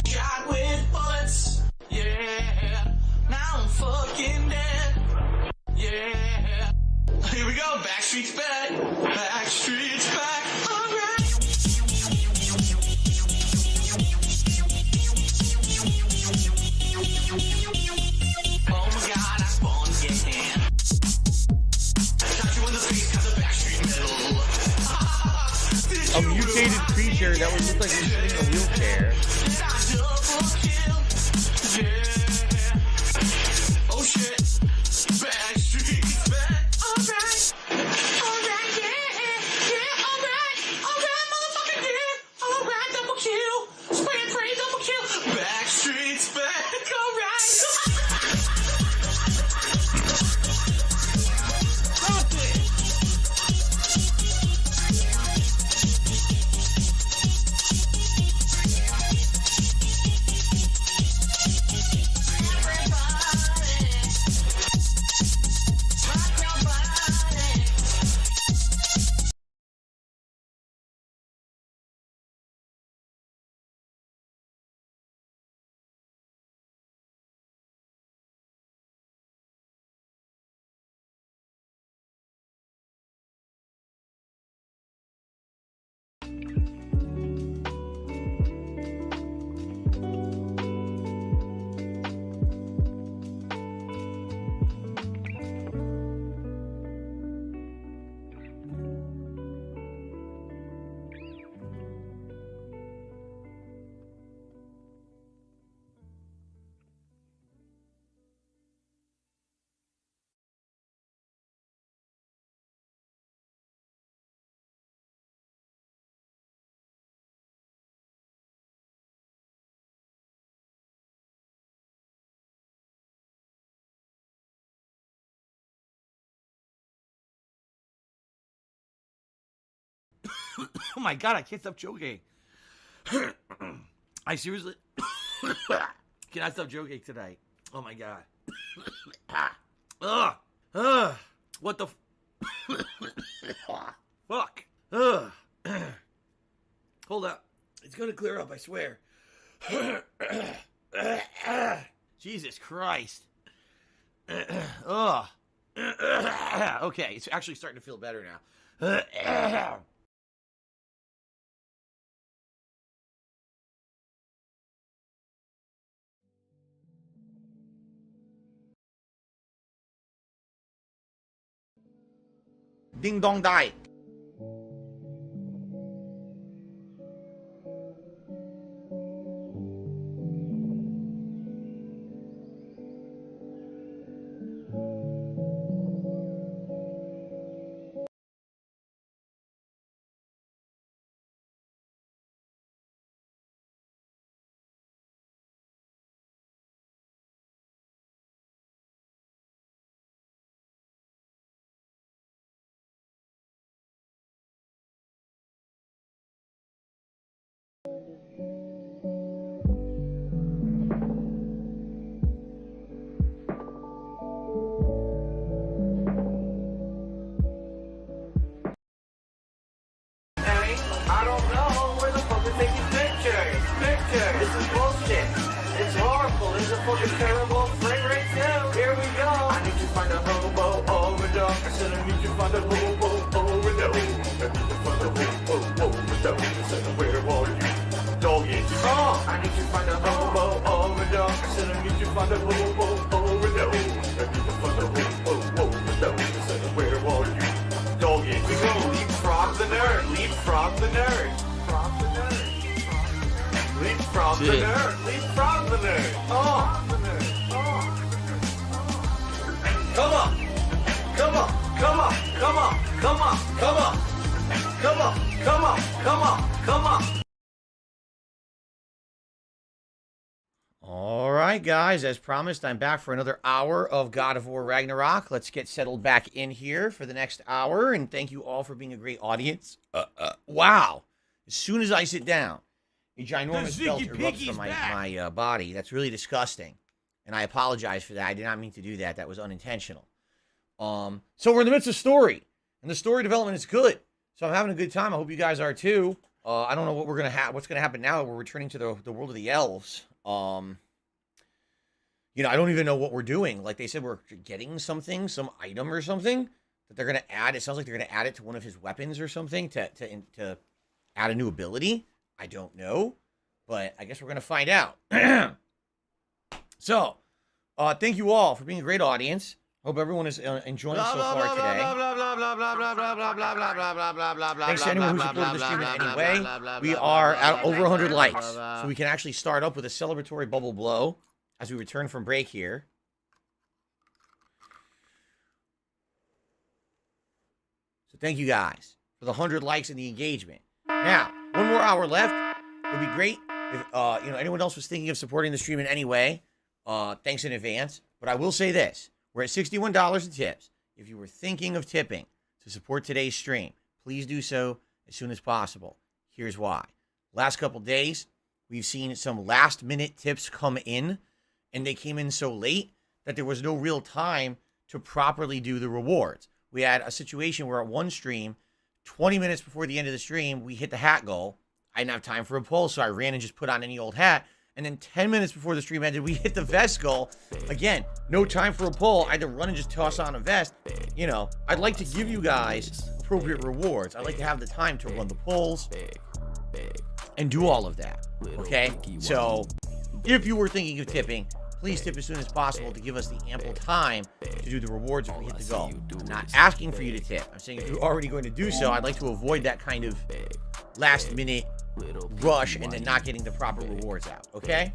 Speaker 11: Shot with bullets, yeah. Now I'm fucking dead, yeah. Here we go, Backstreet's back, Backstreet's back, alright. Oh my god, I spawned again. I shot you in the face 'cause of Backstreet Metal.
Speaker 2: A mutated creature that would look like he's sitting in a wheelchair.
Speaker 11: Oh shit, Backstreet's back, alright, yeah, alright, motherfucker, yeah, alright, double kill, spray and pray, double kill, Backstreet's back, alright.
Speaker 2: Oh my god, I can't stop joking. I seriously cannot stop joking tonight. Oh my god. Ugh. What the fuck? Ugh. Hold up. It's gonna clear up, I swear. Jesus Christ. Ugh. Okay, it's actually starting to feel better now. Ding dong die.
Speaker 11: I don't know where the fuck is taking pictures. This is bullshit. It's horrible. It's a fucking terrible frame rate too. Here we go. I need to find a hobo overdose. I said I need to find a hobo overdose. I need to find a hobo overdose. I said where are you? Doggies. Oh, I need to find a hobo overdose. I said I need to find a hobo overdose. I need to find a hobo overdose. I said where are you? Doggies. We go. Leapfrog the nerd. Leapfrog the nerd. Leapfrog the nerd. Leapfrog the nerd. Leapfrog the nerd. Oh. Come on. Come on. Come on. Come on. Come on. Come on. Come on. Come on. Come on. Come on.
Speaker 2: All right, guys. As promised, I'm back for another hour of God of War Ragnarok. Let's get settled back in here for the next hour, and thank you all for being a great audience. Wow. As soon as I sit down, a ginormous belt erupts from my body. That's really disgusting, and I apologize for that. I did not mean to do that. That was unintentional. So we're in the midst of story, and the story development is good. So I'm having a good time. I hope you guys are too. I don't know what we're gonna what's gonna happen now. We're returning to the world of the elves. You know, I don't even know what we're doing. Like they said, we're getting something, some item or something that they're gonna add. It sounds like they're gonna add it to one of his weapons or something to add a new ability. I don't know, but I guess we're gonna find out. So, thank you all for being a great audience. Hope everyone is enjoying so far today. Thanks to anyone who supported the stream in any way. We are at over 100 likes, so we can actually start up with a celebratory bubble blow as we return from break here. So thank you guys for the 100 likes and the engagement. Now, one more hour left. It would be great if you know, anyone else was thinking of supporting the stream in any way. Thanks in advance. But I will say this. We're at $61 in tips. If you were thinking of tipping to support today's stream, please do so as soon as possible. Here's why. Last couple days, we've seen some last-minute tips come in, and they came in so late that there was no real time to properly do the rewards. We had a situation where at one stream, 20 minutes before the end of the stream, we hit the hat goal. I didn't have time for a poll, so I ran and just put on any old hat. And then 10 minutes before the stream ended, we hit the vest goal. Again, no time for a poll. I had to run and just toss on a vest. You know, I'd like to give you guys appropriate rewards. I'd like to have the time to run the polls and do all of that. Okay? So, if you were thinking of tipping, please tip as soon as possible to give us the ample time to do the rewards if we hit the goal. I'm not asking for you to tip. I'm saying if you're already going to do so, I'd like to avoid that kind of last-minute rush and then not getting the proper rewards out, okay?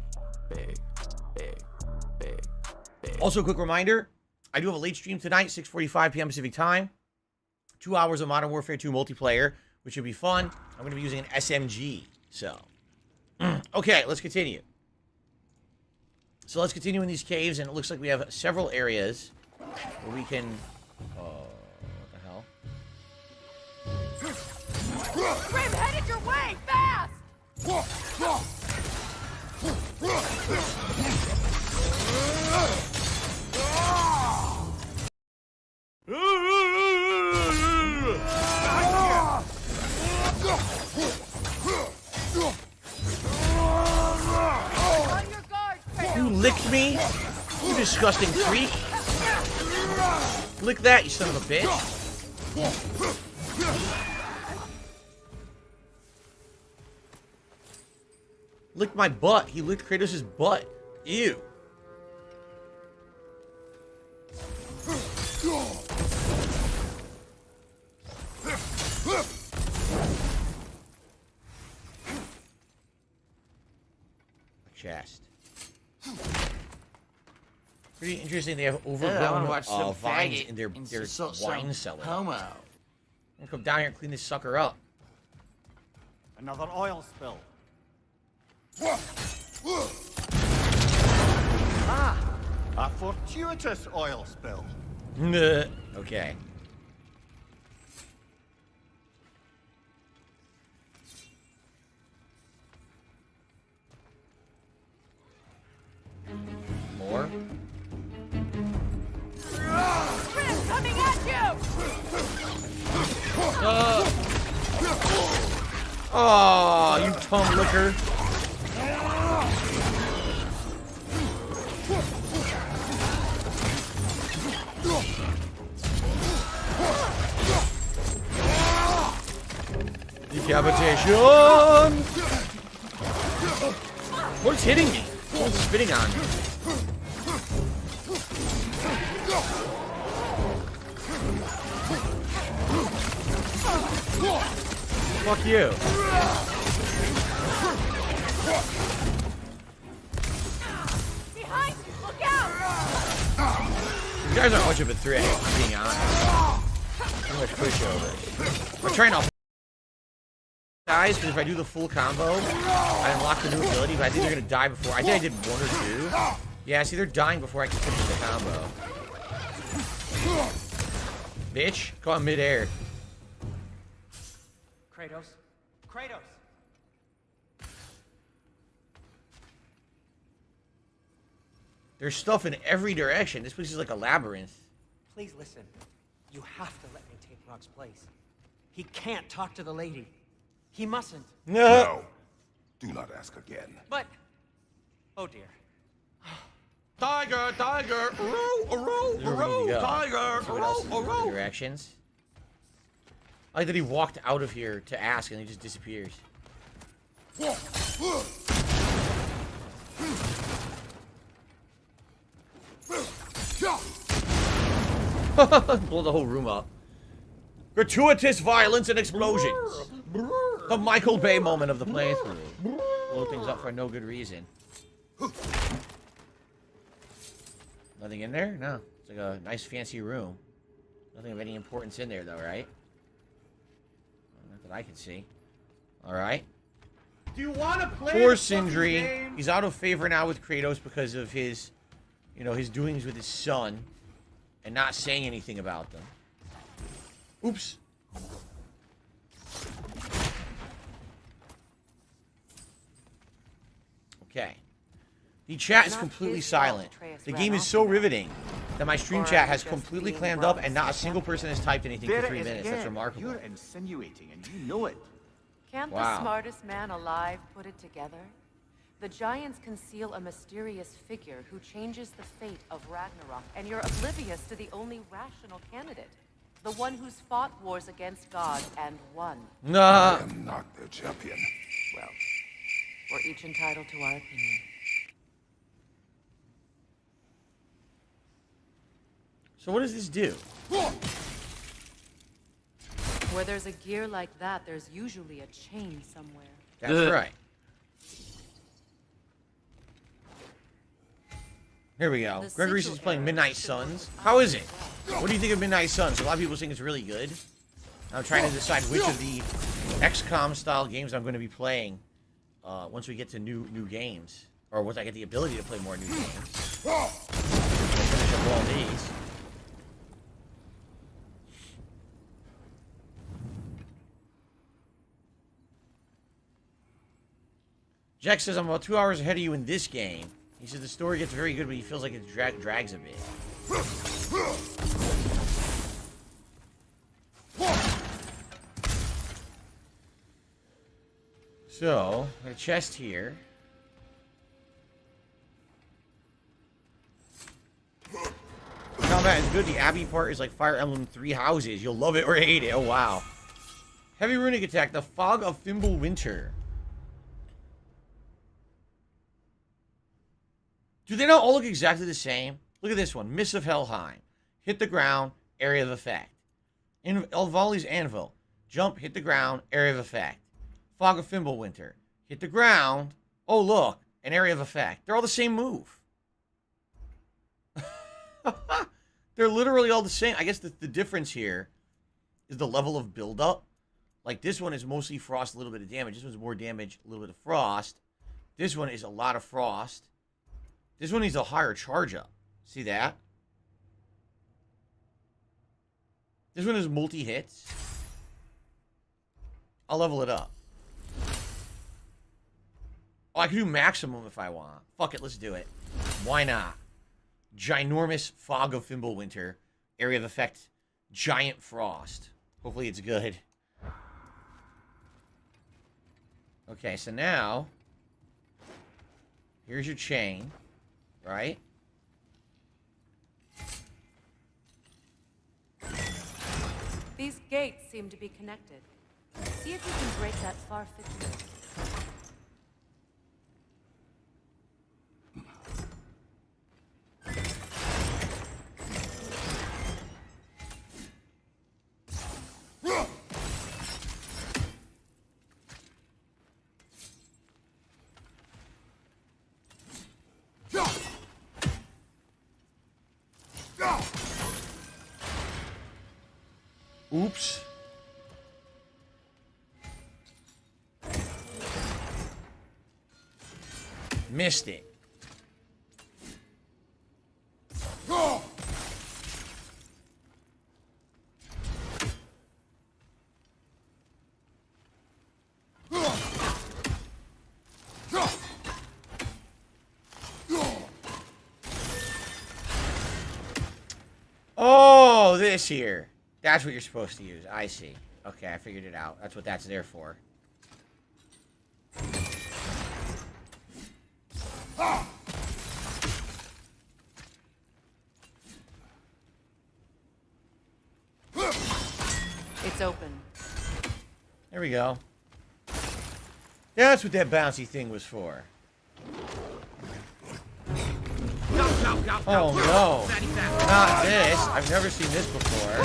Speaker 2: Also, quick reminder, I do have a late stream tonight, 6:45 p.m. Pacific time. 2 hours of Modern Warfare 2 multiplayer, which should be fun. I'm going to be using an SMG, so. Okay, let's continue. So let's continue in these caves, and it looks like we have several areas where we can... what the hell?
Speaker 11: Grim, headed your way! Fast!
Speaker 2: You licked me? You disgusting freak. Lick that, you son of a bitch. Licked my butt. He licked Kratos' butt. Ew. chest. Pretty interesting. They have
Speaker 1: I
Speaker 2: overgrown
Speaker 1: wanna watch some
Speaker 2: vines
Speaker 1: faggot
Speaker 2: in their
Speaker 1: and
Speaker 2: wine cellar.
Speaker 1: Homo.
Speaker 2: I'm gonna come down here and clean this sucker up.
Speaker 10: Another oil spill. A fortuitous oil spill.
Speaker 2: Okay. More?
Speaker 11: Chris, coming at you!
Speaker 2: Oh, you tongue licker. Decapitation! What's hitting me? What's spitting on me? Fuck you.
Speaker 11: Behind you, look out!
Speaker 2: You guys aren't much of a threat, being honest. Too much pushover. I'm trying to guys, because if I do the full combo, I unlock the new ability, but I think they're gonna die before. I think I did one or two. Yeah, see, they're dying before I can finish the combo. Bitch, caught midair.
Speaker 15: Kratos. Kratos!
Speaker 2: There's stuff in every direction. This place is like a labyrinth.
Speaker 15: Please listen. You have to let me take Rock's place. He can't talk to the lady. He mustn't.
Speaker 9: No. Do not ask again.
Speaker 15: But... Oh, dear.
Speaker 1: Tiger, tiger, tiger,
Speaker 2: See what else is in other directions. I like that he walked out of here to ask and he just disappears. Blow the whole room up. Gratuitous violence and explosions. The Michael Bay moment of the playthrough. Blow things up for no good reason. Nothing in there? No. It's like a nice fancy room. Nothing of any importance in there though, right? Not that I can see. Alright.
Speaker 3: Do you want to play
Speaker 2: Poor
Speaker 3: the fucking
Speaker 2: Sindri.
Speaker 3: game?
Speaker 2: He's out of favor now with Kratos because of his, you know, his doings with his son and not saying anything about them. Oops. Okay. The chat is completely silent. The game is so riveting that my stream chat has completely clammed up and not a single person has typed anything for 3 minutes. That's remarkable.
Speaker 10: You're insinuating, and you know it.
Speaker 12: Can't
Speaker 2: Wow.
Speaker 12: the smartest man alive put it together? The giants conceal a mysterious figure who changes the fate of Ragnarok, and you're oblivious to the only rational candidate. The one who's fought wars against gods and won.
Speaker 2: Nah.
Speaker 9: I am not their champion.
Speaker 12: Well, we're each entitled to our opinion.
Speaker 2: So what does this do?
Speaker 12: Where there's a gear like that, there's usually a chain somewhere.
Speaker 2: That's right. Here we go. Gregory's is playing Midnight Suns. How is it? What do you think of Midnight Suns? A lot of people think it's really good. I'm trying to decide which of the XCOM style games I'm going to be playing once we get to new games, or once I get the ability to play more new games. I'll finish up all these. Jack says, I'm about 2 hours ahead of you in this game. He says the story gets very good, but he feels like it drags a bit. So, a chest here. Combat is good. The Abbey part is like Fire Emblem 3 houses. You'll love it or hate it. Oh, wow. Heavy runic attack. The Fog of Fimbulwinter. Do they not all look exactly the same? Look at this one. Miss of Helheim. Hit the ground. Area of effect. Elvali's Anvil. Jump. Hit the ground. Area of effect. Fog of Fimbulwinter. Hit the ground. Oh, look. and area of effect. They're all the same move. They're literally all the same. I guess the difference here is the level of buildup. Like, this one is mostly frost, a little bit of damage. This one's more damage, a little bit of frost. This one is a lot of frost. This one needs a higher charge up. See that? This one is multi-hits. I'll level it up. Oh, I can do maximum if I want. Fuck it, let's do it. Why not? Ginormous Fog of Fimbulwinter. Area of effect. Giant Frost. Hopefully it's good. Okay, so now... here's your chain. Right?
Speaker 12: These gates seem to be connected. See if you can break that far fixture.
Speaker 2: Oops. Missed it. Oh, this here. That's what you're supposed to use. I see. Okay, I figured it out. That's what that's there for.
Speaker 12: It's open.
Speaker 2: There we go. That's what that bouncy thing was for. Oh no. Not this. I've never seen this before.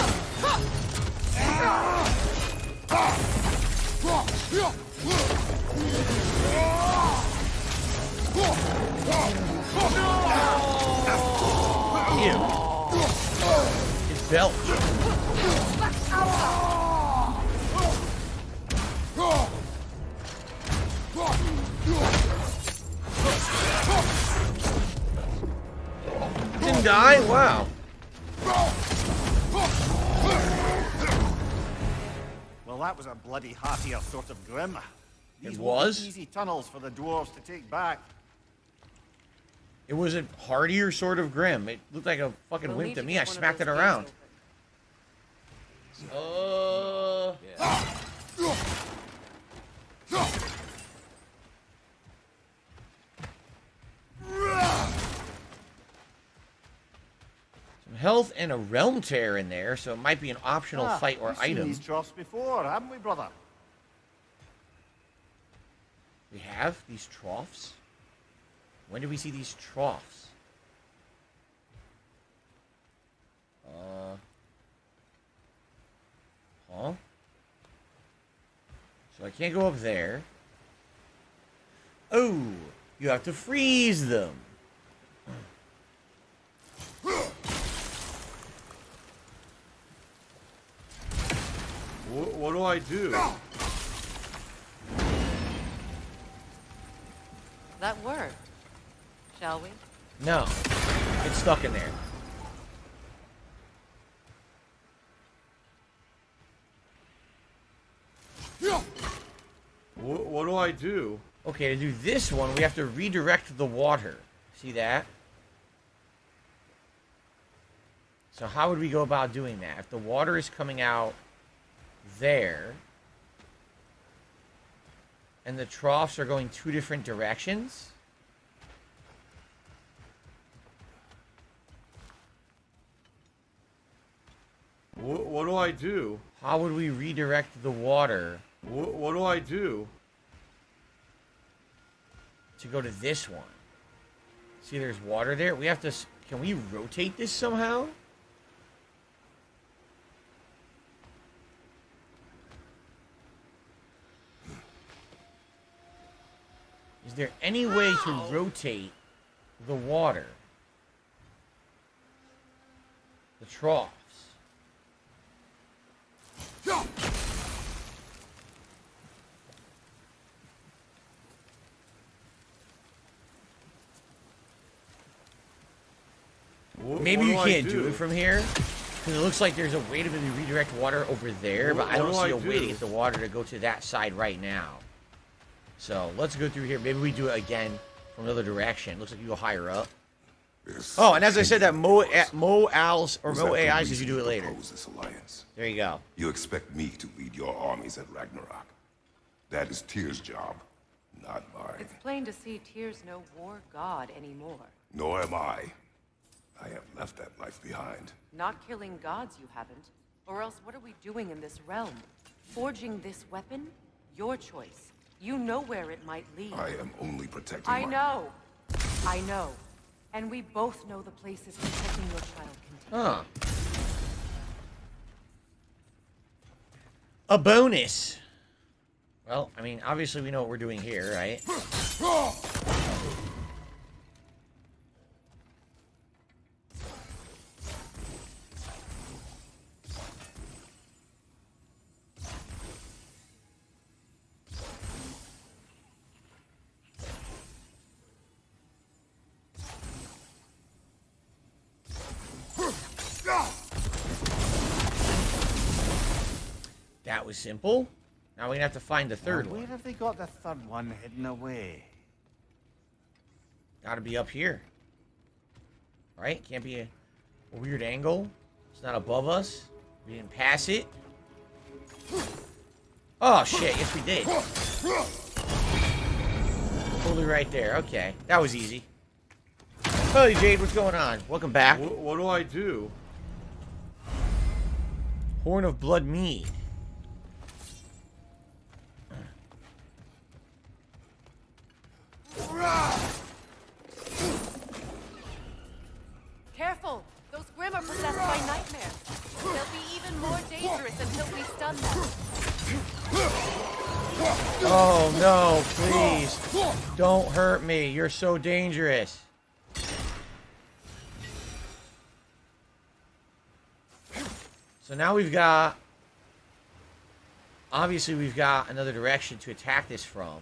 Speaker 2: Ew. His belt. Didn't die? Wow.
Speaker 10: Well, that was a bloody heartier sort of grim.
Speaker 2: It
Speaker 10: These
Speaker 2: was?
Speaker 10: easy tunnels for the dwarves to take back.
Speaker 2: It was a hardier sort of grim. It looked like a fucking wimp to me. I smacked it around. Some health and a realm tear in there, so it might be an optional fight or
Speaker 10: we've seen
Speaker 2: item.
Speaker 10: these troughs before, haven't we, brother?
Speaker 2: We have these troughs? When did we see these troughs? Huh? So I can't go up there. Oh, you have to freeze them.
Speaker 3: What do I do?
Speaker 12: That worked. Shall we?
Speaker 2: No. It's stuck in there.
Speaker 3: What do I do?
Speaker 2: Okay, to do this one, we have to redirect the water. See that? So how would we go about doing that? If the water is coming out there, and the troughs are going two different directions,
Speaker 3: What do I do?
Speaker 2: how would we redirect the water
Speaker 3: What do I do?
Speaker 2: to go to this one? See, there's water there. We have to... Can we rotate this somehow? Is there any way to rotate the water? The troughs. Maybe you can't do it from here, because it looks like there's a way to maybe redirect water over there, but I don't see a way to get the water to go to that side right now. So let's go through here. Maybe we do it again from another direction. Looks like you go higher up. Oh, and as I said, that Mo AIs says you do it later. There you go.
Speaker 9: You expect me to lead your armies at Ragnarok. That is Tyr's job, not mine.
Speaker 12: It's plain to see Tyr's no war god anymore.
Speaker 9: Nor am I. I have left that life behind.
Speaker 12: Not killing gods, you haven't. Or else what are we doing in this realm? Forging this weapon? Your choice. You know where it might lead.
Speaker 9: I am only protecting
Speaker 12: I know. I know. And we both know the places protecting your child can take.
Speaker 2: Huh. A bonus. Well, I mean, obviously we know what we're doing here, right? That was simple. Now we're gonna have to find the third one.
Speaker 10: Where have they got the third one hidden away?
Speaker 2: Gotta be up here. Right? Can't be a weird angle. It's not above us. We didn't pass it. Oh shit, yes we did. Totally right there. Okay. That was easy. Hey Jade, what's going on? Welcome back.
Speaker 3: What do I do?
Speaker 2: Horn of Blood Mead.
Speaker 12: Careful! Those Grimm are possessed by nightmares. They'll be even more dangerous until we stun them.
Speaker 2: Oh no, please. Don't hurt me. You're so dangerous. So now we've got... Obviously we've got another direction to attack this from.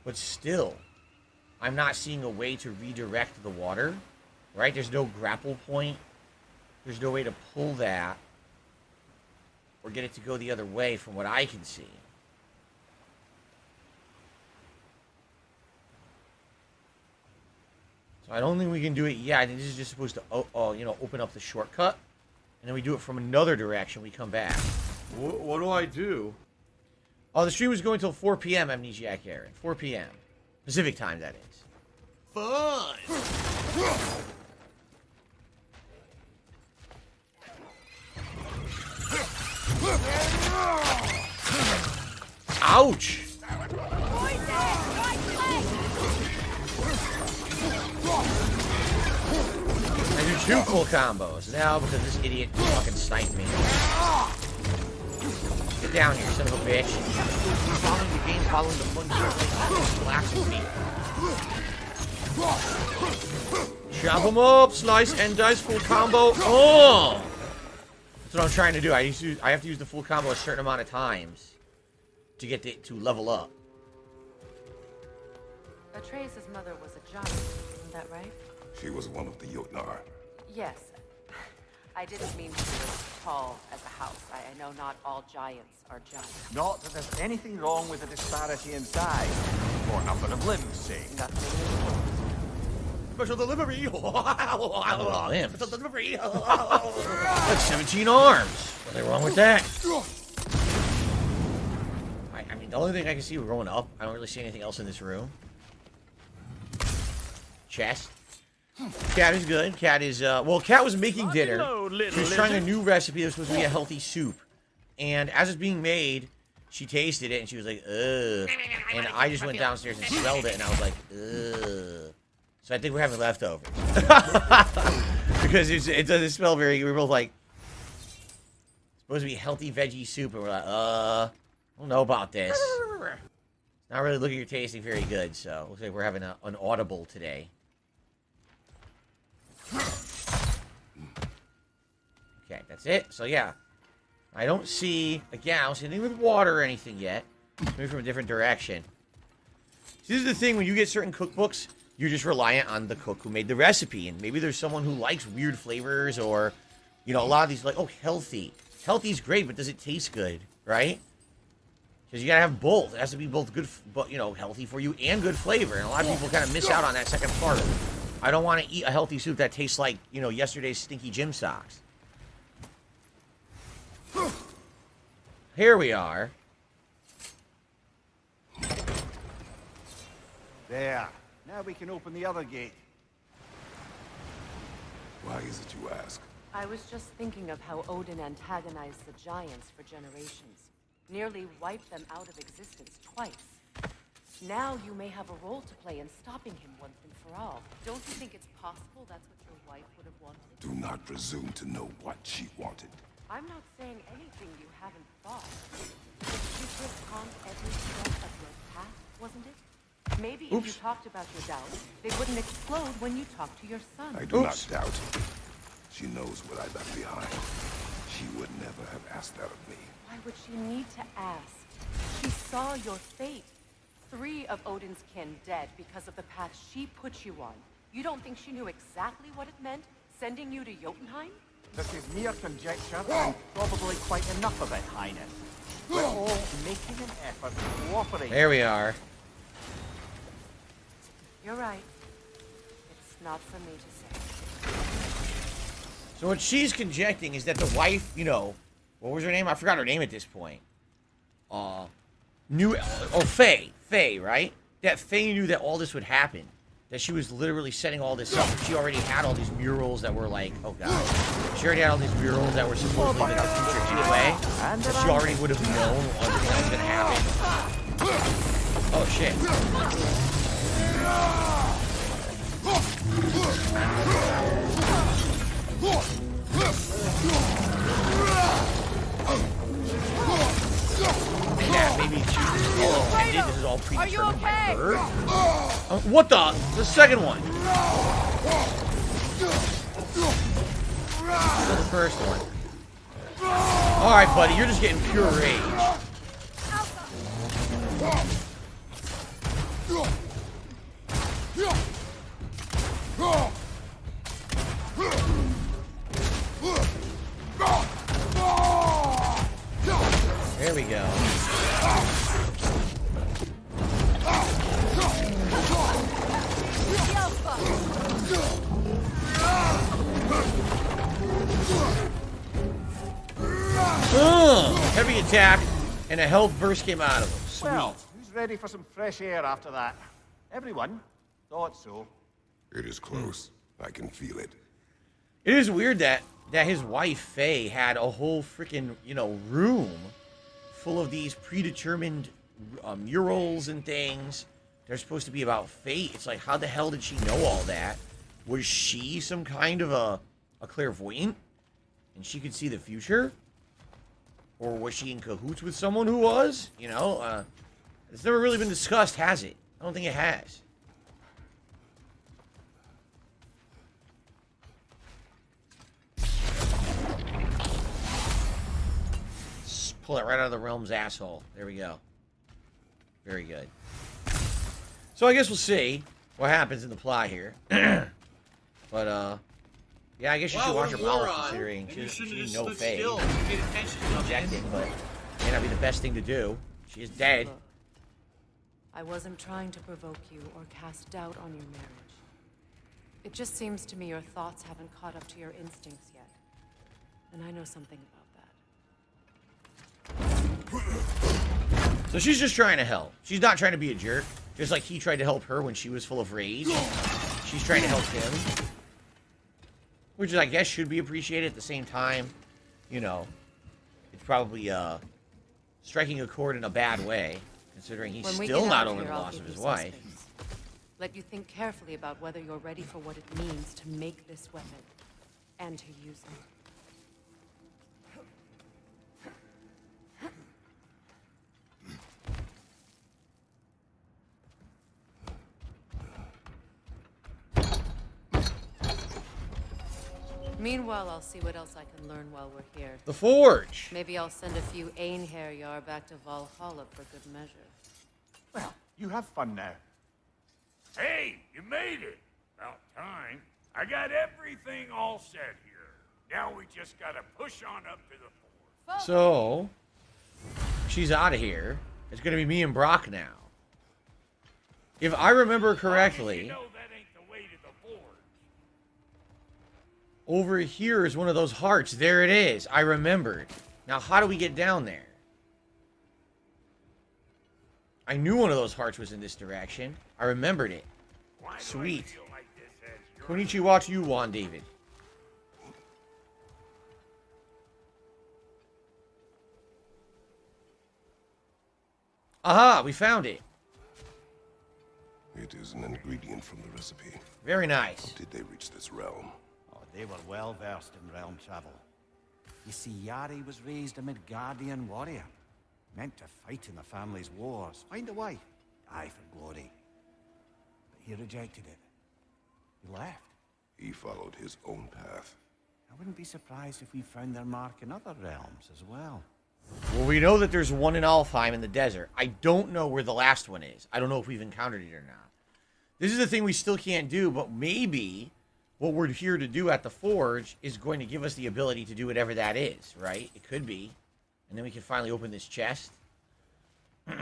Speaker 2: But still, I'm not seeing a way to redirect the water. Right? There's no grapple point. There's no way to pull that. Or get it to go the other way from what I can see. So I don't think we can do it yet. I think this is just supposed to, you know, open up the shortcut. And then we do it from another direction. We come back.
Speaker 3: What do I do?
Speaker 2: Oh, the stream was going till 4 p.m. Amnesiac Aaron. 4 p.m. Pacific time, that is.
Speaker 1: Fun!
Speaker 2: Ouch! I do 2 full combos now because this idiot fucking sniped me. Get down here, son of a bitch.
Speaker 1: Following the game, following the fun relax with me.
Speaker 2: Chop him up, slice and dice, full combo. Oh! That's what I'm trying to do. I have to use the full combo a certain amount of times to get to level up.
Speaker 12: Atreus' mother was a giant, isn't that right?
Speaker 9: She was one of the Jotnar.
Speaker 12: Yes. I didn't mean she was tall as a house. I know not all giants are giants.
Speaker 10: Not that there's anything wrong with the disparity in size, for number of limbs' sake.
Speaker 1: Special delivery!
Speaker 2: Limbs.
Speaker 1: Special delivery!
Speaker 2: That's 17 arms. Nothing wrong with that. I mean, the only thing I can see growing up, I don't really see anything else in this room. Chest. Cat is good. Cat is, well, Cat was making dinner. She was trying a new recipe that was supposed to be a healthy soup. And as it's being made, she tasted it and she was like, ugh. And I just went downstairs and smelled it and I was like, ugh. So I think we're having leftovers. Because it doesn't smell very, we're both like, it's supposed to be healthy veggie soup and we're like, I don't know about this. Not really looking or tasting very good, so looks like we're having an audible today. Okay, that's it. So yeah, I don't see, again, I don't see anything with water or anything yet. Maybe from a different direction. See, this is the thing, when you get certain cookbooks, you're just reliant on the cook who made the recipe. And maybe there's someone who likes weird flavors or, you know, a lot of these like, oh, healthy. Healthy's great, but does it taste good, right? Because you gotta have both. It has to be both good, but you know, healthy for you and good flavor. And a lot of people kind of miss out on that second part. I don't want to eat a healthy soup that tastes like, you know, yesterday's stinky gym socks. Here we are.
Speaker 10: There. Now we can open the other gate.
Speaker 9: Why is it you ask?
Speaker 12: I was just thinking of how Odin antagonized the giants for generations. Nearly wiped them out of existence twice. Now you may have a role to play in stopping him once and for all. Don't you think it's possible that's what your wife would have wanted?
Speaker 9: Do not presume to know what she wanted.
Speaker 12: I'm not saying anything you haven't thought. The secret haunts every step of your path, wasn't it? Maybe if you talked about your doubts, they wouldn't explode when you talked to your son.
Speaker 9: I do not doubt. She knows what I left behind. She would never have asked that of me.
Speaker 12: Why would she need to ask? She saw your fate. 3 of Odin's kin dead because of the path she put you on. You don't think she knew exactly what it meant, sending you to Jotunheim?
Speaker 10: This is mere conjecture, and probably quite enough of it, Highness. We're all making an effort to cooperate.
Speaker 2: There we are.
Speaker 12: You're right. It's not for me to say.
Speaker 2: So what she's conjecting is that the wife, you know, what was her name? I forgot her name at this point. Faye, right? That Faye knew that all this would happen. That she was literally setting all this up. She already had all these murals that were like, oh god. She already had all these murals that were supposedly the future anyway. So she already would have known what was going to happen. Oh shit. Yeah, maybe she was intended. This is all predetermined by her. What the? The second one. So the first one. Alright, buddy, you're just getting pure rage. There we go. Heavy attack, and a health burst came out of him. Sweet.
Speaker 10: Well, who's ready for some fresh air after that? Everyone? Thought so.
Speaker 9: It is close. I can feel it.
Speaker 2: It is weird that his wife, Faye, had a whole freaking, you know, room full of these predetermined murals and things. They're supposed to be about fate. It's like, how the hell did she know all that? Was she some kind of a clairvoyant? And she could see the future? Or was she in cahoots with someone who was? You know, it's never really been discussed, has it? I don't think it has. Pull it right out of the realm's asshole. There we go. Very good. So I guess we'll see what happens in the plot here. But, yeah, I guess you should watch your mouth, considering she didn't know Faye. Objected, but it may not be the best thing to do. She is dead.
Speaker 12: Look, I wasn't trying to provoke you or cast doubt on your marriage. It just seems to me your thoughts haven't caught up to your instincts yet. And I know something about that.
Speaker 2: So she's just trying to help. She's not trying to be a jerk. Just like he tried to help her when she was full of rage. She's trying to help him. Which I guess should be appreciated at the same time. You know, it's probably striking a chord in a bad way, considering he's still not over the loss of his wife.
Speaker 12: Let you think carefully about whether you're ready for what it means to make this weapon and to use it.
Speaker 8: Meanwhile, I'll see what else I can learn while we're here.
Speaker 2: The Forge.
Speaker 8: Maybe I'll send a few Einherjar back to Valhalla for good measure.
Speaker 10: Well, you have fun now.
Speaker 14: Hey, you made it. About time. I got everything all set here. Now we just gotta push on up to the fort.
Speaker 2: So, she's out of here. It's going to be me and Brock now. If I remember correctly,
Speaker 14: You know that ain't the way to the fort.
Speaker 2: over here is one of those hearts. There it is. I remembered. Now, how do we get down there? I knew one of those hearts was in this direction. I remembered it. Sweet. Konnichiwa to you, Juan David. Aha, we found it.
Speaker 9: It is an ingredient from the recipe.
Speaker 2: Very nice.
Speaker 9: How did they reach this realm?
Speaker 10: Oh, they were well versed in realm travel. You see, Yari was raised a Midgardian warrior, meant to fight in the family's wars, find a wife, die for glory. But he rejected it. He left.
Speaker 9: He followed his own path.
Speaker 10: I wouldn't be surprised if we found their mark in other realms as well.
Speaker 2: Well, we know that there's one in Alfheim in the desert. I don't know where the last one is. I don't know if we've encountered it or not. This is the thing we still can't do, but maybe what we're here to do at the Forge is going to give us the ability to do whatever that is, right? It could be. And then we can finally open this chest. Wait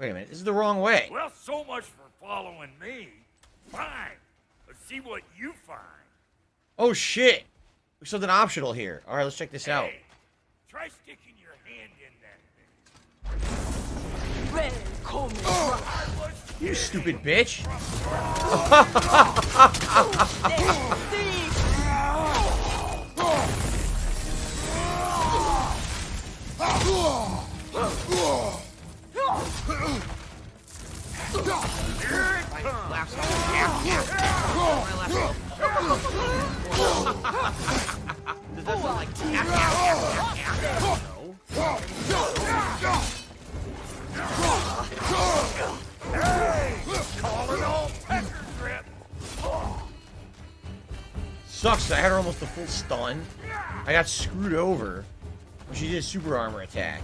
Speaker 2: a minute, this is the wrong way.
Speaker 14: Well, so much for following me. Fine. Let's see what you find.
Speaker 2: Oh, shit. There's something optional here. All right, let's check this out.
Speaker 14: Hey, try sticking your hand in that thing.
Speaker 2: You stupid bitch.
Speaker 1: Does that sound like
Speaker 2: Sucks, I had her almost a full stun. I got screwed over when she did a super armor attack.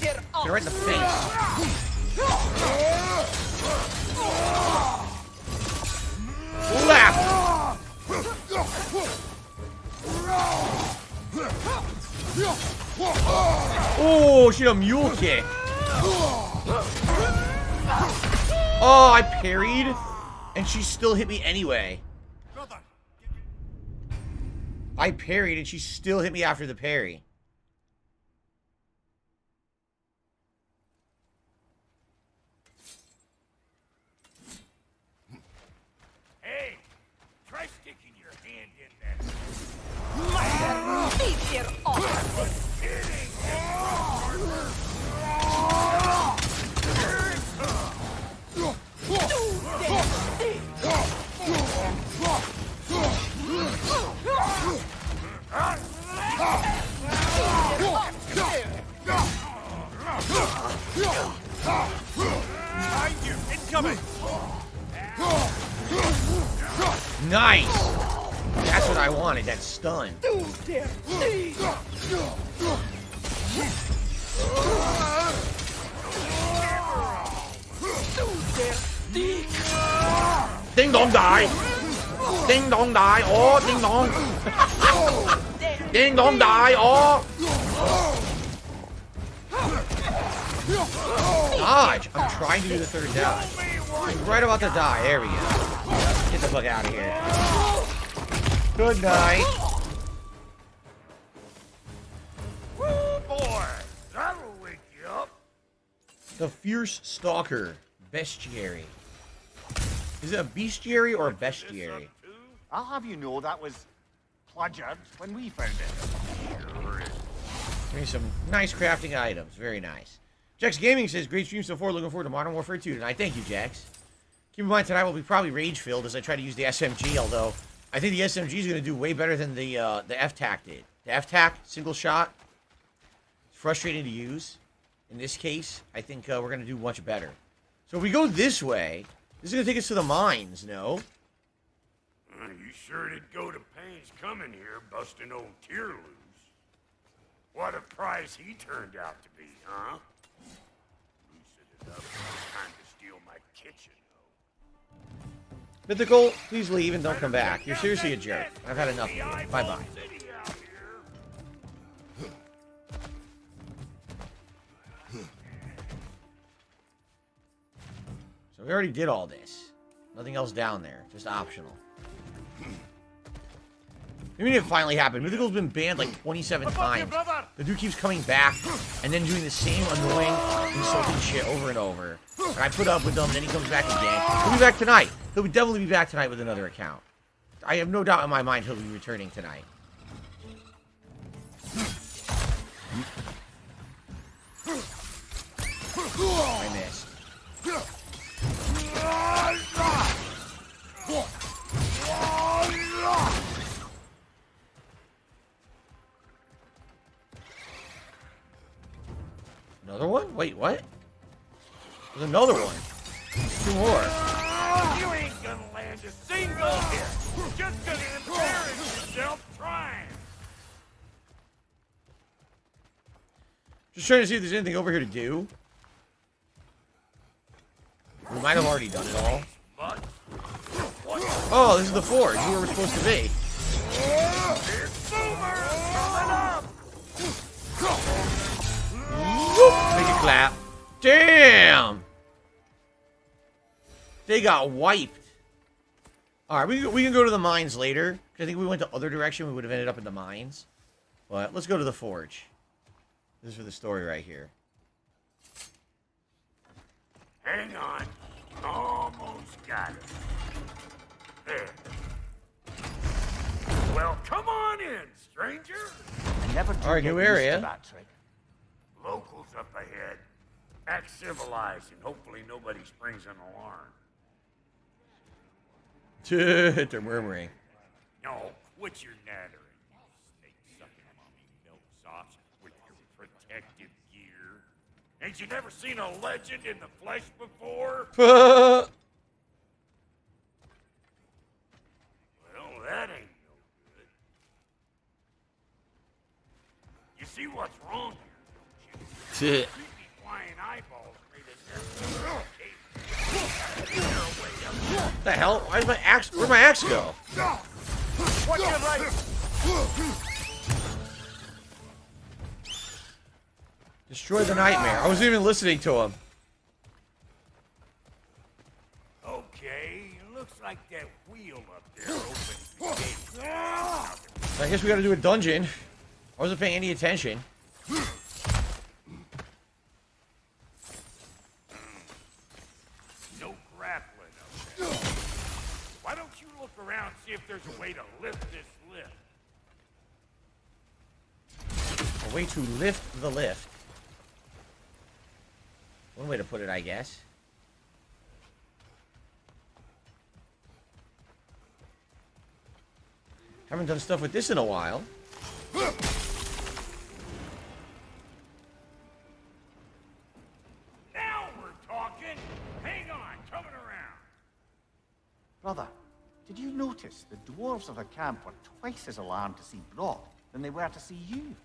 Speaker 2: Get her right in the face. Left! Oh, she had a mule kick. Oh, I parried, and she still hit me anyway. I parried, and she still hit me after the parry.
Speaker 14: Hey, try sticking your hand in that thing.
Speaker 4: Incoming!
Speaker 2: Nice! That's what I wanted, that stun. Ding dong die! Ding dong die! Oh, ding dong! Ding dong die! Oh! Dodge! I'm trying to do the third dodge. He's right about to die. There we go. Get the fuck out of here. Good night.
Speaker 14: Woo, boy! That'll wake you up.
Speaker 2: The Fierce Stalker. Bestiary. Is it a bestiary or a bestiary?
Speaker 10: I'll have you know that was plungered when we found it.
Speaker 2: Give me some nice crafting items. Very nice. Jax Gaming says, great stream so far. Looking forward to Modern Warfare 2 tonight. Thank you, Jax. Keep in mind, tonight will be probably rage-filled as I try to use the SMG, although I think the SMG is going to do way better than the F-Tac did. The The F-Tac, single shot. It's frustrating to use. In this case, I think we're going to do much better. So if we go this way, this is going to take us to the mines, no?
Speaker 14: You sure did go to pains coming here, busting old Tier loose. What a prize he turned out to be, huh? Loosen it up. Time to steal my kitchen, though.
Speaker 2: Mythical, please leave and don't come back. You're seriously a jerk. I've had enough of you. Bye-bye. So we already did all this. Nothing else down there. Just optional. I mean, it finally happened. Mythical's been banned like 27 times. The dude keeps coming back and then doing the same annoying, insulting shit over and over. And I put up with him, then he comes back again. He'll be back tonight. He'll definitely be back tonight with another account. I have no doubt in my mind he'll be returning tonight. I missed. Another one? Wait, what? There's another one. Two more.
Speaker 14: You ain't gonna land a single hit. Just gonna embarrass yourself trying.
Speaker 2: Just trying to see if there's anything over here to do. We might have already done it all. Oh, this is the forge. Where we're supposed to be. Make it clap. Damn! They got wiped. Alright, we can go to the mines later. I think if we went the other direction, we would have ended up in the mines. But let's go to the forge. This is for the story right here.
Speaker 14: Hang on. Almost got it. There. Well, come on in, stranger.
Speaker 2: Alright, new area.
Speaker 14: Locals up ahead. Act civilized, and hopefully nobody springs an alarm.
Speaker 2: They're murmuring.
Speaker 14: No, quit your nattering, you snake-sucking mommy milksops with your protective gear. Ain't you never seen a legend in the flesh before? Well, that ain't no good. You see what's wrong here, don't you? Creepy flying eyeballs made a
Speaker 2: What the hell? Why is my axe? Where'd my axe go?
Speaker 10: Watch your right.
Speaker 2: Destroy the nightmare. I wasn't even listening to him.
Speaker 14: Okay, looks like that wheel up there opens the gate.
Speaker 2: So I guess we gotta do a dungeon. I wasn't paying any attention.
Speaker 14: No grappling up there. Why don't you look around and see if there's a way to lift this lift?
Speaker 2: A way to lift the lift. One way to put it, I guess. Haven't done stuff with this in a while.
Speaker 14: Now we're talking. Hang on, coming around.
Speaker 10: Brother, did you notice the dwarves of the camp were twice as alarmed to see Brock than they were to see you?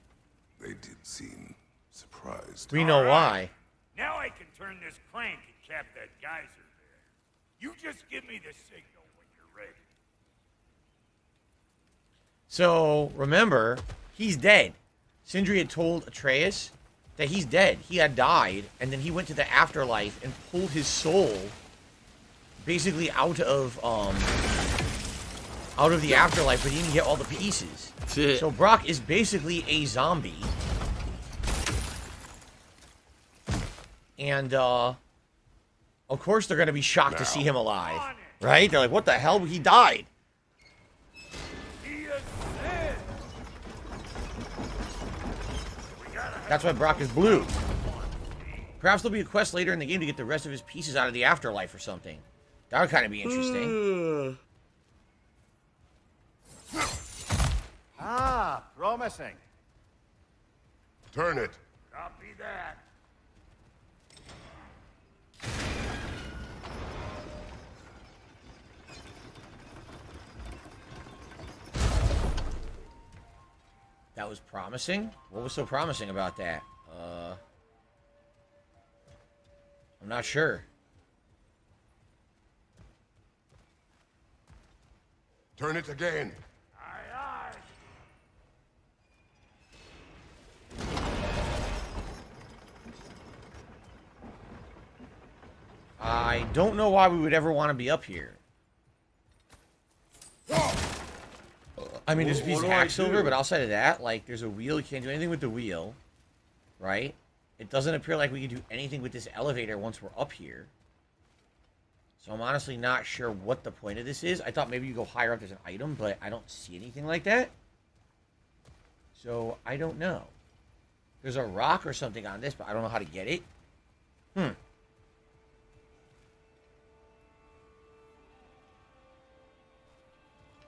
Speaker 9: They did seem surprised.
Speaker 2: We know why.
Speaker 14: Now I can turn this crank and cap that geyser there. You just give me the signal when you're ready.
Speaker 2: So, remember, he's dead. Sindri had told Atreus that he's dead. He had died, and then he went to the afterlife and pulled his soul basically out of the afterlife, but he didn't get all the pieces. So Brock is basically a zombie. And, of course they're going to be shocked to see him alive. Right? They're like, what the hell? He died. That's why Brock is blue. Perhaps there'll be a quest later in the game to get the rest of his pieces out of the afterlife or something. That would kind of be interesting.
Speaker 10: Ah, Brock promising.
Speaker 9: Turn it.
Speaker 14: Copy that.
Speaker 2: That was promising? What was so promising about that? I'm not sure.
Speaker 9: Turn it again.
Speaker 14: Aye, aye.
Speaker 2: I don't know why we would ever want to be up here. I mean, there's a piece of hack silver, but outside of that, like, there's a wheel. You can't do anything with the wheel, right? It doesn't appear like we can do anything with this elevator once we're up here. So I'm honestly not sure what the point of this is. I thought maybe you go higher up, there's an item, but I don't see anything like that. So I don't know. There's a rock or something on this, but I don't know how to get it.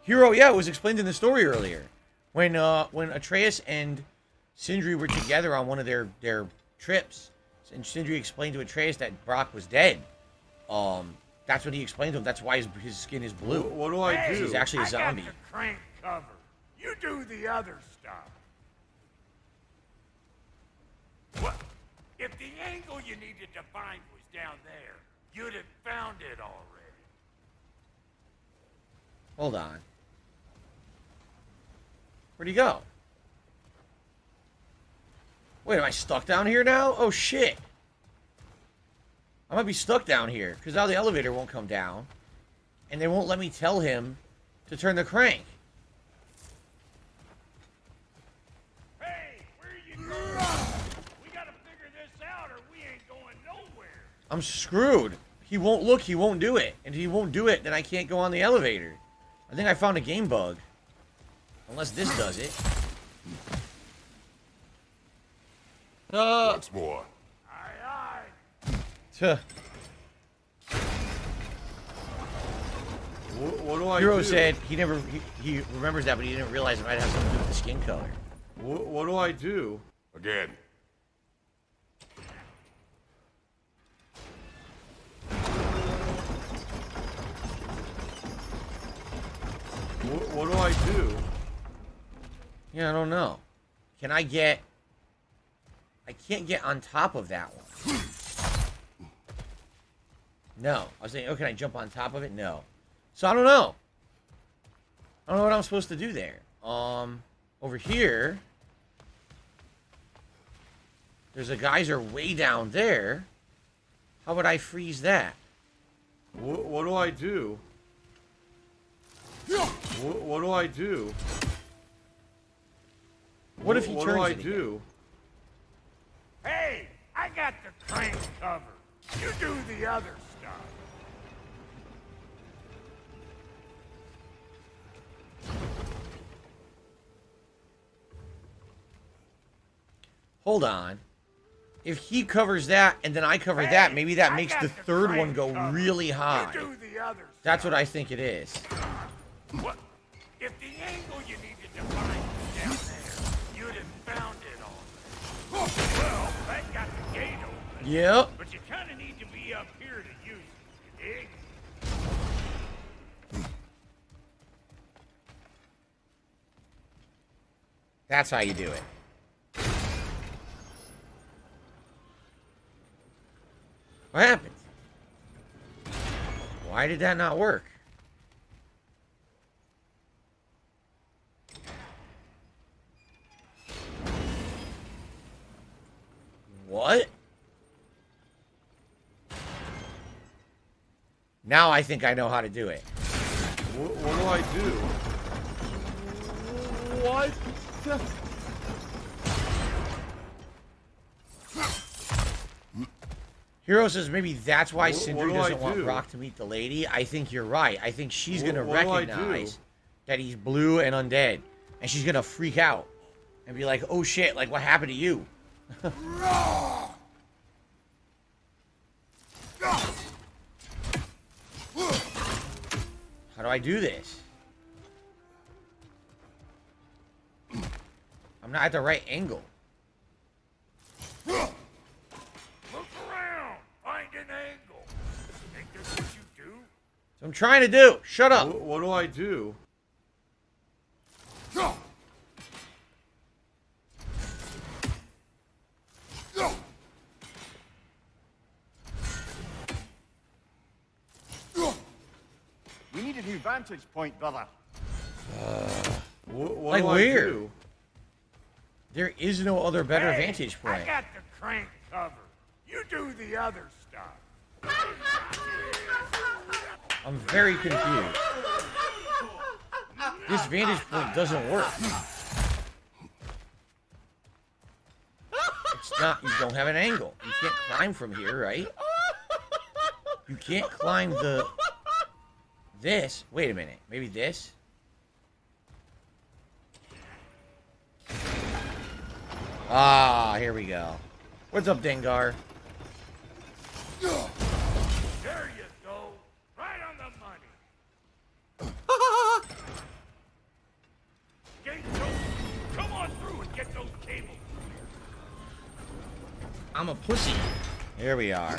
Speaker 2: Hero, yeah, it was explained in the story earlier. When Atreus and Sindri were together on one of their trips, and Sindri explained to Atreus that Brock was dead. That's what he explained to him. That's why his skin is blue.
Speaker 3: What do I do?
Speaker 2: He's actually a
Speaker 14: I
Speaker 2: zombie.
Speaker 14: got the crank covered. You do the other stuff. What? If the angle you needed to find was down there, you'd have found it already.
Speaker 2: Hold on. Where'd he go? Wait, am I stuck down here now? Oh, shit. I might be stuck down here, because now the elevator won't come down. And they won't let me tell him to turn the crank.
Speaker 14: Hey, where are you going? We gotta figure this out or we ain't going nowhere.
Speaker 2: I'm screwed. He won't look, he won't do it. And if he won't do it, then I can't go on the elevator. I think I found a game bug. Unless this does it.
Speaker 9: Once more.
Speaker 14: Aye,
Speaker 2: Tuh.
Speaker 3: What do I
Speaker 2: Hero
Speaker 3: do?
Speaker 2: said he remembers that, but he didn't realize it might have something to do with the skin color.
Speaker 3: What do I do?
Speaker 9: Again.
Speaker 3: What do I do?
Speaker 2: Yeah, I don't know. Can I get... I can't get on top of that one. No. I was saying, oh, can I jump on top of it? No. So I don't know. I don't know what I'm supposed to do there. Over here... There's a geyser way down there. How would I freeze that?
Speaker 3: What do I do? What do I do?
Speaker 2: What if he turns it
Speaker 3: What do I
Speaker 2: again?
Speaker 3: do?
Speaker 14: Hey, I got the crank covered. You do the other stuff.
Speaker 2: Hold on. If he covers that and then I cover that, maybe that makes the third one go really high.
Speaker 14: You do the other
Speaker 2: That's what I think it is.
Speaker 14: What? If the angle you needed to find was down there, you'd have found it already. Well, that got the gate open.
Speaker 2: Yep.
Speaker 14: But you kind of need to be up here to use it, you dig?
Speaker 2: That's how you do it. What happened? Why did that not work? What? Now I think I know how to do it.
Speaker 3: What do I do?
Speaker 2: What? Hero says maybe that's why Sindri doesn't want Brock to meet the lady. I think you're right. I think she's going to recognize that he's blue and undead. And she's going to freak out. And be like, oh shit, like what happened to you? How do I do this? I'm not at the right angle.
Speaker 14: Look around. Find an angle. Think that's what you do?
Speaker 2: So I'm trying to do. Shut up.
Speaker 3: What do I do?
Speaker 10: We need a new vantage point, brother.
Speaker 3: What
Speaker 2: Like
Speaker 3: do
Speaker 2: where?
Speaker 3: I do?
Speaker 2: There is no other better
Speaker 14: Hey,
Speaker 2: vantage point.
Speaker 14: I got the crank covered. You do the other stuff.
Speaker 2: I'm very confused. This vantage point doesn't work. It's not, you don't have an angle. You can't climb from here, right? You can't climb this. Wait a minute. Maybe this? Ah, here we go. What's up, Dengar?
Speaker 14: There you go. Right on the money. Gate open. Come on through and get those cables.
Speaker 1: I'm a pussy.
Speaker 2: Here we are.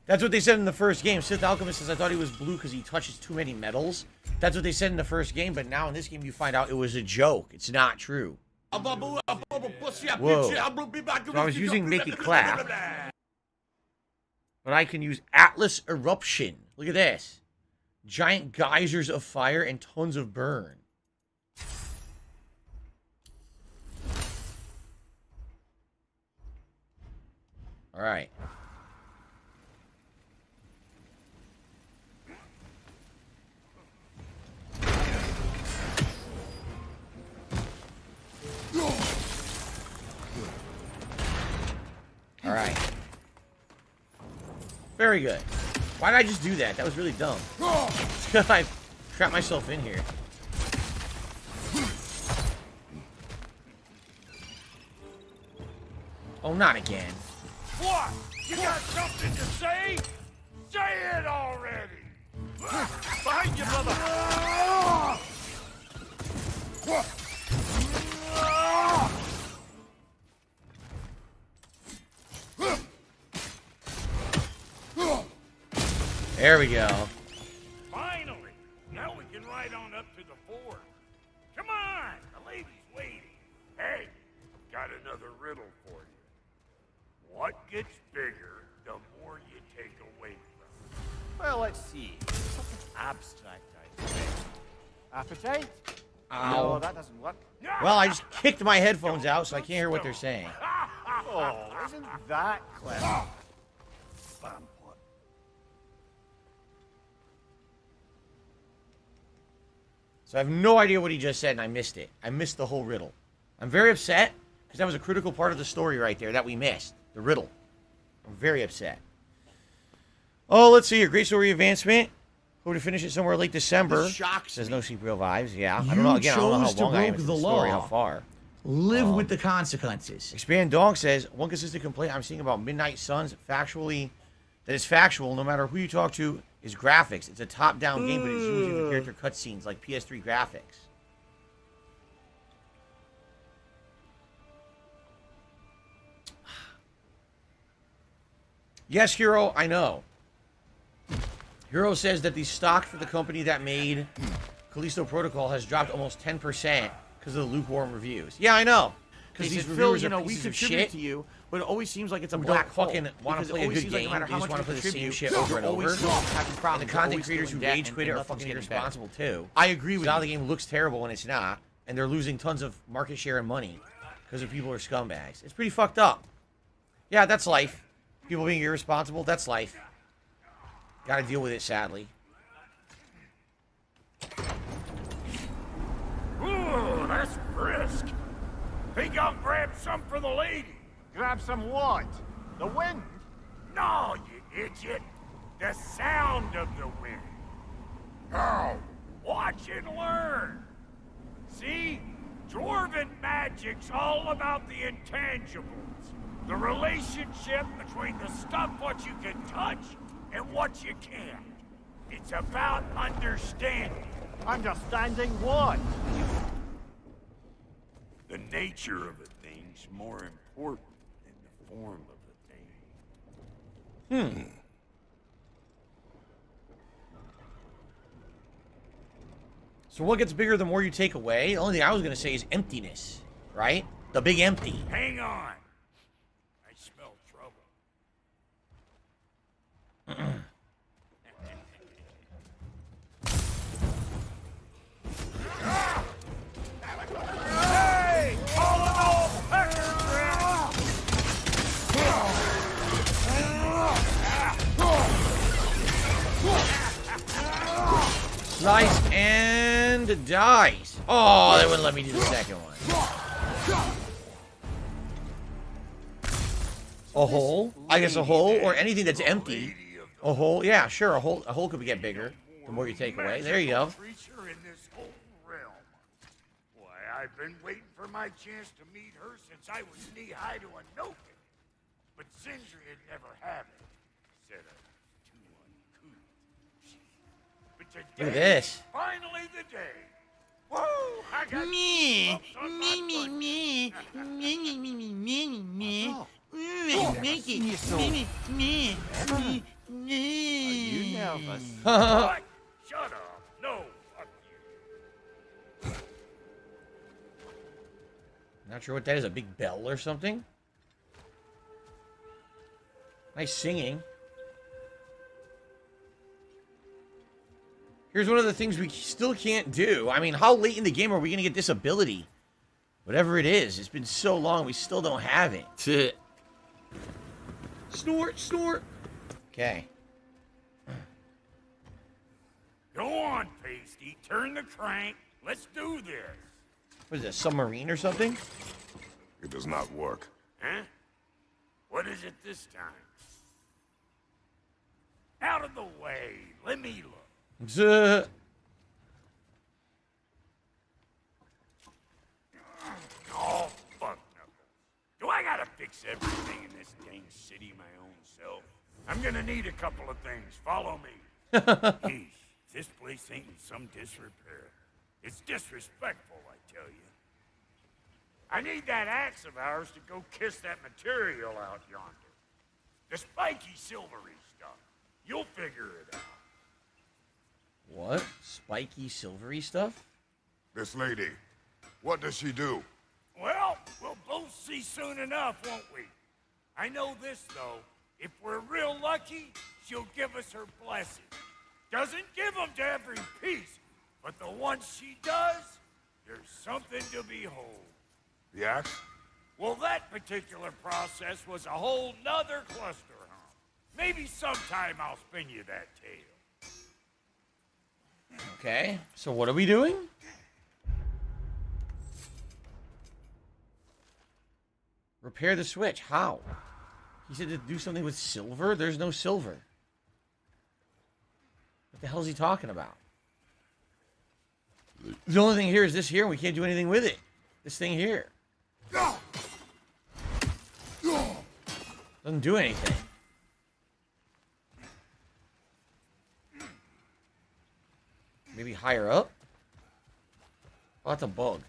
Speaker 2: That's what they said in the first game. Sith Alchemist says, I thought he was blue because he touches too many metals. That's what they said in the first game, but now in this game you find out it was a joke. It's not true. Whoa. So I was using Make It Clap. But I can use Atlas Eruption. Look at this. Giant geysers of fire and tons of burn. Alright. Alright. Very good. Why did I just do that? That was really dumb. I trapped myself in here. Oh, not again.
Speaker 14: What? You got something to say? Say it already. Behind you, brother.
Speaker 2: There we go.
Speaker 14: Finally. Now we can ride on up to the fort. Come on. The lady's waiting. Hey, I've got another riddle for you. What gets bigger the more you take away from it?
Speaker 10: Well, let's see. Something abstract, I think. Appetite?
Speaker 2: Ow.
Speaker 10: No, that doesn't work.
Speaker 2: Well, I just kicked my headphones out, so I can't hear what they're saying.
Speaker 10: Oh, isn't that clever? Bam.
Speaker 2: So I have no idea what he just said, and I missed it. I missed the whole riddle. I'm very upset, because that was a critical part of the story right there that we missed. The riddle. I'm very upset. Oh, let's see here. Great story advancement. Hope to finish it somewhere late December.
Speaker 1: This shocks
Speaker 2: Says
Speaker 1: me.
Speaker 2: no secret real vibes. Yeah.
Speaker 1: You
Speaker 2: I don't know. Again, I don't know
Speaker 1: chose
Speaker 2: how long
Speaker 1: to
Speaker 2: I am
Speaker 1: broke
Speaker 2: into
Speaker 1: the
Speaker 2: story.
Speaker 1: law.
Speaker 2: How far?
Speaker 1: Live with the consequences.
Speaker 2: Expand Dong says, one consistent complaint I'm seeing about Midnight Suns that is factual no matter who you talk to is graphics. It's a top-down game, but it's using the character cutscenes like PS3 graphics. Yes, Hero, I know. Hero says that the stock for the company that made Callisto Protocol has dropped almost 10% because of the lukewarm reviews. Yeah, I know. Because these reviewers are
Speaker 1: we
Speaker 2: pieces of
Speaker 1: contribute
Speaker 2: shit.
Speaker 1: to you, but it always seems like it's a
Speaker 2: Who
Speaker 1: black
Speaker 2: don't fucking
Speaker 1: hole,
Speaker 2: want
Speaker 1: because
Speaker 2: to
Speaker 1: it
Speaker 2: play a
Speaker 1: always
Speaker 2: good
Speaker 1: seems like
Speaker 2: game.
Speaker 1: no matter
Speaker 2: They
Speaker 1: how
Speaker 2: just
Speaker 1: much
Speaker 2: want to
Speaker 1: we
Speaker 2: play the same
Speaker 1: contribute,
Speaker 2: shit over and
Speaker 1: you're always
Speaker 2: over.
Speaker 1: still having problems.
Speaker 2: And the
Speaker 1: You're
Speaker 2: content
Speaker 1: always
Speaker 2: creators who
Speaker 1: doing that,
Speaker 2: rage
Speaker 1: and
Speaker 2: quit are
Speaker 1: nothing's
Speaker 2: fucking
Speaker 1: getting better.
Speaker 2: irresponsible too.
Speaker 1: I agree with
Speaker 2: Now
Speaker 1: you.
Speaker 2: the game looks terrible when it's not, and they're losing tons of market share and money because the people are scumbags. It's pretty fucked up. Yeah, that's life. People being irresponsible, that's life. Gotta deal with it, sadly.
Speaker 14: Ooh, that's brisk. Think I'll grab some for the lady.
Speaker 10: Grab some what? The wind?
Speaker 14: No, you idiot. The sound of the wind. Oh, watch and learn. See? Dwarven magic's all about the intangibles. The relationship between the stuff what you can touch and what you can't. It's about understanding.
Speaker 10: Understanding what?
Speaker 14: The nature of a thing's more important than the form of a thing.
Speaker 2: So what gets bigger the more you take away? The only thing I was going to say is emptiness, right? The big empty.
Speaker 14: Hang on. I smell trouble. Hey! All in all, pecker
Speaker 2: Slice and dice. Oh, they wouldn't let me do the second one. A hole? I guess a hole or anything that's empty. A hole? Yeah, sure. A hole could get bigger the more you take away. There you go.
Speaker 14: creature in this whole realm. Why, I've been waiting for my chance to meet her since I was knee-high to a Noken. But Sindri had never had it. Said I was too uncouth. But today,
Speaker 2: Look at this.
Speaker 14: finally the day. Woo! I got
Speaker 1: Me,
Speaker 14: bumps on my
Speaker 1: me,
Speaker 14: foot.
Speaker 1: me, me, me, me, me, me, me, me.
Speaker 14: Oh,
Speaker 1: Make it,
Speaker 14: you so
Speaker 1: me, me, me, me.
Speaker 14: Are you nervous?
Speaker 2: What?
Speaker 14: What? Shut up. No, fuck you.
Speaker 2: Not sure what that is. A big bell or something? Nice singing. Here's one of the things we still can't do. I mean, how late in the game are we going to get this ability? Whatever it is. It's been so long, we still don't have it. Snort, snort. Okay.
Speaker 14: Go on, Pasty. Turn the crank. Let's do this.
Speaker 2: What is this, submarine or something?
Speaker 9: It does not work.
Speaker 14: Huh? What is it this time? Out of the way. Let me look.
Speaker 2: Zuh.
Speaker 14: Oh, fuck knuckles. Do I gotta fix everything in this dang city my own self? I'm gonna need a couple of things. Follow me. Yeesh, this place ain't in some disrepair. It's disrespectful, I tell you. I need that axe of ours to go kiss that material out yonder. The spiky silvery stuff. You'll figure it out.
Speaker 2: What? Spiky, silvery stuff?
Speaker 9: This lady, what does she do?
Speaker 14: Well, we'll both see soon enough, won't we? I know this, though. If we're real lucky, she'll give us her blessing. Doesn't give them to every piece, but the ones she does, there's something to behold.
Speaker 9: The axe?
Speaker 14: Well, that particular process was a whole nother cluster hump. Maybe sometime I'll spin you that tale.
Speaker 2: Okay, so what are we doing? Repair the switch. How? He said to do something with silver? There's no silver. What the hell is he talking about? The only thing here is this here, and we can't do anything with it. This thing here. Doesn't do anything. Maybe higher up? Oh, that's a bug.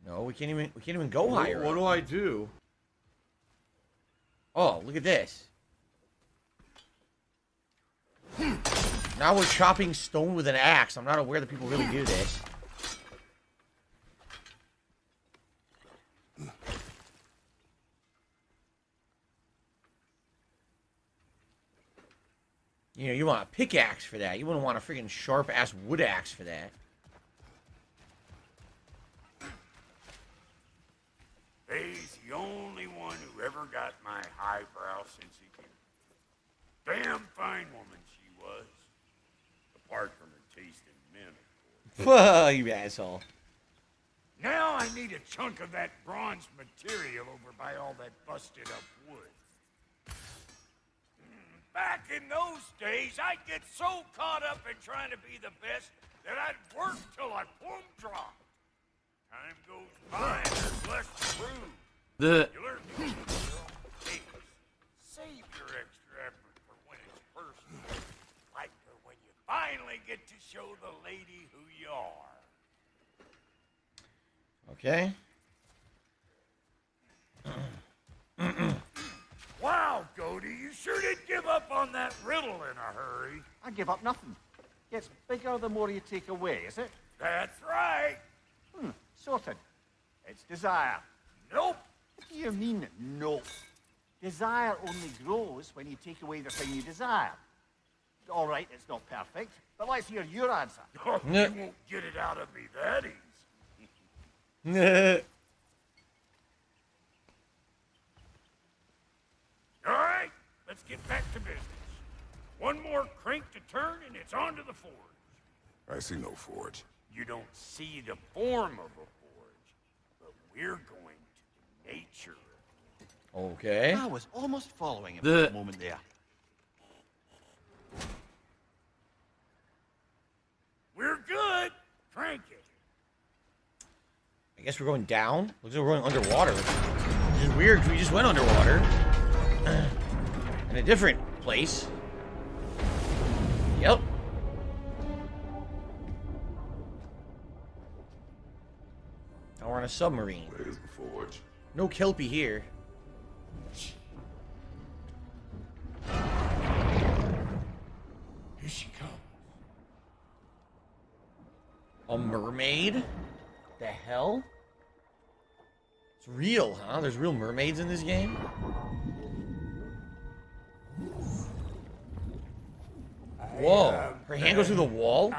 Speaker 2: No, we can't even go higher.
Speaker 3: What do I do?
Speaker 2: Oh, look at this. Now we're chopping stone with an axe. I'm not aware that people really do this. You know, you want a pickaxe for that. You wouldn't want a freaking sharp-ass wood axe for that.
Speaker 14: He's the only one who ever got my highbrow sense of humor. Damn fine woman she was. Apart from her taste in men, of course.
Speaker 2: You asshole.
Speaker 14: Now I need a chunk of that bronze material over by all that busted up wood. Back in those days, I'd get so caught up in trying to be the best that I'd work till I plumb dropped. Time goes by and there's less to prove. You learn to be your own pace. Save your extra effort for when it's personal. Like for when you finally get to show the lady who you are.
Speaker 2: Okay.
Speaker 14: Wow, Cody, you sure did give up on that riddle in a hurry.
Speaker 10: I give up nothing. Gets bigger the more you take away, is it?
Speaker 14: That's right.
Speaker 10: Sorted. It's desire.
Speaker 14: Nope.
Speaker 10: What do you mean, nope? Desire only grows when you take away the thing you desire. All right, it's not perfect, but let's hear your answer.
Speaker 14: Oh, you won't get it out of me that easy. All right, let's get back to business. One more crank to turn and it's on to the forge.
Speaker 9: I see no forge.
Speaker 14: You don't see the form of a forge, but we're going to the nature of it.
Speaker 2: Okay.
Speaker 10: I was almost following him for a moment there.
Speaker 14: We're good. Crank it.
Speaker 2: I guess we're going down. Looks like we're going underwater. Which is weird because we just went underwater. In a different place. Yep. Now we're on a submarine.
Speaker 9: Where's the forge?
Speaker 2: No Kelpie here.
Speaker 14: Here she comes.
Speaker 2: A mermaid? The hell? It's real, huh? There's real mermaids in this game? Whoa. Her hand goes through the wall?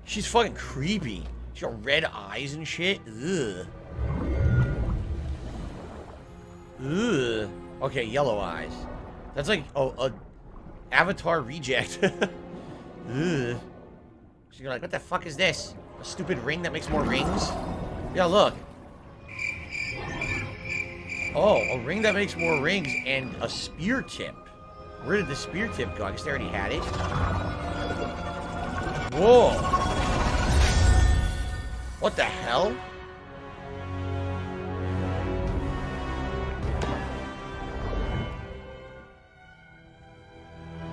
Speaker 2: She's fucking creepy. She's got red eyes and shit. Ugh. Ugh. Okay, yellow eyes. That's like a Avatar reject. Ugh. She's like, what the fuck is this? A stupid ring that makes more rings? Yeah, look. Oh, a ring that makes more rings and a spear tip. Where did the spear tip go? I guess they already had it. Whoa. What the hell?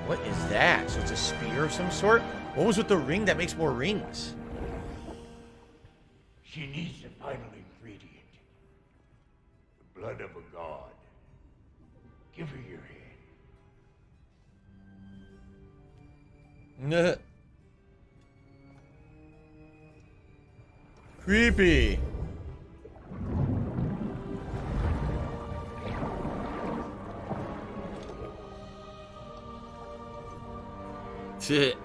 Speaker 2: What is that? So it's a spear of some sort? What was with the ring that makes more rings?
Speaker 14: She needs the final ingredient. The blood of a god. Give her your hand.
Speaker 2: Creepy. Shit.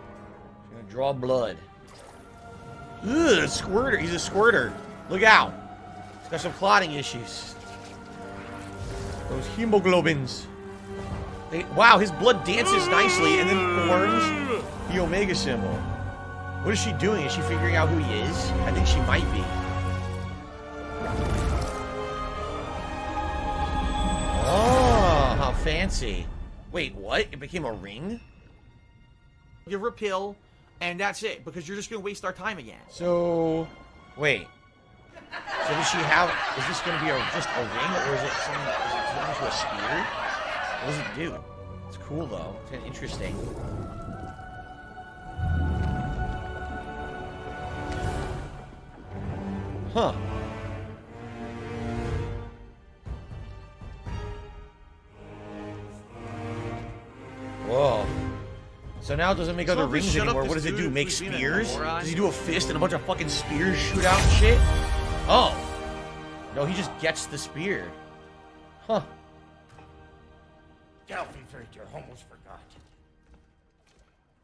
Speaker 2: Gonna draw blood. Ugh, squirter. He's a squirter. Look out. He's got some clotting issues. Those hemoglobins. Wow, his blood dances nicely and then forms the Omega symbol. What is she doing? Is she figuring out who he is? I think she might be. Oh, how fancy. Wait, what? It became a ring?
Speaker 1: Give her a pill, and that's it, because you're just going to waste our time again.
Speaker 2: So, wait. So does she have, is this going to be just a ring, or is it something to a spear? What does it do? It's cool, though. It's kind of interesting. Huh. Whoa. So now it doesn't make other rings anymore. What does it do? Make spears? Does he do a fist and a bunch of fucking spears shoot out and shit? Oh. No, he just gets the spear. Huh.
Speaker 14: Delphi-Freighter almost forgot.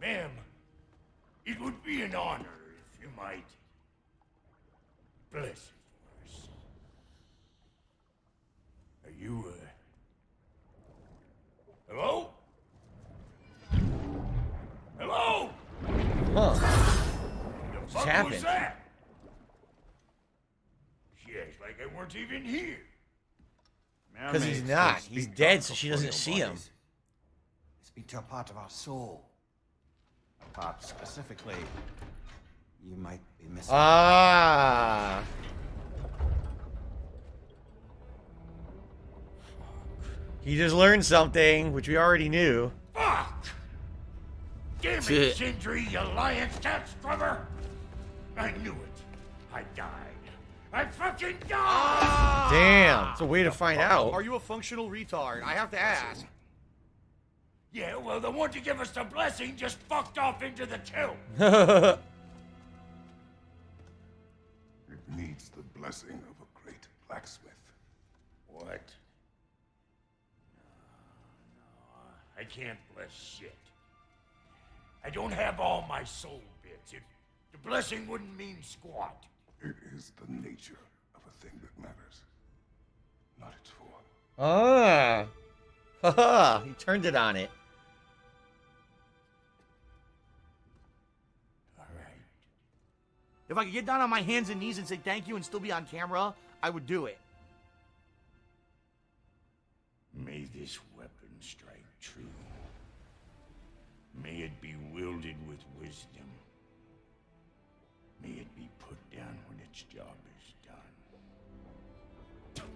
Speaker 14: Ma'am, it would be an honor if you might bless it for us. Are you, hello? Hello?
Speaker 2: Huh.
Speaker 14: The
Speaker 2: What's
Speaker 14: fuck
Speaker 2: happened?
Speaker 14: was that? She acts like I weren't even here.
Speaker 2: Because he's not. He's dead, so she doesn't see him.
Speaker 10: Speak to a part of our soul. A part specifically you might be missing.
Speaker 2: Ah. He just learned something, which we already knew.
Speaker 14: Fuck! Damn it, Sindri, you lying cat scrubber! I knew it. I died. I fucking died!
Speaker 2: Damn, it's a way to find out.
Speaker 1: Are you a functional retard? I have to ask.
Speaker 14: Yeah, well, the one to give us the blessing just fucked off into the tomb.
Speaker 9: It needs the blessing of a great blacksmith.
Speaker 14: What? No, I can't bless shit. I don't have all my soul bits. The blessing wouldn't mean squat.
Speaker 9: It is the nature of a thing that matters, not its form.
Speaker 2: Ah. Haha, he turned it on it.
Speaker 1: If I could get down on my hands and knees and say thank you and still be on camera, I would do it.
Speaker 14: May this weapon strike true. May it be wielded with wisdom. May it be put down when its job is done.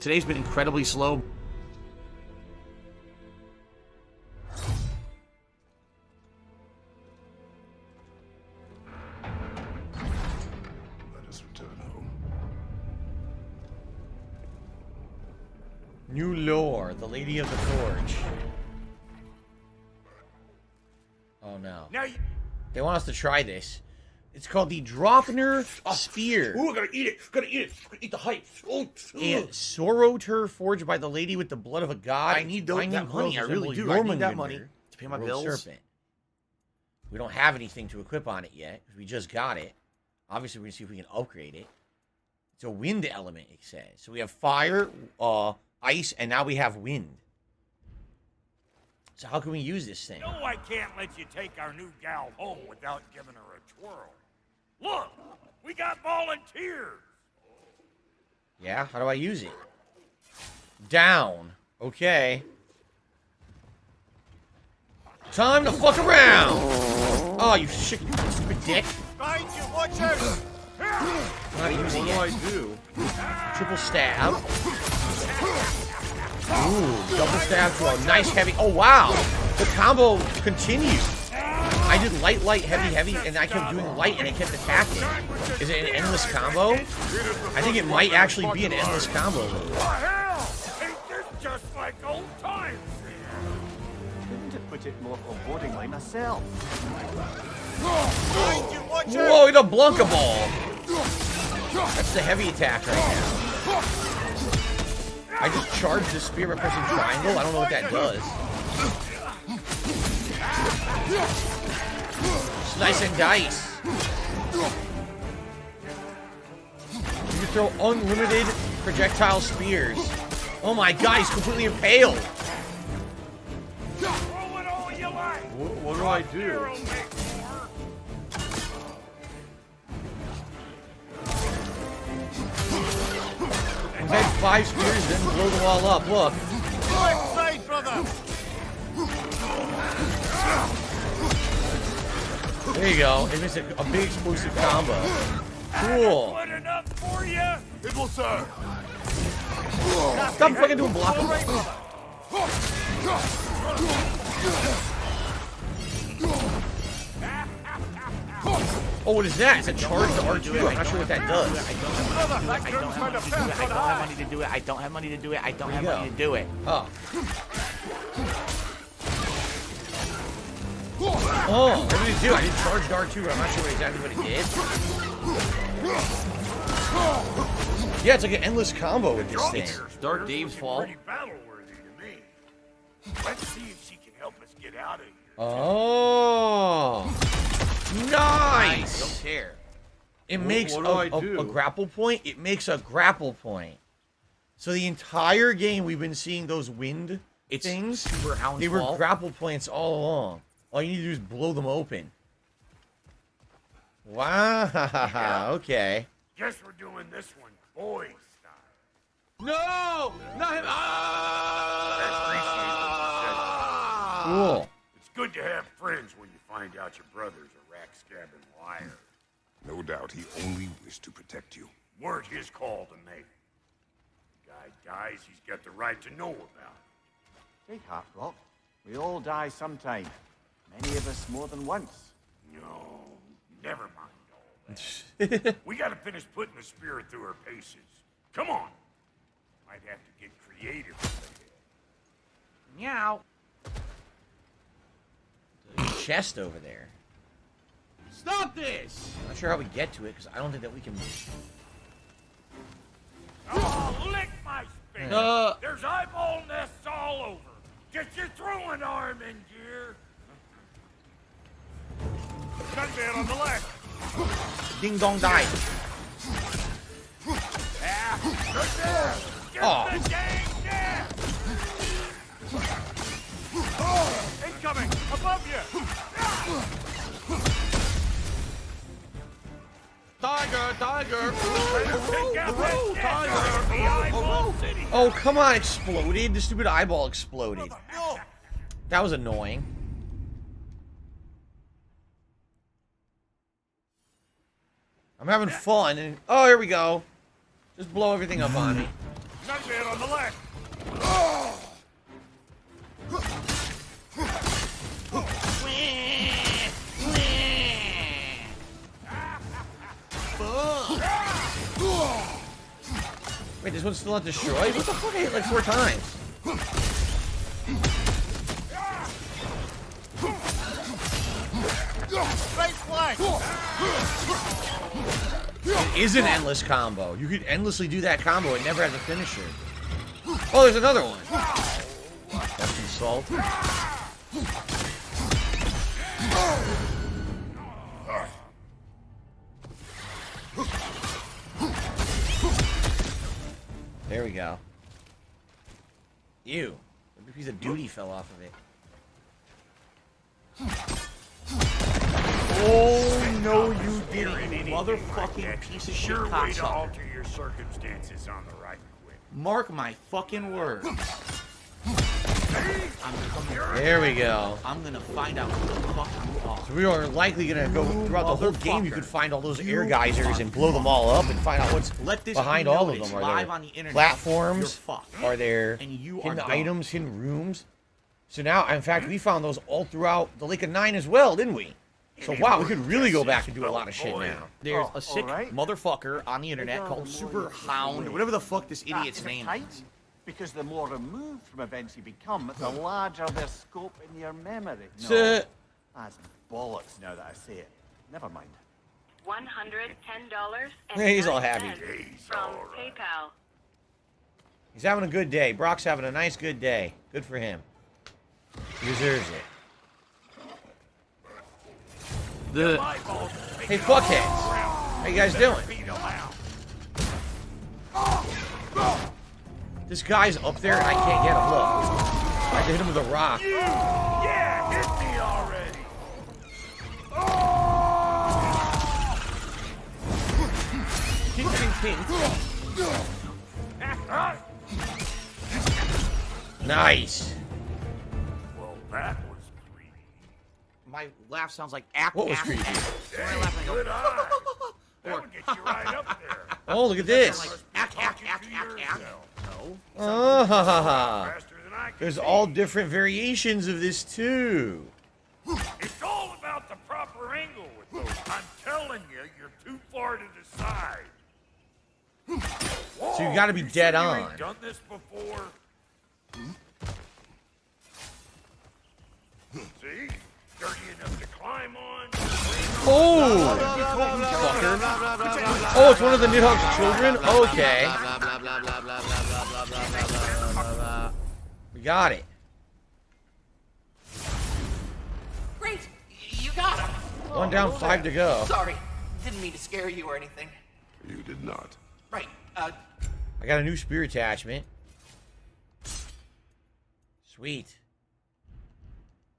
Speaker 1: Today's been incredibly slow.
Speaker 9: Let us return home.
Speaker 2: New lore, the Lady of the Forge. Oh no.
Speaker 14: Now
Speaker 2: they want us to try this. It's called the Dropner Spear.
Speaker 1: Ooh, I gotta eat it. Gotta eat it. Gotta eat the hype. Oh,
Speaker 2: A Sorroter forged by the lady with the blood of a god.
Speaker 1: I need that money. I really do. I need that money to pay my bills.
Speaker 2: Serpent. We don't have anything to equip on it yet. We just got it. Obviously, we're gonna see if we can upgrade it. It's a wind element, it says. So we have fire, ice, and now we have wind. So how can we use this thing?
Speaker 14: No, I can't let you take our new gal home without giving her a twirl. Look, we got volunteers.
Speaker 2: Yeah, how do I use it? Down. Okay. Time to fuck around! Oh, you shit, you stupid dick.
Speaker 10: Right, you watch out!
Speaker 2: Not using it.
Speaker 3: What do I do?
Speaker 2: Triple stab. Ooh, double stab to a nice heavy. Oh, wow. The combo continues. I did light, heavy, and I kept doing light, and it kept attacking. Is it an endless combo? I think it might actually be an endless combo.
Speaker 14: Hell! Ain't this just like old times?
Speaker 10: Couldn't have put it more forebodingly myself.
Speaker 2: Whoa, it's a Blanca ball. That's the heavy attack right now. I just charged the spear by pressing triangle. I don't know what that does. Slice and dice. You can throw unlimited projectile spears. Oh my god, he's completely impaled.
Speaker 3: What do I do?
Speaker 2: He's had 5 spears, then blow them all up. Look.
Speaker 10: Side, brother!
Speaker 2: There you go. It makes a big explosive combo. Cool.
Speaker 14: Good enough for you?
Speaker 10: It will serve.
Speaker 2: Stop fucking doing block. Oh, what is that? It's a charge to R2. I'm not sure what that does.
Speaker 1: I don't have money to do it. I don't have money to do it. I don't have money to do it.
Speaker 2: Oh. Oh, what did it do? I did charge to R2, but I'm not sure exactly what it did. Yeah, it's like an endless combo with this thing.
Speaker 1: It's Dark Dave's fault.
Speaker 14: Pretty battle-worthy to me. Let's see if she can help us get out of here.
Speaker 2: Oh. Nice!
Speaker 1: Don't care.
Speaker 2: It makes a grapple point. It makes a grapple point. So the entire game we've been seeing those wind things. They were grapple points all along. All you need to do is blow them open. Wow. Okay.
Speaker 14: Guess we're doing this one boy style.
Speaker 1: No! Not him!
Speaker 2: Cool.
Speaker 14: It's good to have friends when you find out your brother's a rack-scabbing liar.
Speaker 9: No doubt he only wished to protect you.
Speaker 14: Weren't his call to make. The guy dies, he's got the right to know about it.
Speaker 10: Hey, Half-Block. We all die sometime. Many of us more than once.
Speaker 14: No, never mind all that. We gotta finish putting the spirit through her paces. Come on. Might have to get creative with it.
Speaker 1: Meow.
Speaker 2: There's a chest over there.
Speaker 1: Stop this!
Speaker 2: I'm not sure how we get to it, because I don't think that we can...
Speaker 14: Oh, lick my face! There's eyeball nests all over. Get your throwing arm in gear. Gunman on the left.
Speaker 2: Ding dong die.
Speaker 14: Right there. Get the dang net. Incoming above you.
Speaker 1: Tiger, tiger.
Speaker 2: Oh, come on, exploded. The stupid eyeball exploded. That was annoying. I'm having fun, and oh, here we go. Just blow everything up on me.
Speaker 14: Gunman on the left.
Speaker 2: Wait, this one's still not destroyed? What the fuck? I hit like 4 times.
Speaker 10: Right flank!
Speaker 2: It is an endless combo. You could endlessly do that combo and never have to finish it. Oh, there's another one. That's insult. There we go. Ew. A piece of duty fell off of it.
Speaker 1: Oh, no, you didn't, you motherfucking piece of shit
Speaker 14: Sure way to
Speaker 1: cocksucker.
Speaker 14: alter your circumstances on the right quick.
Speaker 1: Mark my fucking words. I'm coming.
Speaker 2: There we go.
Speaker 1: I'm gonna find out who the fuck you are.
Speaker 2: So we are likely gonna go throughout the whole game. You could find all those air geysers and blow them all up and find out what's behind all of them. Are
Speaker 1: live
Speaker 2: there
Speaker 1: on the internet.
Speaker 2: platforms?
Speaker 1: You're fucked.
Speaker 2: Are there
Speaker 1: And you are
Speaker 2: hidden
Speaker 1: dumb.
Speaker 2: items, hidden rooms? So now, in fact, we found those all throughout the Lake of Nine as well, didn't we? So wow, we could really go back and do a lot of shit now.
Speaker 1: There's a sick motherfucker on the internet called Super Hound, or whatever the fuck this idiot's name is.
Speaker 10: Because the more removed from events you become, the larger their scope in your memory. No,
Speaker 2: So-
Speaker 10: that's bollocks now that I say it. Never mind.
Speaker 12: $110
Speaker 2: Hey, he's all happy.
Speaker 12: from PayPal.
Speaker 2: He's having a good day. Brock's having a nice, good day. Good for him. He deserves it. Hey, fuckheads. How you guys doing? This guy's up there and I can't get him. Look. I had to hit him with a rock.
Speaker 14: Yeah, hit me already.
Speaker 1: King, king, king.
Speaker 2: Nice.
Speaker 14: Well, that was creepy.
Speaker 1: My laugh sounds like ack.
Speaker 2: What was
Speaker 1: ack,
Speaker 2: creepy?
Speaker 1: ack. When I laugh, I go,
Speaker 14: Good eye. That would get you right up there.
Speaker 2: Oh, look at this.
Speaker 1: ack, ack, ack, ack, ack. No.
Speaker 2: Oh, ha, ha, ha.
Speaker 14: Faster than I can
Speaker 2: There's
Speaker 14: see.
Speaker 2: all different variations of this too.
Speaker 14: It's all about the proper angle with those. I'm telling you, you're too far to the side.
Speaker 2: So you gotta be dead
Speaker 14: sure you
Speaker 2: on.
Speaker 14: ain't done this before? See? Dirty enough to climb on.
Speaker 2: Oh! Fucker. Oh, it's one of the Nidhogg's children? Okay. We got it.
Speaker 11: Great! You got him!
Speaker 2: One down, 5 to go.
Speaker 11: Sorry. Didn't mean to scare you or anything.
Speaker 9: You did not.
Speaker 11: Right,
Speaker 2: I got a new spear attachment. Sweet.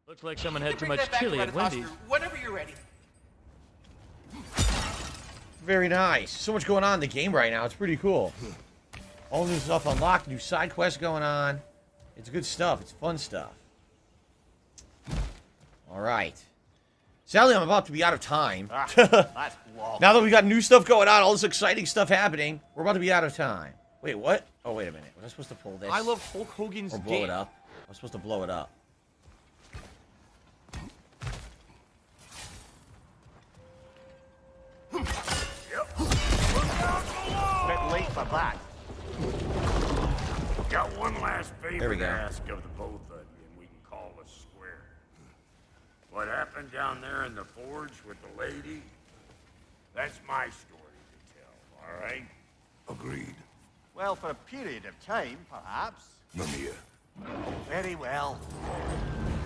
Speaker 5: Looks like someone had too
Speaker 11: bring
Speaker 5: much
Speaker 11: that back
Speaker 5: chili
Speaker 11: to
Speaker 5: at
Speaker 11: Red Foster
Speaker 5: Wendy's.
Speaker 11: whenever you're ready.
Speaker 2: Very nice. So much going on in the game right now. It's pretty cool. All new stuff unlocked, new side quests going on. It's good stuff. It's fun stuff. All right. Sadly, I'm about to be out of time.
Speaker 10: That's long.
Speaker 2: Now that we got new stuff going on, all this exciting stuff happening, we're about to be out of time. Wait, what? Oh, wait a minute. Was I supposed to pull this?
Speaker 1: I love Hulk Hogan's
Speaker 2: Or blow
Speaker 1: dick.
Speaker 2: it up? I was supposed to blow it up.
Speaker 10: for that.
Speaker 14: Got one last
Speaker 2: There
Speaker 14: favor
Speaker 2: we
Speaker 14: to
Speaker 2: go.
Speaker 14: ask of the both of you, and we can call us square. What happened down there in the forge with the lady? That's my story to tell, all right?
Speaker 9: Agreed.
Speaker 10: Well, for a period of time, perhaps.
Speaker 9: Mamiya.
Speaker 10: Very well.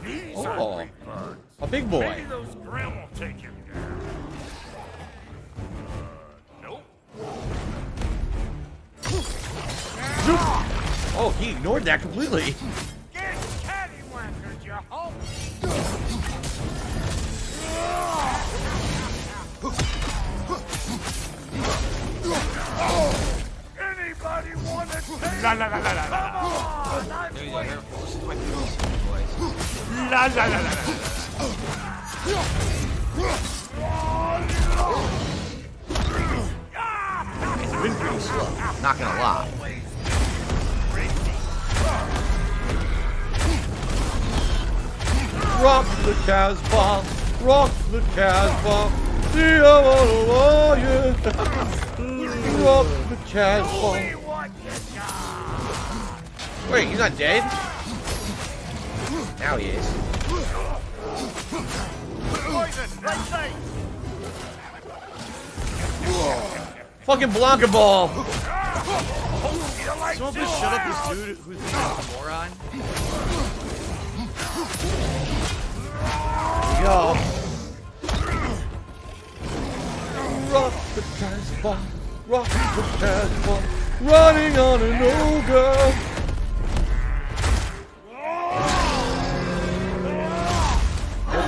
Speaker 14: These
Speaker 2: Oh,
Speaker 14: hungry birds.
Speaker 2: a big boy.
Speaker 14: Maybe those Grimm will take him down. Nope.
Speaker 2: Oh, he ignored that completely.
Speaker 14: Get cattywankers, you hope. Anybody want to take?
Speaker 10: La la la la la la.
Speaker 14: Come on, I'm
Speaker 16: There you go,
Speaker 14: waiting.
Speaker 16: careful. Listen to my voice.
Speaker 10: La la la la la.
Speaker 2: It's been pretty slow. Not gonna lie. Rock the Casbah, rock the Casbah. Rock the Casbah. Wait, he's not dead? Now he is.
Speaker 10: Poison, right side.
Speaker 2: Fucking Blanca Ball.
Speaker 1: Someone please shut up this dude who's being a moron.
Speaker 2: Go. Rock the Casbah, rock the Casbah, running on an ogre.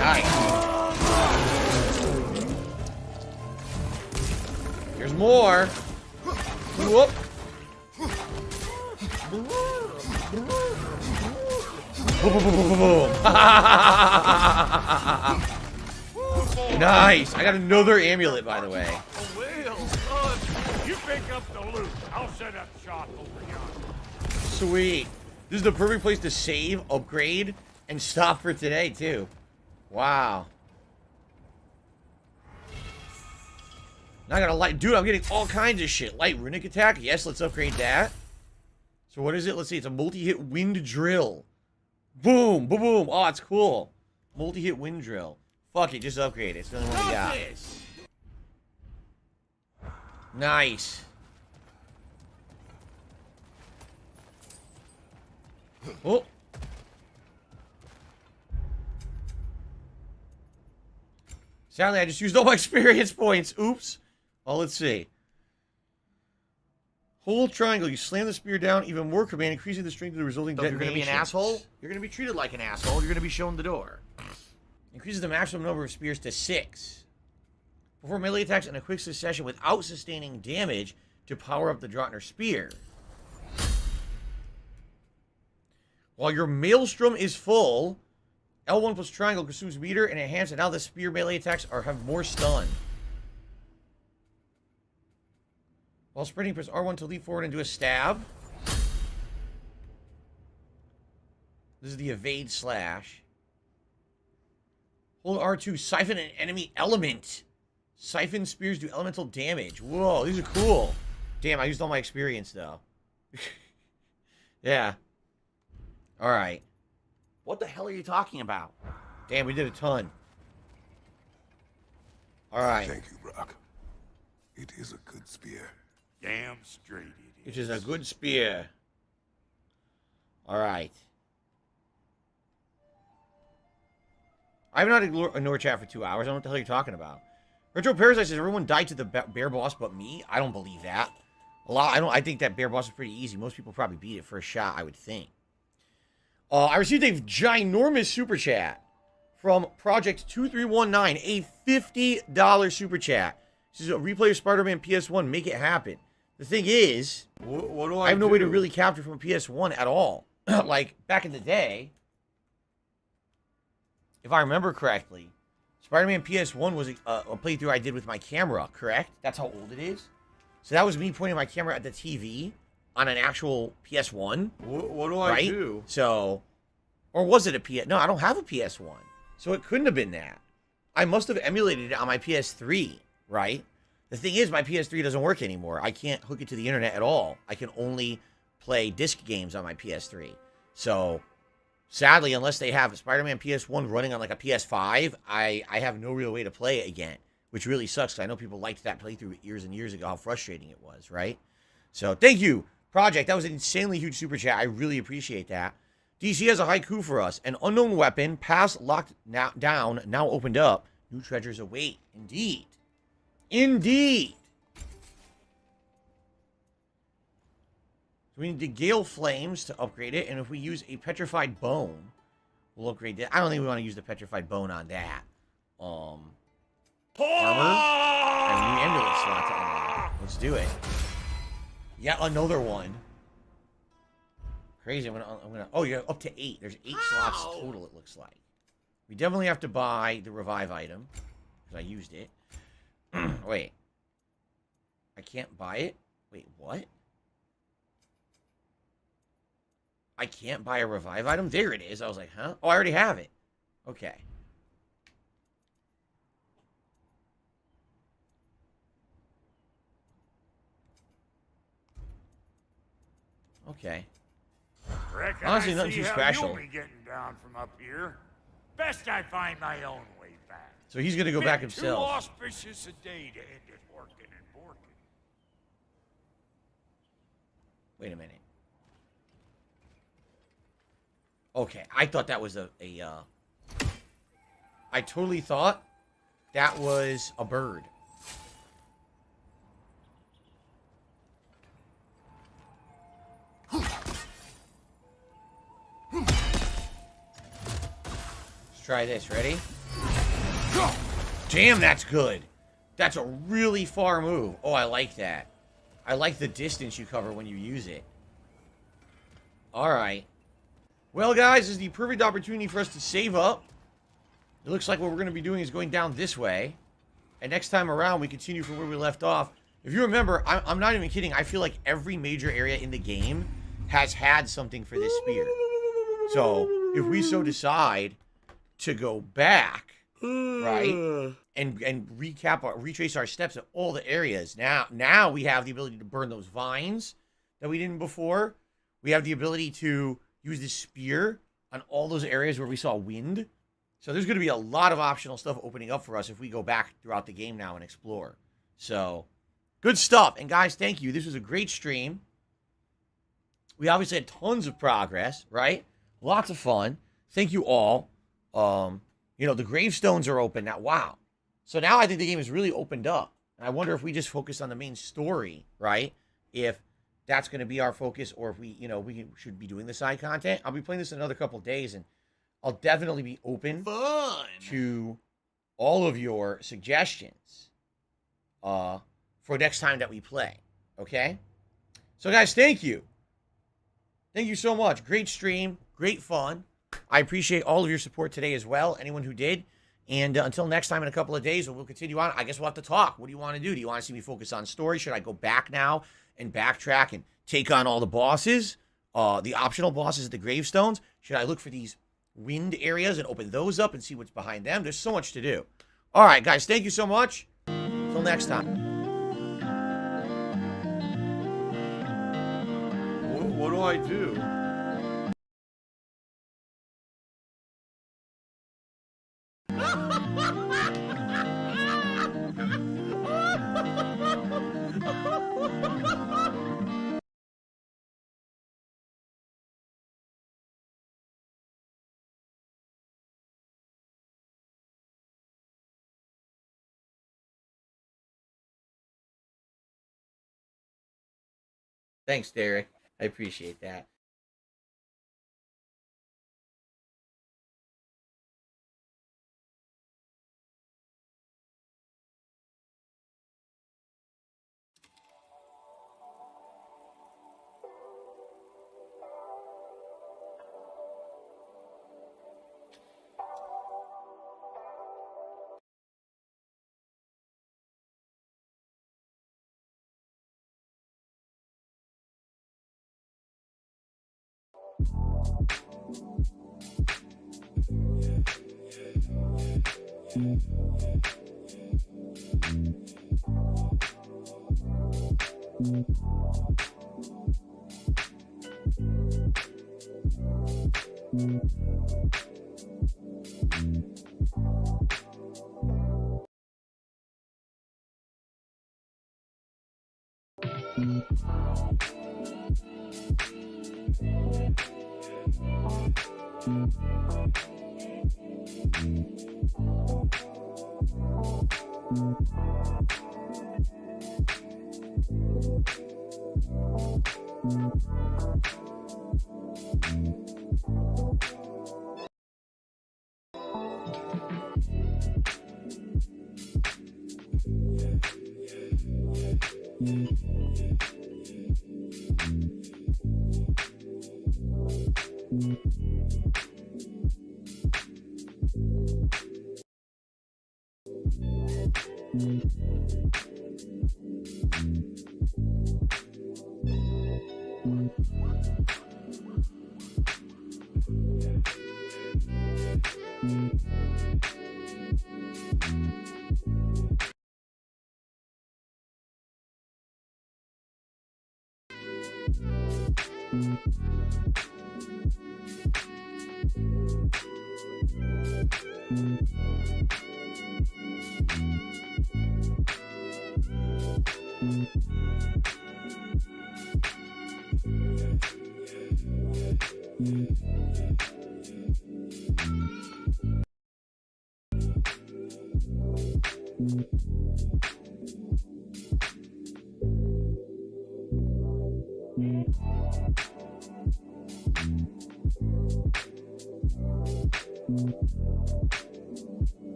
Speaker 2: Nice. There's more. Whoop. Nice. I got another amulet, by the way.
Speaker 14: A whale. You pick up the loot. I'll set up shop over yonder.
Speaker 2: Sweet. This is the perfect place to save, upgrade, and stop for today, too. Wow. Now I got a light. Dude, I'm getting all kinds of shit. Light runic attack. Yes, let's upgrade that. So what is it? Let's see. It's a multi-hit wind drill. Boom. Boom, boom. Oh, it's cool. Multi-hit wind drill. Fuck it. Just upgrade it. It's the only one we got. Nice. Oh. Sadly, I just used all my experience points. Oops. Oh, let's see. Hold triangle. You slam the spear down. Even more command, increasing the strength of the resulting
Speaker 1: So if you're going to be an
Speaker 2: detonations.
Speaker 1: asshole, you're going to be treated like an asshole. You're going to be shown the door.
Speaker 2: Increases the maximum number of spears to 6. Perform melee attacks in a quick succession without sustaining damage to power up the Draughtner spear. While your maelstrom is full, L1 plus triangle consumes meter and enhance, and now the spear melee attacks have more stun. While sprinting, press R1 to leap forward and do a stab. This is the evade slash. Hold R2, siphon an enemy element. Siphon spears do elemental damage. Whoa, these are cool. Damn, I used all my experience, though. Yeah. Alright.
Speaker 1: What the hell are you talking about?
Speaker 2: Damn, we did a ton. Alright.
Speaker 9: Thank you, Brock. It is a good spear.
Speaker 14: Damn straight it
Speaker 2: Which is a good spear. Alright. I haven't had a Nor chat for 2 hours. I don't know what the hell you're talking about. Retro Parasite says everyone died to the bear boss but me. I don't believe that. I think that bear boss is pretty easy. Most people probably beat it first shot, I would think. I received a ginormous super chat from Project 2319, a $50 super chat. This is a replay of Spider-Man PS1. Make it happen. The thing is,
Speaker 3: what do
Speaker 2: I have no way to really capture from PS1 at all. Like, back in the day, if I remember correctly, Spider-Man PS1 was a playthrough I did with my camera, correct? That's how old it is? So that was me pointing my camera at the TV on an actual PS1.
Speaker 3: What do I do?
Speaker 2: So, or was it a PS? No, I don't have a PS1. So it couldn't have been that. I must have emulated it on my PS3, right? The thing is, my PS3 doesn't work anymore. I can't hook it to the internet at all. I can only play disc games on my PS3. So, sadly, unless they have Spider-Man PS1 running on like a PS5, I have no real way to play it again, which really sucks. I know people liked that playthrough years and years ago, how frustrating it was, right? So, thank you, Project. That was an insanely huge super chat. I really appreciate that. DC has a haiku for us. An unknown weapon, past locked down, now opened up. New treasures await. Indeed. Indeed. So we need the Gale Flames to upgrade it, and if we use a Petrified Bone, we'll upgrade that. I don't think we want to use the Petrified Bone on that. Armor. And a new amulet slot to unlock. Let's do it. Yeah, another one. Crazy. I'm gonna. Oh, yeah, up to 8. There's 8 slots total. It looks like. We definitely have to buy the revive item because I used it. Wait. I can't buy it? Wait, what? I can't buy a revive item? There it is. I was like, huh? Oh, I already have it. Okay. Okay.
Speaker 14: Reckon
Speaker 2: Honestly,
Speaker 14: I
Speaker 2: nothing
Speaker 14: see
Speaker 2: too
Speaker 14: how
Speaker 2: special.
Speaker 14: You'll be getting down from up here. Best I find my own way back.
Speaker 2: So he's gonna go back
Speaker 14: Been
Speaker 2: himself.
Speaker 14: Too auspicious a day to end it working and working.
Speaker 2: Wait a minute. Okay, I thought that was I totally thought that was a bird. Let's try this. Ready? Damn, that's good. That's a really far move. Oh, I like that. I like the distance you cover when you use it. Alright. Well, guys, this is the perfect opportunity for us to save up. It looks like what we're going to be doing is going down this way. And next time around, we continue from where we left off. If you remember, I'm not even kidding. I feel like every major area in the game has had something for this spear. So, if we so decide to go back, right, and retrace our steps at all the areas, now we have the ability to burn those vines that we didn't before. We have the ability to use this spear on all those areas where we saw wind. So there's going to be a lot of optional stuff opening up for us if we go back throughout the game now and explore. So, good stuff. And guys, thank you. This was a great stream. We obviously had tons of progress, right? Lots of fun. Thank you all. You know, the gravestones are open now. Wow. So now I think the game is really opened up. And I wonder if we just focus on the main story, right? If that's going to be our focus, or if we, you know, we should be doing the side content. I'll be playing this in another couple of days, and I'll definitely be open to all of your suggestions for next time that we play. Okay? So, guys, thank you. Thank you so much. Great stream. Great fun. I appreciate all of your support today as well, anyone who did. And until next time in a couple of days, we'll continue on. I guess we'll have to talk. What do you want to do? Do you want to see me focus on story? Should I go back now and backtrack and take on all the bosses? The optional bosses at the gravestones? Should I look for these wind areas and open those up and see what's behind them? There's so much to do. All right, guys, thank you so much. Until next time.
Speaker 3: What do I do?
Speaker 2: Thanks, Derek. I appreciate that.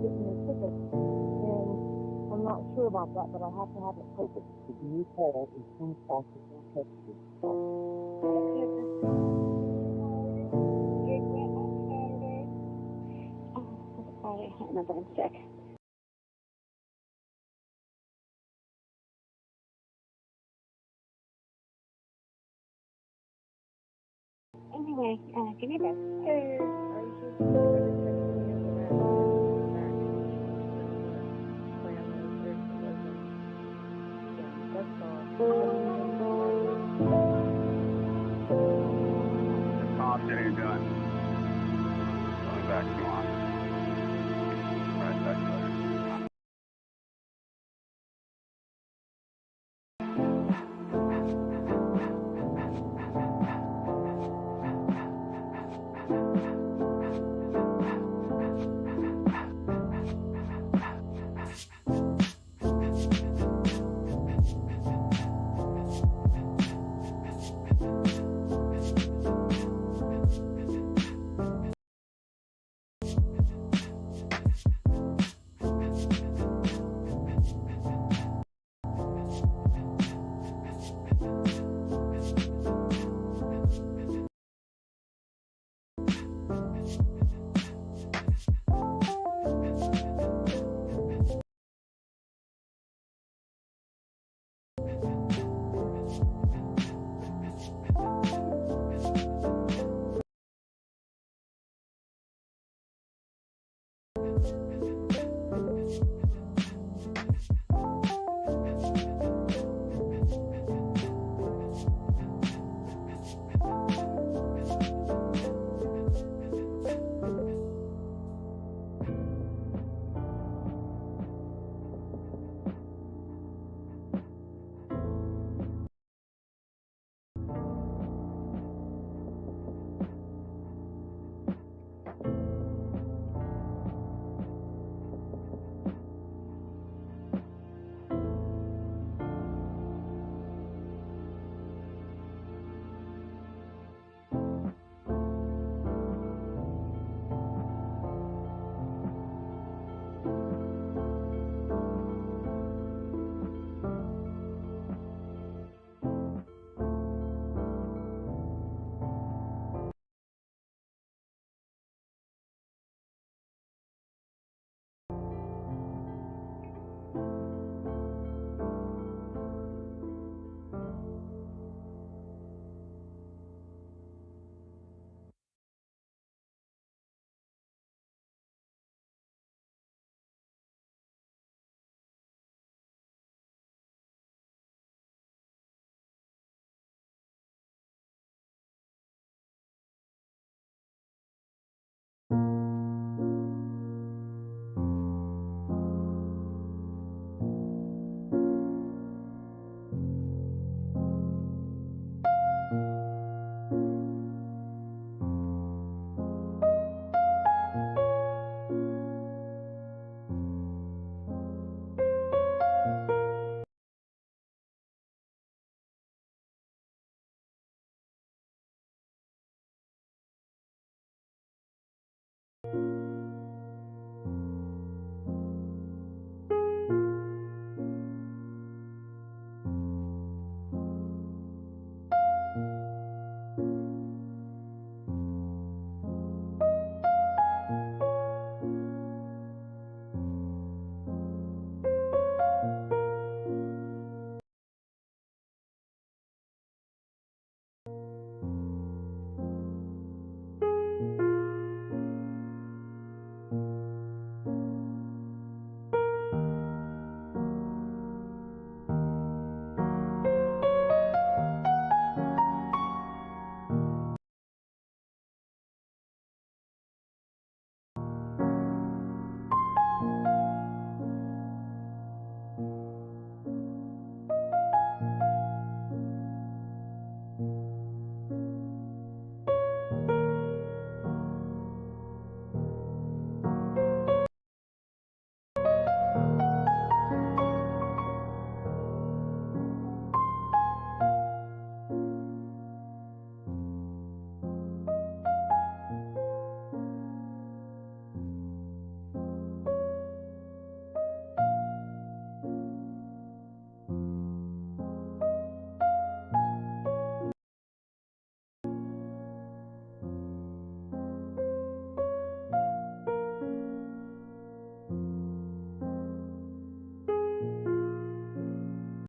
Speaker 18: get me a ticket, and I'm not sure about that, but I have to have it posted. Give me a call as soon as possible. Text me. Sorry, another one sick. Anyway, give me a bit.